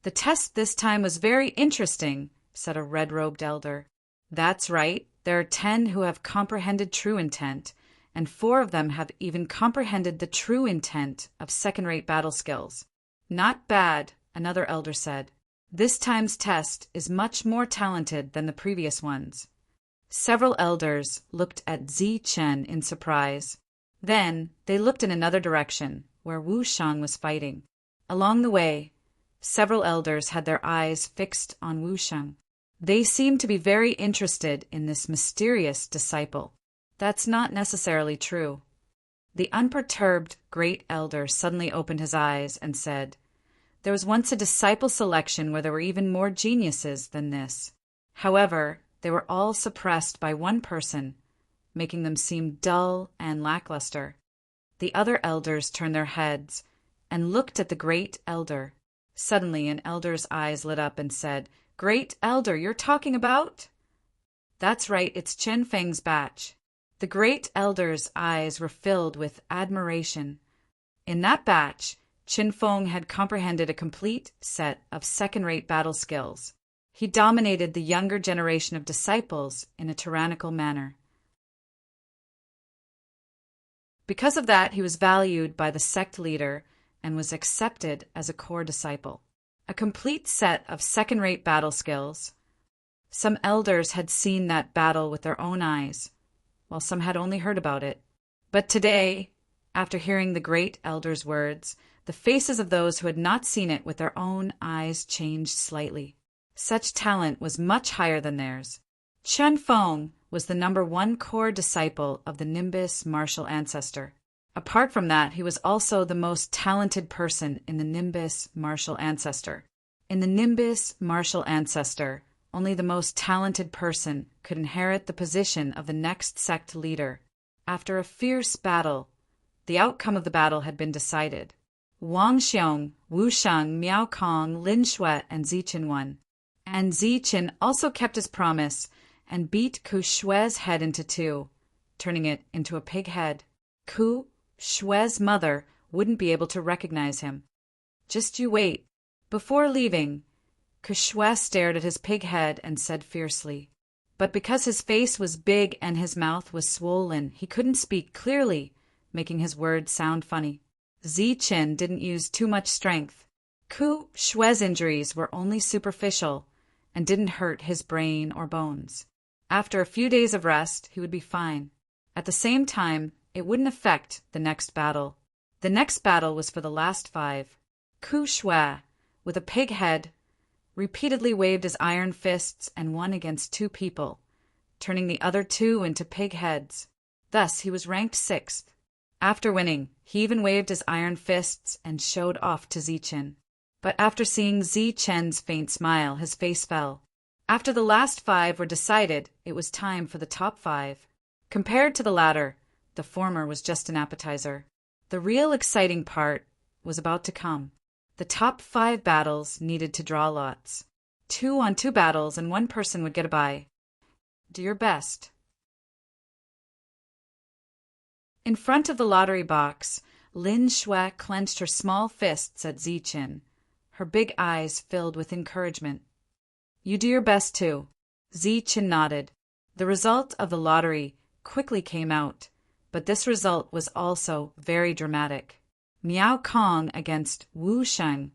"The test this time was very interesting," said a red-robed elder. "That's right. There are 10 who have comprehended true intent, and 4 of them have even comprehended the true intent of second-rate battle skills." "Not bad," another elder said. "This time's test is much more talented than the previous ones." Several elders looked at Zichen in surprise. Then they looked in another direction, where Wu Shang was fighting. Along the way, several elders had their eyes fixed on Wu Shang. They seemed to be very interested in this mysterious disciple. That's not necessarily true. The unperturbed great elder suddenly opened his eyes and said, "There was once a disciple selection where there were even more geniuses than this. However, they were all suppressed by one person, making them seem dull and lackluster." The other elders turned their heads and looked at the great elder. Suddenly, an elder's eyes lit up and said, "Great elder, you're talking about?" "That's right, it's Chen Feng's batch." The great elder's eyes were filled with admiration. In that batch, Chen Feng had comprehended a complete set of second-rate battle skills. He dominated the younger generation of disciples in a tyrannical manner. Because of that, he was valued by the sect leader and was accepted as a core disciple. A complete set of second-rate battle skills. Some elders had seen that battle with their own eyes, while some had only heard about it. But today, after hearing the great elder's words, the faces of those who had not seen it with their own eyes changed slightly. Such talent was much higher than theirs. Chen Feng was the #1 core disciple of the Nimbus martial ancestor. Apart from that, he was also the most talented person in the Nimbus martial ancestor. In the Nimbus martial ancestor, only the most talented person could inherit the position of the next sect leader. After a fierce battle, the outcome of the battle had been decided. Wang Xiong, Wu Shang, Miao Kong, Lin Shui, and Zichen won. And Zichen also kept his promise and beat Kushue's head into 2, turning it into a pig head. Kushue's mother wouldn't be able to recognize him. Just you wait. Before leaving, Kushue stared at his pig head and said fiercely. But because his face was big and his mouth was swollen, he couldn't speak clearly, making his words sound funny. Zichen didn't use too much strength. Kushue's injuries were only superficial and didn't hurt his brain or bones. After a few days of rest, he would be fine. At the same time, it wouldn't affect the next battle. The next battle was for the last 5. Kushue, with a pig head, repeatedly waved his iron fists and won against 2 people, turning the other 2 into pig heads. Thus, he was ranked 6th. After winning, he even waved his iron fists and showed off to Zichen. But after seeing Zichen's faint smile, his face fell. After the last 5 were decided, it was time for the top 5. Compared to the latter, the former was just an appetizer. The real exciting part was about to come. The top 5 battles needed to draw lots. 2-on-2 battles, and 1 person would get a bye. Do your best. In front of the lottery box, Lin Shui clenched her small fists at Zichen, her big eyes filled with encouragement. You do your best too. Zichen nodded. The result of the lottery quickly came out, but this result was also very dramatic. Miao Kong against Wu Sheng,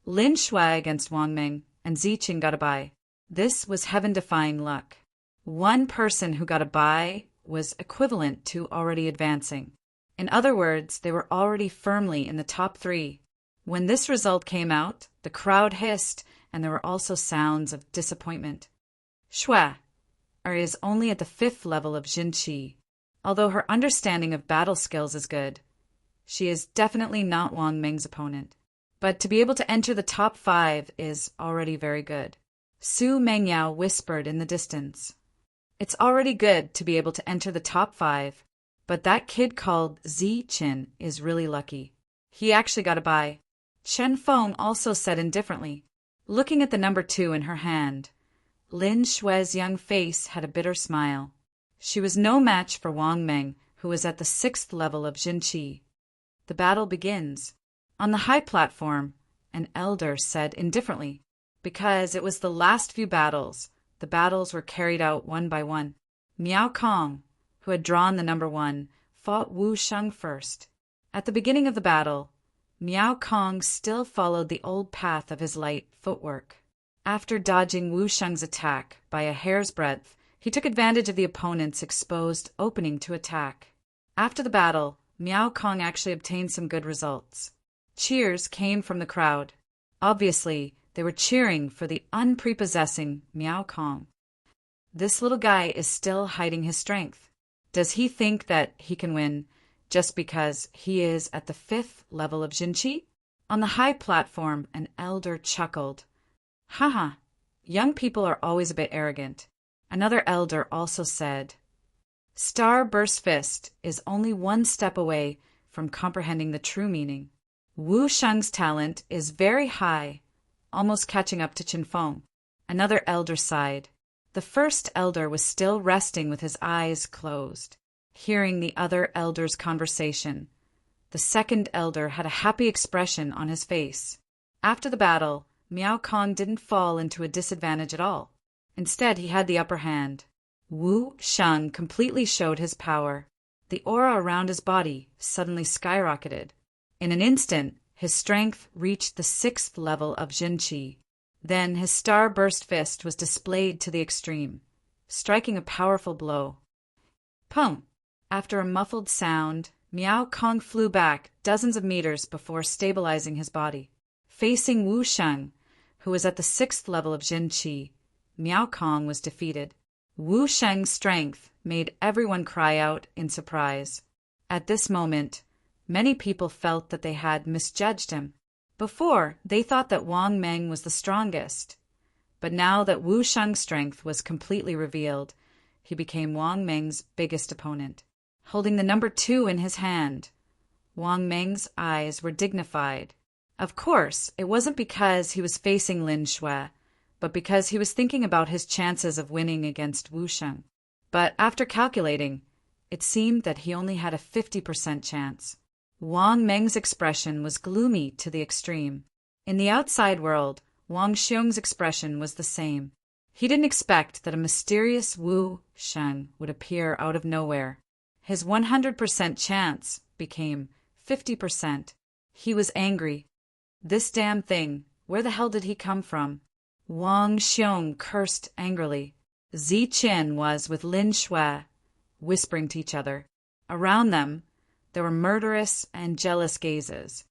Lin Shui against Wang Ming, and Ziqin got a bye. This was heaven-defying luck. One person who got a bye was equivalent to already advancing. In other words, they were already firmly in the top 3. When this result came out, the crowd hissed, and there were also sounds of disappointment. Shui is only at the 5th level of Jinqi. Although her understanding of battle skills is good, she is definitely not Wang Ming's opponent. But to be able to enter the top 5 is already very good. Su Mengyao whispered in the distance. It's already good to be able to enter the top 5, but that kid called Ziqin is really lucky. He actually got a bye. Chen Feng also said indifferently, looking at the number 2 in her hand. Lin Shui's young face had a bitter smile. She was no match for Wang Ming, who was at the 6th level of Jinqi. The battle begins. On the high platform, an elder said indifferently, because it was the last few battles, the battles were carried out one by one. Miao Kong, who had drawn the number 1, fought Wu Sheng first. At the beginning of the battle, Miao Kong still followed the old path of his light footwork. After dodging Wu Sheng's attack by a hair's breadth, he took advantage of the opponent's exposed opening to attack. After the battle, Miao Kong actually obtained some good results. Cheers came from the crowd. Obviously, they were cheering for the unprepossessing Miao Kong. This little guy is still hiding his strength. Does he think that he can win just because he is at the 5th level of Jinqi? On the high platform, an elder chuckled. Haha, young people are always a bit arrogant. Another elder also said, Starburst Fist is only one step away from comprehending the true meaning. Wu Sheng's talent is very high, almost catching up to Chen Feng. Another elder sighed. The first elder was still resting with his eyes closed, hearing the other elder's conversation. The second elder had a happy expression on his face. After the battle, Miao Kong didn't fall into a disadvantage at all. Instead, he had the upper hand. Wu Sheng completely showed his power. The aura around his body suddenly skyrocketed. In an instant, his strength reached the 6th level of Jinqi. Then his Starburst Fist was displayed to the extreme, striking a powerful blow. Pum! After a muffled sound, Miao Kong flew back dozens of meters before stabilizing his body. Facing Wu Sheng, who was at the 6th level of Jinqi, Miao Kong was defeated. Wu Sheng's strength made everyone cry out in surprise. At this moment, many people felt that they had misjudged him. Before, they thought that Wang Ming was the strongest. But now that Wu Sheng's strength was completely revealed, he became Wang Ming's biggest opponent. Holding the number 2 in his hand, Wang Ming's eyes were dignified. Of course, it wasn't because he was facing Lin Shui, but because he was thinking about his chances of winning against Wu Sheng. But after calculating, it seemed that he only had a 50% chance. Wang Ming's expression was gloomy to the extreme. In the outside world, Wang Xiong's expression was the same. He didn't expect that a mysterious Wu Sheng would appear out of nowhere. His 100% chance became 50%. He was angry. This damn thing, where the hell did he come from? Wang Xiong cursed angrily. Ziqin was with Lin Shui, whispering to each other. Around them, there were murderous and jealous gazes.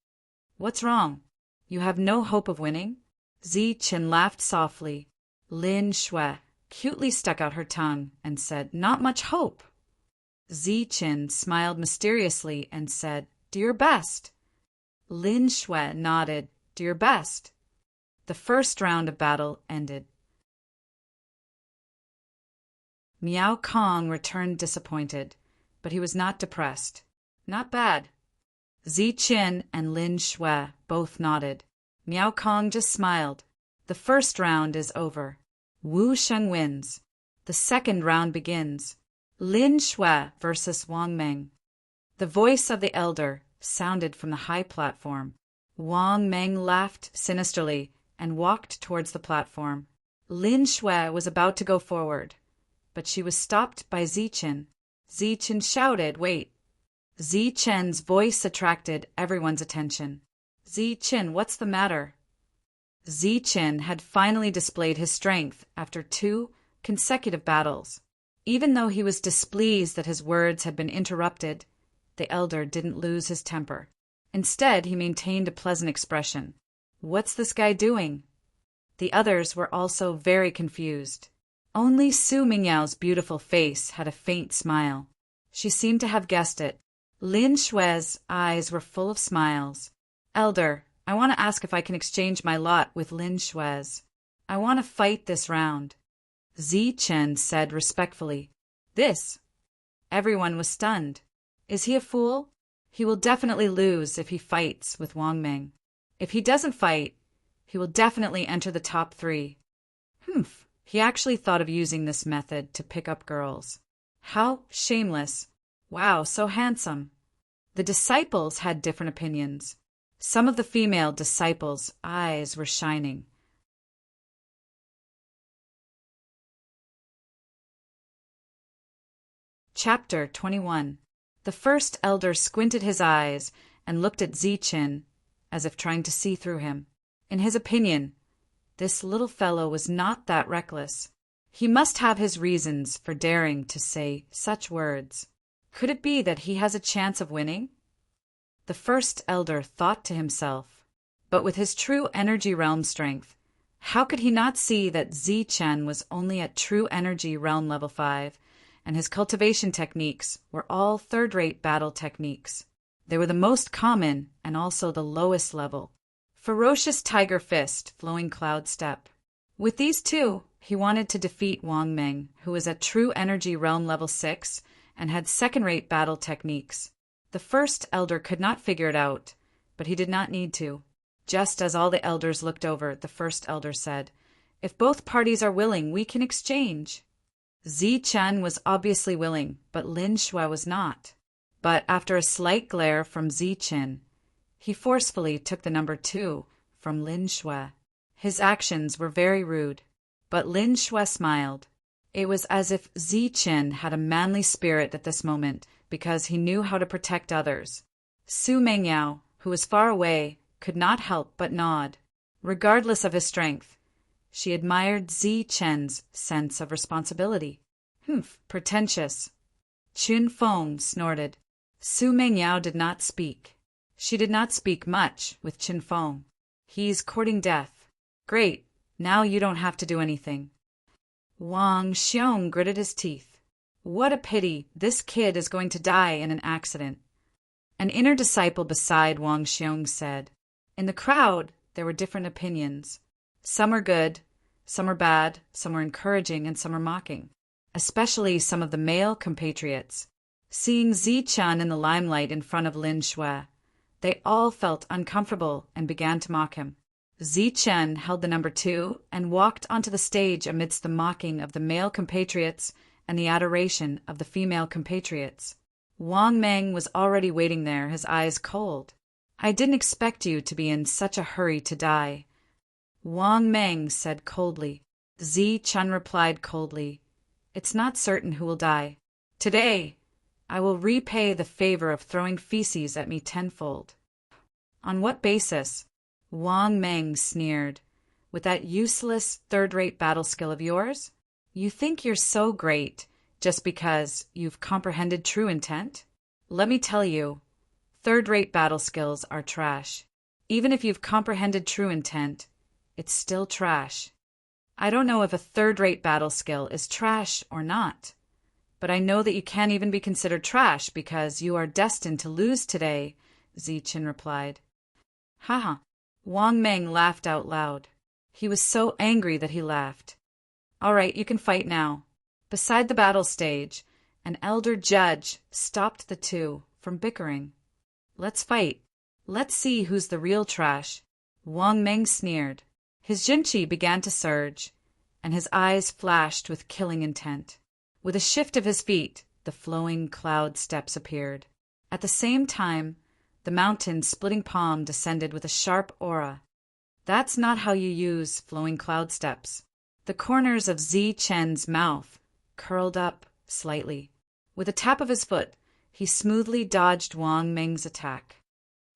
What's wrong? You have no hope of winning? Ziqin laughed softly. Lin Shui cutely stuck out her tongue and said, Not much hope. Ziqin smiled mysteriously and said, Do your best. Lin Shui nodded, Do your best. The first round of battle ended. Miao Kong returned disappointed, but he was not depressed. Not bad. Ziqin and Lin Shui both nodded. Miao Kong just smiled. The first round is over. Wu Sheng wins. The second round begins. Lin Shui versus Wang Ming. The voice of the elder sounded from the high platform. Wang Ming laughed sinisterly and walked towards the platform. Lin Shui was about to go forward, but she was stopped by Ziqin. Ziqin shouted, Wait, Zi Chen's voice attracted everyone's attention. Zi Chen, what's the matter? Zi Chen had finally displayed his strength after 2 consecutive battles. Even though he was displeased that his words had been interrupted, the elder didn't lose his temper. Instead, he maintained a pleasant expression. What's this guy doing? The others were also very confused. Only Su Mingyao's beautiful face had a faint smile. She seemed to have guessed it. Lin Shui's eyes were full of smiles. Elder, I want to ask if I can exchange my lot with Lin Shui's. I want to fight this round. Zi Chen said respectfully. This? Everyone was stunned. Is he a fool? He will definitely lose if he fights with Wang Meng. If he doesn't fight, he will definitely enter the top 3. Humph, he actually thought of using this method to pick up girls. How shameless. Wow, so handsome. The disciples had different opinions. Some of the female disciples' eyes were shining. Chapter 21. The first elder squinted his eyes and looked at Zi Chen as if trying to see through him. In his opinion, this little fellow was not that reckless. He must have his reasons for daring to say such words. Could it be that he has a chance of winning? The first elder thought to himself. But with his true energy realm strength, how could he not see that Zi Chen was only at true energy realm level 5, and his cultivation techniques were all third-rate battle techniques? They were the most common and also the lowest level. Ferocious Tiger Fist, Flowing Cloud Step. With these 2, he wanted to defeat Wang Meng, who was at true energy realm level 6 and had second-rate battle techniques. The first elder could not figure it out, but he did not need to. Just as all the elders looked over, the first elder said, If both parties are willing, we can exchange. Zi Chen was obviously willing, but Lin Shui was not. But after a slight glare from Zi Chen, he forcefully took the number 2 from Lin Shui. His actions were very rude, but Lin Shui smiled. It was as if Zi Chen had a manly spirit at this moment because he knew how to protect others. Su Mingyao, who was far away, could not help but nod. Regardless of his strength, she admired Zi Chen's sense of responsibility. Humph, pretentious. Chun Feng snorted. Su Mingyao did not speak. She did not speak much with Chun Feng. He's courting death. Great, now you don't have to do anything. Wang Xiong gritted his teeth. What a pity, this kid is going to die in an accident. An inner disciple beside Wang Xiong said. In the crowd, there were different opinions. Some are good, some are bad, some are encouraging, and some are mocking. Especially some of the male compatriots. Seeing Zi Chen in the limelight in front of Lin Shui, they all felt uncomfortable and began to mock him. Zi Chen held the number 2 and walked onto the stage amidst the mocking of the male compatriots and the adoration of the female compatriots. Wang Meng was already waiting there, his eyes cold. I didn't expect you to be in such a hurry to die. Wang Meng said coldly. Zi Chen replied coldly. It's not certain who will die. Today, I will repay the favor of throwing feces at me tenfold. On what basis? Wang Meng sneered. With that useless third-rate battle skill of yours? You think you're so great just because you've comprehended true intent? Let me tell you, third-rate battle skills are trash. Even if you've comprehended true intent, it's still trash. I don't know if a third-rate battle skill is trash or not, but I know that you can't even be considered trash because you are destined to lose today, Zi Chen replied. Haha. Wang Meng laughed out loud. He was so angry that he laughed. All right, you can fight now. Beside the battle stage, an elder judge stopped the 2 from bickering. Let's fight. Let's see who's the real trash. Wang Meng sneered. His jinqi began to surge, and his eyes flashed with killing intent. With a shift of his feet, the flowing cloud steps appeared. At the same time, the mountain's splitting palm descended with a sharp aura. That's not how you use flowing cloud steps. The corners of Zi Chen's mouth curled up slightly. With a tap of his foot, he smoothly dodged Wang Meng's attack.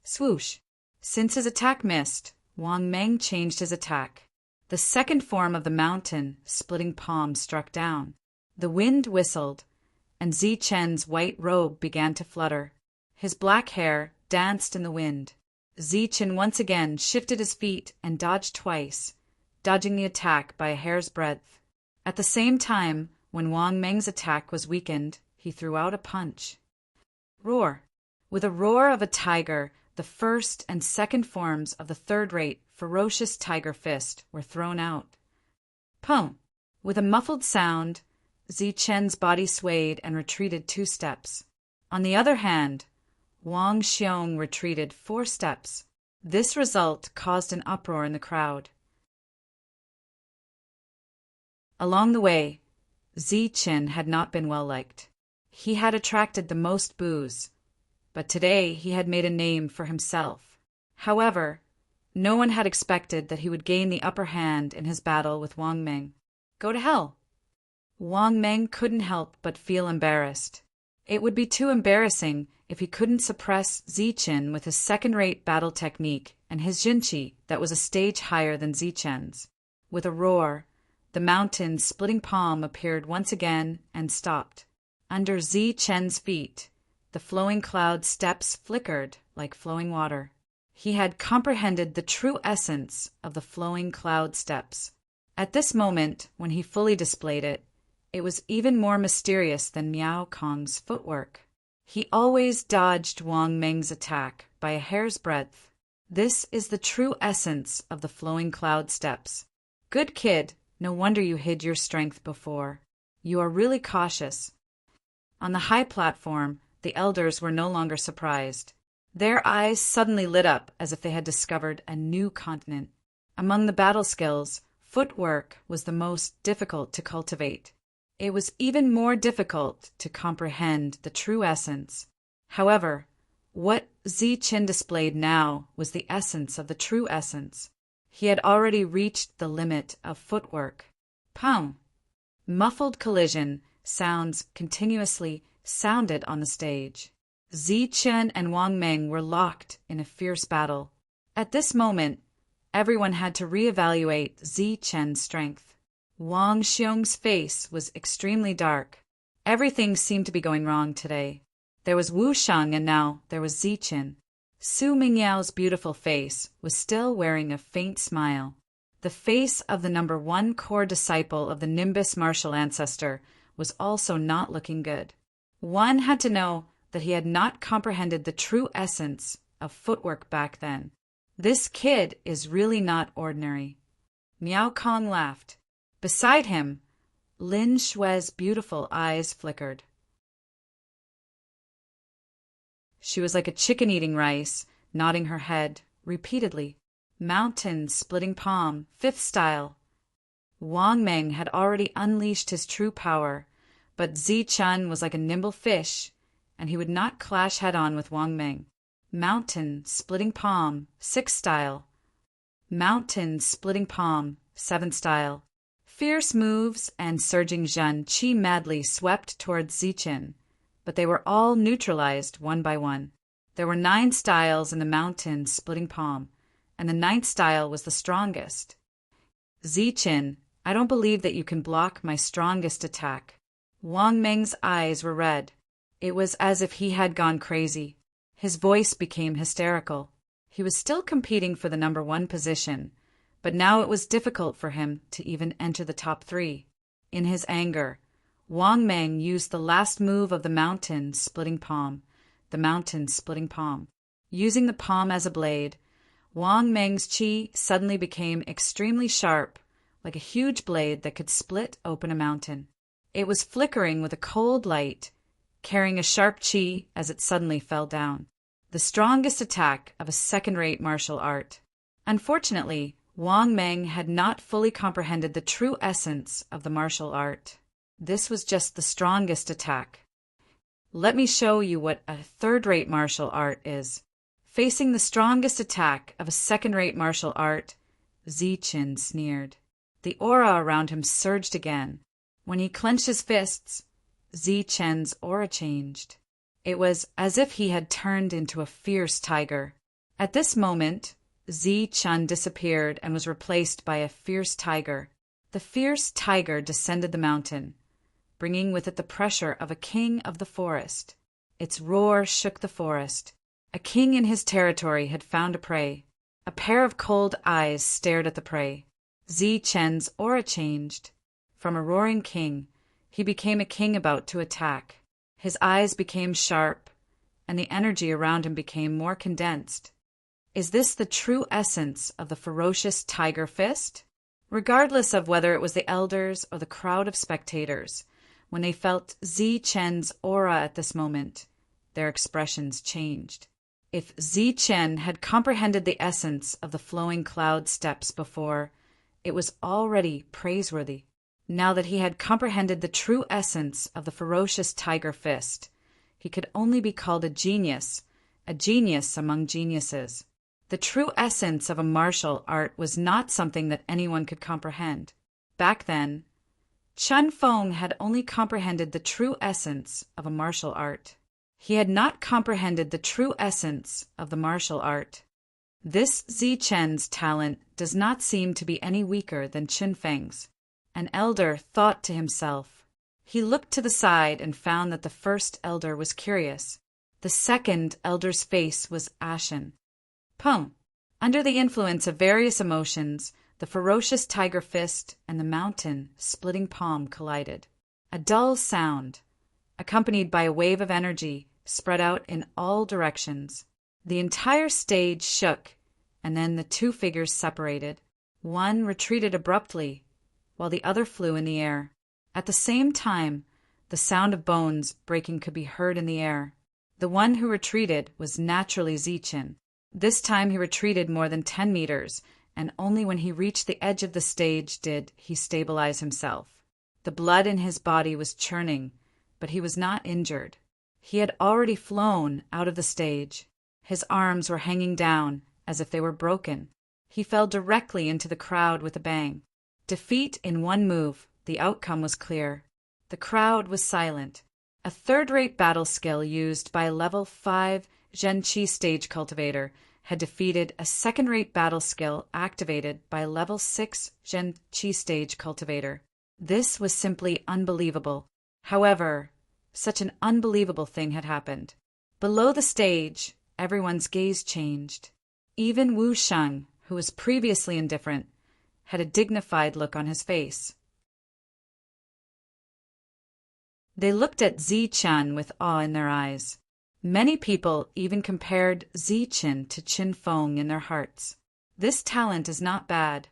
Swoosh! Since his attack missed, Wang Meng changed his attack. The second form of the mountain, splitting palm, struck down. The wind whistled, and Zichen's white robe began to flutter. His black hair danced in the wind. Zichen once again shifted his feet and dodged twice, dodging the attack by a hair's breadth. At the same time, when Wang Meng's attack was weakened, he threw out a punch. Roar! With a roar of a tiger, the first and second forms of the third-rate, ferocious tiger fist were thrown out. Pum! With a muffled sound, Zichen's body swayed and retreated 2 steps. On the other hand, Wang Xiong retreated 4 steps. This result caused an uproar in the crowd. Along the way, Zichen had not been well liked. He had attracted the most boos, but today he had made a name for himself. However, no one had expected that he would gain the upper hand in his battle with Wang Meng. Go to hell! Wang Meng couldn't help but feel embarrassed. It would be too embarrassing if he couldn't suppress Zichen with his second-rate battle technique and his jinqi that was a stage higher than Zichen's. With a roar, the mountain's splitting palm appeared once again and stopped. Under Zichen's feet, the flowing cloud steps flickered like flowing water. He had comprehended the true essence of the flowing cloud steps. At this moment, when he fully displayed it, it was even more mysterious than Miao Kong's footwork. He always dodged Wang Meng's attack by a hair's breadth. This is the true essence of the flowing cloud steps. Good kid, no wonder you hid your strength before. You are really cautious. On the high platform, the elders were no longer surprised. Their eyes suddenly lit up as if they had discovered a new continent. Among the battle skills, footwork was the most difficult to cultivate. It was even more difficult to comprehend the true essence. However, what Zichen displayed now was the essence of the true essence. He had already reached the limit of footwork. Pow! Muffled collision sounds continuously sounded on the stage. Zichen and Wang Meng were locked in a fierce battle. At this moment, everyone had to reevaluate Zichen's strength. Wang Xiong's face was extremely dark. Everything seemed to be going wrong today. There was Wu Sheng and now there was Zichen. Su Mingyao's beautiful face was still wearing a faint smile. The face of the number 1 core disciple of the Nimbus martial ancestor was also not looking good. One had to know that he had not comprehended the true essence of footwork back then. This kid is really not ordinary. Miao Kong laughed. Beside him, Lin Shui's beautiful eyes flickered. She was like a chicken eating rice, nodding her head repeatedly. Mountain splitting palm, 5th style. Wang Meng had already unleashed his true power, but Zichen was like a nimble fish, and he would not clash head-on with Wang Meng. Mountain splitting palm, 6th style. Mountain splitting palm, 7th style. Fierce moves and surging Zhen Qi madly swept towards Zichen, but they were all neutralized one by one. There were 9 styles in the mountain splitting palm, and the 9th style was the strongest. Zichen, I don't believe that you can block my strongest attack. Wang Meng's eyes were red. It was as if he had gone crazy. His voice became hysterical. He was still competing for the number 1 position, but now it was difficult for him to even enter the top 3. In his anger, Wang Meng used the last move of the mountain splitting palm, the mountain splitting palm. Using the palm as a blade, Wang Meng's qi suddenly became extremely sharp, like a huge blade that could split open a mountain. It was flickering with a cold light, carrying a sharp qi as it suddenly fell down. The strongest attack of a second-rate martial art. Unfortunately, Wang Meng had not fully comprehended the true essence of the martial art. This was just the strongest attack. Let me show you what a third-rate martial art is. Facing the strongest attack of a second-rate martial art, Zichen sneered. The aura around him surged again. When he clenched his fists, Zichen's aura changed. It was as if he had turned into a fierce tiger. At this moment, Zi-Chun disappeared and was replaced by a fierce tiger. The fierce tiger descended the mountain, bringing with it the pressure of a king of the forest. Its roar shook the forest. A king in his territory had found a prey. A pair of cold eyes stared at the prey. Zi-Chen's aura changed. From a roaring king, he became a king about to attack. His eyes became sharp, and the energy around him became more condensed. Is this the true essence of the ferocious tiger fist? Regardless of whether it was the elders or the crowd of spectators, when they felt Zi-Chen's aura at this moment, their expressions changed. If Zi-Chen had comprehended the essence of the flowing cloud steps before, it was already praiseworthy. Now that he had comprehended the true essence of the ferocious tiger fist, he could only be called a genius among geniuses. The true essence of a martial art was not something that anyone could comprehend. Back then, Chun Feng had only comprehended the true essence of a martial art. He had not comprehended the true essence of the martial art. This Zi-Chen's talent does not seem to be any weaker than Chun Feng's. An elder thought to himself. He looked to the side and found that the first elder was curious. The second elder's face was ashen. Pum! Under the influence of various emotions, the ferocious tiger fist and the mountain-splitting palm collided. A dull sound, accompanied by a wave of energy, spread out in all directions. The entire stage shook, and then the two figures separated. One retreated abruptly, while the other flew in the air. At the same time, the sound of bones breaking could be heard in the air. The one who retreated was naturally Zi-Chen. This time he retreated more than 10 meters, and only when he reached the edge of the stage did he stabilize himself. The blood in his body was churning, but he was not injured. He had already flown out of the stage. His arms were hanging down, as if they were broken. He fell directly into the crowd with a bang. Defeat in one move, the outcome was clear. The crowd was silent. A third-rate battle skill used by a level 5 Zhen-Chi stage cultivator had defeated a second-rate battle skill activated by a level 6 Zhen-Chi stage cultivator. This was simply unbelievable. However, such an unbelievable thing had happened. Below the stage, everyone's gaze changed. Even Wu Sheng, who was previously indifferent, had a dignified look on his face. They looked at Zi-Chen with awe in their eyes. Many people even compared Zi-Chen to Chun Feng in their hearts. This talent is not bad.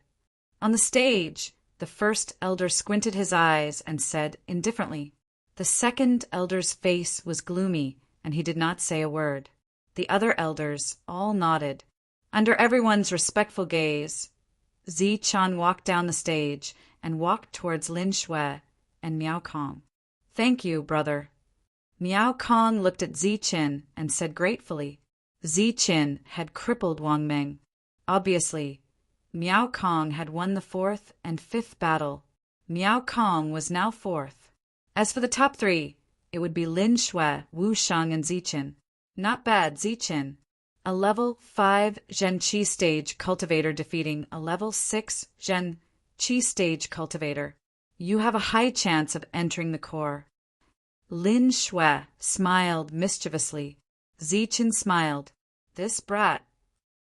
On the stage, the first elder squinted his eyes and said indifferently. The second elder's face was gloomy, and he did not say a word. The other elders all nodded. Under everyone's respectful gaze, Zi-Chen walked down the stage and walked towards Lin Shui and Miao Kong. "Thank you, brother." Miao Kong looked at Zi-Chen and said gratefully. Zi-Chen had crippled Wang Meng. Obviously, Miao Kong had won the 4th and 5th battle. Miao Kong was now 4th. As for the top 3, it would be Lin Shui, Wu Sheng, and Zi-Chen. Not bad, Zi-Chen. A level 5 Zhen-Chi stage cultivator defeating a level 6 Zhen-Chi stage cultivator. You have a high chance of entering the core. Lin Shui smiled mischievously. Zi-Chen smiled. This brat.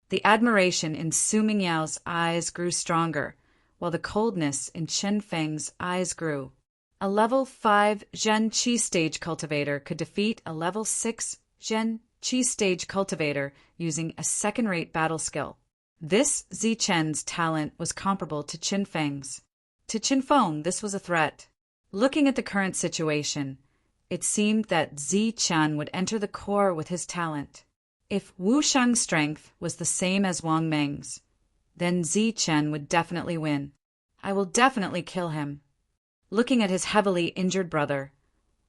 The admiration in Su Mingyao's eyes grew stronger, while the coldness in Chen Feng's eyes grew. A level 5 Zhen-Chi stage cultivator could defeat a level 6 Zhen-Chi stage cultivator using a second-rate battle skill. This Zi-Chen's talent was comparable to Chen Feng's. To Chun Feng, this was a threat. Looking at the current situation, it seemed that Zi-Chen would enter the core with his talent. If Wu Sheng's strength was the same as Wang Meng's, then Zi-Chen would definitely win. I will definitely kill him. Looking at his heavily injured brother,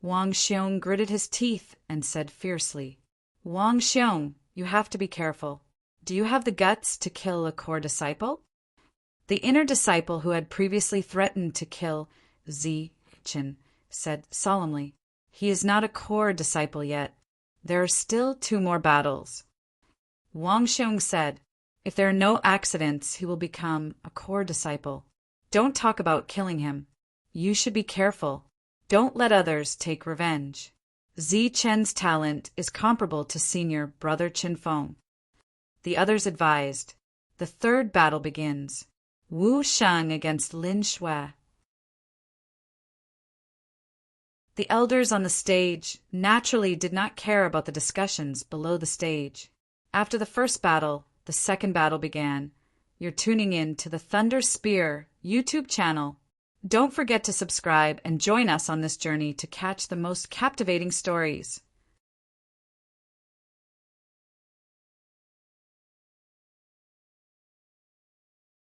Wang Xiong gritted his teeth and said fiercely, "Wang Xiong, you have to be careful. Do you have the guts to kill a core disciple?" The inner disciple who had previously threatened to kill Zi-Chen said solemnly, "He is not a core disciple yet. There are still 2 more battles. Wang Xiong said, if there are no accidents, he will become a core disciple. Don't talk about killing him. You should be careful. Don't let others take revenge. Zi Chen's talent is comparable to senior brother Qin Feng. The others advised. The 3rd battle begins. Wu Sheng against Lin Shui. The elders on the stage naturally did not care about the discussions below the stage. After the first battle, the second battle began. You're tuning in to the Thunder Spear YouTube channel. Don't forget to subscribe and join us on this journey to catch the most captivating stories.